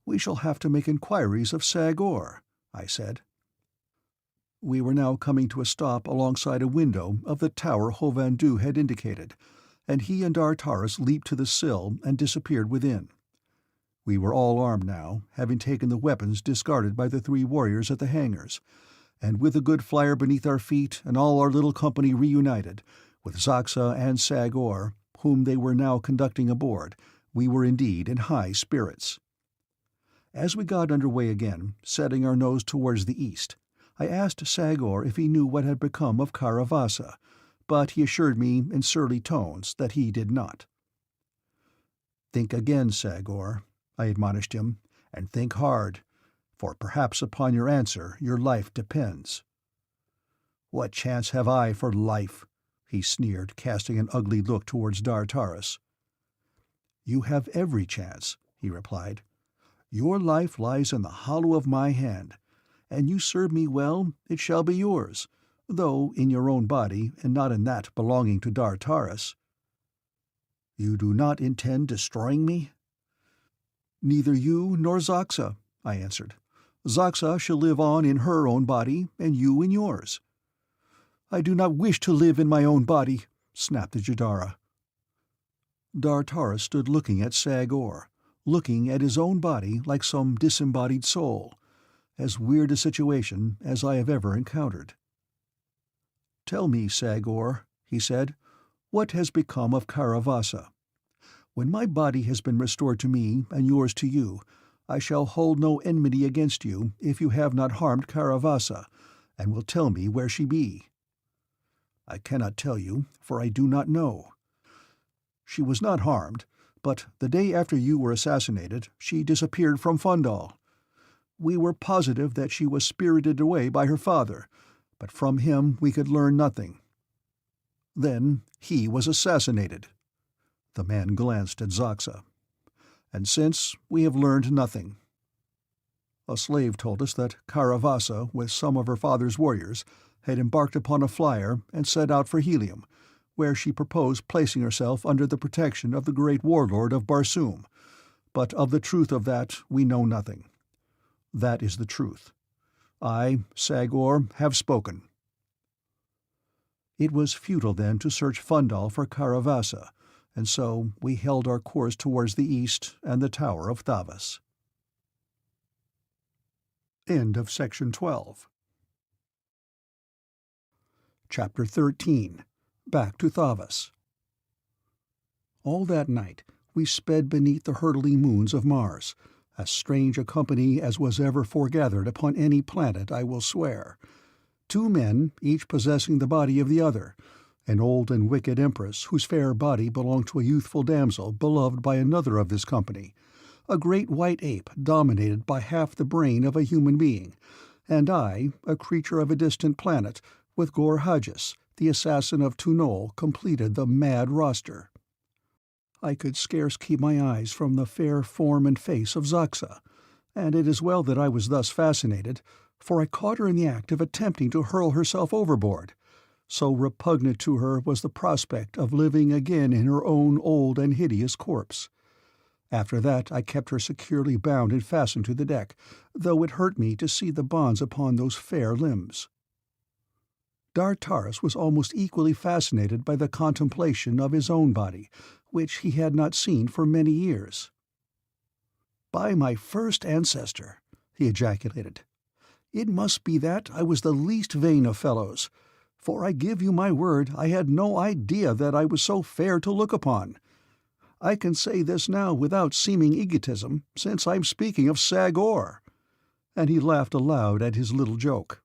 "We shall have to make inquiries of Sagor," I said. We were now coming to a stop alongside a window of the tower Hovhandu had indicated, and he and Dartaris leaped to the sill and disappeared within. We were all armed now, having taken the weapons discarded by the three warriors at the hangars, and with the good flyer beneath our feet and all our little company reunited, with Zaxa and Sagor, whom they were now conducting aboard, we were indeed in high spirits. As we got under way again, setting our nose towards the east, I asked Sagor if he knew what had become of Karavasa, but he assured me in surly tones that he did not. "Think again, Sagor," I admonished him, "and think hard, for perhaps upon your answer your life depends." "What chance have I for life?" he sneered, casting an ugly look towards Dartaris. "You have every chance," he replied. "Your life lies in the hollow of my hand, and you serve me well, it shall be yours, though in your own body and not in that belonging to Dartaris." "You do not intend destroying me?" "Neither you nor Zaxa," I answered. "Zaxa shall live on in her own body, and you in yours." "I do not wish to live in my own body," snapped the Jadara. Dartaris stood looking at Sagor, looking at his own body like some disembodied soul. As weird a situation as I have ever encountered. "Tell me, Sagor," he said, "what has become of Karavasa? When my body has been restored to me and yours to you, I shall hold no enmity against you if you have not harmed Karavasa, and will tell me where she be." "I cannot tell you, for I do not know. She was not harmed, but the day after you were assassinated, she disappeared from Fundal. We were positive that she was spirited away by her father, but from him we could learn nothing. Then he was assassinated." The man glanced at Zaxa. "And since, we have learned nothing. A slave told us that Karavasa, with some of her father's warriors, had embarked upon a flyer and set out for Helium, where she proposed placing herself under the protection of the great warlord of Barsoom, but of the truth of that we know nothing. That is the truth. I, Sagor, have spoken." It was futile then to search Fundal for Karavasa, and so we held our course towards the east and the Tower of Thavas. End of Section 12. Chapter 13. Back to Thavas. All that night we sped beneath the hurtling moons of Mars, as strange a company as was ever foregathered upon any planet, I will swear. 2 men, each possessing the body of the other, an old and wicked empress whose fair body belonged to a youthful damsel beloved by another of this company, a great white ape dominated by half the brain of a human being, and I, a creature of a distant planet, with Gor Haggis, the assassin of Tunol, completed the mad roster. I could scarce keep my eyes from the fair form and face of Zaxa, and it is well that I was thus fascinated, for I caught her in the act of attempting to hurl herself overboard. So repugnant to her was the prospect of living again in her own old and hideous corpse. After that I kept her securely bound and fastened to the deck, though it hurt me to see the bonds upon those fair limbs. Dartaris was almost equally fascinated by the contemplation of his own body, which he had not seen for many years. "By my first ancestor," he ejaculated, "it must be that I was the least vain of fellows, for I give you my word I had no idea that I was so fair to look upon. I can say this now without seeming egotism, since I'm speaking of Sagor." And he laughed aloud at his little joke.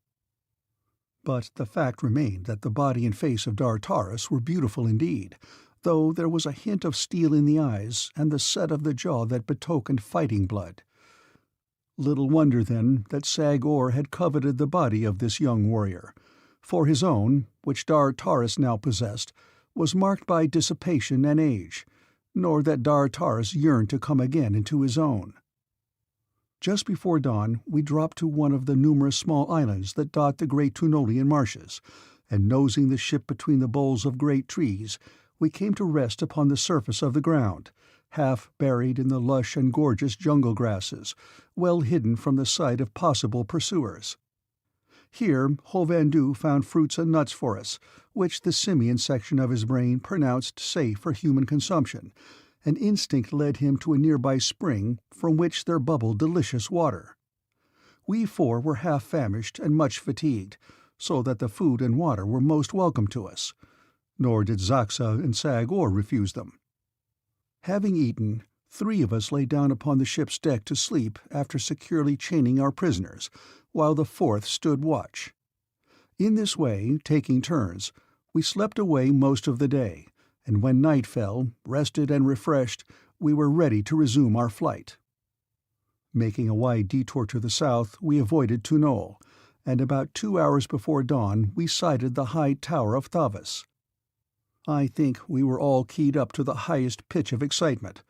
But the fact remained that the body and face of Dartaris were beautiful indeed, though there was a hint of steel in the eyes and the set of the jaw that betokened fighting blood. Little wonder, then, that Sagor had coveted the body of this young warrior, for his own, which Dar Taris now possessed, was marked by dissipation and age, nor that Dar Taris yearned to come again into his own. Just before dawn we dropped to one of the numerous small islands that dot the great Tunolian marshes, and nosing the ship between the boles of great trees, we came to rest upon the surface of the ground, half buried in the lush and gorgeous jungle grasses, well hidden from the sight of possible pursuers. Here Hovhandu found fruits and nuts for us, which the simian section of his brain pronounced safe for human consumption, and instinct led him to a nearby spring from which there bubbled delicious water. We four were half famished and much fatigued, so that the food and water were most welcome to us, nor did Zaxa and Sagor refuse them. Having eaten, 3 of us lay down upon the ship's deck to sleep after securely chaining our prisoners, while the 4th stood watch. In this way, taking turns, we slept away most of the day, and when night fell, rested and refreshed, we were ready to resume our flight. Making a wide detour to the south, we avoided Tunol, and about 2 hours before dawn we sighted the high tower of Thavas. I think we were all keyed up to the highest pitch of excitement,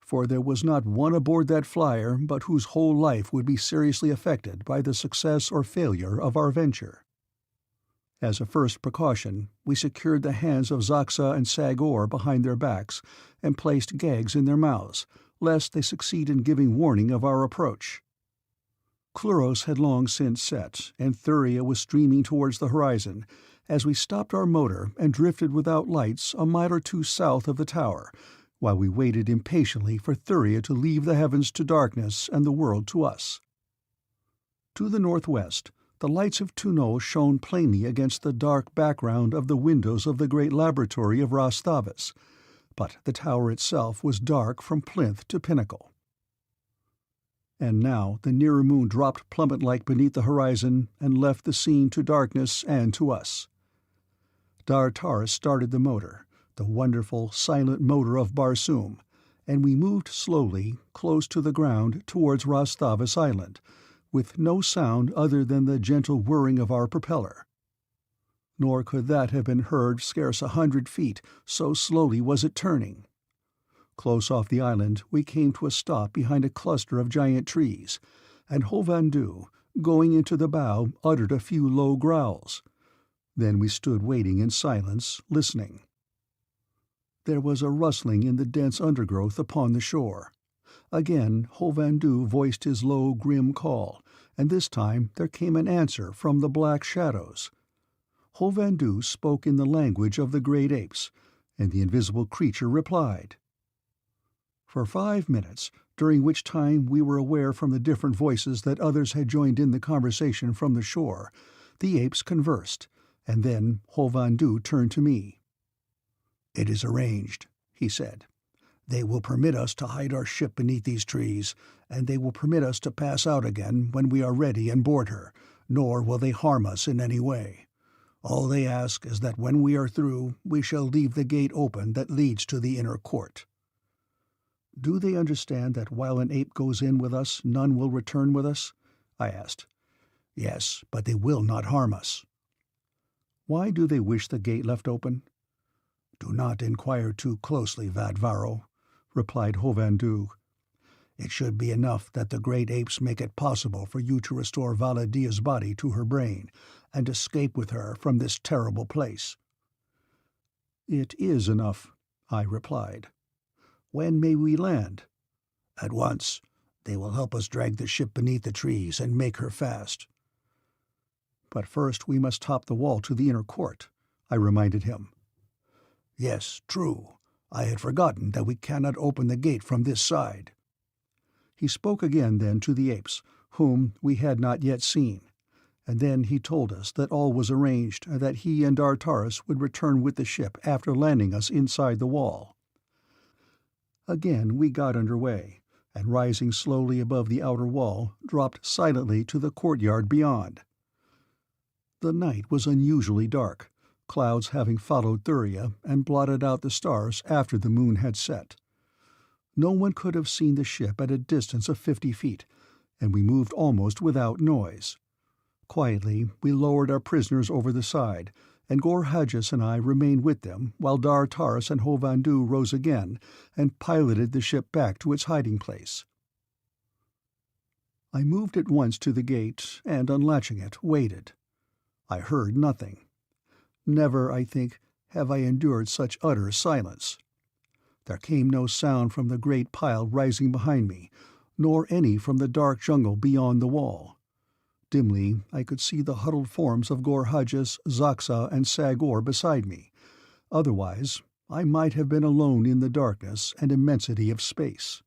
for there was not one aboard that flyer but whose whole life would be seriously affected by the success or failure of our venture. As a first precaution, we secured the hands of Zaxa and Sagor behind their backs and placed gags in their mouths, lest they succeed in giving warning of our approach. Cluros had long since set, and Thuria was streaming towards the horizon, as we stopped our motor and drifted without lights a mile or 2 south of the tower, while we waited impatiently for Thuria to leave the heavens to darkness and the world to us. To the northwest, the lights of Tunol shone plainly against the dark background of the windows of the great laboratory of Ras Thavas, but the tower itself was dark from plinth to pinnacle. And now the nearer moon dropped plummet-like beneath the horizon and left the scene to darkness and to us. Dar Taris started the motor, the wonderful, silent motor of Barsoom, and we moved slowly, close to the ground, towards Ras Thavas Island, with no sound other than the gentle whirring of our propeller. Nor could that have been heard scarce 100 feet, so slowly was it turning. Close off the island we came to a stop behind a cluster of giant trees, and Hovhandu, going into the bow, uttered a few low growls. Then we stood waiting in silence, listening. There was a rustling in the dense undergrowth upon the shore. Again Hovhandu voiced his low, grim call, and this time there came an answer from the black shadows. Hovhandu spoke in the language of the great apes, and the invisible creature replied. For 5 minutes, during which time we were aware from the different voices that others had joined in the conversation from the shore, the apes conversed, and then Hovhandu turned to me. "It is arranged," he said. "They will permit us to hide our ship beneath these trees, and they will permit us to pass out again when we are ready and board her, nor will they harm us in any way. All they ask is that when we are through, we shall leave the gate open that leads to the inner court." "Do they understand that while an ape goes in with us, none will return with us?" I asked. "Yes, but they will not harm us." "Why do they wish the gate left open?" "Do not inquire too closely, Vadvaro," replied Hovhandu. "It should be enough that the great apes make it possible for you to restore Valadia's body to her brain, and escape with her from this terrible place." "It is enough," I replied. "When may we land?" "At once. They will help us drag the ship beneath the trees and make her fast." "But first we must top the wall to the inner court," I reminded him. "Yes, true. I had forgotten that we cannot open the gate from this side." He spoke again then to the apes, whom we had not yet seen, and then he told us that all was arranged and that he and Dar Taris would return with the ship after landing us inside the wall. Again we got under way, and rising slowly above the outer wall, dropped silently to the courtyard beyond. The night was unusually dark, clouds having followed Thuria and blotted out the stars after the moon had set. No one could have seen the ship at a distance of 50 feet, and we moved almost without noise. Quietly, we lowered our prisoners over the side, and Gorhadjus and I remained with them while Dar Taris and Hovandu rose again and piloted the ship back to its hiding place. I moved at once to the gate and, unlatching it, waited. I heard nothing. Never, I think, have I endured such utter silence. There came no sound from the great pile rising behind me, nor any from the dark jungle beyond the wall. Dimly I could see the huddled forms of Gorhadjus, Zaxa, and Sagor beside me. Otherwise, I might have been alone in the darkness and immensity of space.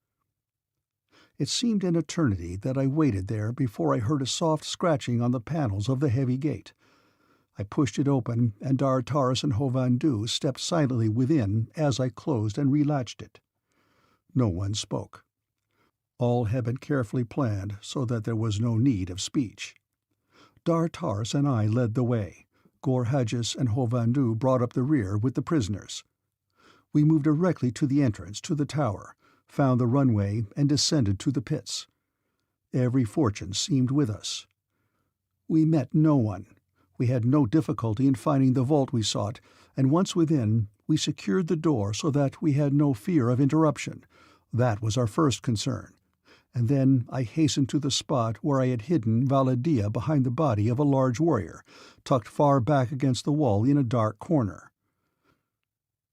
It seemed an eternity that I waited there before I heard a soft scratching on the panels of the heavy gate. I pushed it open, and Dar Taris and Hovandu stepped silently within as I closed and relatched it. No one spoke. All had been carefully planned so that there was no need of speech. Dar Taris and I led the way. Gorhadjus and Hovandu brought up the rear with the prisoners. We moved directly to the entrance to the tower, found the runway, and descended to the pits. Every fortune seemed with us. We met no one. We had no difficulty in finding the vault we sought, and once within, we secured the door so that we had no fear of interruption. That was our first concern. And then I hastened to the spot where I had hidden Valadia behind the body of a large warrior, tucked far back against the wall in a dark corner.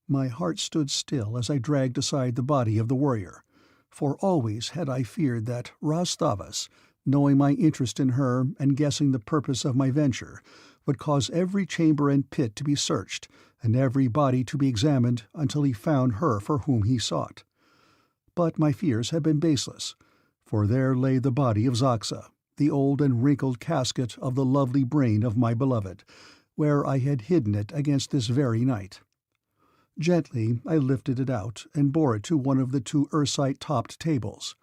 My heart stood still as I dragged aside the body of the warrior, for always had I feared that Rastavas, knowing my interest in her and guessing the purpose of my venture, would cause every chamber and pit to be searched, and every body to be examined until he found her for whom he sought. But my fears had been baseless, for there lay the body of Zaxa, the old and wrinkled casket of the lovely brain of my beloved, where I had hidden it against this very night. Gently I lifted it out and bore it to one of the 2 ursite-topped tables.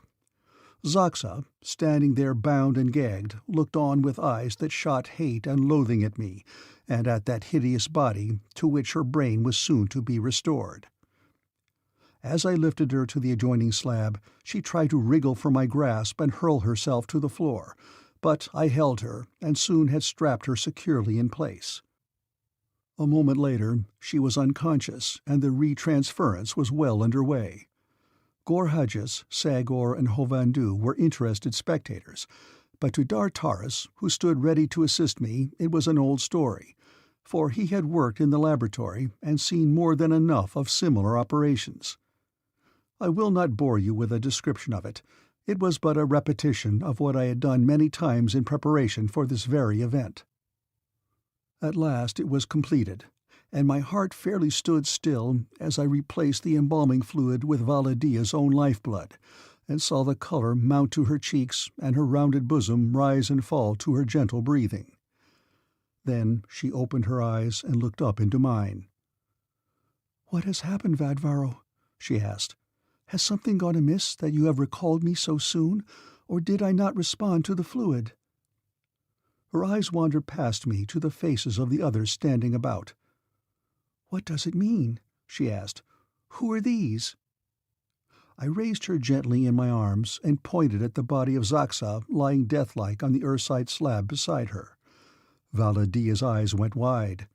Zaxa, standing there bound and gagged, looked on with eyes that shot hate and loathing at me, and at that hideous body to which her brain was soon to be restored. As I lifted her to the adjoining slab, she tried to wriggle from my grasp and hurl herself to the floor, but I held her and soon had strapped her securely in place. A moment later, she was unconscious, and the retransference was well under way. Gorhadjus, Sagor, and Hovandu were interested spectators, but to Dar Taris, who stood ready to assist me, it was an old story, for he had worked in the laboratory and seen more than enough of similar operations. I will not bore you with a description of it. It was but a repetition of what I had done many times in preparation for this very event. At last it was completed, and my heart fairly stood still as I replaced the embalming fluid with Valadia's own lifeblood, and saw the color mount to her cheeks and her rounded bosom rise and fall to her gentle breathing. Then she opened her eyes and looked up into mine. "What has happened, Vadvaro?" she asked. "Has something gone amiss that you have recalled me so soon, or did I not respond to the fluid?" Her eyes wandered past me to the faces of the others standing about. "What does it mean?" she asked. "Who are these?" I raised her gently in my arms and pointed at the body of Zaxa lying deathlike on the ursite slab beside her. Valadia's eyes went wide.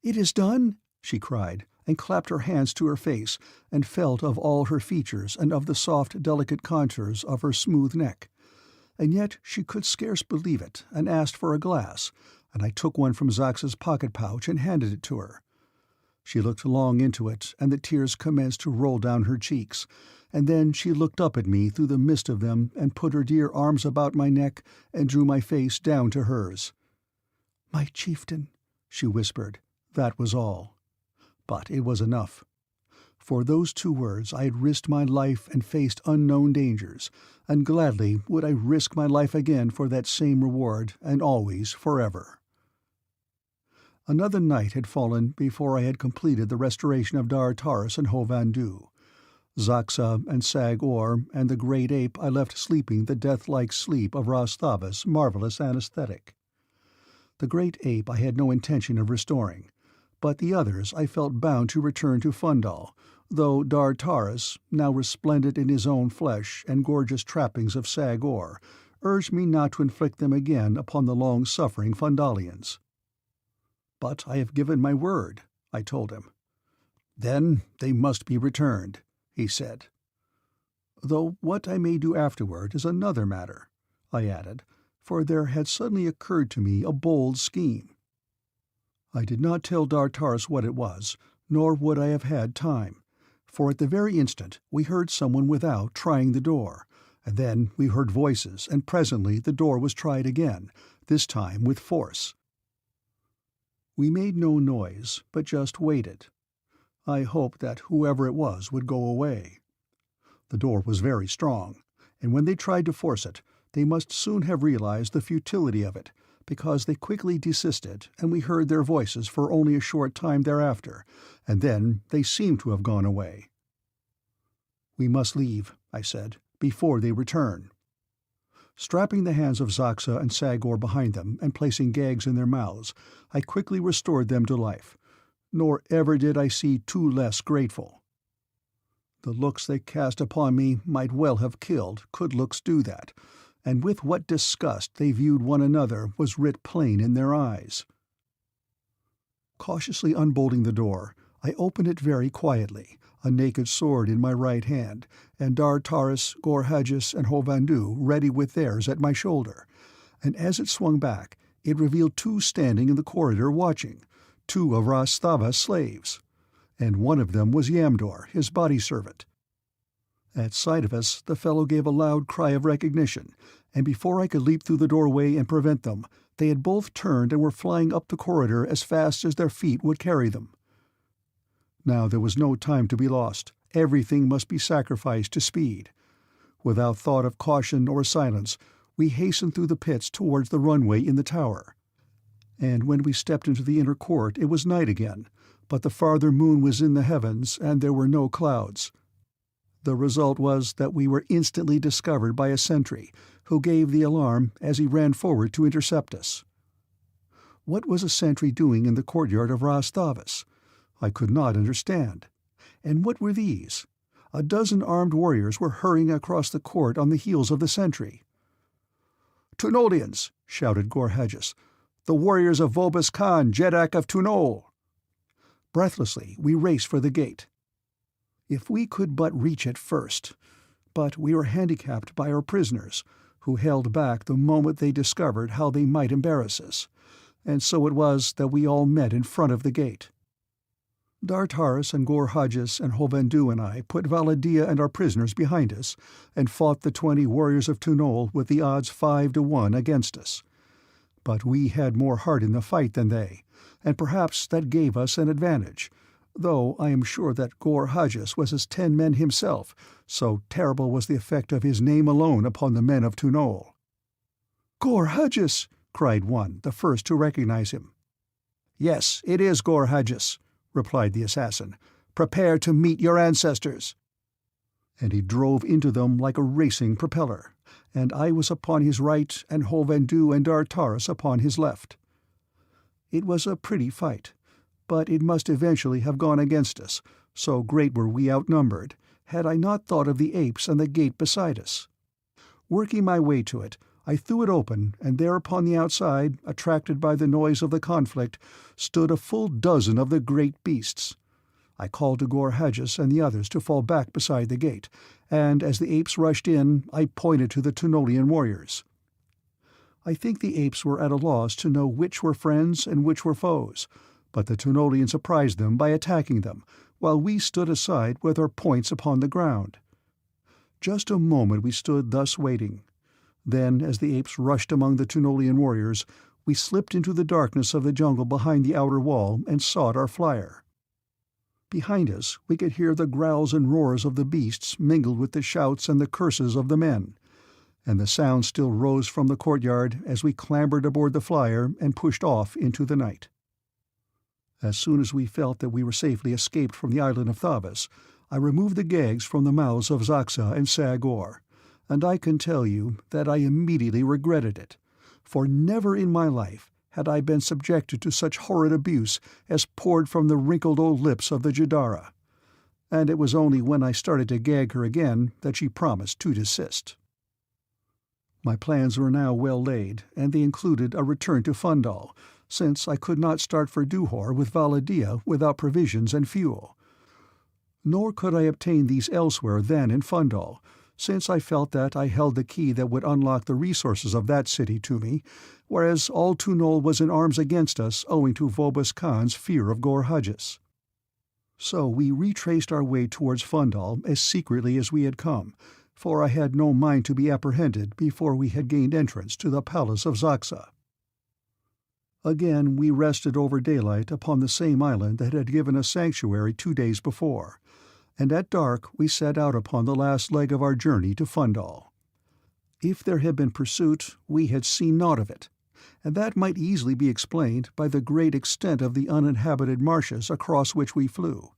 "It is done!" she cried, and clapped her hands to her face, and felt of all her features and of the soft, delicate contours of her smooth neck. And yet she could scarce believe it, and asked for a glass, and I took one from Zaxa's pocket-pouch and handed it to her. She looked long into it, and the tears commenced to roll down her cheeks, and then she looked up at me through the mist of them and put her dear arms about my neck and drew my face down to hers. "My chieftain," she whispered. That was all. But it was enough. For those 2 words I had risked my life and faced unknown dangers, and gladly would I risk my life again for that same reward, and always, forever. Another night had fallen before I had completed the restoration of Dar Taris and Hovandu. Zaxa and Sagor and the great ape I left sleeping the death-like sleep of Rastavas' marvelous anesthetic. The great ape I had no intention of restoring, but the others I felt bound to return to Fundal, though Dar-Taris, now resplendent in his own flesh and gorgeous trappings of Sagor, urged me not to inflict them again upon the long-suffering Fundalians. "But I have given my word," I told him. "Then they must be returned," he said. "Though what I may do afterward is another matter," I added, for there had suddenly occurred to me a bold scheme. I did not tell Dar-Taris what it was, nor would I have had time, for at the very instant we heard someone without trying the door, and then we heard voices, and presently the door was tried again, this time with force. We made no noise, but just waited. I hoped that whoever it was would go away. The door was very strong, and when they tried to force it, they must soon have realized the futility of it, because they quickly desisted, and we heard their voices for only a short time thereafter, and then they seemed to have gone away. "We must leave," I said, "before they return." Strapping the hands of Zaxa and Sagor behind them and placing gags in their mouths, I quickly restored them to life, nor ever did I see two less grateful. The looks they cast upon me might well have killed, could looks do that, and with what disgust they viewed one another was writ plain in their eyes. Cautiously unbolting the door, I opened it very quietly, a naked sword in my right hand, and Dar-Taris, Gor-Haggis, and Hovandu ready with theirs at my shoulder, and as it swung back, it revealed two standing in the corridor watching, two of Ras-Thava's slaves, and one of them was Yamdor, his body-servant. At sight of us, the fellow gave a loud cry of recognition, and before I could leap through the doorway and prevent them, they had both turned and were flying up the corridor as fast as their feet would carry them. Now there was no time to be lost. Everything must be sacrificed to speed. Without thought of caution or silence, we hastened through the pits towards the runway in the tower. And when we stepped into the inner court it was night again, but the farther moon was in the heavens and there were no clouds. The result was that we were instantly discovered by a sentry, who gave the alarm as he ran forward to intercept us. What was a sentry doing in the courtyard of Ras-Thavas? I could not understand. And what were these? A dozen armed warriors were hurrying across the court on the heels of the sentry. "Tunolians!" shouted Gor-Haggis. "The warriors of Vobis Khan, Jeddak of Tunol!" Breathlessly we raced for the gate. If we could but reach it first! But we were handicapped by our prisoners, who held back the moment they discovered how they might embarrass us, and so it was that we all met in front of the gate. Dar-Taris and Gor-Haggis and Hovandu and I put Valadia and our prisoners behind us, and fought the 20 warriors of Tunol with the odds 5-1 against us. But we had more heart in the fight than they, and perhaps that gave us an advantage, though I am sure that Gor-Haggis was as 10 men himself, so terrible was the effect of his name alone upon the men of Tunol. "Gor-Haggis!" cried one, the first to recognize him. "Yes, it is Gor-Haggis," replied the assassin. "Prepare to meet your ancestors." And he drove into them like a racing propeller, and I was upon his right and Hovandu and Dar-Taris upon his left. It was a pretty fight, but it must eventually have gone against us, so great were we outnumbered, had I not thought of the apes and the gate beside us. Working my way to it, I threw it open, and there upon the outside, attracted by the noise of the conflict, stood a full dozen of the great beasts. I called to Gor-Haggis and the others to fall back beside the gate, and as the apes rushed in, I pointed to the Tunolian warriors. I think the apes were at a loss to know which were friends and which were foes, but the Tunolians surprised them by attacking them, while we stood aside with our points upon the ground. Just a moment we stood thus waiting. Then, as the apes rushed among the Tunolian warriors, we slipped into the darkness of the jungle behind the outer wall and sought our flyer. Behind us we could hear the growls and roars of the beasts mingled with the shouts and the curses of the men, and the sound still rose from the courtyard as we clambered aboard the flyer and pushed off into the night. As soon as we felt that we were safely escaped from the island of Thavas, I removed the gags from the mouths of Zaxa and Sagor, and I can tell you that I immediately regretted it, for never in my life had I been subjected to such horrid abuse as poured from the wrinkled old lips of the Jadara, and it was only when I started to gag her again that she promised to desist. My plans were now well laid, and they included a return to Fundal, since I could not start for Duhor with Valadia without provisions and fuel. Nor could I obtain these elsewhere than in Fundal, since I felt that I held the key that would unlock the resources of that city to me, whereas all Tunol was in arms against us owing to Vobus Khan's fear of Gor-Hajjus. So we retraced our way towards Fundal as secretly as we had come, for I had no mind to be apprehended before we had gained entrance to the palace of Zaxa. Again we rested over daylight upon the same island that had given us sanctuary 2 days before, and at dark we set out upon the last leg of our journey to Fundal. If there had been pursuit, we had seen naught of it, and that might easily be explained by the great extent of the uninhabited marshes across which we flew,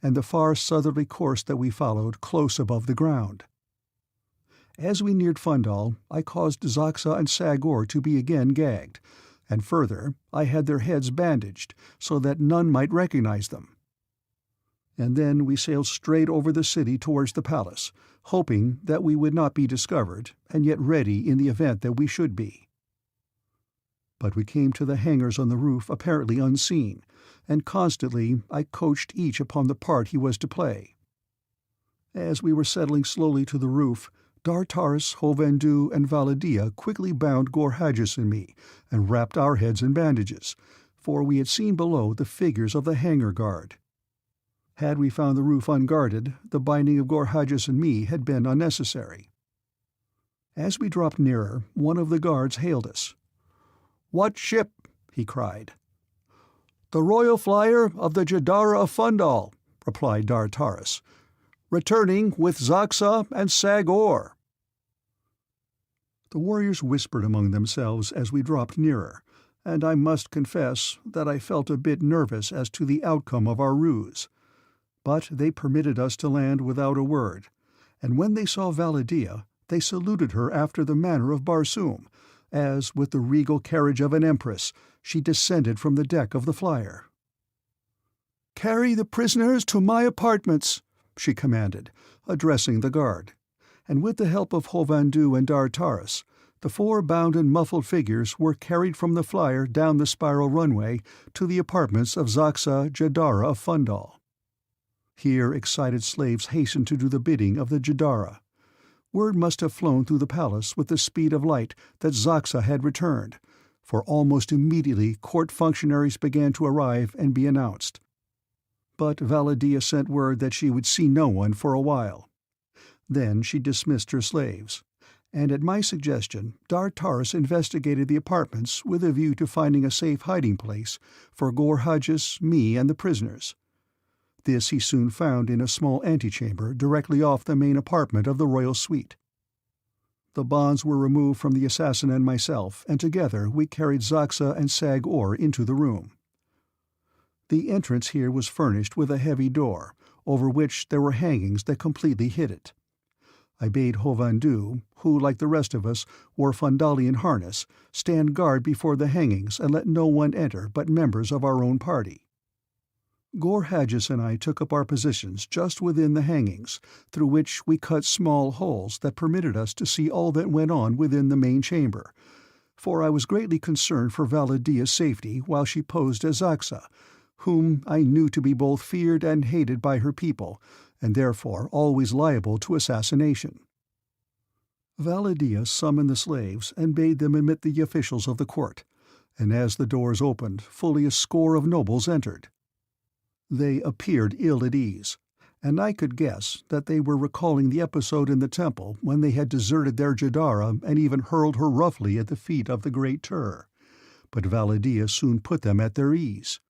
and the far southerly course that we followed close above the ground. As we neared Fundal, I caused Zaxa and Sagor to be again gagged, and further, I had their heads bandaged so that none might recognize them. And then we sailed straight over the city towards the palace, hoping that we would not be discovered, and yet ready in the event that we should be. But we came to the hangars on the roof apparently unseen, and constantly I coached each upon the part he was to play. As we were settling slowly to the roof, Dartaris, Hovendu, and Valadia quickly bound Gor-Hajjus and me, and wrapped our heads in bandages, for we had seen below the figures of the hangar guard. Had we found the roof unguarded, the binding of Gor-Hajjus and me had been unnecessary. As we dropped nearer, one of the guards hailed us. "What ship?" he cried. "The Royal Flyer of the Jadara of Fundal," replied Dartaris, "returning with Zaxa and Sagor." The warriors whispered among themselves as we dropped nearer, and I must confess that I felt a bit nervous as to the outcome of our ruse. But they permitted us to land without a word, and when they saw Valadia, they saluted her after the manner of Barsoom, as, with the regal carriage of an empress, she descended from the deck of the flyer. "Carry the prisoners to my apartments," she commanded, addressing the guard, and with the help of Hovendu and Dartaris, the 4 bound and muffled figures were carried from the flyer down the spiral runway to the apartments of Zaxa Jadara of Fundal. Here excited slaves hastened to do the bidding of the Jadara. Word must have flown through the palace with the speed of light that Zaxa had returned, for almost immediately court functionaries began to arrive and be announced. But Valadia sent word that she would see no one for a while. Then she dismissed her slaves, and at my suggestion Dartaris investigated the apartments with a view to finding a safe hiding place for Gor-Hajjus, me, and the prisoners. This he soon found in a small antechamber directly off the main apartment of the royal suite. The bonds were removed from the assassin and myself, and together we carried Zaxa and Sagor into the room. The entrance here was furnished with a heavy door, over which there were hangings that completely hid it. I bade Hovendu, who, like the rest of us, wore Fundalian harness, stand guard before the hangings and let no one enter but members of our own party. Gor-Hajjus and I took up our positions just within the hangings, through which we cut small holes that permitted us to see all that went on within the main chamber, for I was greatly concerned for Valadia's safety while she posed as Zaxa, whom I knew to be both feared and hated by her people, and therefore always liable to assassination. Valadia summoned the slaves and bade them admit the officials of the court, and as the doors opened, fully a score of nobles entered. They appeared ill at ease, and I could guess that they were recalling the episode in the temple when they had deserted their Jadara and even hurled her roughly at the feet of the great Tur, but Valadia soon put them at their ease.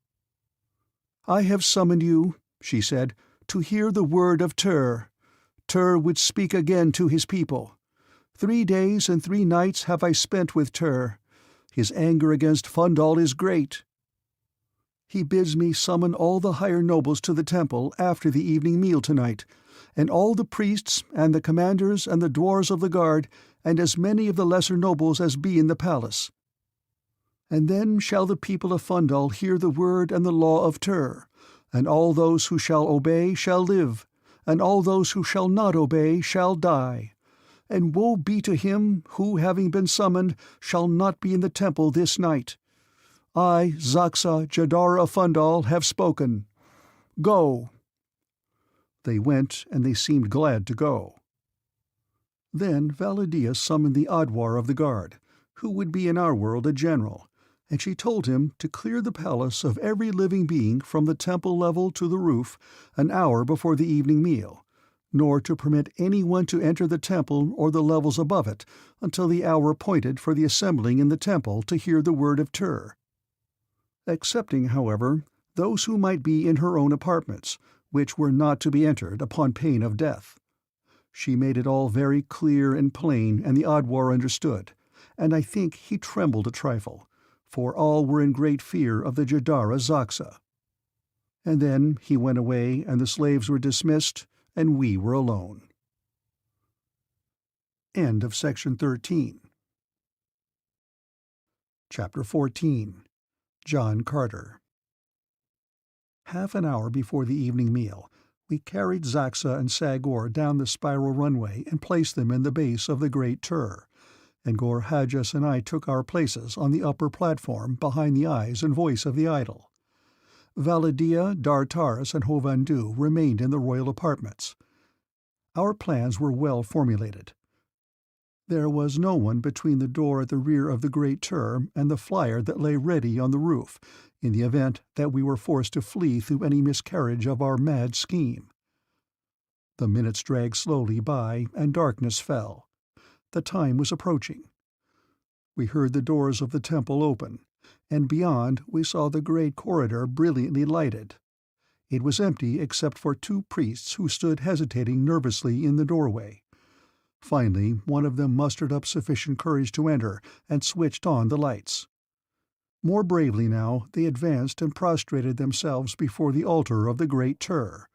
"I have summoned you," she said, "to hear the word of Tur. Tur would speak again to his people. 3 days and 3 nights have I spent with Tur. His anger against Fundal is great. He bids me summon all the higher nobles to the temple after the evening meal tonight, and all the priests and the commanders and the dwarves of the guard, and as many of the lesser nobles as be in the palace. And then shall the people of Fundal hear the word and the law of Tur, and all those who shall obey shall live, and all those who shall not obey shall die. And woe be to him who, having been summoned, shall not be in the temple this night. I, Zaxa, Jadara of Fundal, have spoken. Go." They went, and they seemed glad to go. Then Validia summoned the Adwar of the guard, who would be in our world a general, and she told him to clear the palace of every living being from the temple level to the roof an hour before the evening meal, nor to permit anyone to enter the temple or the levels above it until the hour appointed for the assembling in the temple to hear the word of Tur. Excepting, however, those who might be in her own apartments, which were not to be entered upon pain of death. She made it all very clear and plain, and the Adwar understood, and I think he trembled a trifle, for all were in great fear of the Jadara Zaxa. And then he went away, and the slaves were dismissed, and we were alone. End of Section 13. Chapter 14. John Carter. Half an hour before the evening meal, we carried Zaxa and Sagor down the spiral runway and placed them in the base of the great Tur, and Gor Hadjas and I took our places on the upper platform behind the eyes and voice of the idol. Validia, Dartaris, and Hovandu remained in the royal apartments. Our plans were well formulated. There was no one between the door at the rear of the great Tur and the flyer that lay ready on the roof, in the event that we were forced to flee through any miscarriage of our mad scheme. The minutes dragged slowly by, and darkness fell. The time was approaching. We heard the doors of the temple open, and beyond we saw the great corridor brilliantly lighted. It was empty except for 2 priests who stood hesitating nervously in the doorway. Finally, one of them mustered up sufficient courage to enter and switched on the lights. More bravely now, they advanced and prostrated themselves before the altar of the great Tur.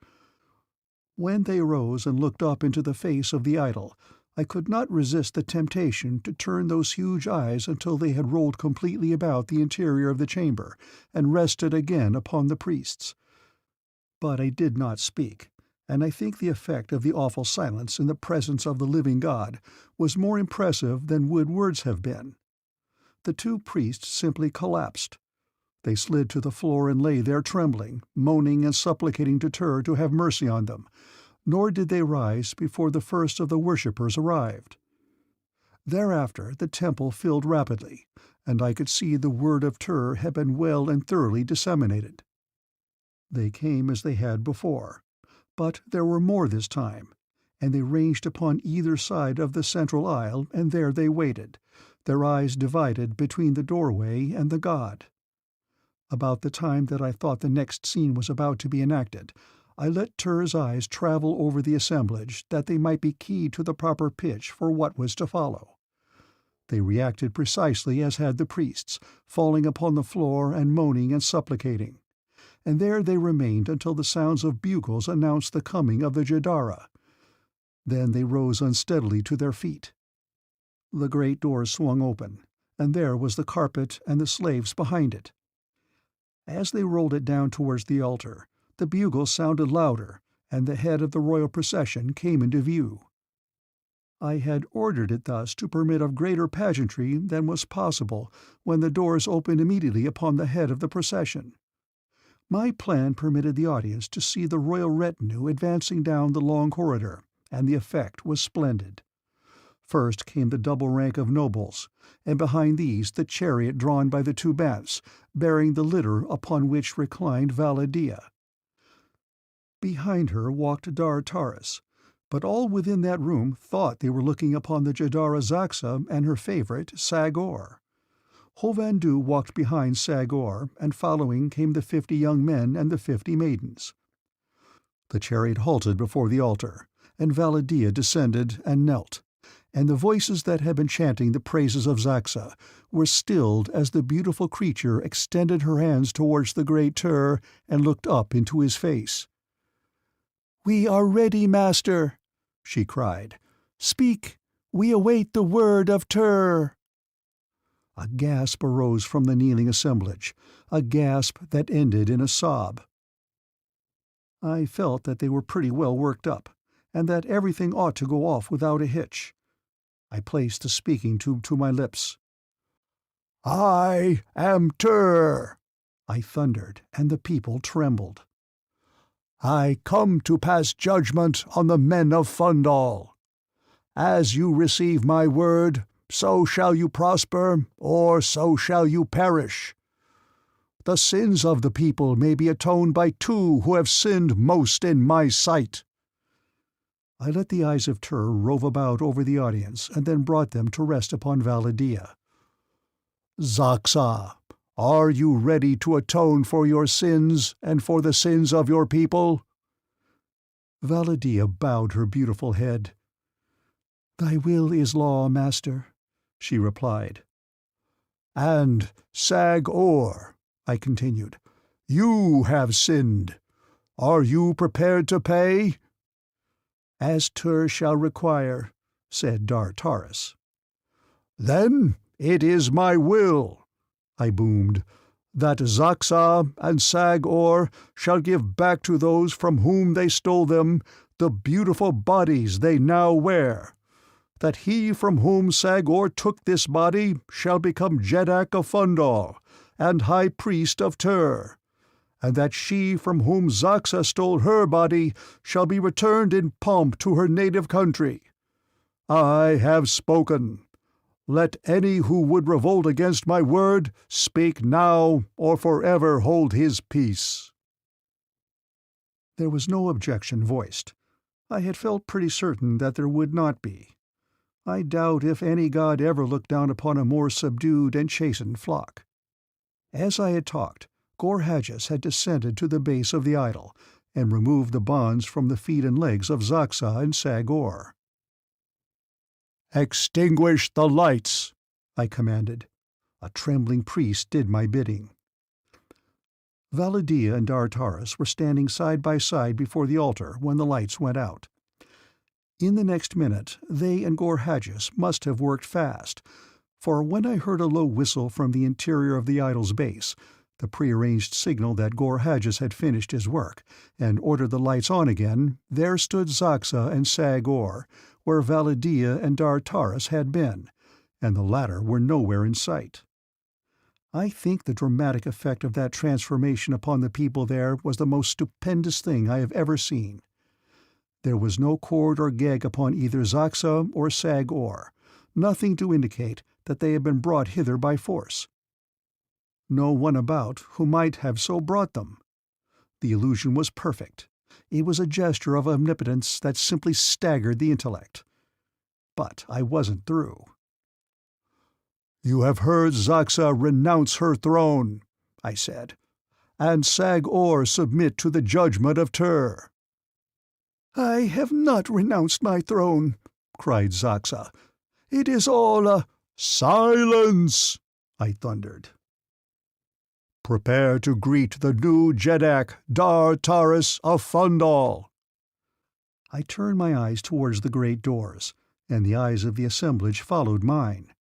When they rose and looked up into the face of the idol, I could not resist the temptation to turn those huge eyes until they had rolled completely about the interior of the chamber and rested again upon the priests. But I did not speak, and I think the effect of the awful silence in the presence of the living God was more impressive than would words have been. The 2 priests simply collapsed. They slid to the floor and lay there trembling, moaning and supplicating to Tur to have mercy on them, nor did they rise before the first of the worshippers arrived. Thereafter the temple filled rapidly, and I could see the word of Tur had been well and thoroughly disseminated. They came as they had before, but there were more this time, and they ranged upon either side of the central aisle, and there they waited, their eyes divided between the doorway and the god. About the time that I thought the next scene was about to be enacted, I let Tur's eyes travel over the assemblage that they might be keyed to the proper pitch for what was to follow. They reacted precisely as had the priests, falling upon the floor and moaning and supplicating. And there they remained until the sounds of bugles announced the coming of the Jadara. Then they rose unsteadily to their feet. The great door swung open, and there was the carpet and the slaves behind it. As they rolled it down towards the altar, the bugles sounded louder, and the head of the royal procession came into view. I had ordered it thus to permit of greater pageantry than was possible when the doors opened immediately upon the head of the procession. My plan permitted the audience to see the royal retinue advancing down the long corridor, and the effect was splendid. First came the double rank of nobles, and behind these the chariot drawn by the 2 banths, bearing the litter upon which reclined Validia. Behind her walked Dartaris, but all within that room thought they were looking upon the Jadara Zaxa and her favorite, Sagor. Hovandu walked behind Sagor, and following came the 50 young men and the 50 maidens. The chariot halted before the altar, and Validia descended and knelt, and the voices that had been chanting the praises of Zaxa were stilled as the beautiful creature extended her hands towards the great Tur and looked up into his face. "We are ready, master," she cried. "Speak, we await the word of Tur." A gasp arose from the kneeling assemblage, a gasp that ended in a sob. I felt that they were pretty well worked up, and that everything ought to go off without a hitch. I placed the speaking tube to my lips. "I am Tur," I thundered, and the people trembled. "I come to pass judgment on the men of Fundal. As you receive my word, so shall you prosper, or so shall you perish. The sins of the people may be atoned by two who have sinned most in my sight." I let the eyes of Tur rove about over the audience, and then brought them to rest upon Validia. "Zaxa, are you ready to atone for your sins and for the sins of your people?" Validia bowed her beautiful head. "Thy will is law, master," she replied. "And Sag-Or," I continued, "you have sinned. Are you prepared to pay?" "As Tur shall require," said Dar-Taris. "Then it is my will," I boomed, "that Zaxa and Sag-Or shall give back to those from whom they stole them the beautiful bodies they now wear, that he from whom Sag-Or took this body shall become Jeddak of Fundal and High Priest of Tur, and that she from whom Zaxa stole her body shall be returned in pomp to her native country. I have spoken. Let any who would revolt against my word speak now or forever hold his peace." There was no objection voiced. I had felt pretty certain that there would not be. I doubt if any god ever looked down upon a more subdued and chastened flock. As I had talked, Gorhages had descended to the base of the idol, and removed the bonds from the feet and legs of Zaxa and Sag-Or. "Extinguish the lights," I commanded. A trembling priest did my bidding. Validia and Dar-Taris were standing side by side before the altar when the lights went out. In the next minute they and Gorhages must have worked fast, for when I heard a low whistle from the interior of the idol's base, the prearranged signal that Gorhages had finished his work and ordered the lights on again, there stood Zaxa and Sag-Or, where Validia and Dar-Taris had been, and the latter were nowhere in sight. I think the dramatic effect of that transformation upon the people there was the most stupendous thing I have ever seen. There was no cord or gag upon either Zaxa or Sag-Or, nothing to indicate that they had been brought hither by force. No one about who might have so brought them. The illusion was perfect. It was a gesture of omnipotence that simply staggered the intellect. But I wasn't through. "You have heard Zaxa renounce her throne," I said, "and Sag-Or submit to the judgment of Tur." "I have not renounced my throne," cried Zaxa. "It is all a—" "Silence!" I thundered. "Prepare to greet the new Jeddak, Dar-Taris of Fundal." I turned my eyes towards the great doors, and the eyes of the assemblage followed mine.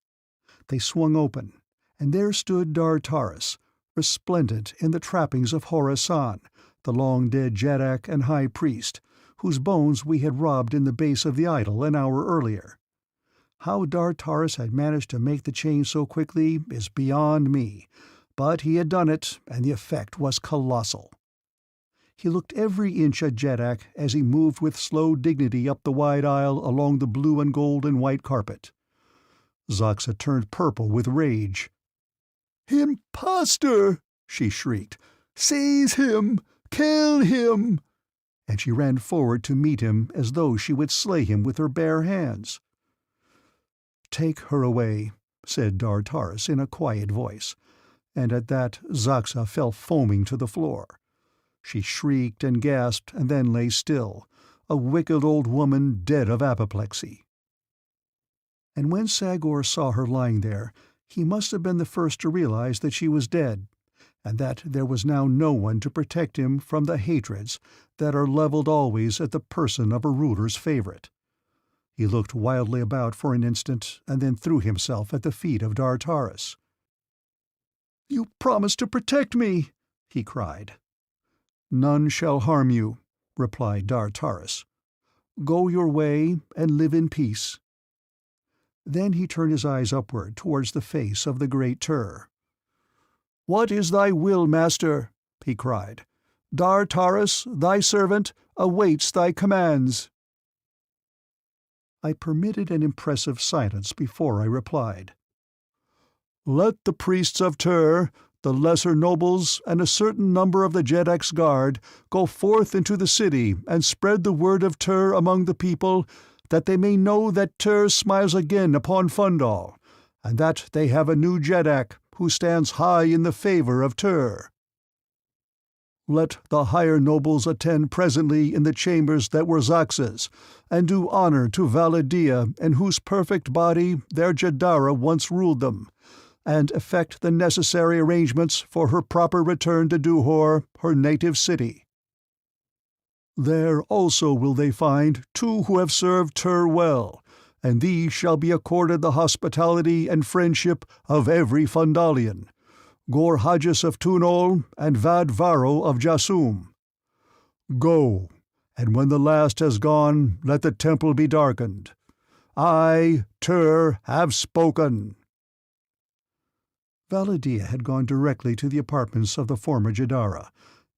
They swung open, and there stood Dar-Taris, resplendent in the trappings of Horasan, the long-dead Jeddak and High Priest, whose bones we had robbed in the base of the idol an hour earlier. How Dar-Taris had managed to make the change so quickly is beyond me, but he had done it, and the effect was colossal. He looked every inch a Jeddak as he moved with slow dignity up the wide aisle along the blue and gold and white carpet. Zaxa turned purple with rage. "Imposter!" she shrieked. "Seize him! Kill him!" And she ran forward to meet him as though she would slay him with her bare hands. "Take her away," said Dar-Taris in a quiet voice, and at that Zaxa fell foaming to the floor. She shrieked and gasped and then lay still, a wicked old woman dead of apoplexy. And when Sag-Or saw her lying there, he must have been the first to realize that she was dead, and that there was now no one to protect him from the hatreds that are leveled always at the person of a ruler's favorite. He looked wildly about for an instant, and then threw himself at the feet of Dar-Taris. "You promised to protect me!" he cried. "None shall harm you," replied Dar Taris. "Go your way and live in peace." Then he turned his eyes upward towards the face of the great Tur. "What is thy will, master?" he cried. "Dar Taris, thy servant, awaits thy commands." I permitted an impressive silence before I replied. "Let the priests of Tur, the lesser nobles, and a certain number of the Jedak's guard go forth into the city and spread the word of Tur among the people, that they may know that Tur smiles again upon Fundal, and that they have a new Jedak who stands high in the favor of Tur. Let the higher nobles attend presently in the chambers that were Zax's, and do honor to Valadia, in whose perfect body their Jedara once ruled them, and effect the necessary arrangements for her proper return to Duhor, her native city. There also will they find two who have served Tur well, and these shall be accorded the hospitality and friendship of every Fundalian, Gorhages of Tunol and Vad-Varo of Jasum. Go, and when the last has gone, let the temple be darkened. I, Tur, have spoken." Valadia had gone directly to the apartments of the former Jedara,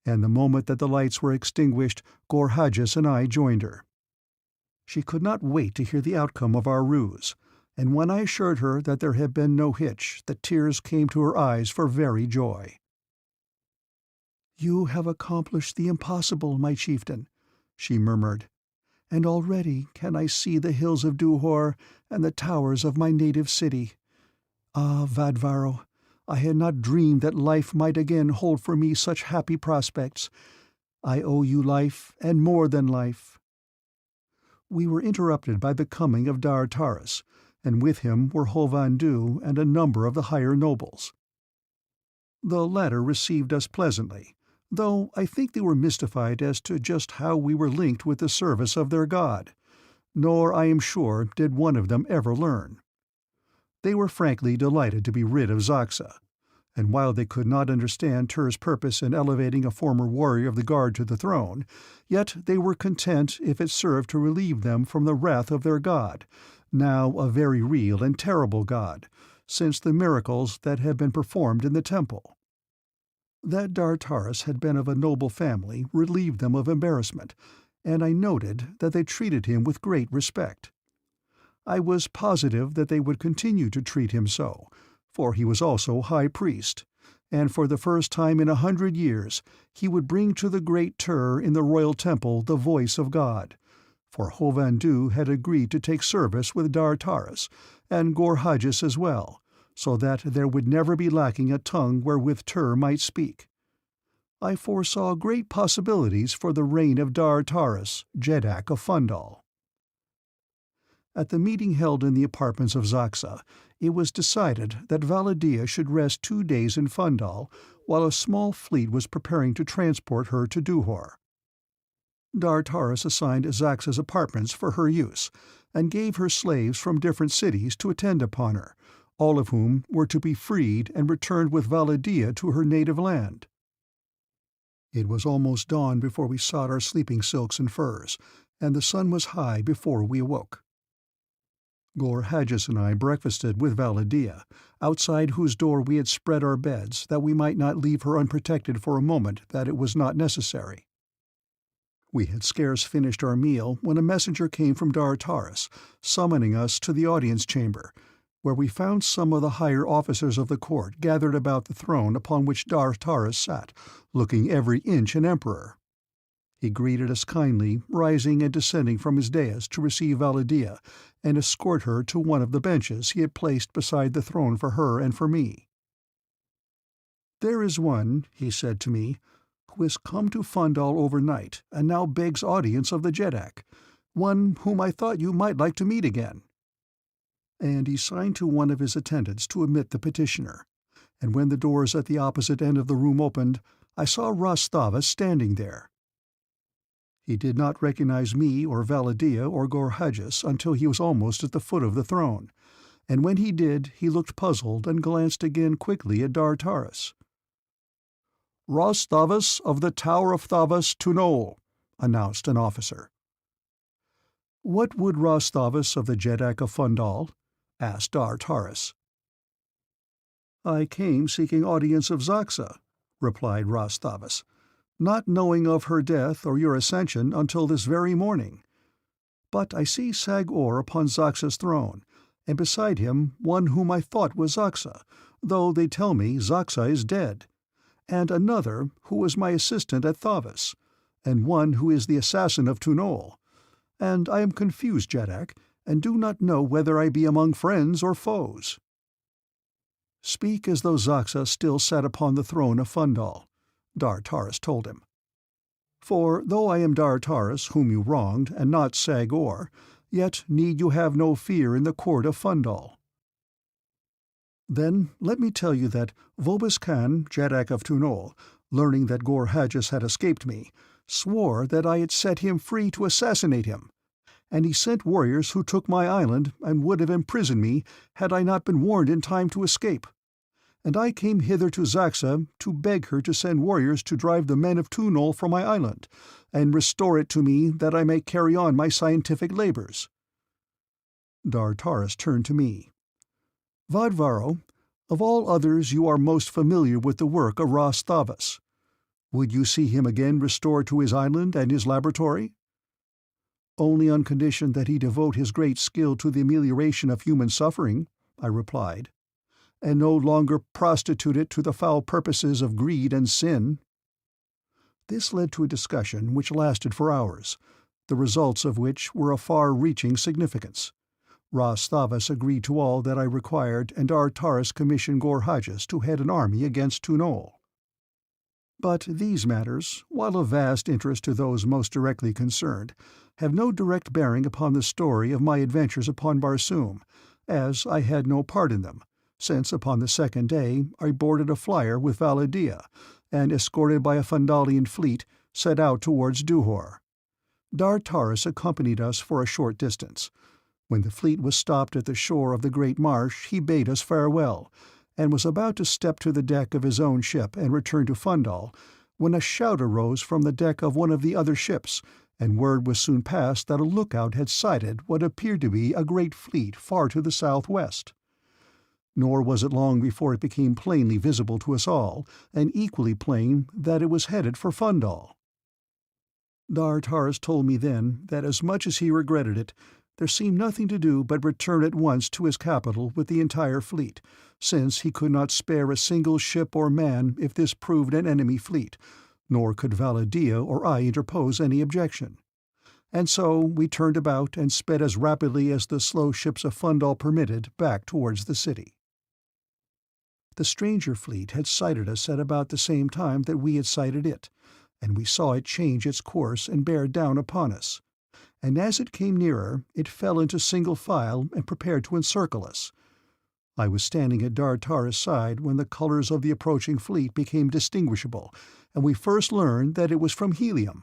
and the moment that the lights were extinguished, Gorhages and I joined her. She could not wait to hear the outcome of our ruse, and when I assured her that there had been no hitch, the tears came to her eyes for very joy. "You have accomplished the impossible, my chieftain," she murmured, "and already can I see the hills of Duhor and the towers of my native city. Ah, Vad-Varo, I had not dreamed that life might again hold for me such happy prospects. I owe you life, and more than life." We were interrupted by the coming of Dar Taris, and with him were Hovhandu and a number of the higher nobles. The latter received us pleasantly, though I think they were mystified as to just how we were linked with the service of their god, nor, I am sure, did one of them ever learn. They were frankly delighted to be rid of Zaxa, and while they could not understand Tur's purpose in elevating a former warrior of the guard to the throne, yet they were content if it served to relieve them from the wrath of their god, now a very real and terrible god, since the miracles that had been performed in the temple. That Dar Taris had been of a noble family relieved them of embarrassment, and I noted that they treated him with great respect. I was positive that they would continue to treat him so, for he was also high priest, and for the first time in 100 years he would bring to the great Tur in the royal temple the voice of God, for Hovhandu had agreed to take service with Dar Taris, and Gorhages as well, so that there would never be lacking a tongue wherewith Tur might speak. I foresaw great possibilities for the reign of Dar Taris, Jedak of Fundal. At the meeting held in the apartments of Zaxa, it was decided that Valadia should rest 2 days in Fundal, while a small fleet was preparing to transport her to Duhor. Dar Taris assigned Zaxa's apartments for her use, and gave her slaves from different cities to attend upon her, all of whom were to be freed and returned with Valadia to her native land. It was almost dawn before we sought our sleeping silks and furs, and the sun was high before we awoke. Gorhages and I breakfasted with Valadia, outside whose door we had spread our beds that we might not leave her unprotected for a moment that it was not necessary. We had scarce finished our meal when a messenger came from Dar Taris, summoning us to the audience chamber, where we found some of the higher officers of the court gathered about the throne upon which Dar Taris sat, looking every inch an emperor. He greeted us kindly, rising and descending from his dais to receive Valadia and escort her to one of the benches he had placed beside the throne for her and for me. "There is one," he said to me, "who has come to Fundal overnight and now begs audience of the Jedak, one whom I thought you might like to meet again." And he signed to one of his attendants to admit the petitioner, and when the doors at the opposite end of the room opened, I saw Rastava standing there. He did not recognize me or Valadia or Gorhages until he was almost at the foot of the throne, and when he did he looked puzzled and glanced again quickly at Dartaris. "Rostavus of the Tower of Thavas to Knoll," announced an officer. "What would Rostavus of the Jeddak of Fundal?" asked Dartaris. "I came seeking audience of Zaxa," replied Rostavus, "not knowing of her death or your ascension until this very morning. But I see Sag-Or upon Zaxa's throne, and beside him one whom I thought was Zaxa, though they tell me Zaxa is dead, and another who was my assistant at Thavas, and one who is the assassin of Tunol, and I am confused, Jeddak, and do not know whether I be among friends or foes." "Speak as though Zaxa still sat upon the throne of Fundal," Dartaris told him. "For though I am Dartaris whom you wronged, and not Sag-Or, yet need you have no fear in the court of Fundal." "Then let me tell you that Vobis Khan, Jeddak of Tunol, learning that Gor-Hajas had escaped me, swore that I had set him free to assassinate him, and he sent warriors who took my island and would have imprisoned me had I not been warned in time to escape. And I came hither to Zaxa to beg her to send warriors to drive the men of Tunol from my island, and restore it to me that I may carry on my scientific labors." Dartaris turned to me. "Vadvaro, of all others you are most familiar with the work of Ras Thavas. Would you see him again restored to his island and his laboratory?" "Only on condition that he devote his great skill to the amelioration of human suffering," I replied, "and no longer prostitute it to the foul purposes of greed and sin." This led to a discussion which lasted for hours, the results of which were of far-reaching significance. Ras Thavas agreed to all that I required, and Dartaris commissioned Gor-Hajas to head an army against Tunol. But these matters, while of vast interest to those most directly concerned, have no direct bearing upon the story of my adventures upon Barsoom, as I had no part in them, since upon the second day I boarded a flyer with Valadia, and, escorted by a Fundalian fleet, set out towards Duhor. Dartaris accompanied us for a short distance. When the fleet was stopped at the shore of the great marsh he bade us farewell, and was about to step to the deck of his own ship and return to Fundal, when a shout arose from the deck of one of the other ships, and word was soon passed that a lookout had sighted what appeared to be a great fleet far to the southwest. Nor was it long before it became plainly visible to us all, and equally plain that it was headed for Fundal. Dartaris told me then that as much as he regretted it, there seemed nothing to do but return at once to his capital with the entire fleet, since he could not spare a single ship or man if this proved an enemy fleet, nor could Valadia or I interpose any objection. And so we turned about and sped as rapidly as the slow ships of Fundal permitted back towards the city. The stranger fleet had sighted us at about the same time that we had sighted it, and we saw it change its course and bear down upon us. And as it came nearer, it fell into single file and prepared to encircle us. I was standing at Dartaris' side when the colors of the approaching fleet became distinguishable, and we first learned that it was from Helium.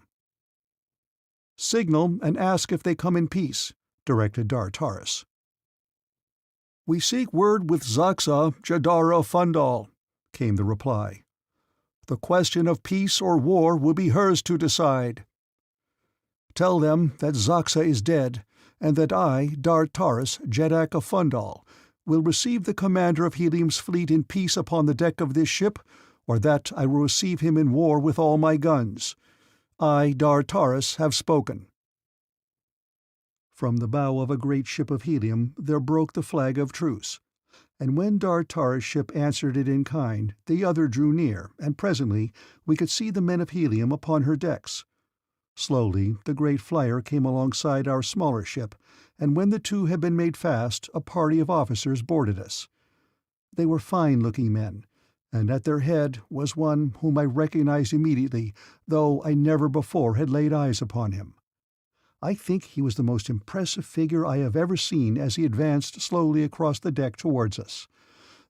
"Signal and ask if they come in peace," directed Dartaris. "We seek word with Zaxa, Jadara of Fundal," came the reply. "The question of peace or war will be hers to decide. Tell them that Zaxa is dead, and that I, Dartaris, Jeddak of Fundal, will receive the commander of Helium's fleet in peace upon the deck of this ship, or that I will receive him in war with all my guns. I, Dartaris, have spoken." From the bow of a great ship of Helium there broke the flag of truce, and when Dartaris' ship answered it in kind, the other drew near, and presently we could see the men of Helium upon her decks. Slowly the great flyer came alongside our smaller ship, and when the two had been made fast, a party of officers boarded us. They were fine-looking men, and at their head was one whom I recognized immediately, though I never before had laid eyes upon him. I think he was the most impressive figure I have ever seen as he advanced slowly across the deck towards us.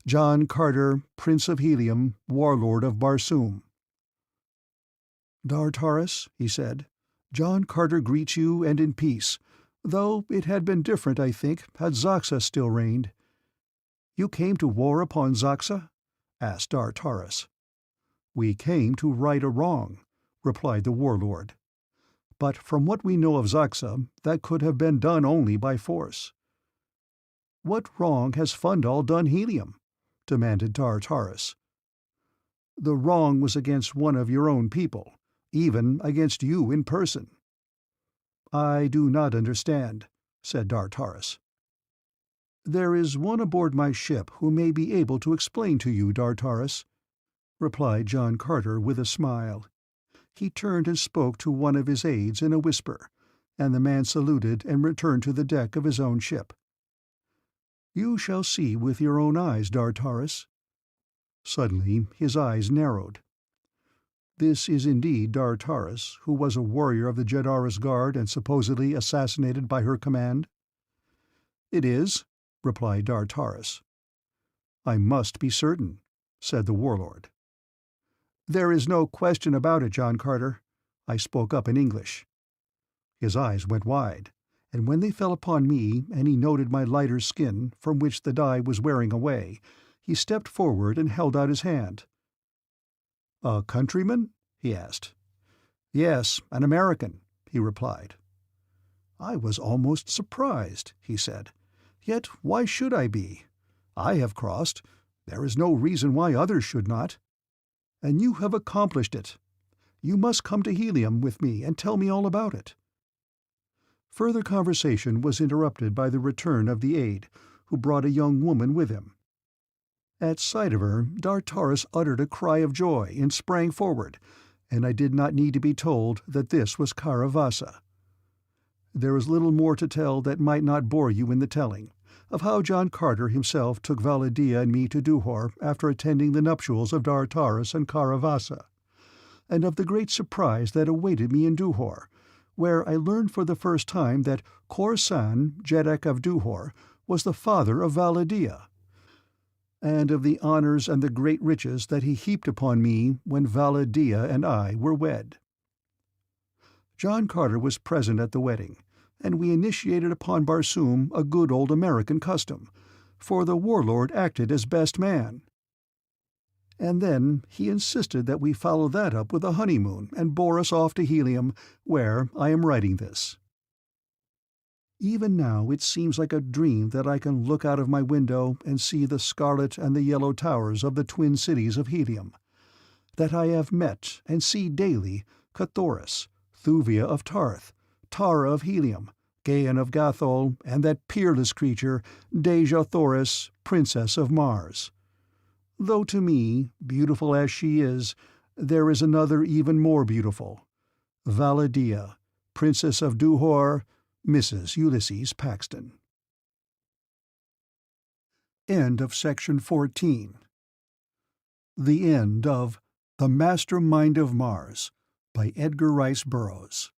John Carter, Prince of Helium, Warlord of Barsoom. "Dartaris," he said, "John Carter greets you and in peace, though it had been different, I think, had Zaxa still reigned. You came to war upon Zaxa?" asked Dartaris. "We came to right a wrong," replied the warlord. "But from what we know of Zaxa, that could have been done only by force." "What wrong has Fundal done Helium?" demanded Dartaris. "The wrong was against one of your own people, even against you in person." "I do not understand," said Dartaris. "There is one aboard my ship who may be able to explain to you, Dartaris," replied John Carter with a smile. He turned and spoke to one of his aides in a whisper, and the man saluted and returned to the deck of his own ship. "You shall see with your own eyes, Dartaris." Suddenly his eyes narrowed. "This is indeed Dartaris, who was a warrior of the Jedaris Guard and supposedly assassinated by her command?" "It is," replied Dartaris. "I must be certain," said the warlord. "There is no question about it, John Carter," I spoke up in English. His eyes went wide, and when they fell upon me and he noted my lighter skin, from which the dye was wearing away, he stepped forward and held out his hand. "A countryman?" he asked. "Yes, an American," he replied. "I was almost surprised," he said. "Yet why should I be? I have crossed. There is no reason why others should not. And you have accomplished it. You must come to Helium with me and tell me all about it." Further conversation was interrupted by the return of the aide, who brought a young woman with him. At sight of her, Dartaris uttered a cry of joy and sprang forward, and I did not need to be told that this was Karavasa. There is little more to tell that might not bore you in the telling, of how John Carter himself took Valadia and me to Duhor after attending the nuptials of Dartaris and Karavasa, and of the great surprise that awaited me in Duhor, where I learned for the first time that Khorsan, Jeddak of Duhor, was the father of Valadia, and of the honors and the great riches that he heaped upon me when Valadia and I were wed. John Carter was present at the wedding, and we initiated upon Barsoom a good old American custom, for the warlord acted as best man. And then he insisted that we follow that up with a honeymoon and bore us off to Helium, where I am writing this. Even now it seems like a dream that I can look out of my window and see the scarlet and the yellow towers of the twin cities of Helium, that I have met and see daily Cathoris, Thuvia of Tarth, Tara of Helium, Gaean of Gathol, and that peerless creature, Dejah Thoris, Princess of Mars. Though to me, beautiful as she is, there is another even more beautiful, Valadia, Princess of Duhor, Mrs. Ulysses Paxton. End of section 14. The end of The Mastermind of Mars by Edgar Rice Burroughs.